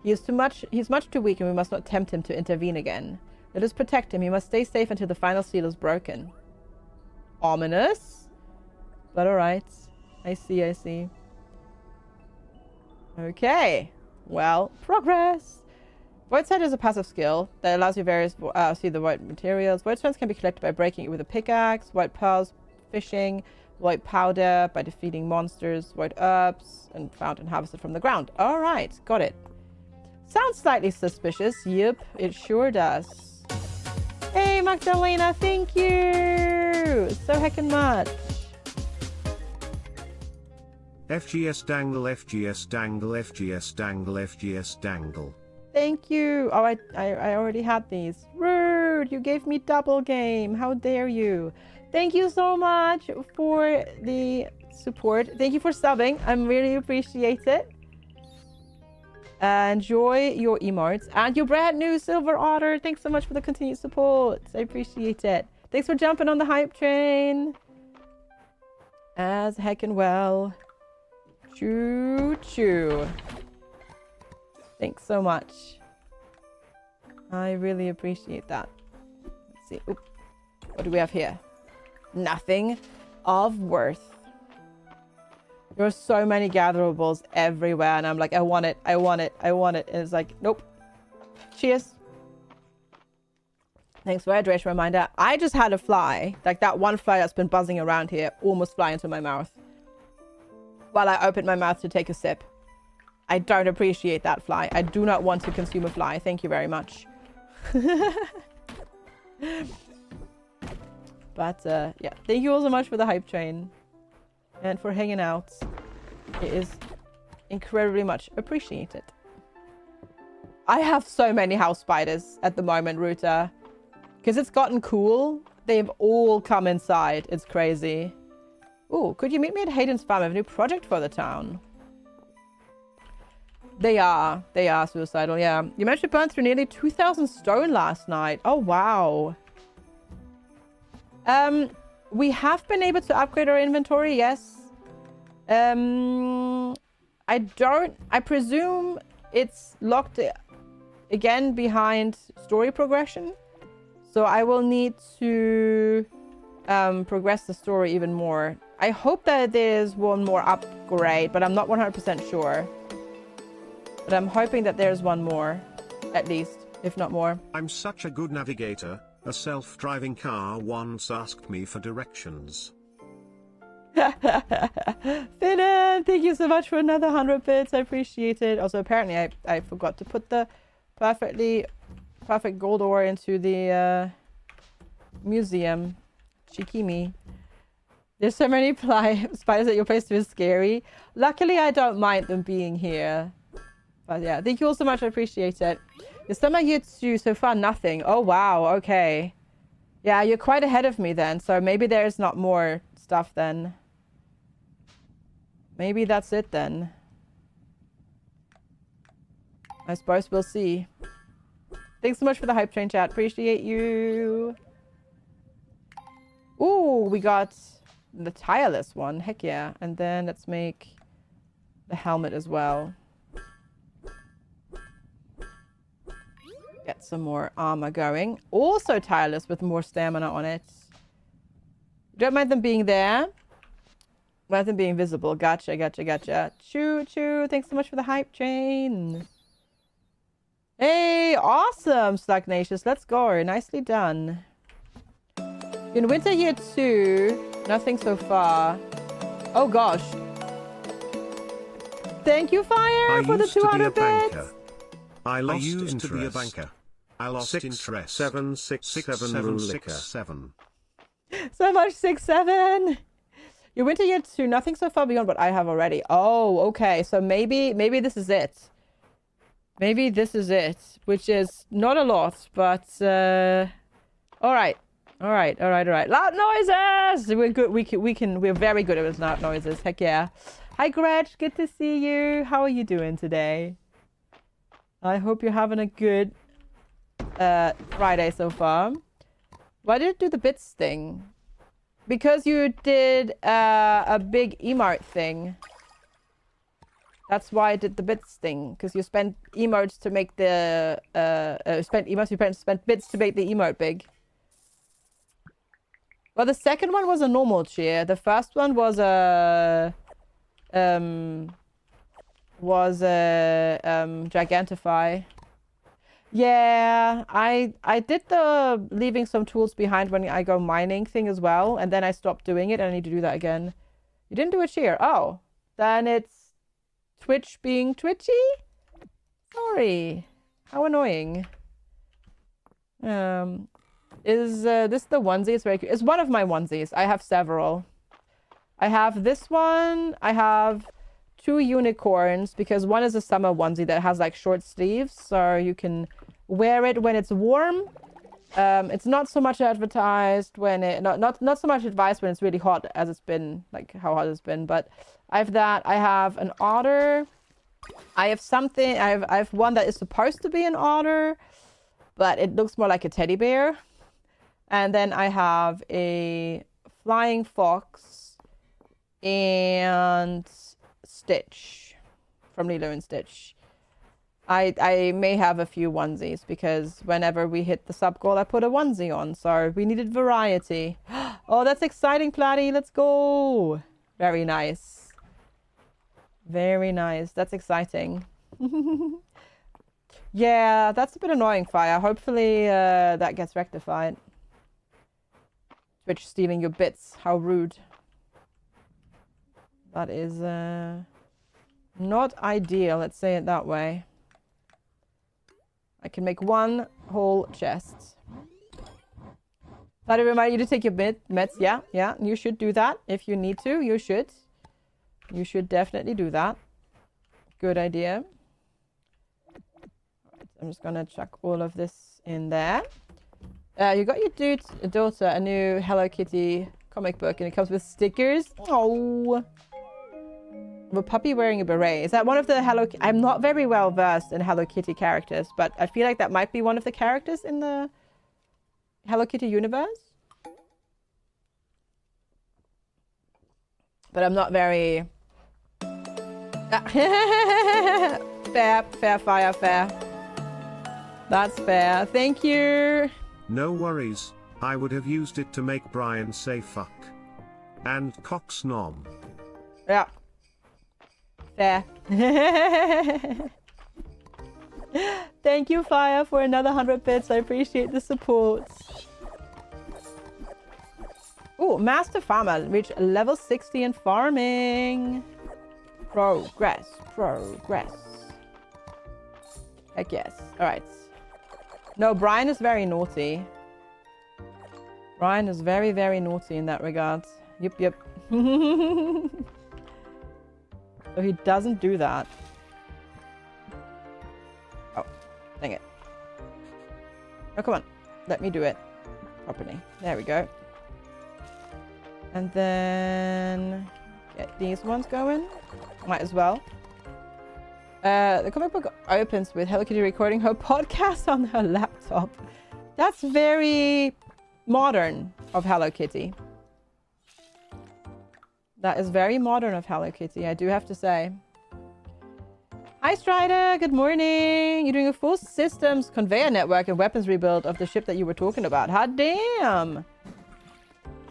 He's much too weak and we must not tempt him to intervene again. Let us protect him. He must stay safe until the final seal is broken. Ominous. But alright. I see, I see. Okay. Well, progress. Void Sight is a passive skill that allows you various see the void materials. Void stones can be collected by breaking it with a pickaxe. Void pearls, fishing. Void powder by defeating monsters. Void herbs and found and harvested from the ground. All right, got it. Sounds slightly suspicious. Yep, it sure does. Hey, Magdalena, thank you so heckin' much. FGS dangle, FGS dangle, FGS dangle, FGS dangle. Thank you. Oh, I already had these. Rude. You gave me double game. How dare you? Thank you so much for the support. Thank you for subbing. I really appreciate it. Enjoy your emotes and your brand new Silver Otter. Thanks so much for the continued support. I appreciate it. Thanks for jumping on the hype train. As heckin' well. Choo choo. Thanks so much. I really appreciate that. Let's see. Oop. What do we have here? Nothing of worth. There are so many gatherables everywhere, and I'm like, I want it, I want it, I want it. And it's like, nope. Cheers. Thanks for hydration reminder. I just had a fly, like that one fly that's been buzzing around here, almost fly into my mouth while I opened my mouth to take a sip. I don't appreciate that fly. I do not want to consume a fly. Thank you very much. But yeah, thank you all so much for the hype train and for hanging out. It is incredibly much appreciated. I have so many house spiders at the moment, Ruta, because it's gotten cool. They've all come inside. It's crazy. Ooh, could you meet me at Hayden's farm? I have a new project for the town. They are suicidal, yeah. You managed to burn through nearly 2,000 stone last night. Oh, wow. We have been able to upgrade our inventory, yes. I presume it's locked again behind story progression. So I will need to progress the story even more. I hope that there's one more upgrade, but I'm not 100% sure. But I'm hoping that there's one more, at least, if not more. I'm such a good navigator. A self-driving car once asked me for directions. Finnan, thank you so much for another 100 bits. I appreciate it. Also, apparently, I forgot to put the perfect gold ore into the museum. Cheeky me. There's so many spiders at your place too. It's scary. Luckily, I don't mind them being here. But yeah, thank you all so much. I appreciate it. There's some here too. So far, nothing. Oh, wow. Okay. Yeah, you're quite ahead of me then. So maybe there's not more stuff then. Maybe that's it then. I suppose we'll see. Thanks so much for the hype train chat. Appreciate you. Ooh, we got the tireless one. Heck yeah. And then let's make the helmet as well. Get some more armor going. Also tireless with more stamina on it. Don't mind them being there. Mind them being visible. Gotcha, gotcha, gotcha. Choo choo. Thanks so much for the hype train. Hey, awesome, Slagnatius. Let's go. Nicely done. In winter here too. Nothing so far. Oh gosh. Thank you, Fire, for the 200 bits. I used to be a banker. I lost interest. 767 So much 6-7. Your winter year 2, nothing so far beyond what I have already. Oh, okay. So maybe this is it. Maybe this is it, which is not a lot, but all right. Loud noises. We're good. We're very good at loud noises. Heck yeah. Hi, Gretch. Good to see you. How are you doing today? I hope you're having a good Friday so far. Why did it do the bits thing? Because you did a big emote thing. That's why I did the bits thing. Because you spent emotes to make the spent bits to make the emote big. Well, the second one was a normal cheer. The first one was a Gigantify. Yeah, I did the leaving some tools behind when I go mining thing as well, and then I stopped doing it and I need to do that again. You didn't do it here. Oh, then it's Twitch being twitchy? Sorry. How annoying. Is this the onesie? It's very cute. It's one of my onesies. I have several. I have this one. I have 2 unicorns because one is a summer onesie that has like short sleeves, so you can wear it when it's warm. It's not so much advertised when it not so much advised when it's really hot as it's been, like how hot it's been. But I have that. I have an otter. I have something. I have one that is supposed to be an otter, but it looks more like a teddy bear. And then I have a flying fox and Stitch from Lilo and Stitch. I may have a few onesies because whenever we hit the sub goal, I put a onesie on. So we needed variety. Oh, that's exciting, Platty. Let's go. Very nice. Very nice. That's exciting. Yeah, that's a bit annoying, Fire. Hopefully that gets rectified. Twitch stealing your bits. How rude. That is not ideal, let's say it that way. I can make 1 whole chest. That remind you to take your meds. Yeah, you should do that if you need to. You should. You should definitely do that. Good idea. I'm just gonna chuck all of this in there. You got your daughter a new Hello Kitty comic book, and it comes with stickers. Oh. A puppy wearing a beret. Is that one of the I'm not very well versed in Hello Kitty characters, but I feel like that might be one of the characters in the Hello Kitty universe. But I'm not very... Fair, Fire, fair. That's fair. Thank you. No worries, I would have used it to make Brian say fuck. And cocksnom. Yeah. Fair. Thank you, Fire, for another 100 bits. I appreciate the support. Ooh, Master Farmer reached level 60 in farming. Progress. Heck yes. Alright. No, Brian is very naughty. Brian is very, very naughty in that regard. Yep. So he doesn't do that. Oh, dang it. Oh, come on. Let me do it properly. There we go. And then get these ones going. Might as well. The comic book opens with Hello Kitty recording her podcast on her laptop. That's very modern of Hello Kitty. That is very modern of Hello Kitty, I do have to say. Hi Strider, good morning. You're doing a full systems conveyor network and weapons rebuild of the ship that you were talking about. Hot damn!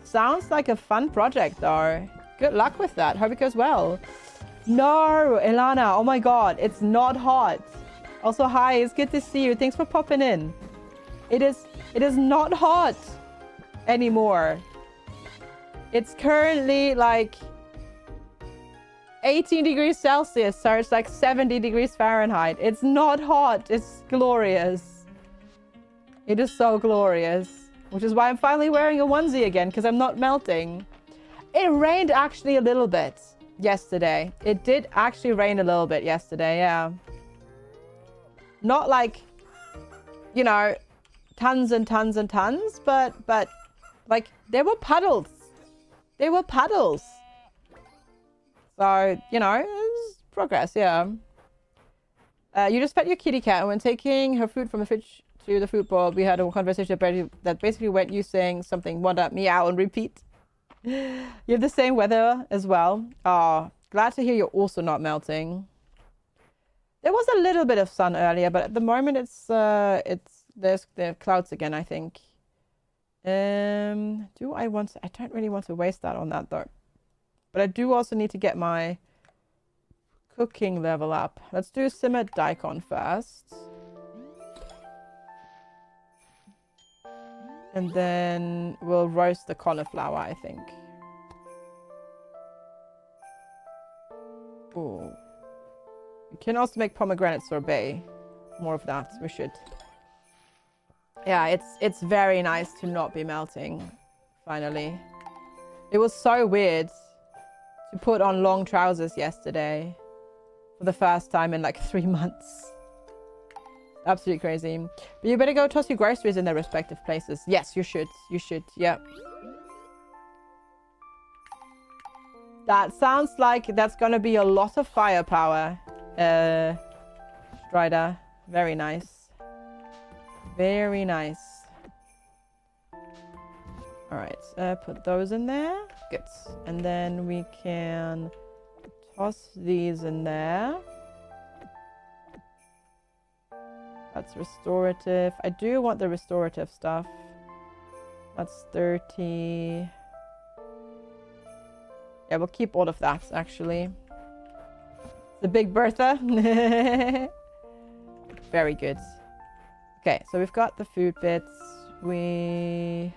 Sounds like a fun project though. Good luck with that. Hope it goes well. No, Ilana, oh my god, it's not hot. Also, hi, it's good to see you. Thanks for popping in. It is not hot anymore. It's currently like 18 degrees Celsius, so it's like 70 degrees Fahrenheit. It's not hot. It's glorious. It is so glorious. Which is why I'm finally wearing a onesie again, because I'm not melting. It rained actually a little bit yesterday. It did actually rain a little bit yesterday, yeah. Not like, you know, tons and tons and tons, but like there were puddles. There were puddles. So, you know, it's progress, yeah. You just fed your kitty cat, and when taking her food from the fridge to the food bowl, we had a conversation that basically went you saying something, one up, meow, and repeat. You have the same weather as well. Oh, glad to hear you're also not melting. There was a little bit of sun earlier, but at the moment there's clouds again, I think. I don't really want to waste that on that though. But I do also need to get my cooking level up. Let's do simmered daikon first. And then we'll roast the cauliflower, I think. Ooh. We can also make pomegranate sorbet. More of that, we should. Yeah, it's very nice to not be melting, finally. It was so weird to put on long trousers yesterday for the first time in like 3 months. Absolutely crazy. But you better go toss your groceries in their respective places. Yes, you should. You should, yeah. That sounds like that's gonna be a lot of firepower, Strider. Very nice. Very nice. Alright, put those in there. Good. And then we can toss these in there. That's restorative. I do want the restorative stuff. That's 30. Yeah, we'll keep all of that, actually. The Big Bertha. Very good. Okay, so we've got the food bits. We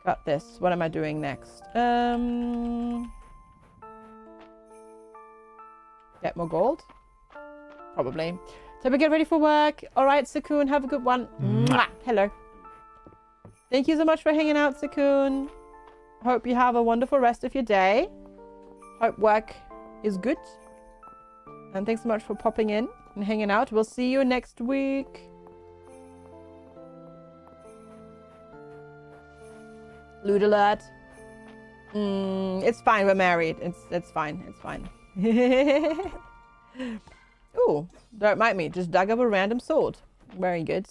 got this. What am I doing next? Get more gold? Probably. So we get ready for work. All right, Sakun, have a good one. Mwah. Hello. Thank you so much for hanging out, Sakun. Hope you have a wonderful rest of your day. Hope work is good. And thanks so much for popping in and hanging out. We'll see you next week. Loot alert. It's fine. We're married. It's fine. It's fine. Ooh, don't mind me. Just dug up a random sword. Very good.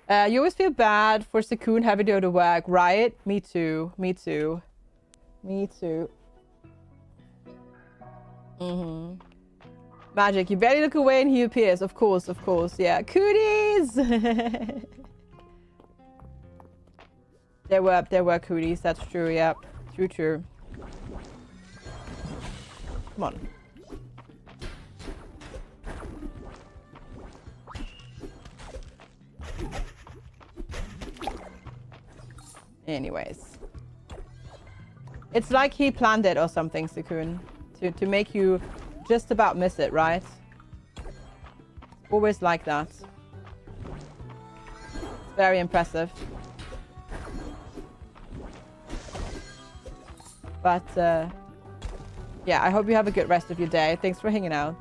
You always feel bad for Sakun having to go to work, right? Me too. Me too. Me too. Magic, you barely look away and he appears. Of course, of course. Yeah. Cooties! There were cooties. That's true. Yep. True. Come on. Anyways. It's like he planned it or something, Sakun. To make you just about miss it, right? Always like that. It's very impressive. But, yeah, I hope you have a good rest of your day. Thanks for hanging out.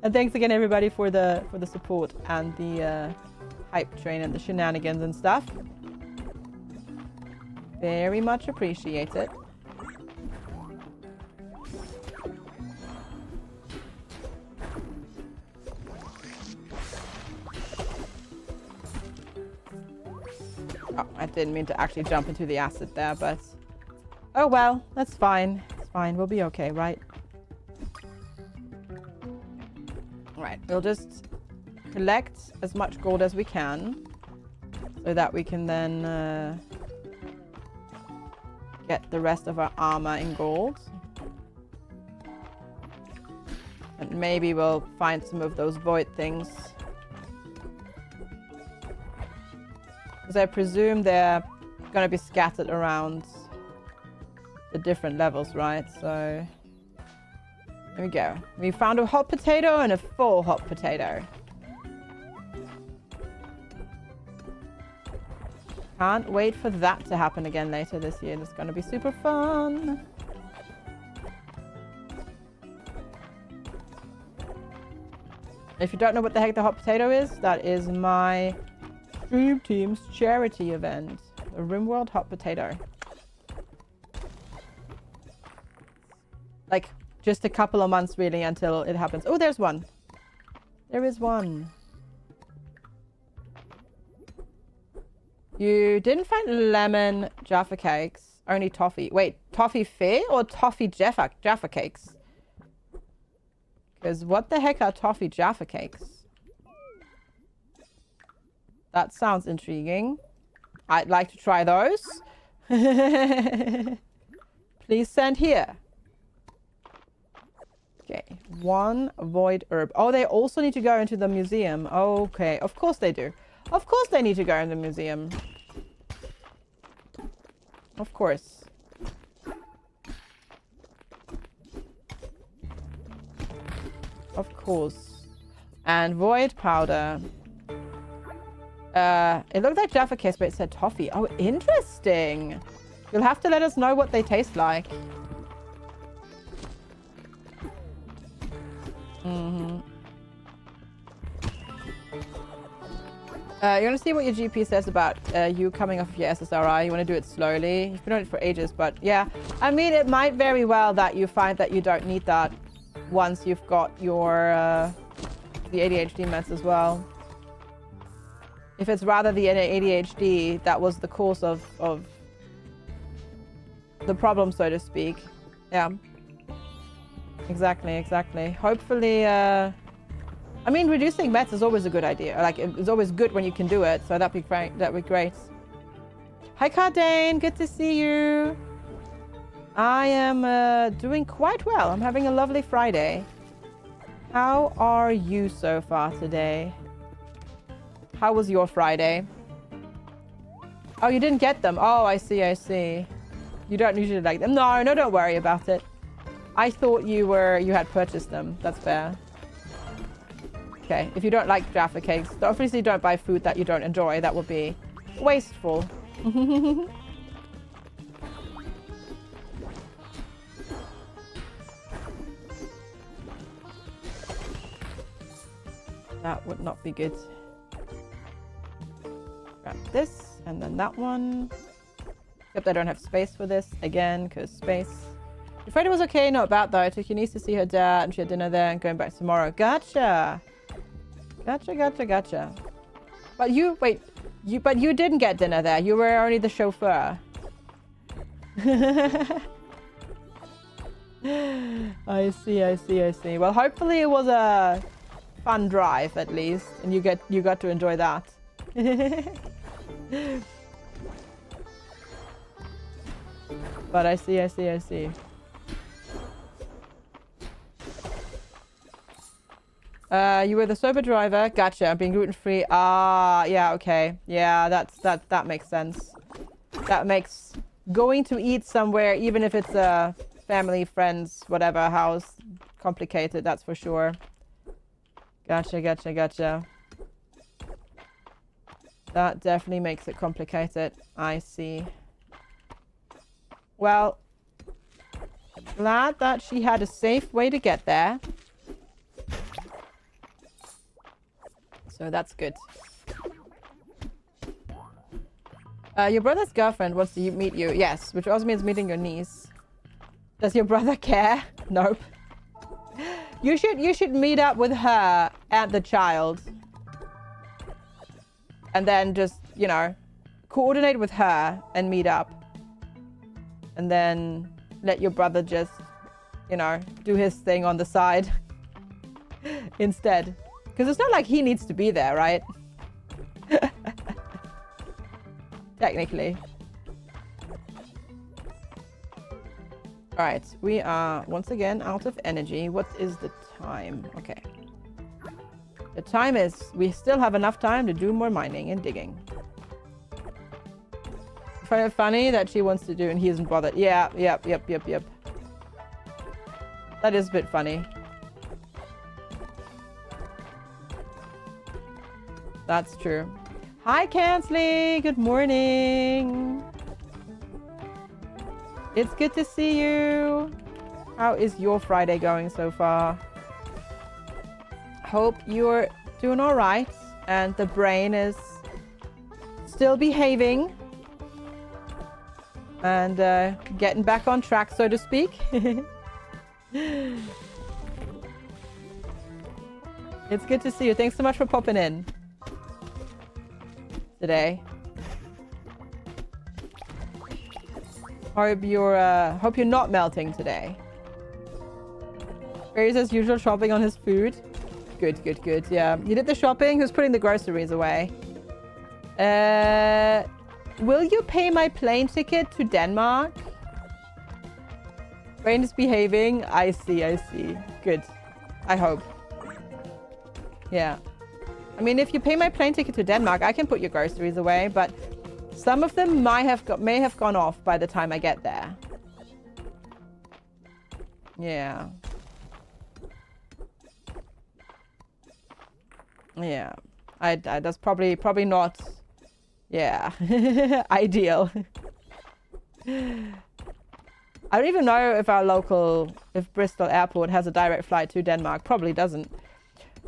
And thanks again, everybody, for the support and the hype train and the shenanigans and stuff. Very much appreciated. Oh, I didn't mean to actually jump into the acid there, but... Oh well, that's fine. It's fine. We'll be okay, right? Alright, we'll just collect as much gold as we can so that we can then get the rest of our armor in gold. And maybe we'll find some of those void things. Because I presume they're going to be scattered around the different levels, right? So, there we go. We found a hot potato and a full hot potato. Can't wait for that to happen again later this year. It's going to be super fun. If you don't know what the heck the hot potato is, that is my Stream Team's charity event. The RimWorld Hot Potato. Like, just a couple of months really until it happens. Oh, there's one. There is one. You didn't find lemon Jaffa cakes, only toffee. Wait, toffee fair or toffee Jaffa cakes? Because what the heck are toffee Jaffa cakes? That sounds intriguing. I'd like to try those. Please send here. Okay, one void herb. Oh, they also need to go into the museum. Okay, of course they do. Of course they need to go in the museum. Of course. Of course. And void powder. It looked like Jaffa case, but it said toffee. Oh, interesting. You'll have to let us know what they taste like. Mm-hmm. You want to see what your GP says about you coming off of your SSRI? You want to do it slowly? You've been on it for ages, but yeah. I mean, it might very well that you find that you don't need that once you've got your the ADHD meds as well. If it's rather the ADHD that was the cause of the problem, so to speak. Yeah. Exactly, exactly. Hopefully, I mean, reducing meds is always a good idea. Like, it's always good when you can do it, so that'd be great. That'd be great. Hi, Cardane. Good to see you. I am doing quite well. I'm having a lovely Friday. How are you so far today? How was your Friday? Oh, you didn't get them. Oh, I see, I see. You don't usually like them. No, no, don't worry about it. I thought you had purchased them. That's fair. Okay, if you don't like Jaffa cakes, obviously don't buy food that you don't enjoy. That would be wasteful. That would not be good. Grab this, and then that one. Except I don't have space for this, again, because space. Your Friday was okay, not bad though. I took your niece to see her dad, and she had dinner there, and going back tomorrow. Gotcha! Gotcha, gotcha, gotcha. But you, wait, but you didn't get dinner there. You were only the chauffeur. I see, I see, I see. Well, hopefully it was a fun drive at least, and you got to enjoy that. But I see, I see, I see. You were the sober driver. Gotcha. Being gluten-free. Ah, yeah, okay. Yeah, that makes sense. That makes going to eat somewhere, even if it's a family, friends, whatever house, complicated, that's for sure. Gotcha, gotcha, gotcha. That definitely makes it complicated. I see. Well, glad that she had a safe way to get there. So that's good. Your brother's girlfriend wants to meet you. Yes, which also means meeting your niece. Does your brother care? Nope. You should meet up with her and the child. And then just, you know, coordinate with her and meet up. And then let your brother just, you know, do his thing on the side instead. Because it's not like he needs to be there, right? Technically. Alright, we are once again out of energy. What is the time? Okay. The time is, we still have enough time to do more mining and digging. I find it funny that she wants to do and he isn't bothered. Yeah, yep. That is a bit funny. That's true. Hi, Kansley. Good morning. It's good to see you. How is your Friday going so far? Hope you're doing all right and the brain is still behaving and getting back on track, so to speak. It's good to see you. Thanks so much for popping in today. Hope you're not melting today. Barry's as usual shopping on his food. Good. Yeah, you did the shopping. Who's putting the groceries away? Will you pay my plane ticket to Denmark? Brain is behaving. I see. Good. I hope. Yeah. I mean, if you pay my plane ticket to Denmark, I can put your groceries away, but some of them may have gone off by the time I get there. Yeah. Yeah. That's probably not, yeah, ideal. I don't even know if Bristol Airport has a direct flight to Denmark. Probably doesn't.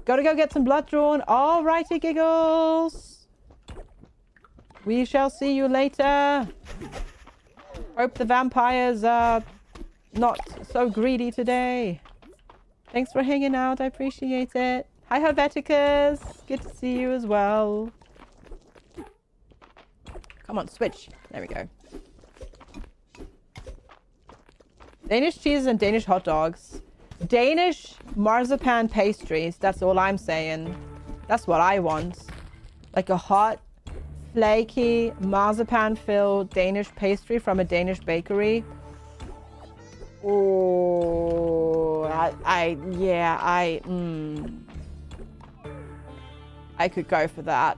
Gotta go get some blood drawn. Alrighty, giggles. We shall see you later. Hope the vampires are not so greedy today. Thanks for hanging out. I appreciate it. Hi, Helveticus. Good to see you as well. Come on, switch. There we go. Danish cheese and Danish hot dogs. Danish marzipan pastries. That's all I'm saying. That's what I want. Like a hot, flaky, marzipan-filled Danish pastry from a Danish bakery. Oh, I could go for that.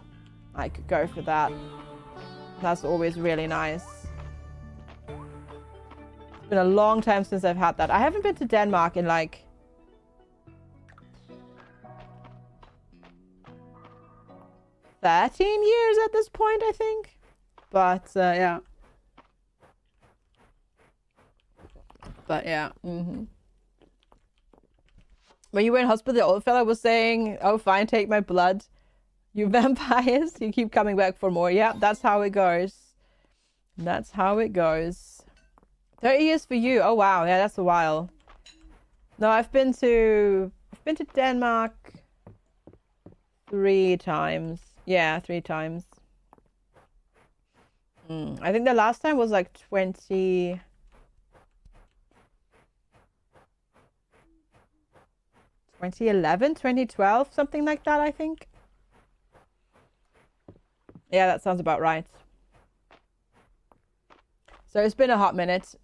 I could go for that. That's always really nice. It's been a long time since I've had that. I haven't been to Denmark in like 13 years at this point, I think. But yeah. But yeah. When you were in hospital, the old fella was saying, "Oh, fine, take my blood. You vampires, you keep coming back for more." Yeah, that's how it goes. That's how it goes. 30 years for you. Oh wow, yeah, that's a while. No, I've been to Denmark 3 times. Yeah, 3 times. I think the last time was like 2011, 2012, something like that, I think. Yeah, that sounds about right. So it's been a hot minute.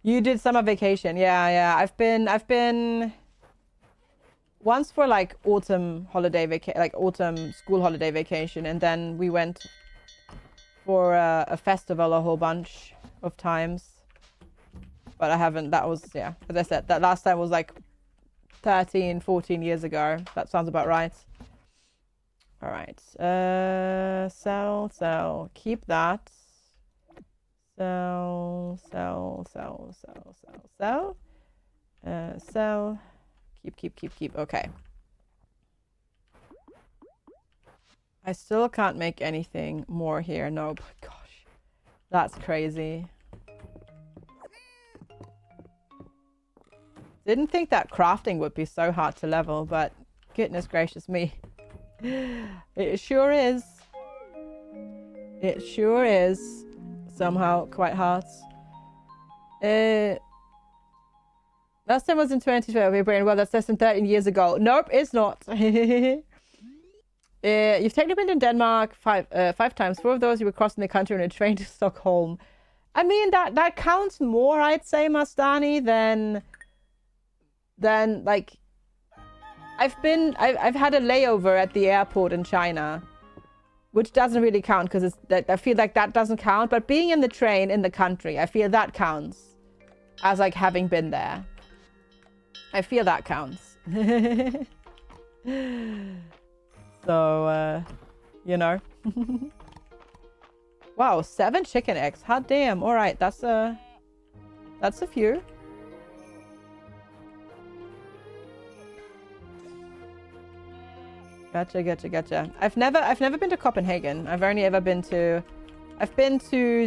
You did summer vacation. Yeah. I've been once for like autumn school holiday vacation, and then we went for a festival a whole bunch of times. But I haven't, that was, yeah, as I said, that last time was like 13, 14 years ago. That sounds about right. All right. Sell. Keep that. Sell. Sell. Keep. Okay. I still can't make anything more here. No, but gosh, that's crazy. Didn't think that crafting would be so hard to level, but goodness gracious me. It sure is. It sure is somehow quite hard. Last time was in 2012. Your brain, well, that's less than 13 years ago. Nope, it's not. You've technically been in Denmark 5 times. 4 of those you were crossing the country on a train to Stockholm. I mean, that counts more, I'd say, Mastani, than like I've had a layover at the airport in China, which doesn't really count because I feel like that doesn't count. But being in the train in the country, I feel that counts as like having been there. I feel that counts. So, you know. Wow, 7 chicken eggs. Hot damn. All right, that's a few. Gotcha. I've never been to Copenhagen. I've been to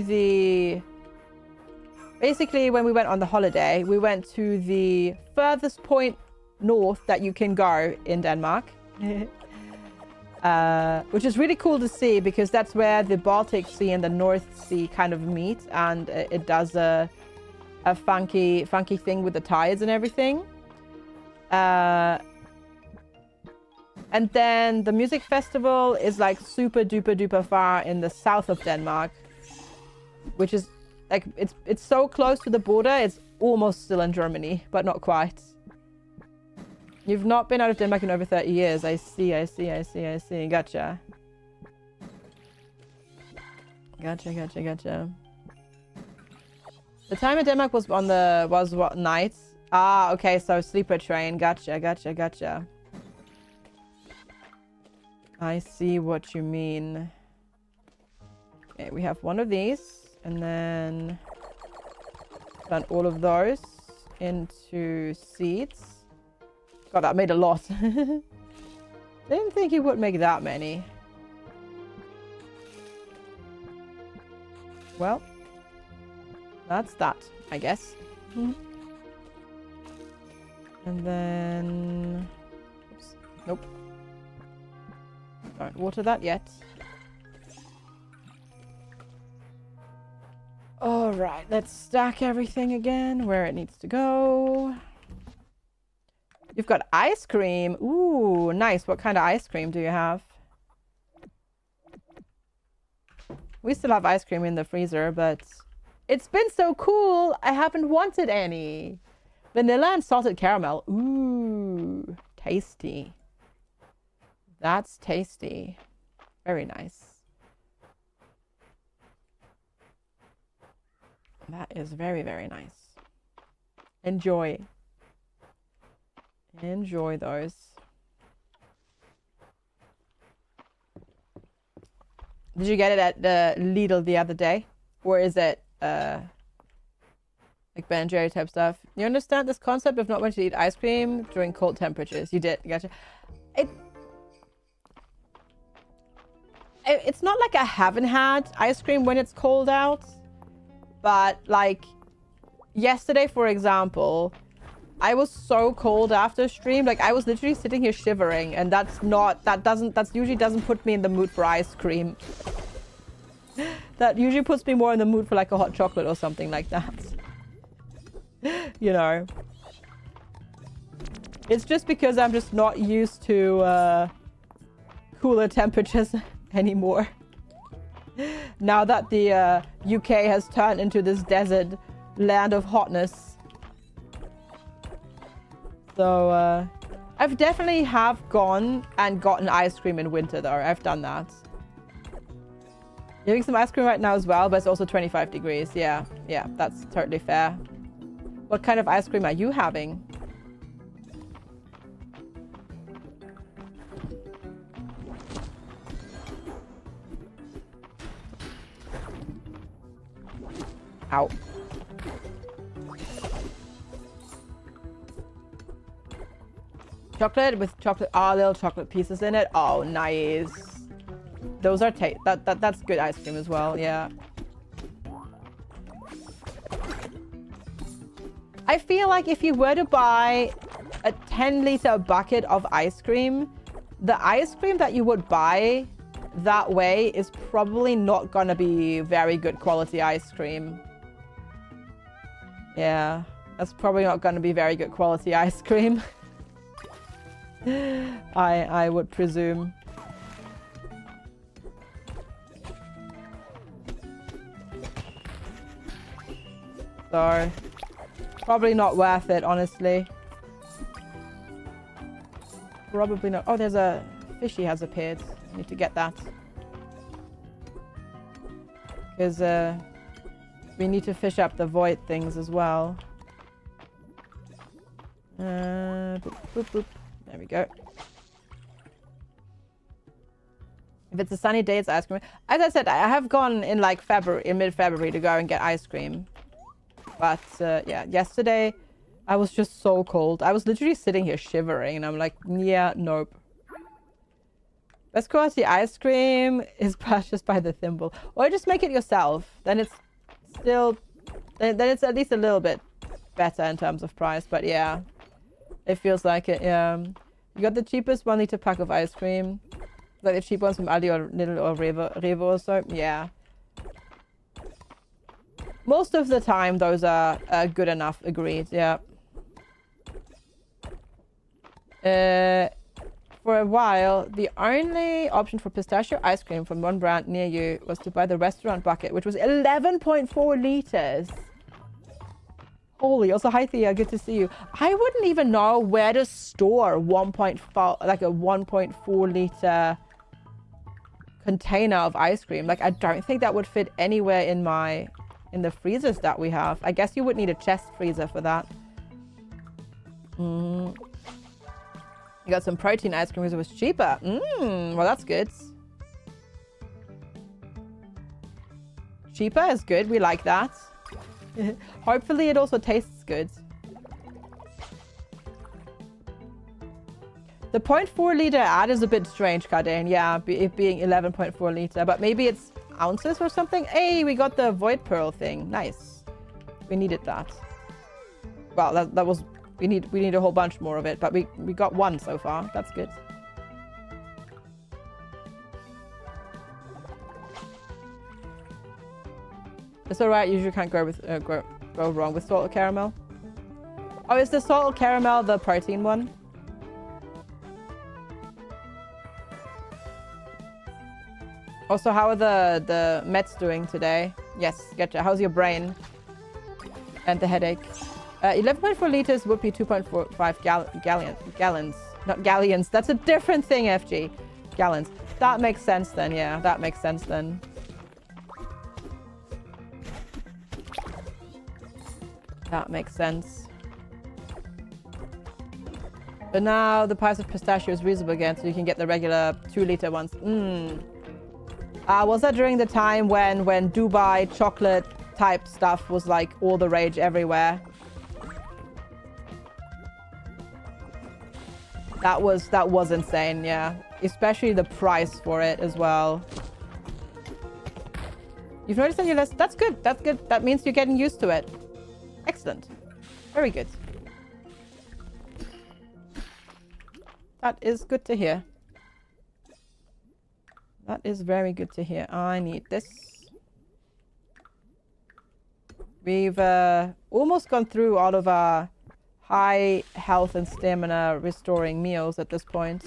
the, basically when we went on the holiday, we went to the furthest point north that you can go in Denmark. Which is really cool to see because that's where the Baltic Sea and the North Sea kind of meet, and it does a funky thing with the tides and everything. And then the music festival is like super duper far in the south of Denmark, which is like it's so close to the border, it's almost still in Germany, but not quite. You've not been out of Denmark in over 30 years. I see, I see, I see, I see. Gotcha. Gotcha, gotcha, gotcha. The time in Denmark was on the... was what, night? Ah, okay, so sleeper train. Gotcha, gotcha, gotcha. I see what you mean. Okay, we have one of these. And then... turn all of those into seeds. God, that made a lot. Didn't think he would make that many. Well, that's that, I guess. And then... oops. Nope. Don't water that yet. Alright, let's stack everything again where it needs to go. You've got ice cream. Ooh, nice. What kind of ice cream do you have? We still have ice cream in the freezer, but it's been so cool. I haven't wanted any. Vanilla and salted caramel. Ooh, tasty. That's tasty. Very nice. That is very, very nice. Enjoy. Enjoy those. Did you get it at the Lidl the other day? Or is it like Ben & Jerry type stuff? You understand this concept of not wanting to eat ice cream during cold temperatures? You did. Gotcha. It's not like I haven't had ice cream when it's cold out. But like yesterday, for example, I was so cold after stream. Like I was literally sitting here shivering, and that usually doesn't put me in the mood for ice cream. That usually puts me more in the mood for like a hot chocolate or something like that. You know. It's just because I'm just not used to cooler temperatures anymore. Now that the UK has turned into this desert land of hotness. So, I've definitely gone and gotten ice cream in winter though. I've done that. You're having some ice cream right now as well, but it's also 25 degrees. Yeah, yeah, that's totally fair. What kind of ice cream are you having? Ow. Chocolate with chocolate, little chocolate pieces in it. Oh, nice. Those are that's good ice cream as well. Yeah. I feel like if you were to buy a 10-liter bucket of ice cream, the ice cream that you would buy that way is probably not gonna be very good quality ice cream. Yeah, that's probably not gonna be very good quality ice cream. I would presume. So, probably not worth it, honestly. Probably not. Oh, there's a fishy has appeared. I need to get that. Because we need to fish up the void things as well. Boop, boop, boop. There we go. If it's a sunny day, it's ice cream. As I said, I have gone in like February, in mid-February to go and get ice cream. But yeah, yesterday I was just so cold. I was literally sitting here shivering and I'm like, yeah, nope. Best quality ice cream is purchased by the thimble. Or just make it yourself. Then it's still... Then it's at least a little bit better in terms of price. But yeah, it feels like it, yeah. You got the cheapest 1 liter pack of ice cream. Like the cheap ones from Aldi or Lidl or Revo or so. Yeah. Most of the time, those are good enough. Agreed. Yeah. For a while, the only option for pistachio ice cream from one brand near you was to buy the restaurant bucket, which was 11.4 liters. Holy, also hi Thea, good to see you. I wouldn't even know where to store 1.4, like a 1.4 liter container of ice cream. Like, I don't think that would fit anywhere in the freezers that we have. I guess you would need a chest freezer for that. You got some protein ice cream because it was cheaper. Well, that's good. Cheaper is good. We like that. Hopefully it also tastes good. The 0.4 liter ad is a bit strange, Kardane. Yeah, it being 11.4 liter, but maybe it's ounces or something. Hey, we got the void pearl thing. Nice. We needed that. Well, that was we need a whole bunch more of it, but we got one so far. That's good. It's alright. Usually can't go with go wrong with salted caramel. Oh, is the salted caramel the protein one? Also, how are the Mets doing today? Yes, getcha. How's your brain? And the headache? 11.4 liters would be 2.45 gallons. Not galleons. That's a different thing, FG. Gallons. That makes sense then, yeah. That makes sense then. That makes sense. But now the price of pistachio is reasonable again, so you can get the regular 2-liter ones. Was that during the time when Dubai chocolate type stuff was like all the rage everywhere? That was insane, yeah. Especially the price for it as well. You've noticed on your list? That's good. That's good. That means you're getting used to it. Excellent. Very good. That is good to hear. That is very good to hear. I need this. We've almost gone through all of our high health and stamina restoring meals at this point.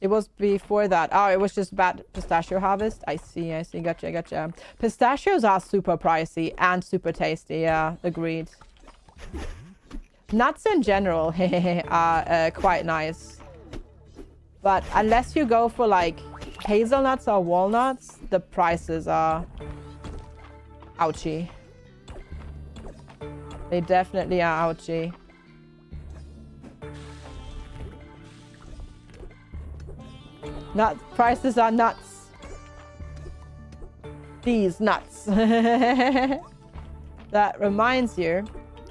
It was before that. Oh, it was just bad pistachio harvest. I see. Gotcha. Pistachios are super pricey and super tasty. Yeah, agreed. Nuts in general are quite nice. But unless you go for like hazelnuts or walnuts, the prices are ouchy. They definitely are ouchy. Prices are nuts. These nuts. That reminds you,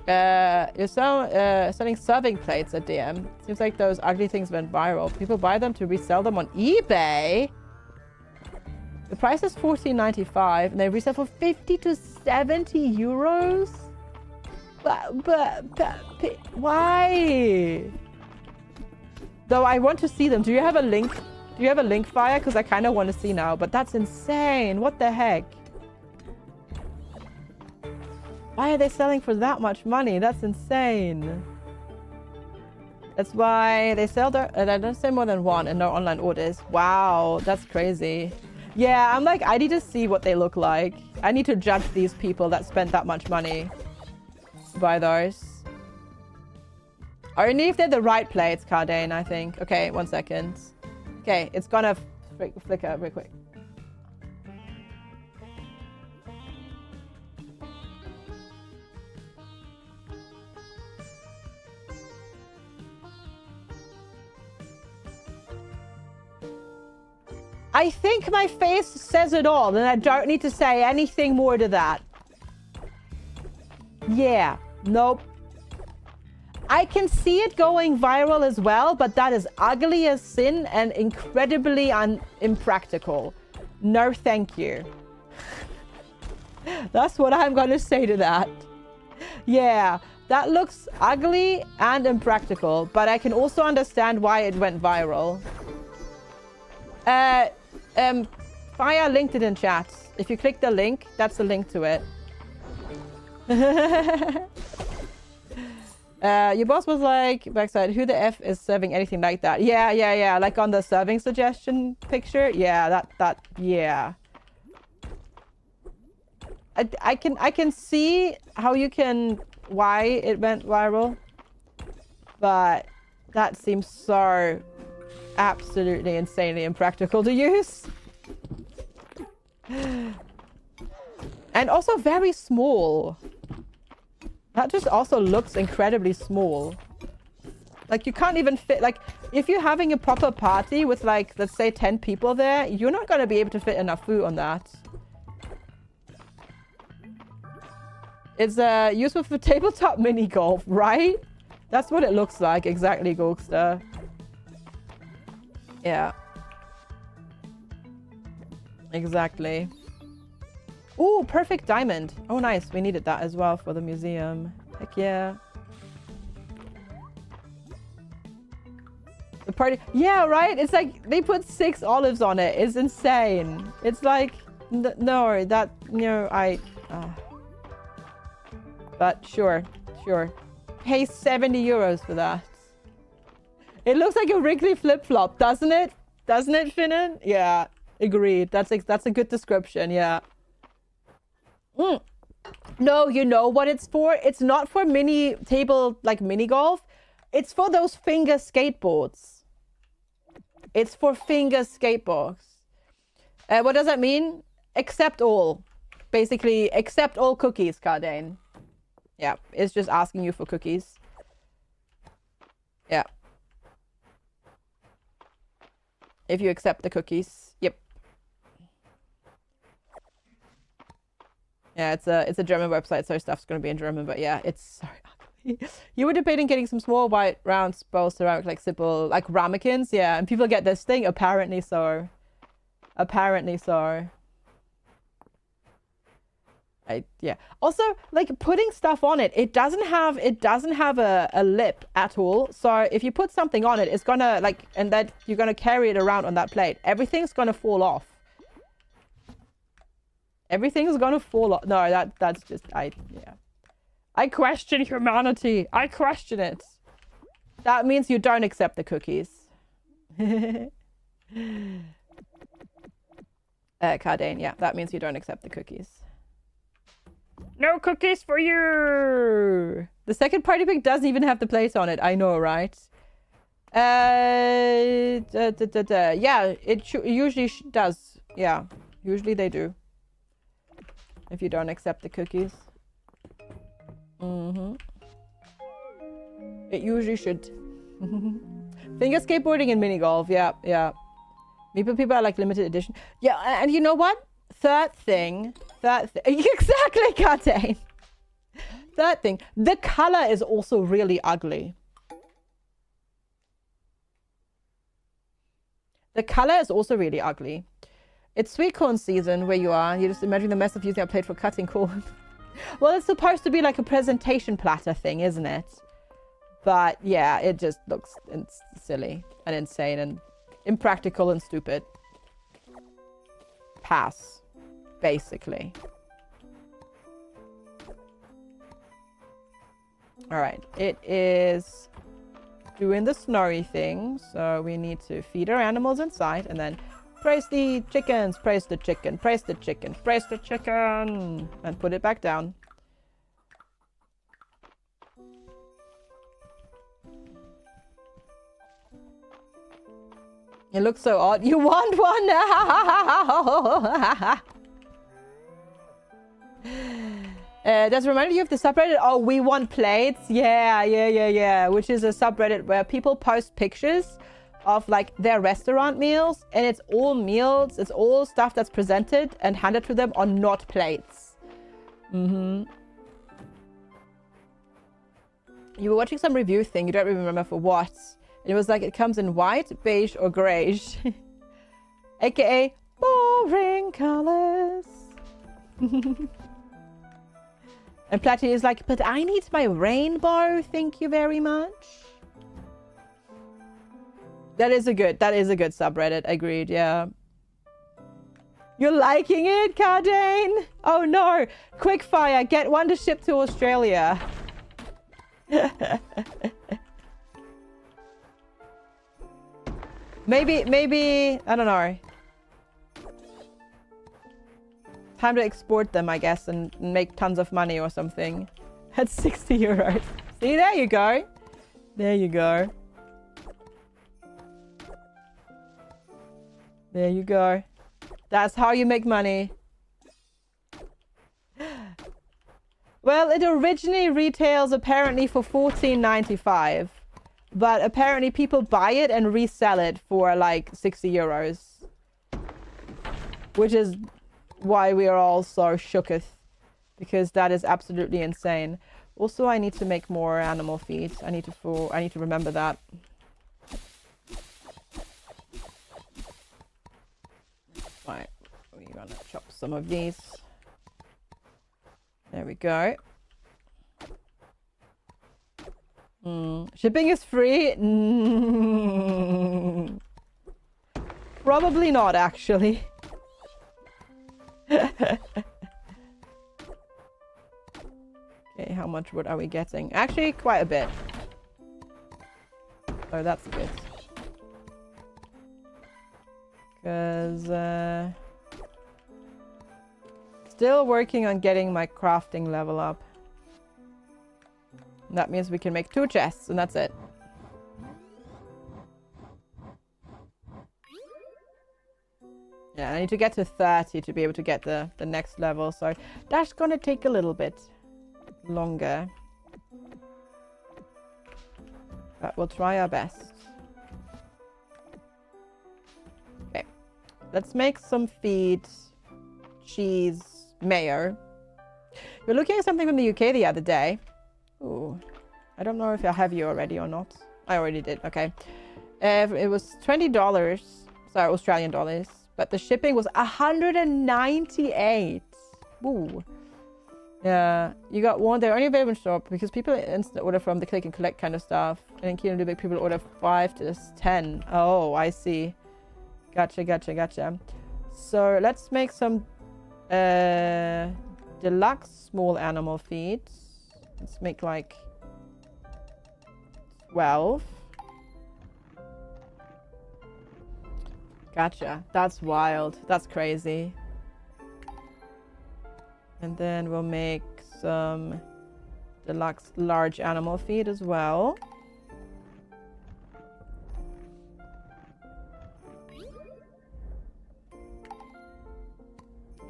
you're selling serving plates at DM. Seems like those ugly things went viral. People buy them to resell them on eBay. The price is $14.95 and they resell for 50 to 70 euros. But why? Though I want to see them. Do you have a link? Do you have a link, Fire? Because I kind of want to see now. But that's insane. What the heck? Why are they selling for that much money? That's insane. That's why they sell their... I don't say more than one and no online orders. Wow, that's crazy. Yeah, I'm like, I need to see what they look like. I need to judge these people that spent that much money to buy those. Only if they're the right plates, Cardane, I think. Okay, 1 second. Okay, it's gonna flicker real quick. I think my face says it all, and I don't need to say anything more to that. Yeah, nope. I can see it going viral as well, but that is ugly as sin and incredibly impractical. No, thank you. That's what I'm going to say to that. Yeah, that looks ugly and impractical, but I can also understand why it went viral. Fire linked it in chat. If you click the link, that's the link to it. Your boss was like, backside, who the F is serving anything like that? Yeah. Like on the serving suggestion picture. Yeah, yeah. I can see how you can why it went viral, but that seems so absolutely insanely impractical to use. And also very small. That just also looks incredibly small. Like, you can't even fit, like, if you're having a proper party with, like, let's say 10 people there, you're not going to be able to fit enough food on that. It's useful for tabletop mini golf, right? That's what it looks like, exactly, Gorkster. Yeah. Exactly. Ooh, perfect diamond. Oh, nice. We needed that as well for the museum. Heck yeah. The party. Yeah, right? It's like they put 6 olives on it. It's insane. It's like, no, that, no, but sure, sure. Pay 70 euros for that. It looks like a Wrigley flip-flop, doesn't it? Doesn't it, Finnan? Yeah, agreed. That's a good description, yeah. No, you know what it's for? It's not for mini golf. It's for those finger skateboards. It's for finger skateboards. What does that mean? Accept all. Basically, accept all cookies, Cardane. Yeah, it's just asking you for cookies. Yeah. If you accept the cookies. Yep. Yeah, it's a German website, so stuff's going to be in German, but yeah, it's so ugly. You were debating getting some small white round bowl ceramic, like simple, like ramekins, yeah, and people get this thing? Apparently so. Apparently so. Yeah. Also, like, putting stuff on it, it doesn't have a lip at all. So if you put something on it, it's gonna, like, and that you're gonna carry it around on that plate, everything's gonna fall off. Everything's gonna fall off. No, that's just, yeah. I question humanity. I question it. That means you don't accept the cookies. Cardane, yeah, that means you don't accept the cookies. No cookies for you! The second party pick doesn't even have the plate on it. I know, right? Yeah, it usually does. Yeah, usually they do. If you don't accept the cookies. It usually should. Finger skateboarding and mini golf. Yeah, yeah. Maybe people are like limited edition. Yeah, and you know what? Third thing. Exactly, Katane. Third thing. The color is also really ugly. The color is also really ugly. It's sweet corn season where you are. You just imagine the mess of using a plate for cutting corn. Well, it's supposed to be like a presentation platter thing, isn't it? But yeah, it just looks silly and insane and impractical and stupid. Pass, basically. All right, it is doing the snowy thing. So we need to feed our animals inside and then praise the chickens, praise the chicken, praise the chicken, praise the chicken, and put it back down. It looks so odd. You want one now? Does it remind you of the subreddit? Oh, we want plates. Yeah. Which is a subreddit where people post pictures of like their restaurant meals, and it's all meals. It's all stuff that's presented and handed to them on not plates. You were watching some review thing. You don't even remember for what. It was like it comes in white, beige, or greyish. AKA boring colors. And Platty is like, but I need my rainbow. Thank you very much. That is a good subreddit. Agreed, yeah. You're liking it, Cardane? Oh no. Quickfire, get one to ship to Australia. Maybe, I don't know. Time to export them, I guess, and make tons of money or something. at 60 euros. See, there you go. There you go. There you go. That's how you make money. Well, it originally retails apparently for $14.95. But apparently people buy it and resell it for like 60 euros. Which is why we are all so shooketh. Because that is absolutely insane. Also, I need to make more animal feed. I need to remember that. Right, we're gonna chop some of these. There we go. Shipping is free? Probably not, actually. Okay, how much wood are we getting? Actually, quite a bit. Oh, that's good. Because, still working on getting my crafting level up. And that means we can make 2 chests, and that's it. Yeah, I need to get to 30 to be able to get the next level, so that's gonna take a little bit longer. But we'll try our best. Okay. Let's make some feed, cheese, mayo. You're looking at something from the UK the other day. Ooh. I don't know if I have you already or not. I already did. Okay. It was $20. Sorry, Australian dollars. But the shipping was 198. Ooh. Yeah. You got one. They're only available in shop because people instant order from the click and collect kind of stuff. And in Kingdom Big people order 5 to 10. Oh, I see. Gotcha, gotcha, gotcha. So let's make some deluxe small animal feed. Let's make like 12. Gotcha. That's wild. That's crazy. And then we'll make some deluxe large animal feed as well.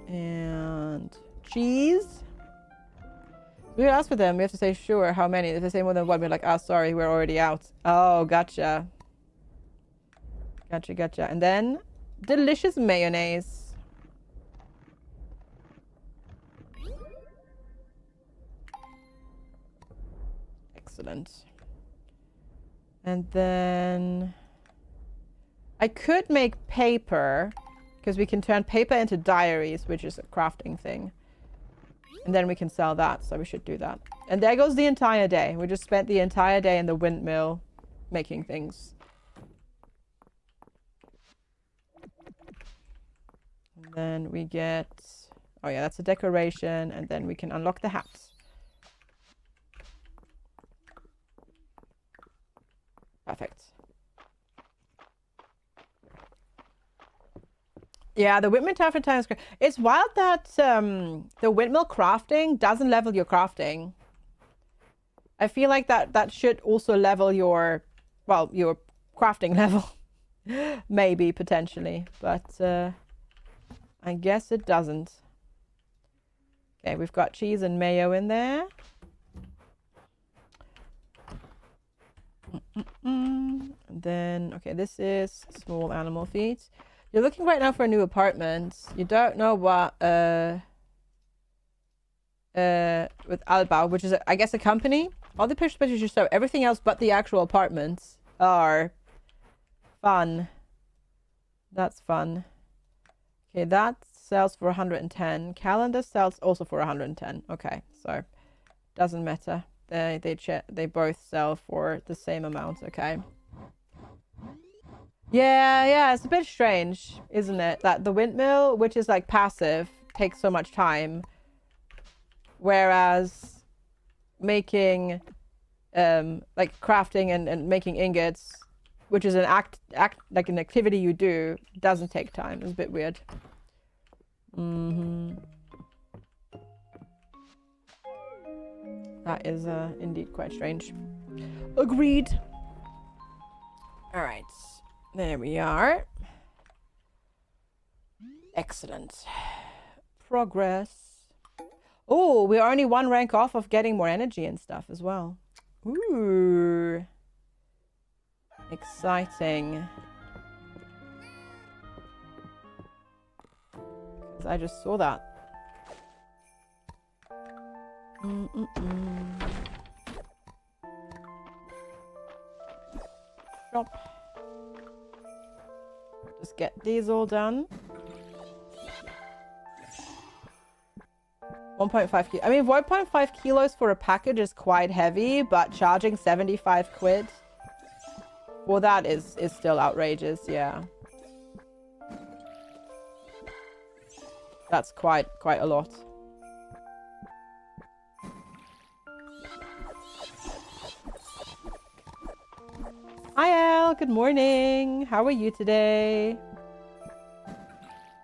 And cheese. We would ask for them. We have to say, sure, how many? If they say more than one, we're like, oh, sorry, we're already out. Oh, gotcha. Gotcha, gotcha. And then delicious mayonnaise. Excellent. And then I could make paper because we can turn paper into diaries, which is a crafting thing. And then we can sell that, so we should do that. And there goes the entire day. We just spent the entire day in the windmill making things. And then we get... Oh yeah, that's a decoration. And then we can unlock the hats. Perfect. Yeah, the windmill crafting time is great. It's wild that the windmill crafting doesn't level your crafting. I feel like that should also level your, well, your crafting level. Maybe, potentially. But I guess it doesn't. Okay, we've got cheese and mayo in there. And then, okay, this is small animal feed. You're looking right now for a new apartment. You don't know what with Alba, which is I guess a company. All the pictures you show, everything else but the actual apartments are fun. That's fun. Okay, that sells for 110. Calendar sells also for 110. Okay, so doesn't matter. They both sell for the same amount. Okay. Yeah, it's a bit strange, isn't it? That the windmill, which is like passive, takes so much time. Whereas making, like crafting and making ingots, which is an like an activity you do, doesn't take time. It's a bit weird. That is indeed quite strange. Agreed. All right. There we are. Excellent. Progress. Oh, we're only one rank off of getting more energy and stuff as well. Ooh. Exciting. Because I just saw that. Shop. Just get these all done. 1.5 kilos. I mean, 1.5 kilos for a package is quite heavy, but charging 75 quid for that is still outrageous, yeah. That's quite a lot. Hi, Elle. Good morning. How are you today?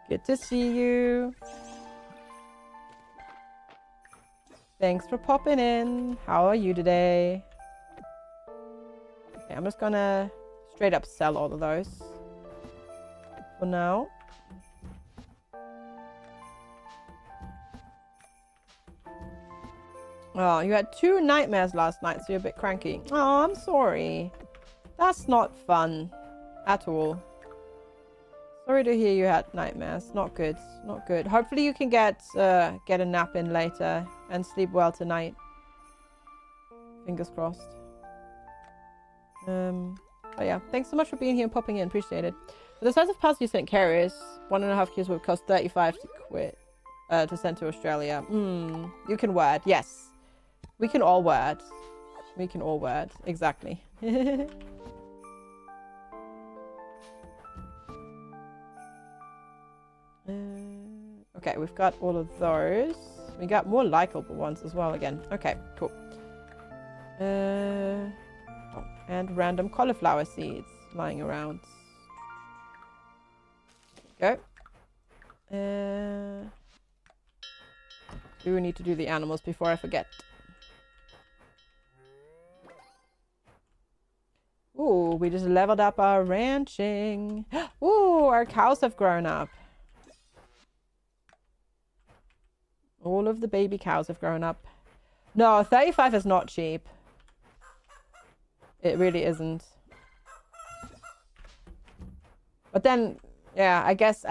Good to see you. Thanks for popping in. How are you today? Okay, I'm just gonna straight up sell all of those for now. Oh, you had 2 nightmares last night, so you're a bit cranky. Oh, I'm sorry. That's not fun at all. Sorry to hear you had nightmares. Not good. Not good. Hopefully you can get a nap in later and sleep well tonight. Fingers crossed. But yeah, thanks so much for being here and popping in. Appreciate it. For the size of parcel you sent carriers, 1.5 kilos would cost 35 to quit to send to Australia. You can word. Yes. We can all word. We can all word. Exactly. Okay, we've got all of those. We got more likable ones as well again. Okay, cool. Oh, and random cauliflower seeds lying around. Go. Do we need to do the animals before I forget? Ooh, we just leveled up our ranching. Ooh, our cows have grown up. All of the baby cows have grown up. No, 35 is not cheap. It really isn't. But then, yeah, I guess,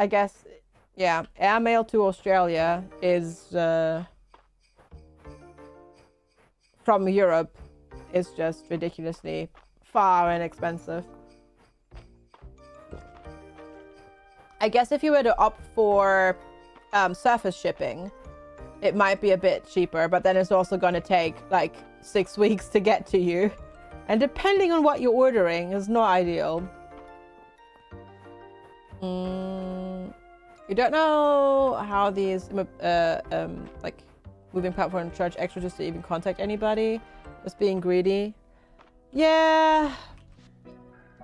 yeah, airmail to Australia is, from Europe, is just ridiculously far and expensive. I guess if you were to opt for surface shipping, it might be a bit cheaper, but then it's also going to take like 6 weeks to get to you. And depending on what you're ordering, is not ideal. You don't know how these like moving platforms charge extra just to even contact anybody. Just being greedy. Yeah,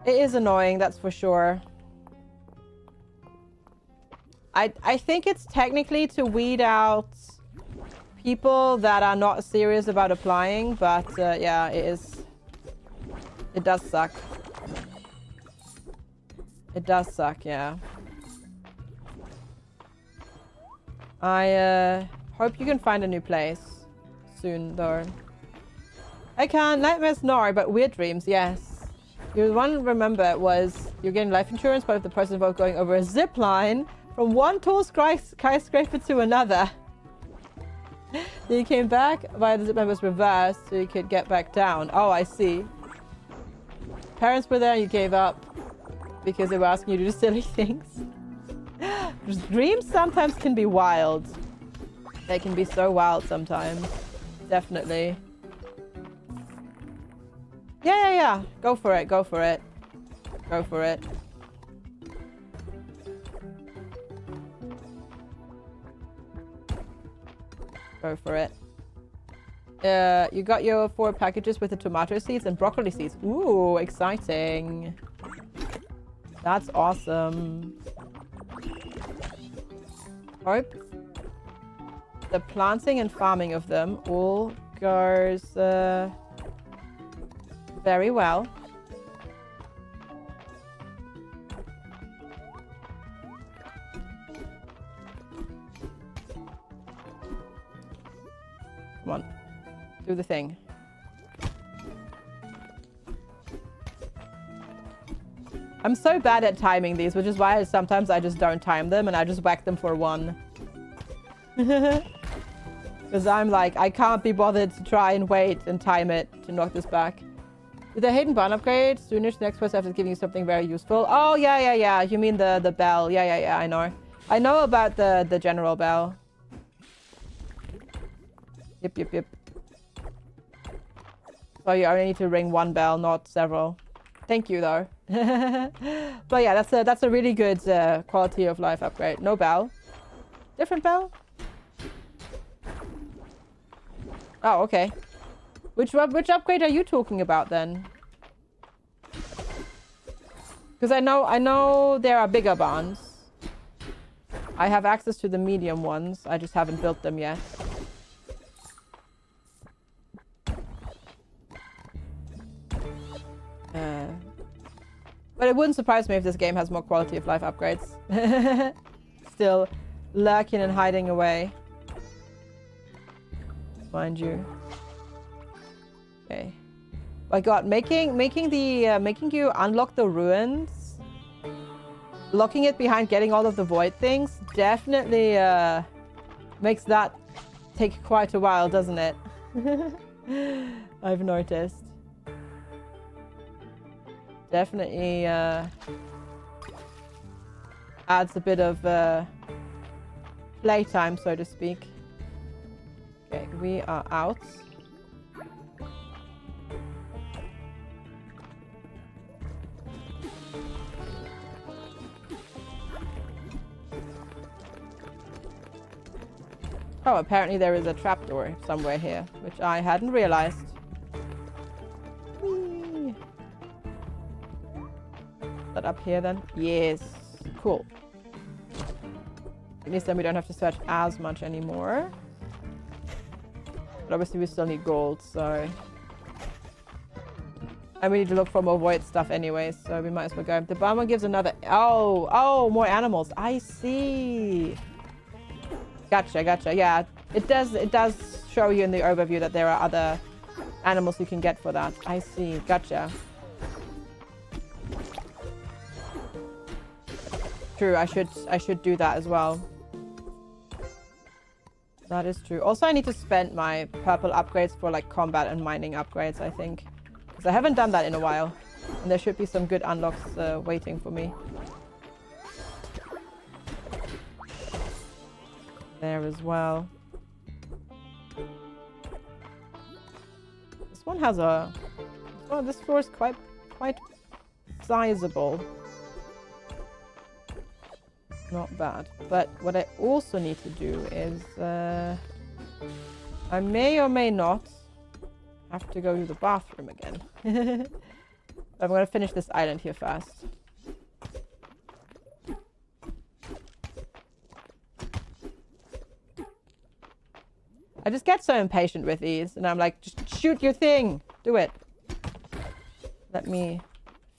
it is annoying, that's for sure. I think it's technically to weed out people that are not serious about applying, but yeah, it does suck. It does suck, yeah. I hope you can find a new place soon, though. I can. Nightmares, no, but weird dreams, yes. The one, remember, was you're getting life insurance, but if the person involved going over a zip line from one tall skyscraper to another. Then you came back via the zip line was reversed, so you could get back down. Oh, I see. Parents were there and you gave up because they were asking you to do silly things. Dreams sometimes can be wild. They can be so wild sometimes. Definitely. Yeah. Go for it. Go for it. Go for it. Go for it. You got your 4 packages with the tomato seeds and broccoli seeds. Ooh, exciting. That's awesome. Hope the planting and farming of them all goes very well. Come on, do the thing. I'm so bad at timing these, which is why sometimes I just don't time them and I just whack them for 1. Because I'm like, I can't be bothered to try and wait and time it to knock this back. Did the hidden barn upgrade? Soonish next quest after giving you something very useful. Oh, yeah. You mean the bell. Yeah, I know. I know about the general bell. Yep. So you only need to ring 1 bell, not several. Thank you, though. But yeah, that's a really good quality of life upgrade. No bell. Different bell? Oh, okay. Which upgrade are you talking about then? Because I know there are bigger barns. I have access to the medium ones. I just haven't built them yet. But it wouldn't surprise me if this game has more quality of life upgrades. Still lurking and hiding away. Mind you. Okay. My god, making you unlock the ruins, locking it behind getting all of the void things, definitely makes that take quite a while, doesn't it? I've noticed. Definitely adds a bit of playtime, so to speak. Okay, we are out. Oh, apparently there is a trapdoor somewhere here, which I hadn't realized. Whee! Is that up here then? Yes. Cool. At least then we don't have to search as much anymore. But obviously we still need gold, so... And we need to look for more void stuff anyways, so we might as well go. The barman gives another... Oh, more animals. I see. Gotcha. Yeah, it does show you in the overview that there are other animals you can get for that. I see. Gotcha. True, I should do that as well. That is true. Also, I need to spend my purple upgrades for like combat and mining upgrades, I think. Because I haven't done that in a while. And there should be some good unlocks waiting for me. There as well. This one has a... Oh, this floor is quite sizable. Not bad. But what I also need to do is... I may or may not have to go to the bathroom again. I'm going to finish this island here first. I just get so impatient with these, and I'm like, just shoot your thing. Do it. Let me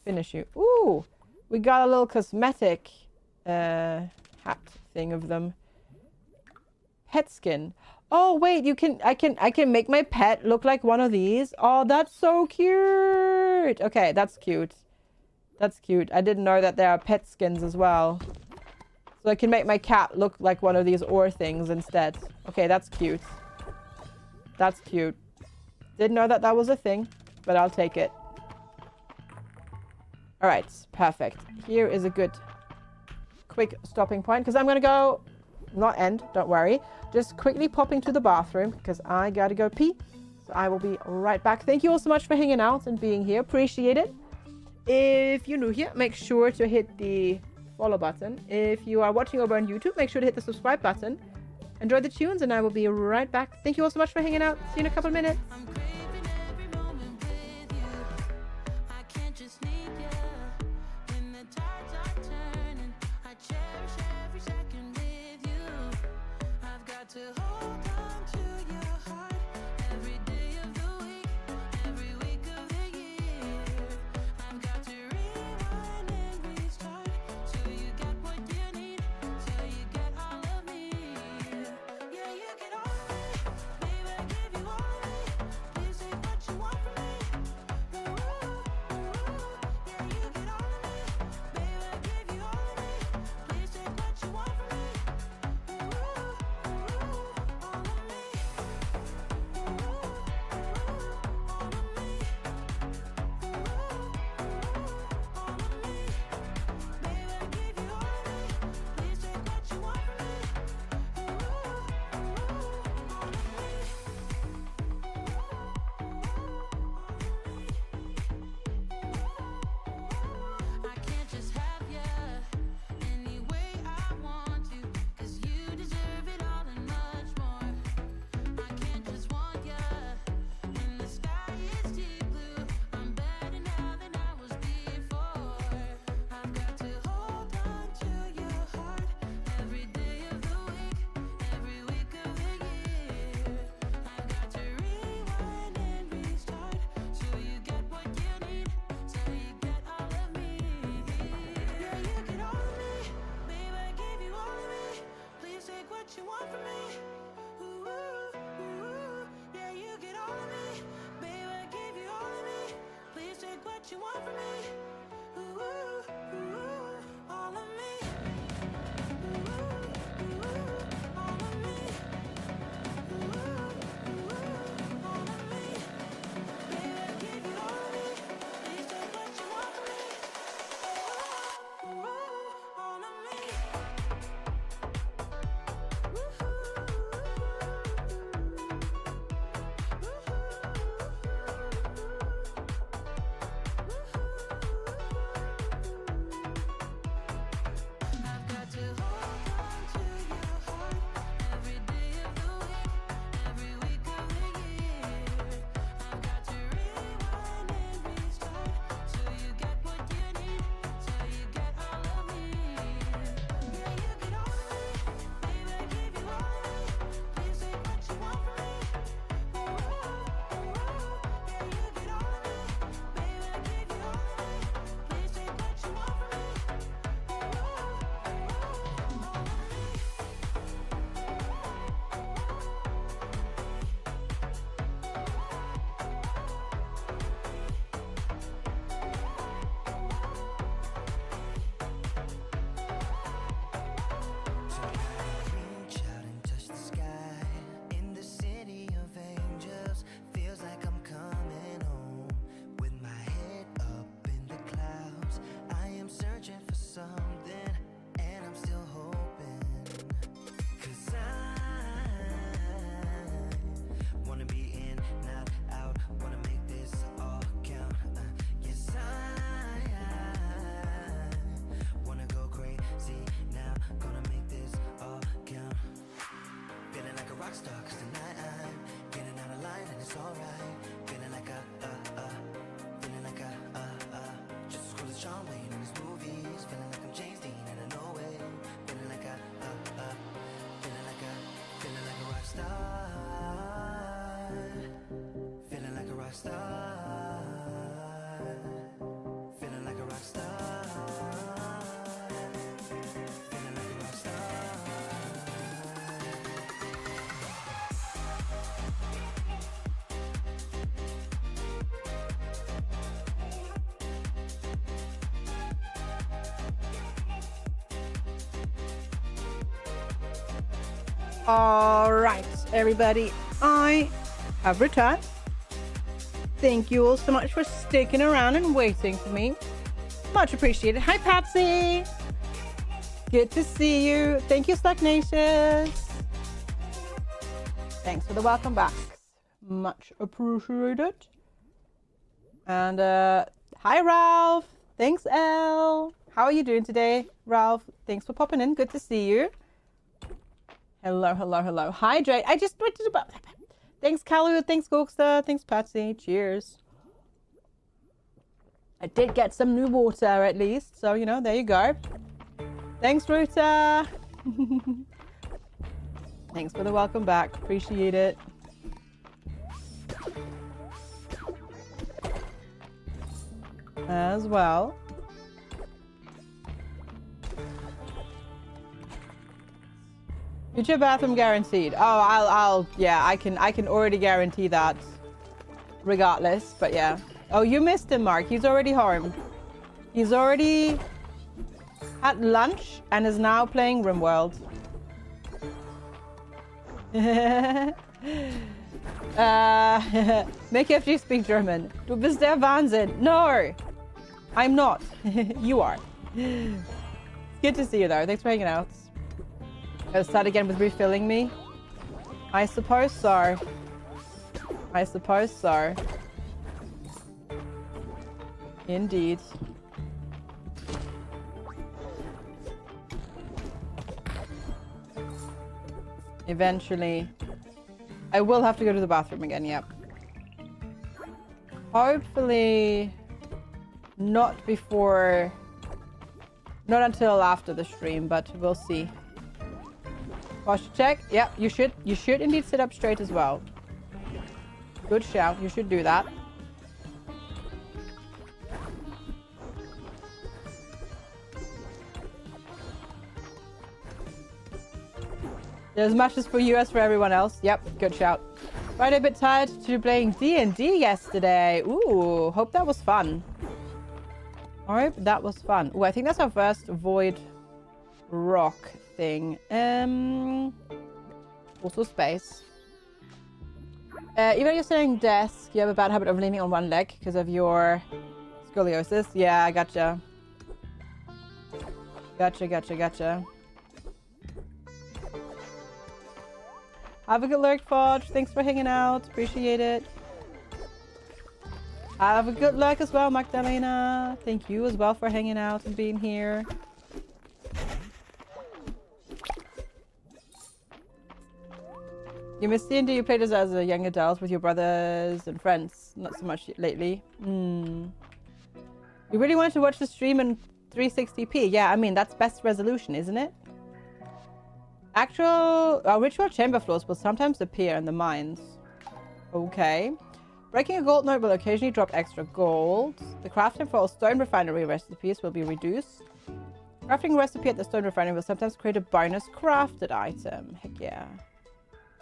finish you. Ooh, we got a little cosmetic hat thing of them. Pet skin. Oh wait, I can make my pet look like one of these. Oh, that's so cute. Okay, that's cute. That's cute. I didn't know that there are pet skins as well. So I can make my cat look like one of these ore things instead. Okay, that's cute. That's cute. Didn't know that was a thing, but I'll take it. All right, perfect. Here is a good quick stopping point because I'm going to go, not end, don't worry. Just quickly popping to the bathroom because I got to go pee. So I will be right back. Thank you all so much for hanging out and being here. Appreciate it. If you're new here, make sure to hit the follow button. If you are watching over on YouTube, make sure to hit the subscribe button. Enjoy the tunes, and I will be right back. Thank you all so much for hanging out. See you in a couple of minutes. I'm craving every moment with you. I can't just need you. When the tides are turning, I cherish every second with you. I've got to hold on to your heart every day. All right, everybody, I have returned. Thank you all so much for sticking around and waiting for me. Much appreciated. Hi, Patsy. Good to see you. Thank you, Slacknacious. Thanks for the welcome back. Much appreciated. And hi, Ralph. Thanks, Elle. How are you doing today, Ralph? Thanks for popping in. Good to see you. Hello, hello, hello. Hi, Jay. I just went to the... Thanks, Kalu. Thanks, Goksta. Thanks, Patsy. Cheers. I did get some new water, at least. So, you know, there you go. Thanks, Ruta. Thanks for the welcome back. Appreciate it. As well. Future bathroom guaranteed. Oh, yeah, I can already guarantee that. Regardless, but yeah. Oh, you missed him, Mark. He's already home. He's already had lunch and is now playing RimWorld. Make FG speak German. Du bist der Wahnsinn. No, I'm not. You are. It's good to see you, though. Thanks for hanging out. Gonna start again with refilling me? I suppose so. I suppose so. Indeed. Eventually. I will have to go to the bathroom again, yep. Hopefully not before... Not until after the stream, but we'll see. Posture check. Yep, you should indeed sit up straight as well. Good shout. You should do that. There's matches for you as for everyone else. Yep, good shout. Right, a bit tired to playing D&D yesterday. Ooh, hope that was fun. Alright, that was fun. Ooh, I think that's our first Void Rock thing. Also space. Even if you're saying desk, you have a bad habit of leaning on one leg because of your scoliosis. Yeah, I gotcha. Gotcha. Have a good lurk, Forge. Thanks for hanging out. Appreciate it. Have a good luck as well, Magdalena. Thank you as well for hanging out and being here. You miss D&D, you played as a young adult with your brothers and friends. Not so much lately. You really wanted to watch the stream in 360p? Yeah, I mean, that's best resolution, isn't it? Ritual chamber floors will sometimes appear in the mines. Okay. Breaking a gold node will occasionally drop extra gold. The crafting for all stone refinery recipes will be reduced. Crafting a recipe at the stone refinery will sometimes create a bonus crafted item. Heck yeah.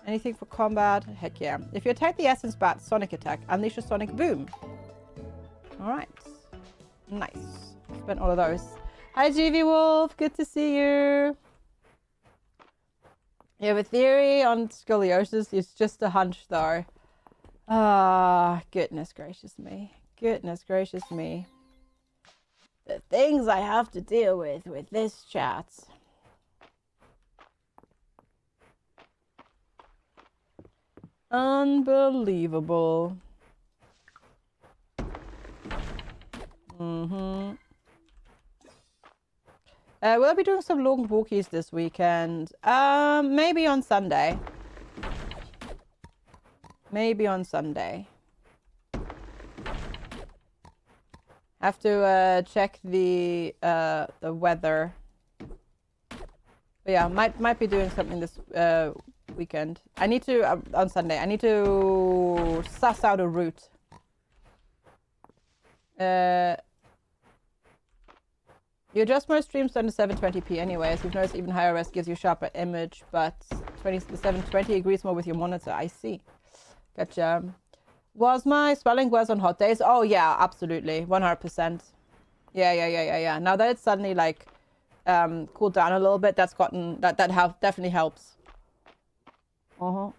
Anything for combat? Heck yeah. If you attack the essence bat, sonic attack, unleash a sonic boom. Alright. Nice. Spent all of those. Hi, GV Wolf. Good to see you. You have a theory on scoliosis. It's just a hunch, though. Ah, goodness gracious me. Goodness gracious me. The things I have to deal with this chat. Unbelievable. Will I be doing some long walkies this weekend? Maybe on Sunday. Maybe on Sunday. Have to check the weather. But yeah, might be doing something this weekend. I need to on Sunday. I need to suss out a route. You adjust more streams down to 720p anyways. You've noticed even higher res gives you sharper image, but 720 agrees more with your monitor. I see. Gotcha. Was my swelling worse on hot days? Oh yeah, absolutely. 100%. Yeah. Now that it's suddenly like cooled down a little bit, that's gotten that definitely helps. Uh-huh.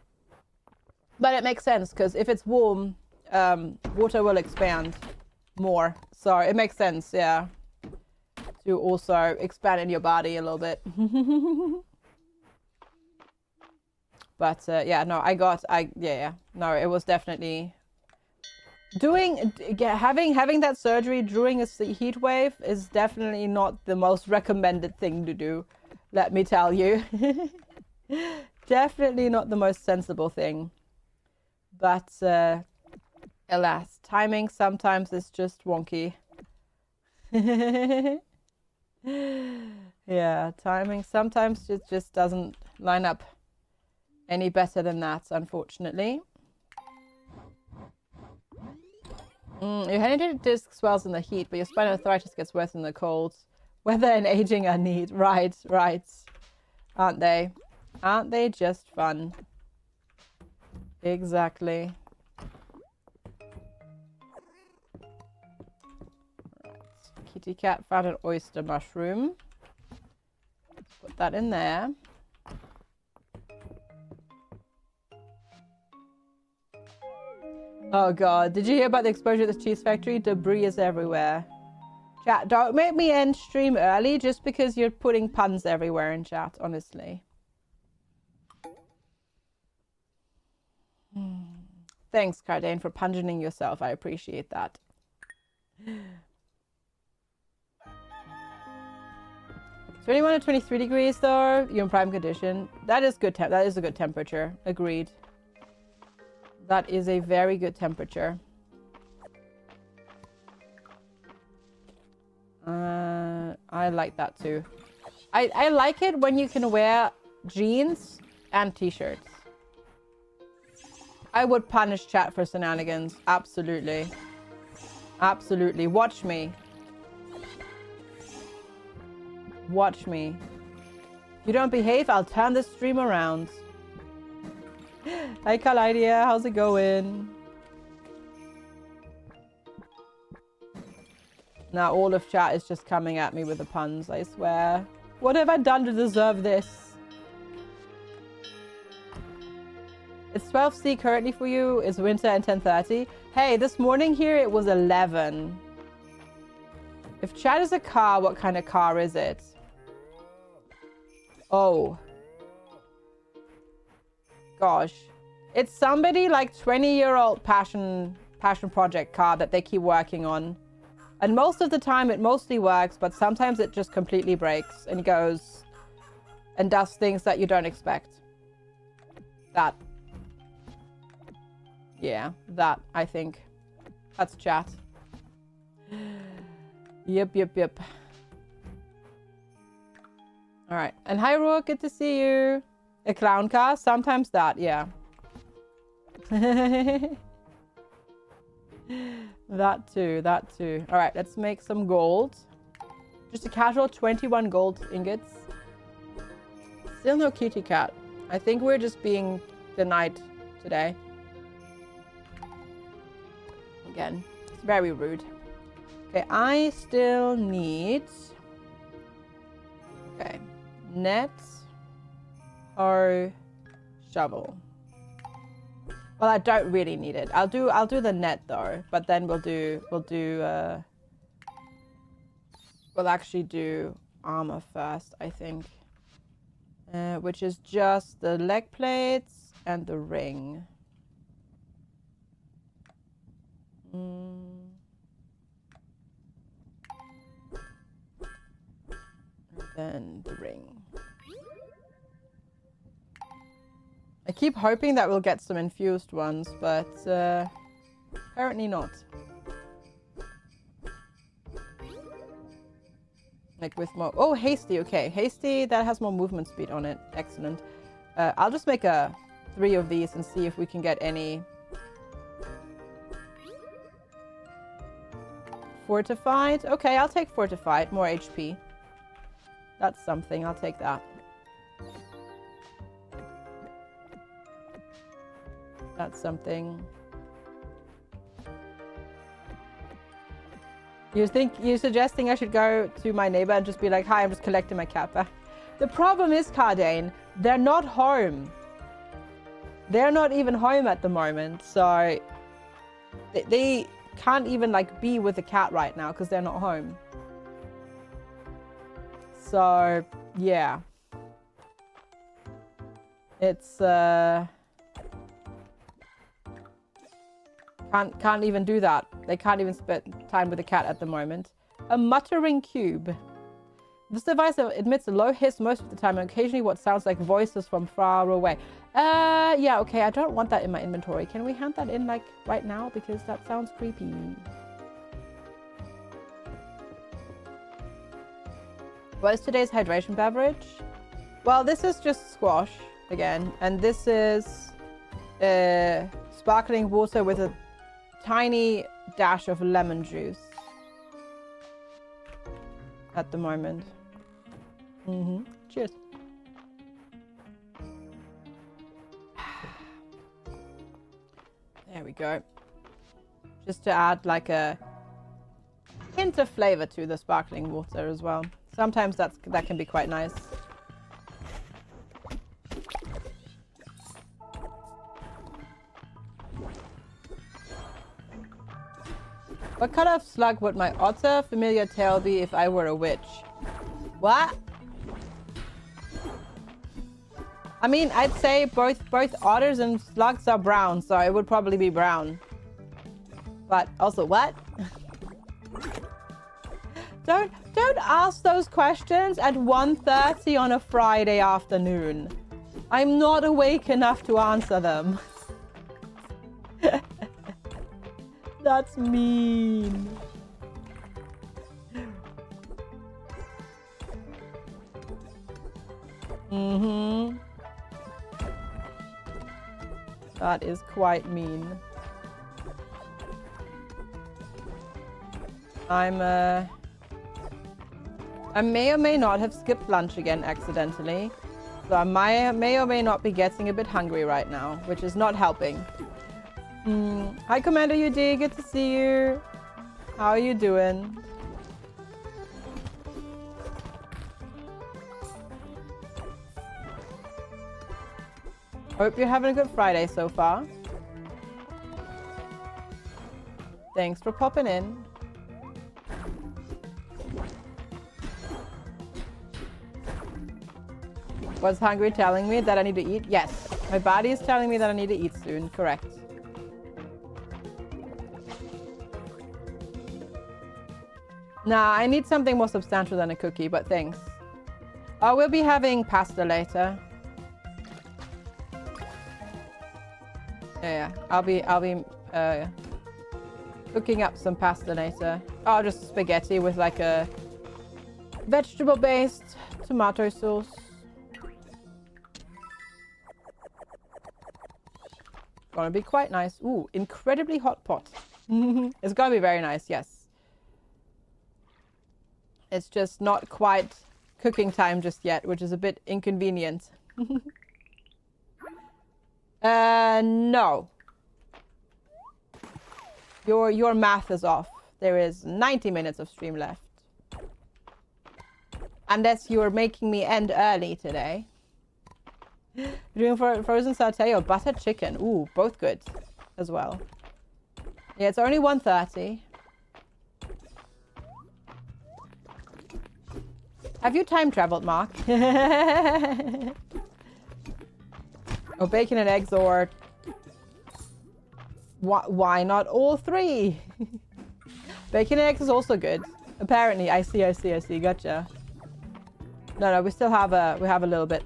But it makes sense because if it's warm, water will expand more. So it makes sense, yeah, to also expand in your body a little bit. But yeah, no, no, it was definitely having that surgery during a heat wave is definitely not the most recommended thing to do. Let me tell you, definitely not the most sensible thing. But alas, timing sometimes is just wonky. Yeah, timing sometimes it just doesn't line up any better than that, unfortunately. Your herniated disc swells in the heat, but your spinal arthritis gets worse in the cold. Weather and aging are neat. Right, right. Aren't they? Aren't they just fun? Exactly. Right. Kitty cat found an oyster mushroom. Put that in there. Oh god, did you hear about the explosion at the cheese factory? Debris is everywhere. Chat, don't make me end stream early just because you're putting puns everywhere in chat, honestly. Thanks, Cardane, for pungeoning yourself. I appreciate that. 21 to 23 degrees though, you're in prime condition. That is good. That is a good temperature. Agreed. That is a very good temperature. I like that too. I like it when you can wear jeans and t-shirts. I would punish chat for shenanigans. Absolutely. Absolutely. Watch me. Watch me. If you don't behave, I'll turn this stream around. Hi, Kaleidia. How's it going? Now all of chat is just coming at me with the puns, I swear. What have I done to deserve this? It's 12C currently for you. It's winter and 10:30. Hey, this morning here it was 11. If chat is a car, what kind of car is it? Oh. Gosh. It's somebody like 20-year-old passion project car that they keep working on. And most of the time it mostly works, but sometimes it just completely breaks and goes and does things that you don't expect. That. Yeah, that, I think. That's chat. Yep. Alright. And hi, Rook. Good to see you. A clown car? Sometimes that, yeah. That too. Alright, let's make some gold. Just a casual 21 gold ingots. Still no kitty cat. I think we're just being denied today. Again, it's very rude. Okay, I still need... Okay, net or shovel. Well, I don't really need it. I'll do the net though, but then we'll actually do armor first, I think. Which is just the leg plates and the ring. And then the ring. I keep hoping that we'll get some infused ones, but apparently not. Like with more... Oh, hasty, okay. Hasty, that has more movement speed on it. Excellent. I'll just make 3 of these and see if we can get any... Fortified? Okay, I'll take fortified. More HP. That's something. I'll take that. That's something. You're suggesting I should go to my neighbor and just be like, hi, I'm just collecting my cat back. The problem is, Cardane, they're not home. they're not even home at the moment, so they can't even like be with the cat right now because they're not home. So yeah, it's can't even do that. They can't even spend time with the cat at the moment. A muttering cube. This device emits a low hiss most of the time and occasionally what sounds like voices from far away. Yeah, okay, I don't want that in my inventory. Can we hand that in like right now? Because that sounds creepy. What is today's hydration beverage? Well, this is just squash again. And this is sparkling water with a tiny dash of lemon juice at the moment. Cheers. There we go. Just to add like a hint of flavor to the sparkling water as well. Sometimes that can be quite nice. What kind of slug would my otter familiar tail be if I were a witch? What? I mean, I'd say both otters and slugs are brown, so it would probably be brown. But also, what? Don't ask those questions at 1:30 on a Friday afternoon. I'm not awake enough to answer them. That's mean. That is quite mean. I may or may not have skipped lunch again accidentally. So I may or may not be getting a bit hungry right now, which is not helping. Hi, Commander UD. Good to see you. How are you doing? Hope you're having a good Friday so far. Thanks for popping in. Was hungry telling me that I need to eat? Yes. My body is telling me that I need to eat soon. Correct. Nah, I need something more substantial than a cookie, but thanks. Oh, we'll be having pasta later. Yeah, I'll be cooking up some pasta later. Oh, just spaghetti with like a vegetable-based tomato sauce. Gonna be quite nice. Ooh, incredibly hot pot. It's gonna be very nice, yes. It's just not quite cooking time just yet, which is a bit inconvenient. No. Your math is off. There is 90 minutes of stream left. Unless you're making me end early today. You're doing frozen satay or butter chicken. Ooh, both good as well. Yeah, it's only 1:30. Have you time traveled, Mark? Oh, bacon and eggs, or why not all three? Bacon and eggs is also good. Apparently, I see. Gotcha. No, we still have a little bit.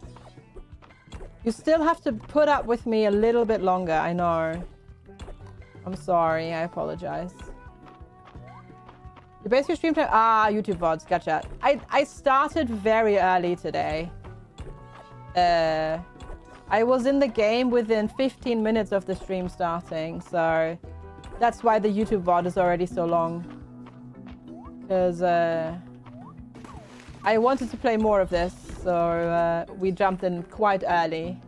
You still have to put up with me a little bit longer. I know. I'm sorry. I apologize. You base your stream time? Ah, YouTube VODs. Gotcha. I started very early today. I was in the game within 15 minutes of the stream starting, so that's why the YouTube VOD is already so long. Because I wanted to play more of this, so we jumped in quite early.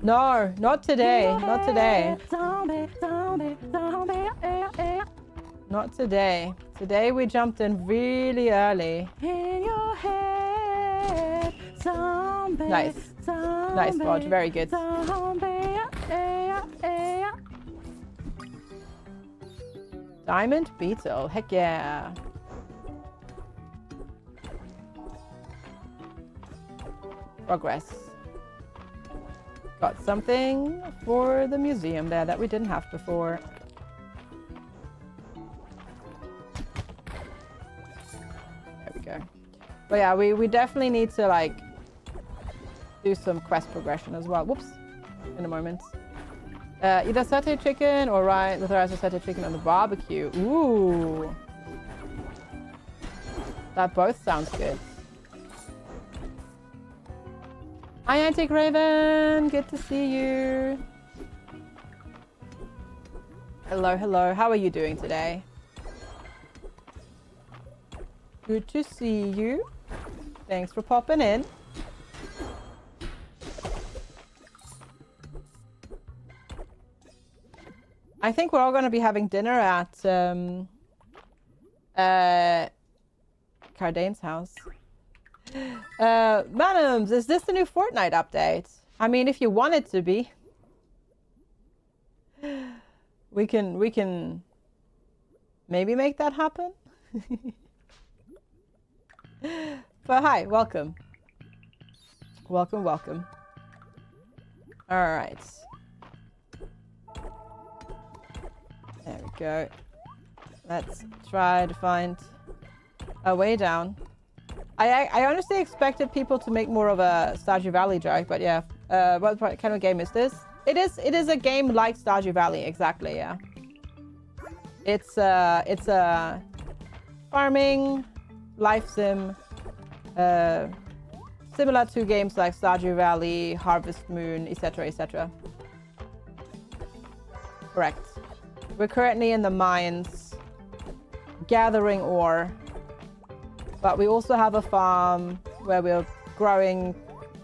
No, not today. Not today. Not today. Today we jumped in really early. In your head, zombie. Nice. Zombie. Nice, Bodge. Very good. Zombie. Diamond beetle. Heck yeah. Progress. Got something for the museum there that we didn't have before. There we go. But yeah, we definitely need to like do some quest progression as well. Whoops. In a moment. Either satay chicken or with rice or satay chicken on the barbecue. Ooh. That both sounds good. Hi, Antic Raven. Good to see you. Hello, hello. How are you doing today? Good to see you. Thanks for popping in. I think we're all going to be having dinner at Cardane's house. Madams, is this the new Fortnite update? I mean, if you want it to be. We can maybe make that happen. But hi, welcome. Welcome, welcome. All right. There we go. Let's try to find a way down. I honestly expected people to make more of a Stardew Valley joke, but yeah. What kind of game is this? It is a game like Stardew Valley, exactly, yeah. It's a farming life sim, similar to games like Stardew Valley, Harvest Moon, etc., etc. Correct. We're currently in the mines, gathering ore, but we also have a farm where we're growing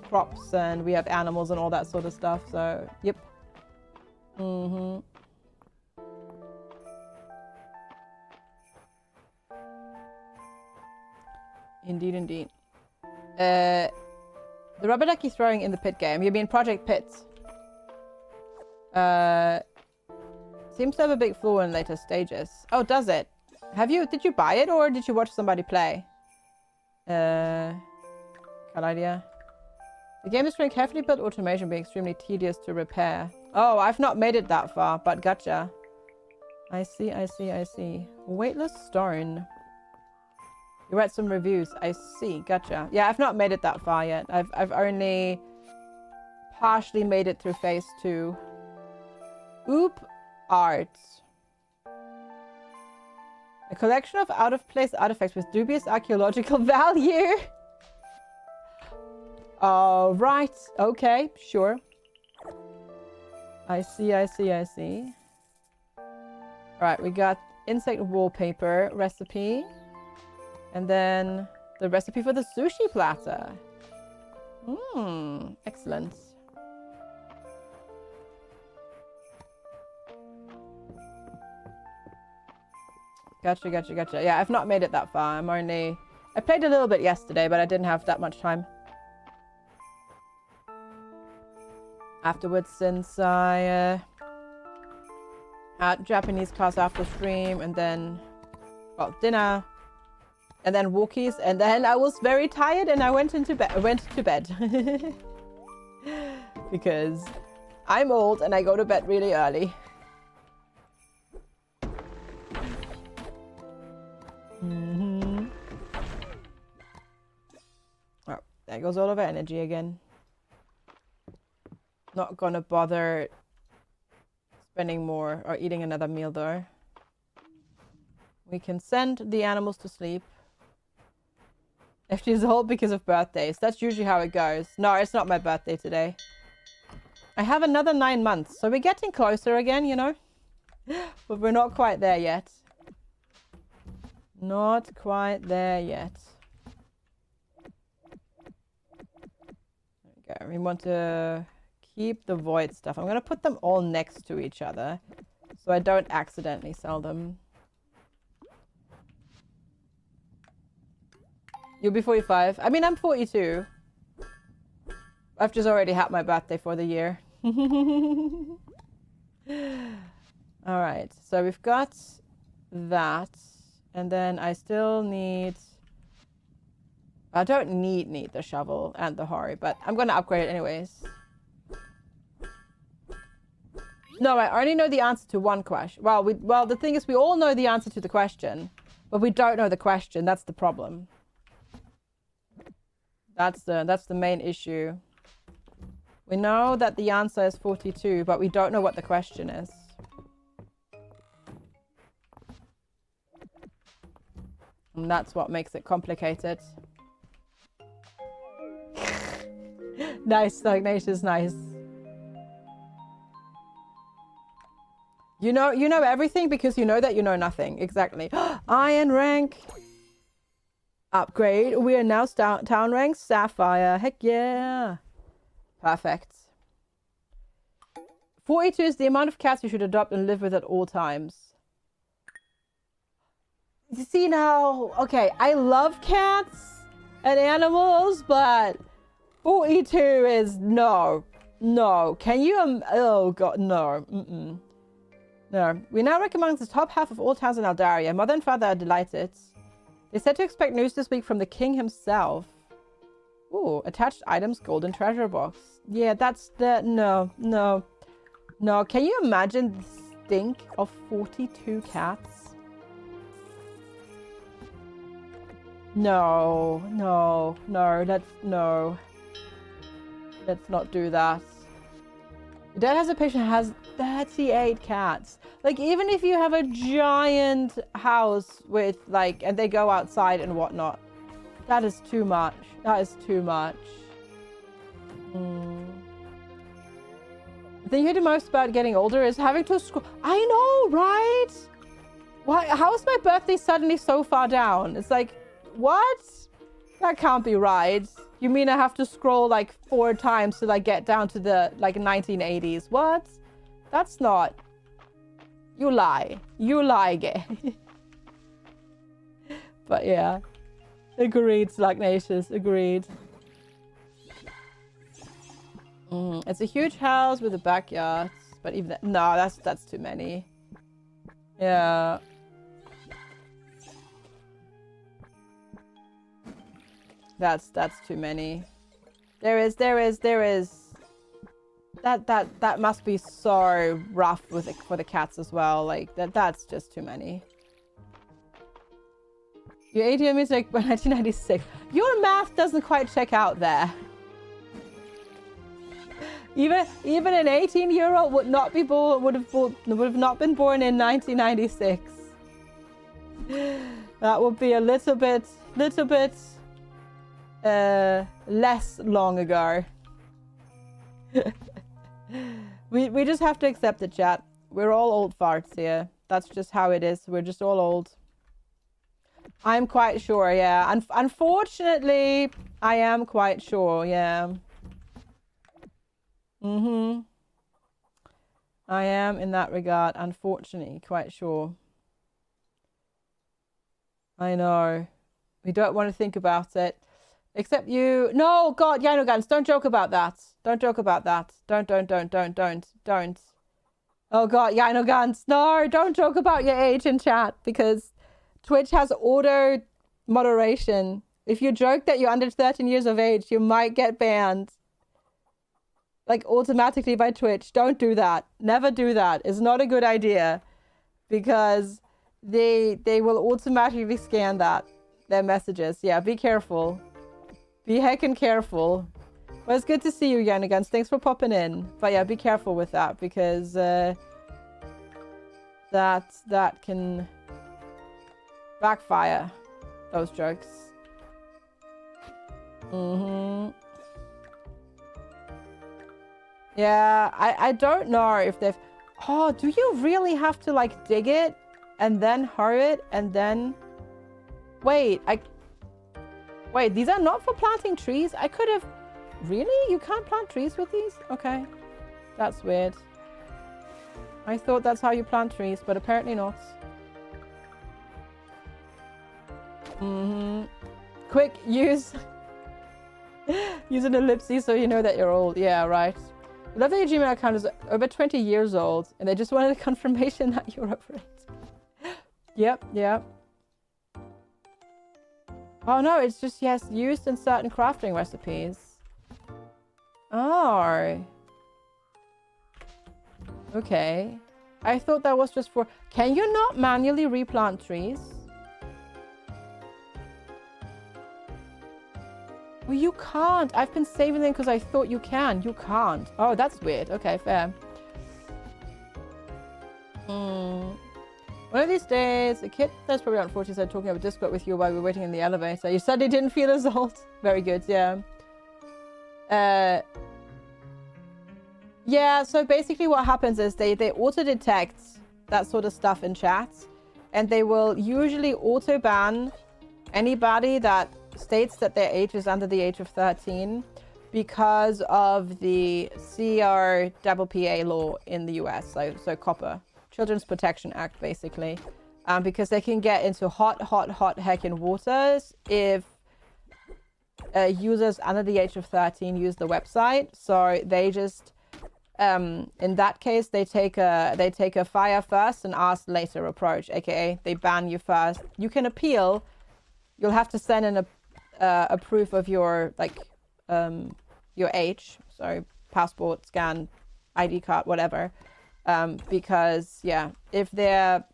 crops and we have animals and all that sort of stuff. So, yep. Indeed, indeed. The rubber duck he's throwing in the pit game. You mean Project Pits? Seems to have a big flaw in later stages. Oh, does it? Did you buy it or did you watch somebody play? Good idea. The game is showing carefully built automation being extremely tedious to repair. Oh, I've not made it that far, but gotcha. I see, I see, I see. Weightless stone. You read some reviews. I see, gotcha. Yeah, I've not made it that far yet. I've only partially made it through phase 2. Oop art. A collection of out-of-place artifacts with dubious archaeological value. Right. Okay, sure. I see, I see, I see. Alright, we got insect wallpaper recipe. And then the recipe for the sushi platter. Excellent. Gotcha, gotcha, gotcha. Yeah, I've not made it that far. I played a little bit yesterday, but I didn't have that much time. Afterwards, since I had Japanese class after stream, and then, well, dinner, and then walkies, and then I was very tired and I went to bed. Because I'm old and I go to bed really early. Oh, there goes all of our energy again. Not gonna bother spending more or eating another meal though. We can send the animals to sleep. If she's old because of birthdays. That's usually how it goes. No, it's not my birthday today. I have another 9 months. So we're getting closer again, you know. But we're not quite there yet. Not quite there yet. There we go. We want to keep the void stuff. I'm going to put them all next to each other so I don't accidentally sell them. You'll be 45. I mean, I'm 42. I've just already had my birthday for the year. All right, so we've got that, and then I still need. I don't need the shovel and the hori, but I'm gonna upgrade it anyways. No, I only know the answer to one question. Well, the thing is, we all know the answer to the question, but we don't know the question. That's the problem. That's the main issue. We know that the answer is 42, but we don't know what the question is. And that's what makes it complicated. Nice, Ignatius, nice. You know everything because you know that you know nothing. Exactly. Iron rank. Upgrade. We are now town rank Sapphire. Heck yeah. Perfect. 42 is the amount of cats you should adopt and live with at all times. You see now, okay, I love cats and animals, but 42 is no. Can you, oh god, no. No. We now rank amongst the top half of all towns in Eldaria. Mother and father are delighted. They said to expect news this week from the king himself. Ooh, attached items, golden treasure box. Yeah, that's the... No. Can you imagine the stink of 42 cats? No. Let's not do that. Your dad has a patient who has 38 cats. Like, even if you have a giant house with, like, and they go outside and whatnot, that is too much. That is too much. The thing you hear the most about getting older is having to scroll. I know, right? Why? How is my birthday suddenly so far down? It's like, what? That can't be right. You mean I have to scroll like 4 times to like get down to the like 1980s? What? That's not. You lie. You lie, gay. But yeah. Agreed, Slugnacious. Agreed. It's a huge house with a backyard. But even that, no, that's too many. Yeah. That's too many. There is. That must be so rough for the cats as well. Like that's just too many. Your ATM is like 1996. Your math doesn't quite check out there. Even an 18-year-old would not be born. Would have not been born in 1996. That would be a little bit less long ago. we just have to accept it, chat. We're all old farts here. That's just how it is. We're just all old. I'm quite sure, yeah. Unfortunately, I am quite sure, yeah. I am in that regard, unfortunately, quite sure. I know. We don't want to think about it. Except you... No, God, Yanogans, don't joke about that. Don't joke about that. Don't. Oh, God, Yanogans, no, don't joke about your age in chat, because Twitch has auto moderation. If you joke that you're under 13 years of age, you might get banned. Like, automatically by Twitch. Don't do that. Never do that. It's not a good idea. Because they will automatically scan their messages. Yeah, be careful. Be heckin' careful. Well, it's good to see you, Yanagans. Thanks for popping in. But yeah, be careful with that, because that can backfire, those jokes. Yeah, I don't know if they've... Oh, do you really have to, like, dig it and then hoe it and then... Wait, Wait, these are not for planting trees? I could have... Really? You can't plant trees with these? Okay. That's weird. I thought that's how you plant trees, but apparently not. Quick, use Use an ellipsis so you know that you're old. Yeah, right. I love that your Gmail account is over 20 years old and they just wanted a confirmation that you're over it. Yep, yep. Oh no, it's just, yes, used in certain crafting recipes. Oh. Okay. I thought that was just for... Can you not manually replant trees? Well, you can't. I've been saving them because I thought you can. You can't. Oh, that's weird. Okay, fair. One of these days, a kid that's probably around 40 said talking about Discord with you while we were waiting in the elevator. You suddenly didn't feel as old. Very good, yeah. Yeah, so basically what happens is they auto-detect that sort of stuff in chat. And they will usually auto-ban anybody that states that their age is under the age of 13 because of the CRPPA law in the US, so COPPA, Children's Protection Act, basically. Because they can get into hot heckin' waters if users under the age of 13 use the website. So they just, in that case, they take a fire first and ask later approach, aka they ban you first. You can appeal. You'll have to send in a proof of your your age, so passport, scan, ID card, whatever. Because yeah, if they're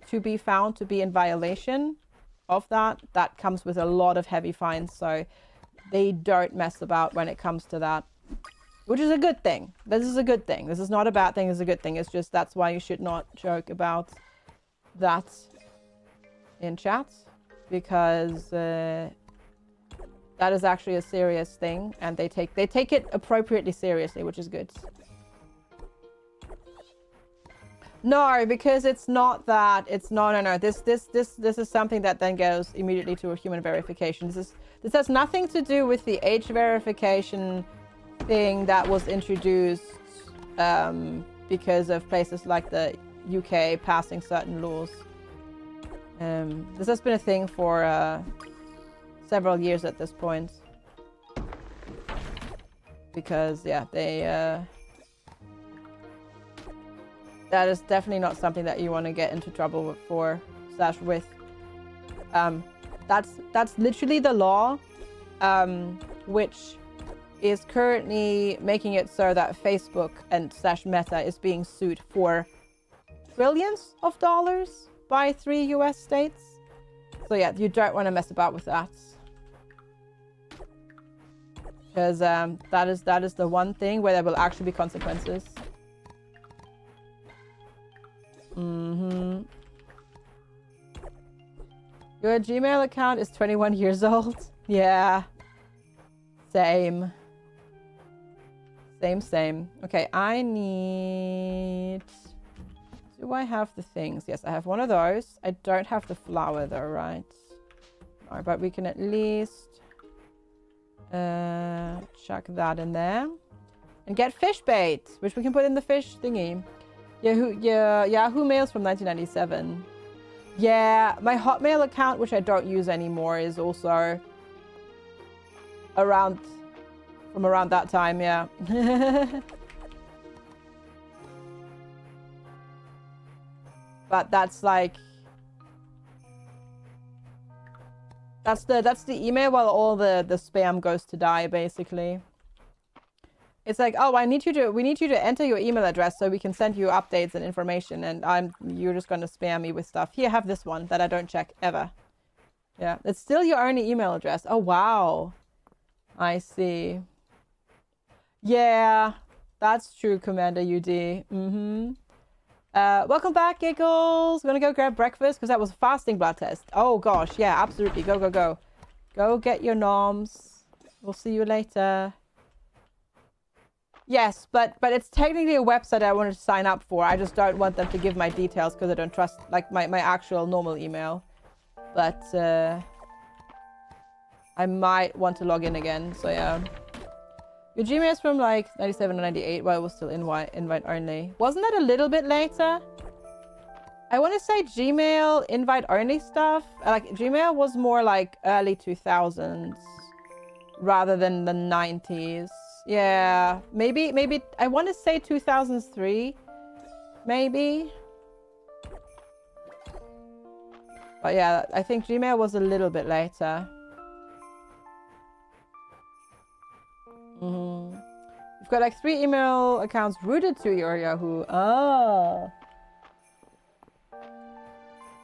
to be found to be in violation of that comes with a lot of heavy fines. So they don't mess about when it comes to that, which is a good thing. This is a good thing. This is not a bad thing. It's a good thing. It's just that's why you should not joke about that in chat, because that is actually a serious thing, and they take it appropriately seriously, which is good. No, because it's not that. It's no. This is something that then goes immediately to a human verification. This has nothing to do with the age verification thing that was introduced because of places like the UK passing certain laws. This has been a thing for several years at this point. Because yeah, they that is definitely not something that you want to get into trouble with. That's literally the law, which is currently making it so that Facebook and /Meta is being sued for trillions of dollars by 3 US states. So yeah, you don't want to mess about with that. Because that is the one thing where there will actually be consequences. Your Gmail account is 21 years old. Yeah. Same. Okay, I need... Do I have the things? Yes, I have one of those. I don't have the flour though, right? No, but we can at least chuck that in there. And get fish bait, which we can put in the fish thingy. Yahoo Mail's from 1997. Yeah, my Hotmail account, which I don't use anymore, is also from around that time, yeah. But that's like... That's the email while all the spam goes to die, basically. It's like, oh, we need you to enter your email address so we can send you updates and information, and you're just going to spam me with stuff. Here, have this one that I don't check ever. Yeah, it's still your only email address. Oh, wow. I see. Yeah, that's true, Commander UD. Welcome back, Giggles. We're gonna go grab breakfast because that was a fasting blood test. Oh gosh, yeah, absolutely. Go. Go get your noms. We'll see you later. Yes, but it's technically a website I wanted to sign up for. I just don't want them to give my details because I don't trust, like, my actual normal email. But I might want to log in again, so yeah. Your Gmail is from like 97 or 98 while it was still invite only. Wasn't that a little bit later? I want to say Gmail invite only stuff. Like Gmail was more like early 2000s. rather than the 90s. Yeah, maybe I want to say 2003, maybe. But yeah, I think Gmail was a little bit later. You've got like 3 email accounts rooted to your Yahoo. Oh.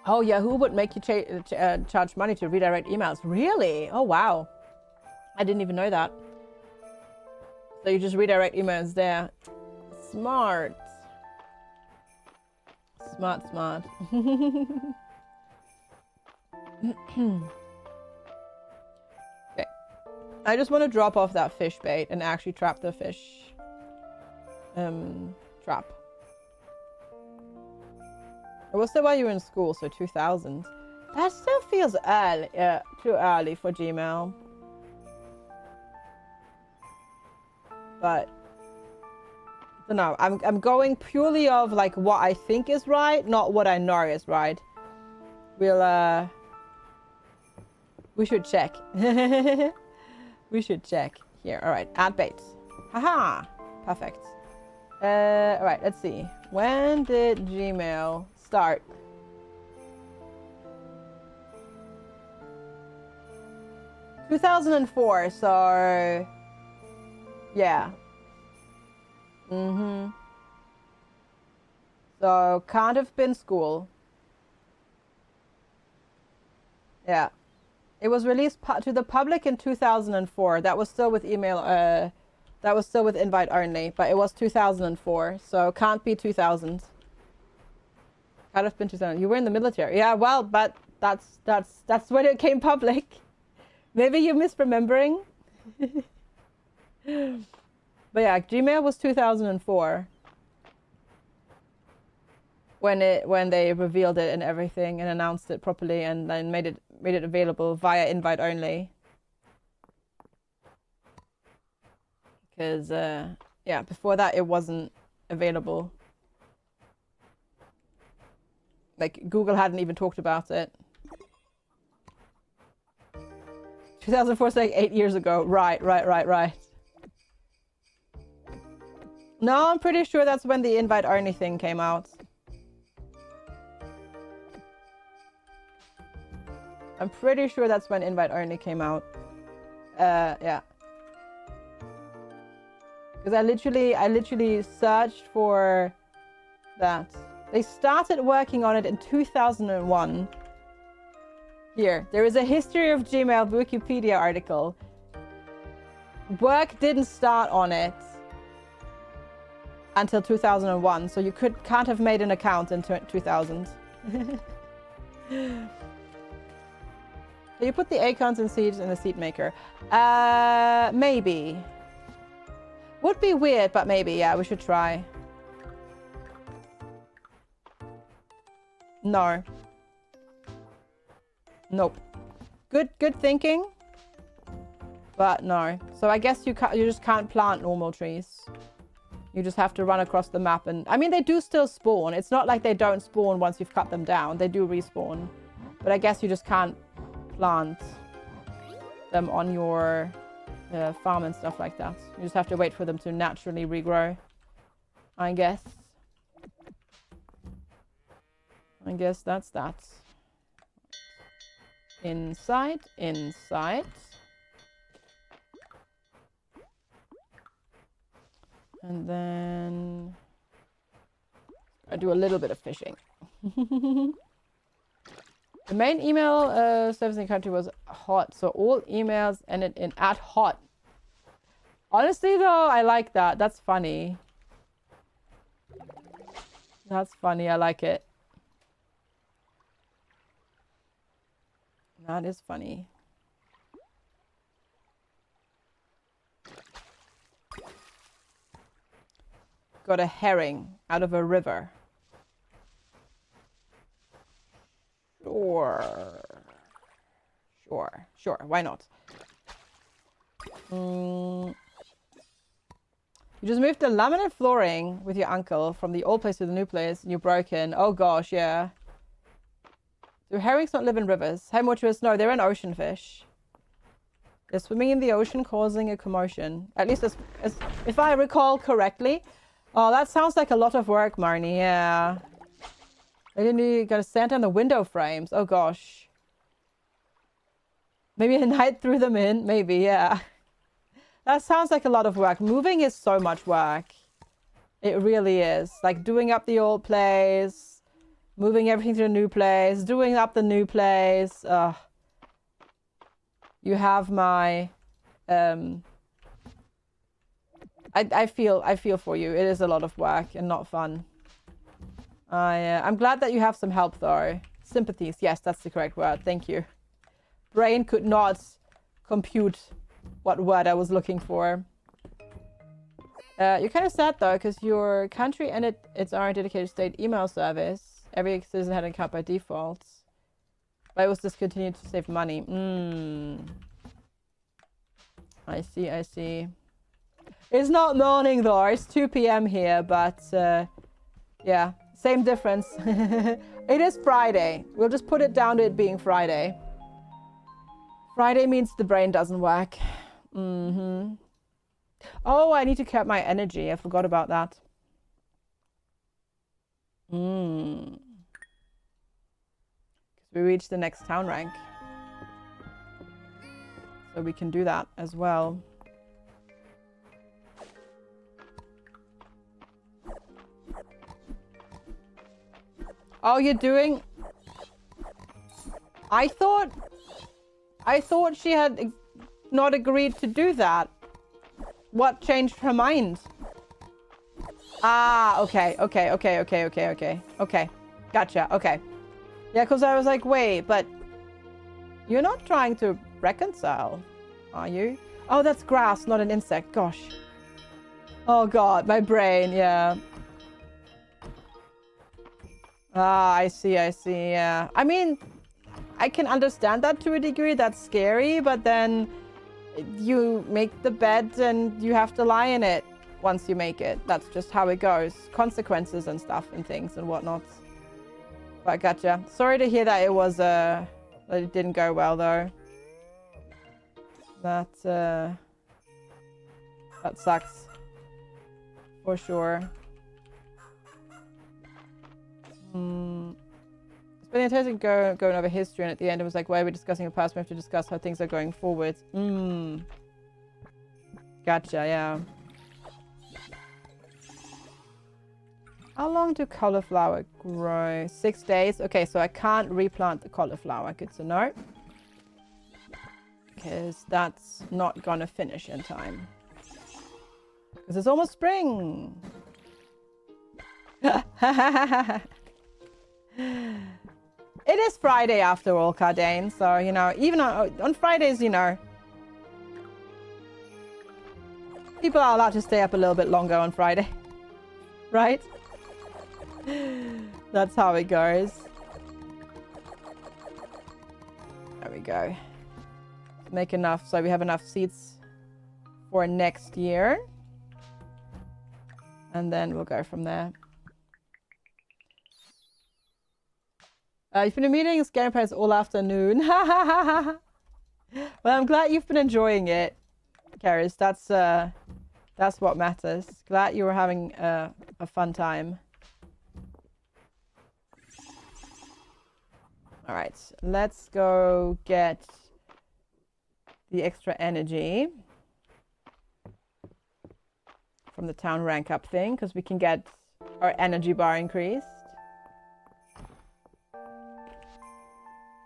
Oh, Yahoo would make you charge money to redirect emails. Really? Oh, wow. I didn't even know that. So you just redirect emails there. Smart. Smart, smart. Okay. I just want to drop off that fish bait and actually trap the fish. Trap. It was still while you were in school, so 2000. That still feels early, too early for Gmail. But I don't know. I'm going purely of like what I think is right, not what I know is right. We should check. We should check here. All right, add bait. Haha, perfect. All right, let's see. When did Gmail start? – 2004. So yeah. So can't have been school. Yeah. It was released to the public in 2004. That was still with email. That was still with invite only, but it was 2004. So can't be 2000. Can't have been 2000. You were in the military. Yeah, well, but that's when it came public. Maybe you're misremembering. But yeah, Gmail was 2004 when they revealed it and everything and announced it properly and then made it available via invite only. Because yeah, before that it wasn't available. Like Google hadn't even talked about it. 2004 is like 8 years ago. Right. No, I'm pretty sure that's when the invite only thing came out. I'm pretty sure that's when invite only came out. Yeah. Because I literally searched for that. They started working on it in 2001. Here, there is a history of Gmail Wikipedia article. Work didn't start on it until 2001, so you can't have made an account in 2000. So you put the acorns and seeds in the seed maker. Maybe. Would be weird, but maybe, yeah, we should try. No. Nope. Good thinking. But no. So I guess you just can't plant normal trees. You just have to run across the map and... I mean, they do still spawn. It's not like they don't spawn once you've cut them down. They do respawn. But I guess you just can't plant them on your farm and stuff like that. You just have to wait for them to naturally regrow. I guess. I guess that's that. Inside. And then I do a little bit of fishing. The main email service in the country was hot, so all emails ended in @hot. Honestly, though, I like that. That's funny. That's funny. I like it. That is funny. Got a herring out of a river. Sure. Why not? You just moved the laminate flooring with your uncle from the old place to the new place and you're broken. Oh gosh, yeah. Do herrings not live in rivers? Hey, Mortuous, no, they're an ocean fish. They're swimming in the ocean, causing a commotion. At least as if I recall correctly. Oh, that sounds like a lot of work, Marnie. Yeah. I didn't got to sand on the window frames. Oh gosh. Maybe a night threw them in. Maybe, yeah. That sounds like a lot of work. Moving is so much work. It really is. Like doing up the old place, moving everything to the new place, doing up the new place. You have my I feel for you. It is a lot of work and not fun. I'm glad that you have some help though. Sympathies. Yes, that's the correct word. Thank you. Brain could not compute what word I was looking for. You're kind of sad though, because your country ended its own dedicated state email service. Every citizen had an account by default. But it was discontinued to save money. I see, I see. It's not morning though, it's 2 p.m. here, but yeah, same difference. It is Friday. We'll just put it down to it being Friday. Friday means the brain doesn't work. Oh, I need to cap my energy. I forgot about that. Because we reached the next town rank. So we can do that as well. Oh, you're doing... I thought she had not agreed to do that. What changed her mind? Ah, okay. Okay. Gotcha, okay. Yeah, because I was like, wait, but you're not trying to reconcile, are you? Oh, that's grass, not an insect. Gosh. Oh, God, my brain, yeah. Ah, I see, yeah. I mean, I can understand that to a degree. That's scary, but then you make the bed and you have to lie in it once you make it. That's just how it goes. Consequences and stuff and things and whatnot. But gotcha. Sorry to hear that it was, that it didn't go well, though. That sucks. For sure. Spending the time going over history, and at the end it was like, why are we discussing the past? We have to discuss how things are going forward. Gotcha, yeah. How long do cauliflower grow? 6 days. Okay, so I can't replant the cauliflower. Good to know. Because that's not gonna finish in time. Because it's almost spring. It is Friday after all, Cardane. So, you know, even on Fridays, you know, people are allowed to stay up a little bit longer on Friday. Right? That's how it goes. There we go. Make enough so we have enough seats for next year. And then we'll go from there. You've been in meetings, game plans all afternoon. Well, I'm glad you've been enjoying it, Karis. That's what matters. Glad you were having a fun time. All right, let's go get the extra energy from the town rank up thing, because we can get our energy bar increased.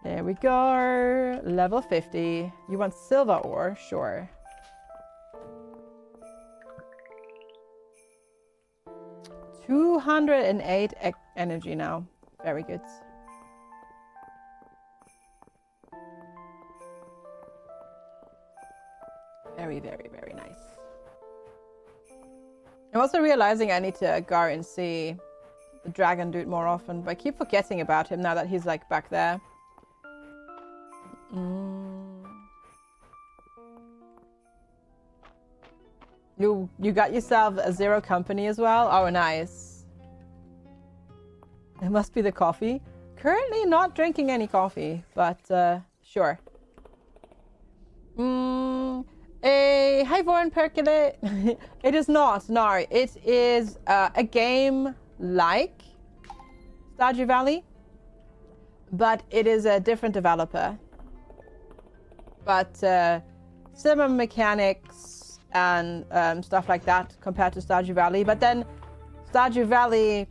There we go. Level 50. You want silver ore? Sure. $208 energy now. Very good. Very, very, very nice. I'm also realizing I need to go and see the dragon dude more often, but I keep forgetting about him now that he's like back there. You got yourself a zero company as well? Oh, nice. It must be the coffee. Currently not drinking any coffee, but sure. Hi, Voran Percolate. It is not. No, it is a game like Stardew Valley, but it is a different developer. But similar mechanics and stuff like that compared to Stardew Valley. But then Stardew Valley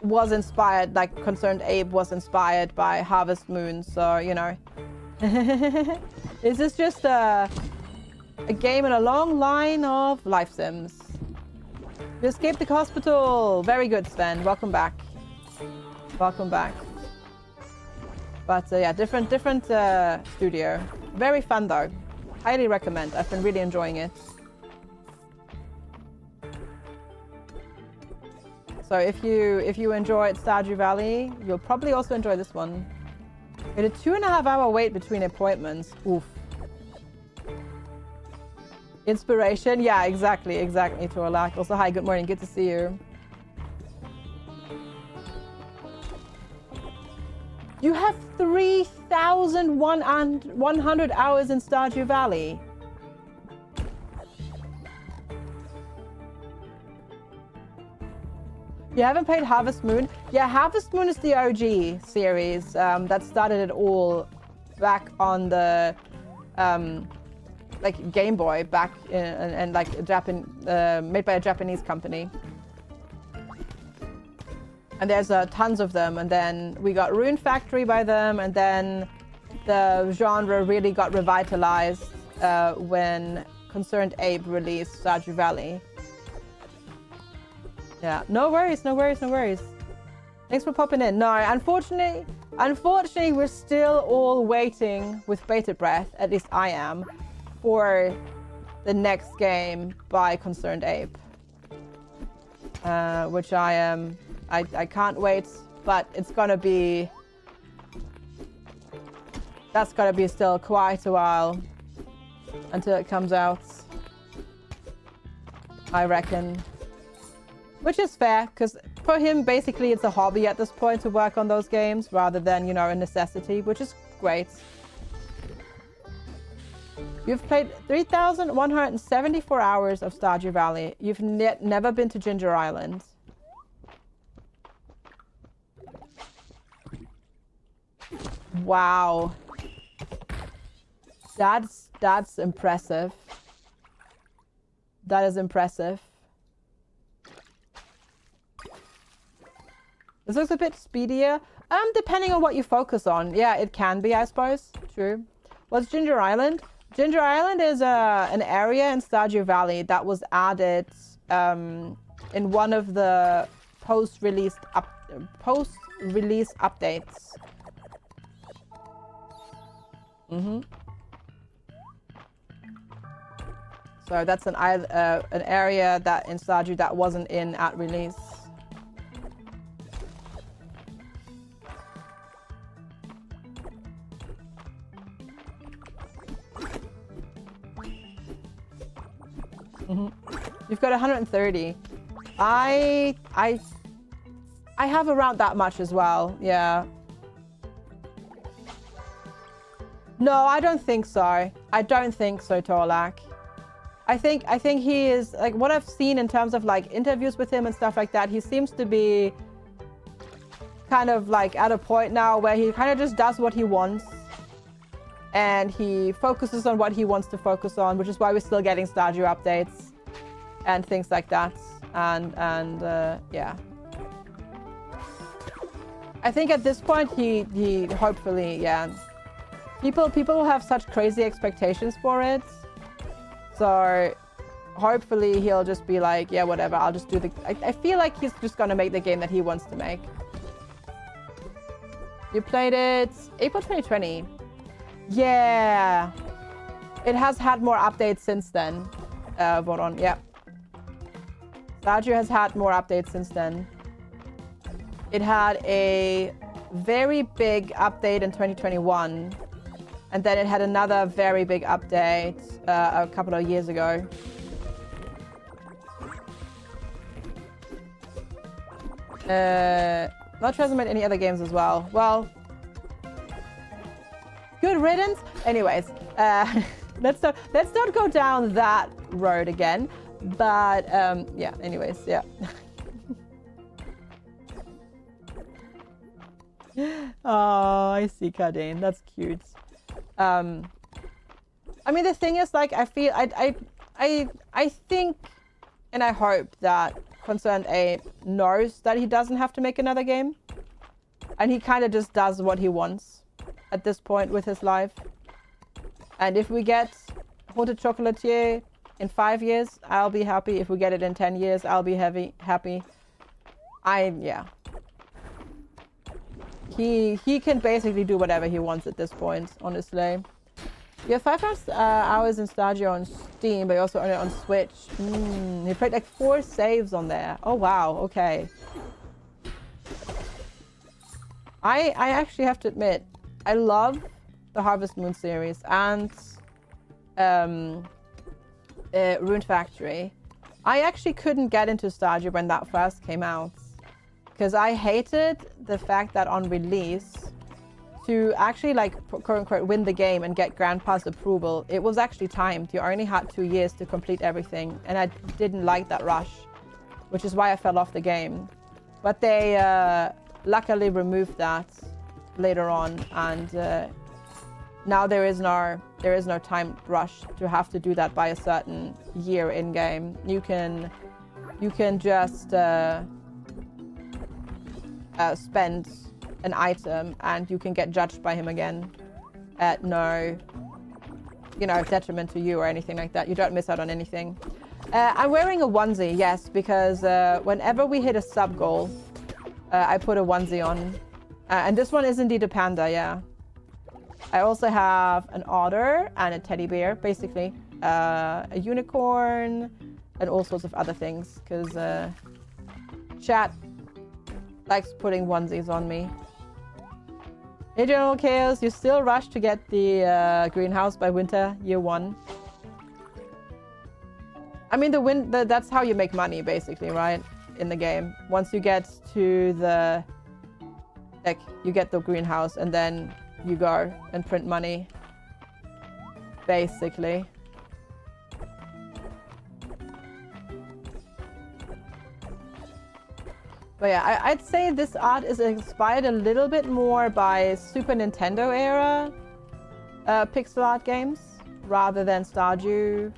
was inspired, like Concerned Ape was inspired by Harvest Moon, so you know. Is this just a game in a long line of life sims? You escaped the hospital. Very good, Sven. Welcome back. Welcome back. But yeah, different studio. Very fun though. Highly recommend. I've been really enjoying it. So if you enjoyed Stardew Valley, you'll probably also enjoy this one. We had a 2.5 hour wait between appointments. Oof. Inspiration? Yeah, exactly, Torlak. Also, hi, good morning, good to see you. You have 3,100 hours in Stardew Valley. You haven't played Harvest Moon? Yeah, Harvest Moon is the OG series that started it all back on the like Game Boy back in, and like made by a Japanese company. And there's tons of them. And then we got Rune Factory by them, and then the genre really got revitalized when Concerned Ape released Stardew Valley. Yeah, no worries. Thanks for popping in. No, unfortunately, we're still all waiting with bated breath, at least I am, for the next game by Concerned Ape. Which I can't wait, but it's gonna be... That's gonna be still quite a while until it comes out, I reckon. Which is fair, because for him, basically, it's a hobby at this point to work on those games rather than, you know, a necessity, which is great. You've played 3,174 hours of Stardew Valley. You've never been to Ginger Island. Wow. That's impressive. That is impressive. This looks a bit speedier. Depending on what you focus on. Yeah, it can be, I suppose. True. What's Ginger Island? Ginger Island is an area in Stardew Valley that was added in one of the post-release updates. So that's an area that in Stardew that wasn't in at release. You've got 130. I have around that much as well. Yeah. No, I don't think so. I don't think so, Torlak. I think he is, like, what I've seen in terms of like interviews with him and stuff like that, he seems to be kind of like at a point now where he kind of just does what he wants. And he focuses on what he wants to focus on, which is why we're still getting Stardew updates and things like that. And yeah. I think at this point he hopefully, yeah. People have such crazy expectations for it. So hopefully he'll just be like, yeah, whatever, I'll just do the... I feel like he's just gonna make the game that he wants to make. You played it April 2020. Yeah. It has had more updates since then. Voron, yeah. Stardew has had more updates since then. It had a very big update in 2021. And then it had another very big update a couple of years ago. Not sure hasn't made any other games as well. Well, good riddance. Anyways, let's not go down that road again. But yeah, anyways, yeah. Oh, I see, Cardane. That's cute. I mean, the thing is, like, I feel I think and I hope that Concerned Ape knows that he doesn't have to make another game, and he kind of just does what he wants at this point with his life. And if we get Haunted Chocolatier in 5 years, I'll be happy. If we get it in 10 years, I'll be happy. Yeah. He can basically do whatever he wants at this point, honestly. You have 5 hours in Stadio on Steam, but you also own it on Switch. He played like 4 saves on there. Oh wow, okay. I actually have to admit, I love the Harvest Moon series and Rune Factory. I actually couldn't get into Stadio when that first came out, because I hated the fact that on release, to actually, like, quote unquote, win the game and get Grand Pass approval, it was actually timed. You only had 2 years to complete everything, and I didn't like that rush, which is why I fell off the game. But they luckily removed that later on, and now there is no time rush to have to do that by a certain year in game. You can just spend an item and you can get judged by him again at no, detriment to you or anything like that. You don't miss out on anything. I'm wearing a onesie, yes, because whenever we hit a sub goal, I put a onesie on. And this one is indeed a panda, yeah. I also have an otter and a teddy bear, basically. A unicorn and all sorts of other things, because chat likes putting onesies on me. Hey, General Chaos, you still rush to get the greenhouse by winter year 1. I mean, that's how you make money, basically, right? In the game. Once you get to the... Like, you get the greenhouse and then you go and print money. Basically. But yeah, I'd say this art is inspired a little bit more by Super Nintendo era pixel art games rather than Stardew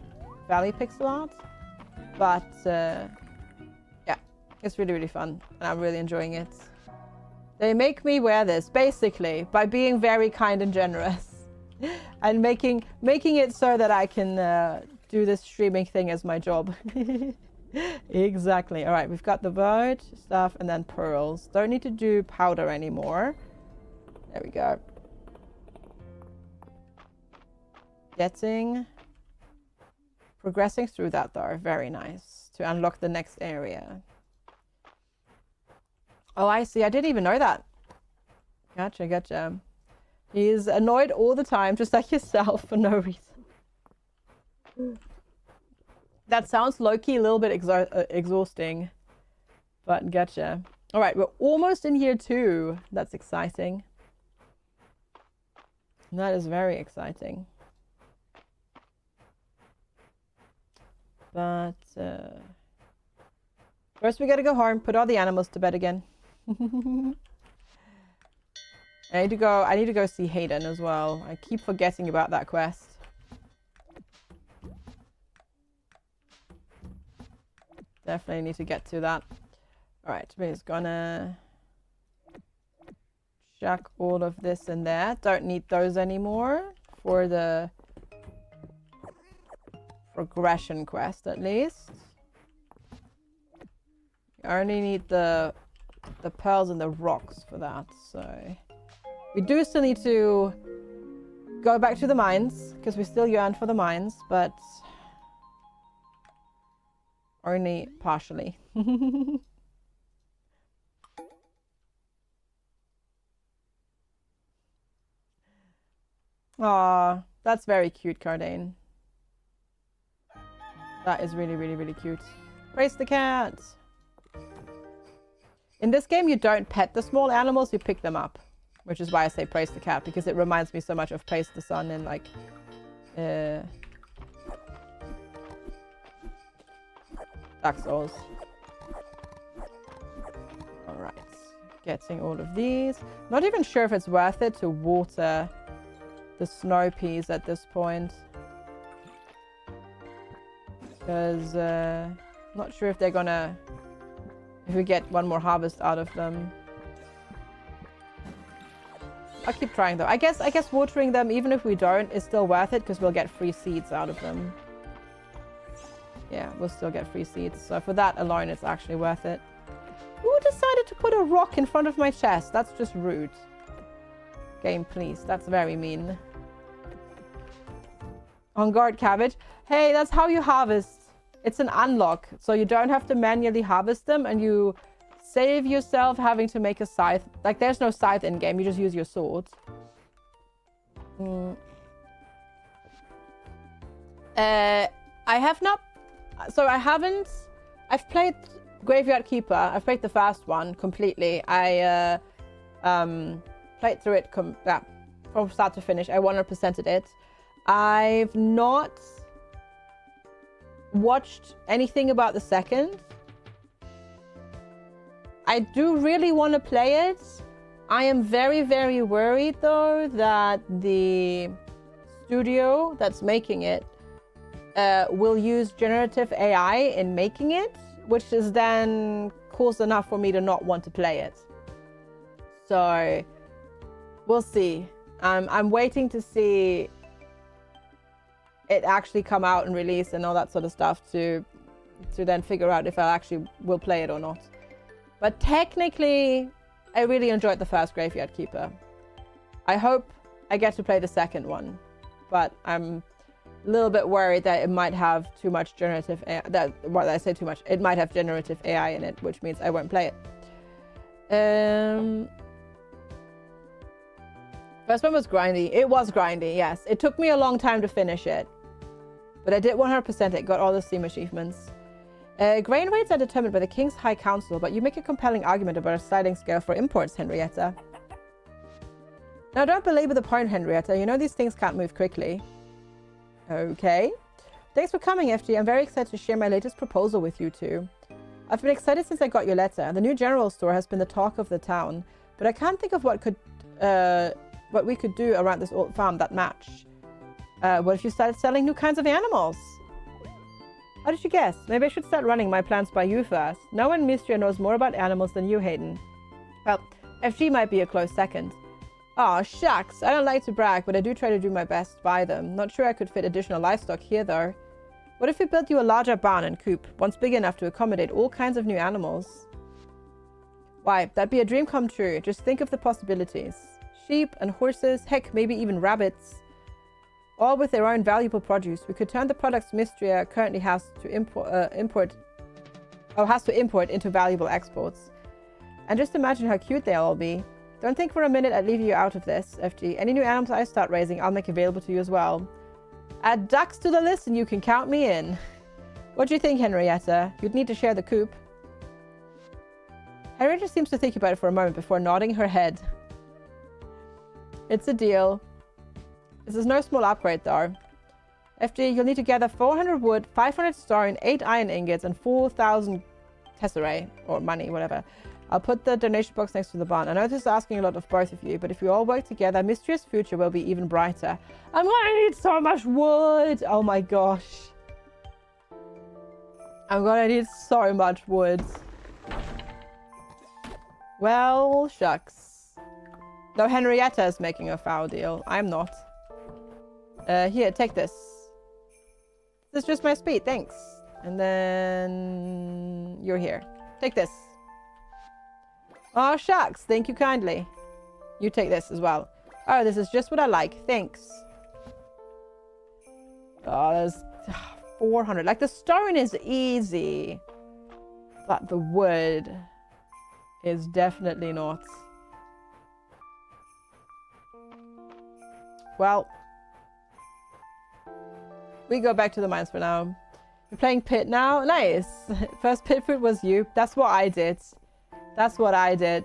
Valley pixel art. But yeah, it's really, really fun and I'm really enjoying it. They make me wear this basically by being very kind and generous and making it so that I can do this streaming thing as my job. Exactly. All right, we've got the vote stuff and then pearls. Don't need to do powder anymore. There we go. Progressing through that though. Very nice. To unlock the next area. Oh, I see. I didn't even know that. Gotcha. He's annoyed all the time, just like yourself, for no reason. That sounds low-key a little bit exhausting, but gotcha. All right, we're almost in year 2. That's exciting. That is very exciting. But first we gotta go home, put all the animals to bed again. I need to go see Hayden as well. I keep forgetting about that quest. Definitely need to get to that. Alright, we're just gonna chuck all of this in there. Don't need those anymore for the progression quest, at least. I only need the pearls and the rocks for that, so... We do still need to go back to the mines, because we still yearn for the mines, but... only partially. Aw, that's very cute, Cardane. That is really, really, really cute. Praise the cat! In this game, you don't pet the small animals, you pick them up. Which is why I say praise the cat, because it reminds me so much of Praise the Sun in, like, Dark Souls. Alright. Getting all of these. Not even sure if it's worth it to water the snow peas at this point. Because, not sure if they're gonna... If we get one more harvest out of them. I'll keep trying though. I guess watering them, even if we don't, is still worth it because we'll get free seeds out of them. Yeah, we'll still get free seeds. So for that alone, it's actually worth it. Who decided to put a rock in front of my chest? That's just rude. Game, please. That's very mean. On guard cabbage. Hey, that's how you harvest. It's an unlock. So you don't have to manually harvest them and you save yourself having to make a scythe. Like, there's no scythe in game. You just use your sword. I have not... So I haven't... I've played Graveyard Keeper. I've played the first one completely. I played through it from start to finish. I 100%ed it. I've not watched anything about the second. I do really want to play it. I am very, very worried though that the studio that's making it will use generative AI in making it, which is then cause enough for me to not want to play it. So we'll see. I'm waiting to see it actually come out and release and all that sort of stuff to then figure out if I actually will play it or not. But technically, I really enjoyed the first Graveyard Keeper. I hope I get to play the second one, but I'm a little bit worried that it might have too much generative AI. Well, I say too much. It might have generative AI in it, which means I won't play it. First one was grindy. It was grindy, yes. It took me a long time to finish it, but I did 100% it. Got all the Steam achievements. Grain rates are determined by the King's High Council, but you make a compelling argument about a sliding scale for imports, Henrietta. Now, don't belabor the point, Henrietta. You know these things can't move quickly. Okay. Thanks for coming, FG. I'm very excited to share my latest proposal with you two. I've been excited since I got your letter. The new general store has been the talk of the town, but I can't think of what we could do around this old farm that match. What if you started selling new kinds of animals? How did you guess? Maybe I should start running my plans by you first. No one in Mistria knows more about animals than you, Hayden. Well, FG might be a close second. Aw, shucks. I don't like to brag, but I do try to do my best by them. Not sure I could fit additional livestock here, though. What if we built you a larger barn and coop, once big enough to accommodate all kinds of new animals? Why, that'd be a dream come true. Just think of the possibilities. Sheep and horses, heck, maybe even rabbits. All with their own valuable produce. We could turn the products Mistria currently has to import into valuable exports. And just imagine how cute they'll all be. Don't think for a minute I'd leave you out of this, FG. Any new animals I start raising, I'll make available to you as well. Add ducks to the list and you can count me in. What do you think, Henrietta? You'd need to share the coop. Henrietta seems to think about it for a moment before nodding her head. It's a deal. This is no small upgrade, though. FG, you'll need to gather 400 wood, 500 stone, 8 iron ingots, and 4,000 tesserae, or money, whatever. I'll put the donation box next to the barn. I know this is asking a lot of both of you, but if we all work together, Mistria's future will be even brighter. I'm gonna need so much wood! Oh my gosh. I'm gonna need so much wood. Well, shucks. No, Henrietta is making a foul deal. I'm not. Here, take this. This is just my speed, thanks. And then... you're here. Take this. Oh, shucks. Thank you kindly. You take this as well. Oh, this is just what I like. Thanks. Oh, there's 400. Like, the stone is easy. But the wood is definitely not. Well... we go back to the mines for now. We're playing Pit now. Nice. First pit food was you. That's what I did. That's what I did.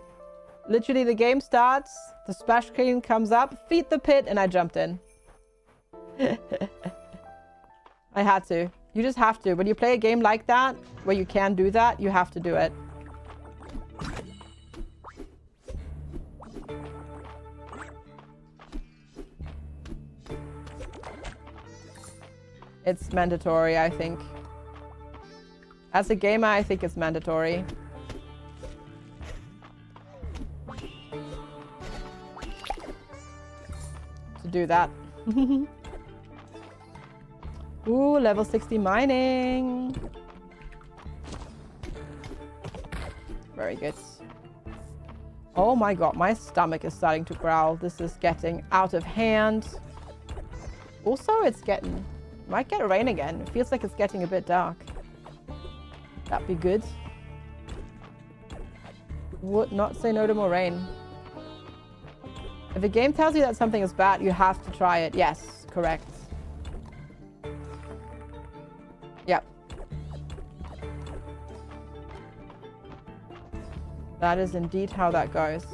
Literally, the game starts. The splash screen comes up. Feed the pit. And I jumped in. I had to. You just have to. When you play a game like that, where you can do that, you have to do it. It's mandatory, I think. As a gamer, I think it's mandatory. To do that. Ooh, level 60 mining. Very good. Oh my god, my stomach is starting to growl. This is getting out of hand. Also, it's getting... Might get rain again. It feels like it's getting a bit dark. That'd be good. Would not say no to more rain. If a game tells you that something is bad, you have to try it. Yes, correct. Yep. That is indeed how that goes.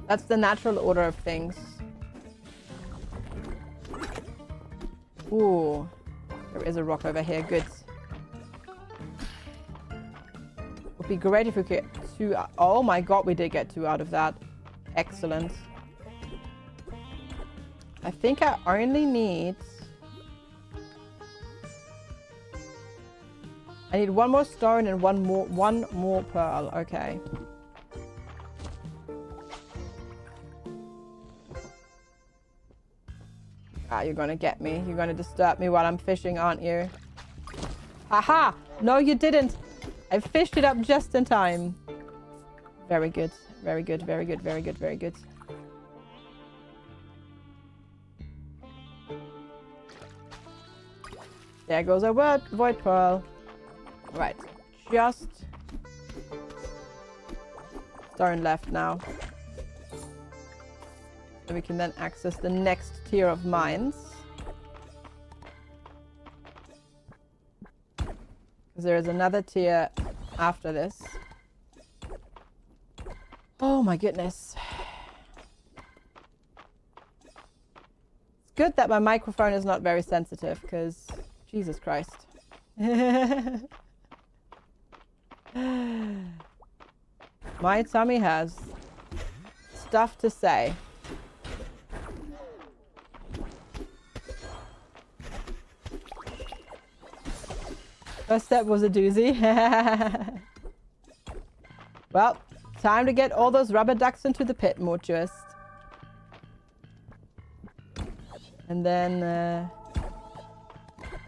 That's the natural order of things. Ooh. There is a rock over here. Good. Would be great if we could get 2... Oh my god, we did get 2 out of that. Excellent. I think I only need... I need 1 more stone and one more pearl. Okay. Ah, you're gonna get me. You're gonna disturb me while I'm fishing, aren't you? Aha! No, you didn't. I fished it up just in time. Very good. Very good. Very good. Very good. Very good. There goes our void pearl. Right. Just stone left now. So we can then access the next tier of mines. Because there is another tier after this. Oh my goodness. It's good that my microphone is not very sensitive, because Jesus Christ. My tummy has stuff to say. First step was a doozy. Well, time to get all those rubber ducks into the pit, Mortuous. And then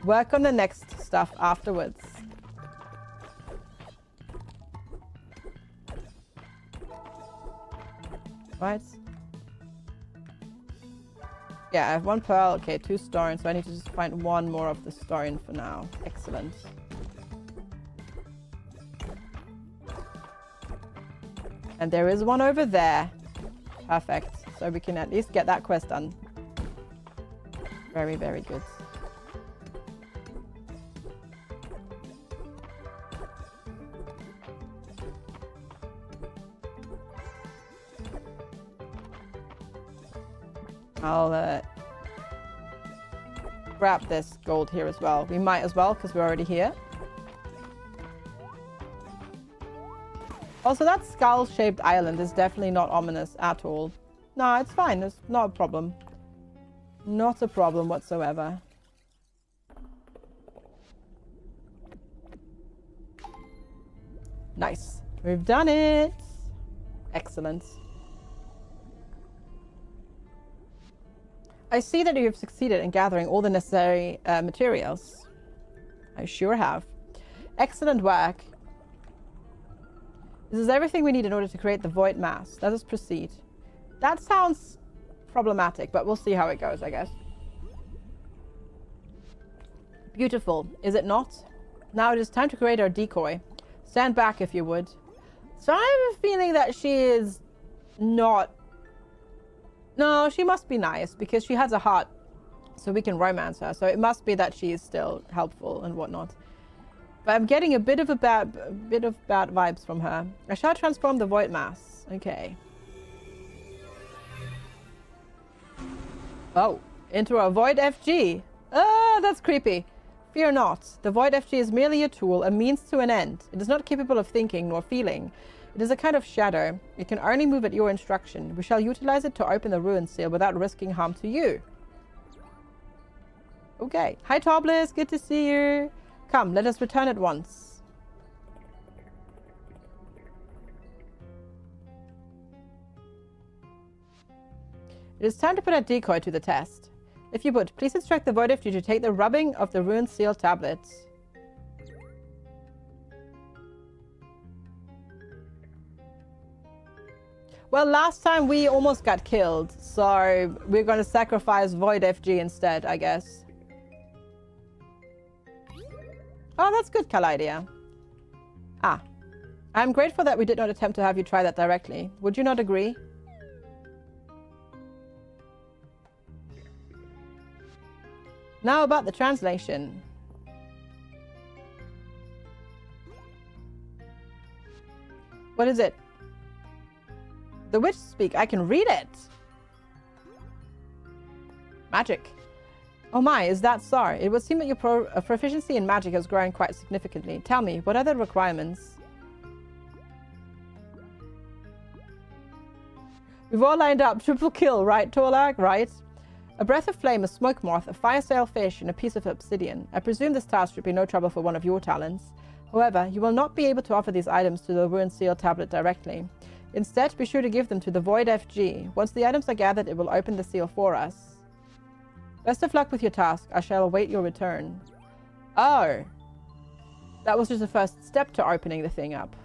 work on the next stuff afterwards. Right. Yeah, I have 1 pearl. Okay, 2 stone. So I need to just find 1 more of the stone for now. Excellent. And there is 1 over there. Perfect. So we can at least get that quest done. Very, very good. I'll grab this gold here as well. We might as well, because we're already here. Also, that skull-shaped island is definitely not ominous at all. No, it's fine. It's not a problem. Not a problem whatsoever. Nice. We've done it. Excellent. I see that you have succeeded in gathering all the necessary materials. I sure have. Excellent work. This is everything we need in order to create the void mass. Let us proceed. That sounds problematic, but we'll see how it goes, I guess. Beautiful, is it not? Now it is time to create our decoy. Stand back if you would. So I have a feeling that she is not... No, she must be nice because she has a heart, so we can romance her. So it must be that she is still helpful and whatnot. But I'm getting a bit of bad vibes from her. I shall transform the void mass. Okay. Oh, into a void FG. Ah, that's creepy. Fear not. The void FG is merely a tool, a means to an end. It is not capable of thinking nor feeling. It is a kind of shadow. It can only move at your instruction. We shall utilize it to open the ruin seal without risking harm to you. Okay. Hi, Topless. Good to see you. Come, let us return at once. It is time to put a decoy to the test. If you would, please instruct the void FG to take the rubbing of the ruined seal tablets. Well, last time we almost got killed, so we're going to sacrifice void FG instead, I guess. Oh, that's good, Kalidia. Ah. I'm grateful that we did not attempt to have you try that directly. Would you not agree? Now about the translation. What is it? The witch speak. I can read it. Magic. Oh my, is that so? It would seem that your proficiency in magic has grown quite significantly. Tell me, what are the requirements? We've all lined up. Triple kill, right, Torlag? Right. A breath of flame, a smoke moth, a fire sail fish, and a piece of obsidian. I presume this task should be no trouble for one of your talents. However, you will not be able to offer these items to the ruined seal tablet directly. Instead, be sure to give them to the void FG. Once the items are gathered, it will open the seal for us. Best of luck with your task. I shall await your return. Oh. That was just the first step to opening the thing up.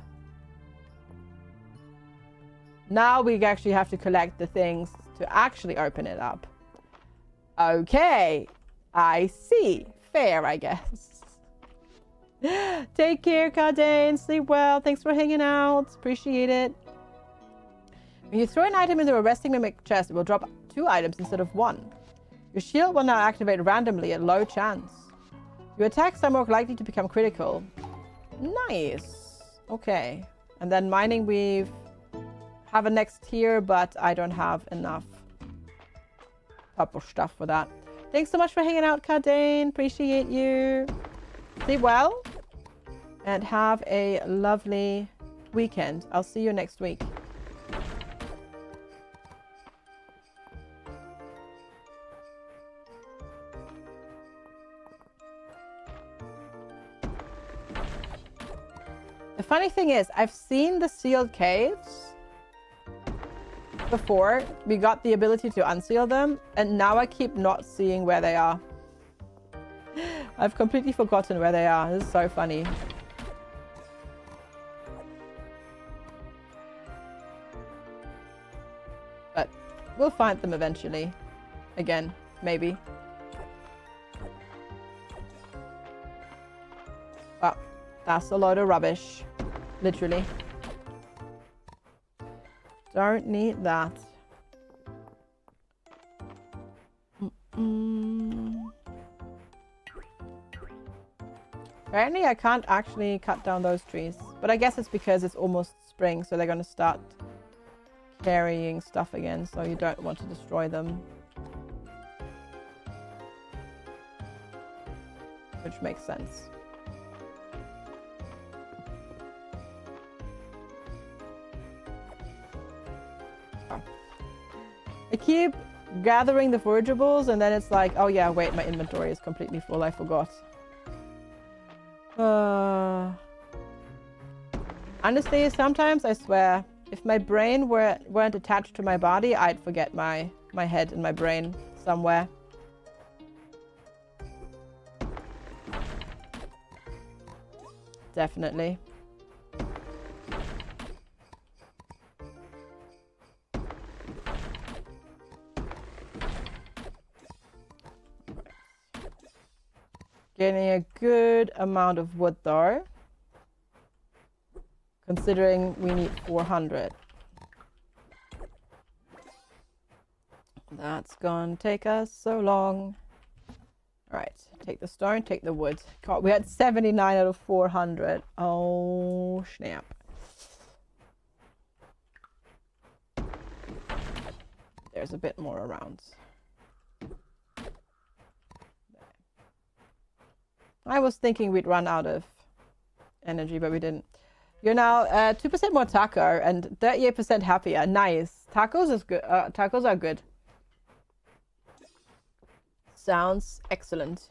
Now we actually have to collect the things to actually open it up. Okay. I see. Fair, I guess. Take care, Kardane. Sleep well. Thanks for hanging out. Appreciate it. When you throw an item into a resting mimic chest, it will drop 2 items instead of 1. Your shield will now activate randomly at low chance. Your attacks are more likely to become critical. Nice. Okay. And then mining, we have a next tier, but I don't have enough purple stuff for that. Thanks so much for hanging out, Kardane. Appreciate you. Sleep well. And have a lovely weekend. I'll see you next week. The funny thing is, I've seen the sealed caves before. We got the ability to unseal them, and now I keep not seeing where they are. I've completely forgotten where they are. This is so funny. But we'll find them eventually. Again, maybe. Well, that's a load of rubbish. Literally. Don't need that. Apparently I can't actually cut down those trees. But I guess it's because it's almost spring, so they're going to start carrying stuff again, so you don't want to destroy them. Which makes sense. I keep gathering the forageables, and then it's like, oh yeah, wait, my inventory is completely full. I forgot. Honestly, sometimes I swear, if my brain weren't attached to my body, I'd forget my head and my brain somewhere. Definitely. Getting a good amount of wood though, considering we need 400. That's gonna take us so long. All right, take the stone, take the wood. God, we had 79 out of 400. Oh, snap. There's a bit more around. I was thinking we'd run out of energy, but we didn't. You're now 2% more taco and 38% happier. Nice. Tacos is good. Tacos are good. Sounds excellent.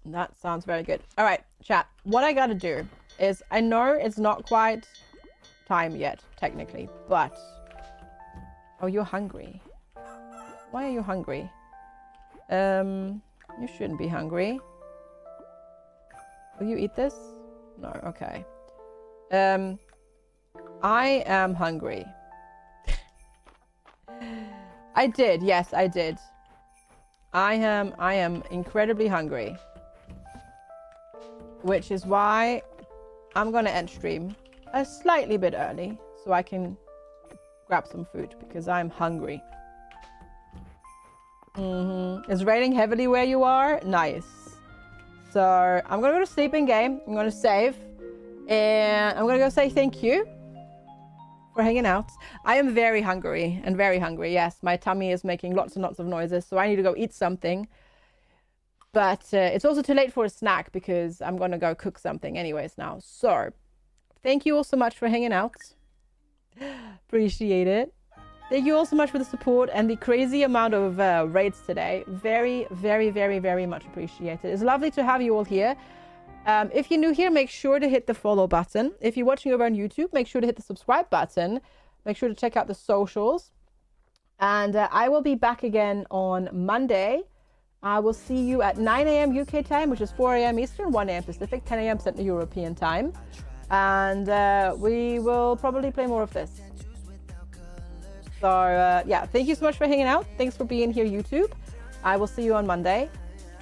That sounds very good. All right, chat. What I gotta do is, I know it's not quite time yet, technically, but... Oh, you're hungry. Why are you hungry? You shouldn't be hungry. Will you eat this? No, okay. I am hungry. I did, yes, I did. I am incredibly hungry. Which is why I'm gonna end stream a slightly bit early so I can grab some food because I'm hungry. It's raining heavily where you are. Nice. So I'm gonna go to sleep in game. I'm gonna save, and I'm gonna go say thank you for hanging out. I am very hungry and very hungry. Yes, my tummy is making lots and lots of noises, so I need to go eat something. But it's also too late for a snack because I'm gonna go cook something anyways now. So thank you all so much for hanging out. Appreciate it. Thank you all so much for the support and the crazy amount of raids today. Very, very, very, very much appreciated. It's lovely to have you all here. If you're new here, make sure to hit the follow button. If you're watching over on YouTube, make sure to hit the subscribe button. Make sure to check out the socials. And I will be back again on Monday. I will see you at 9 a.m. UK time, which is 4 a.m. Eastern, 1 a.m. Pacific, 10 a.m. Central European time. And we will probably play more of this. So, yeah, thank you so much for hanging out. Thanks for being here, YouTube. I will see you on Monday.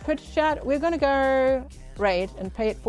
Twitch chat, we're going to go raid and pay it forward.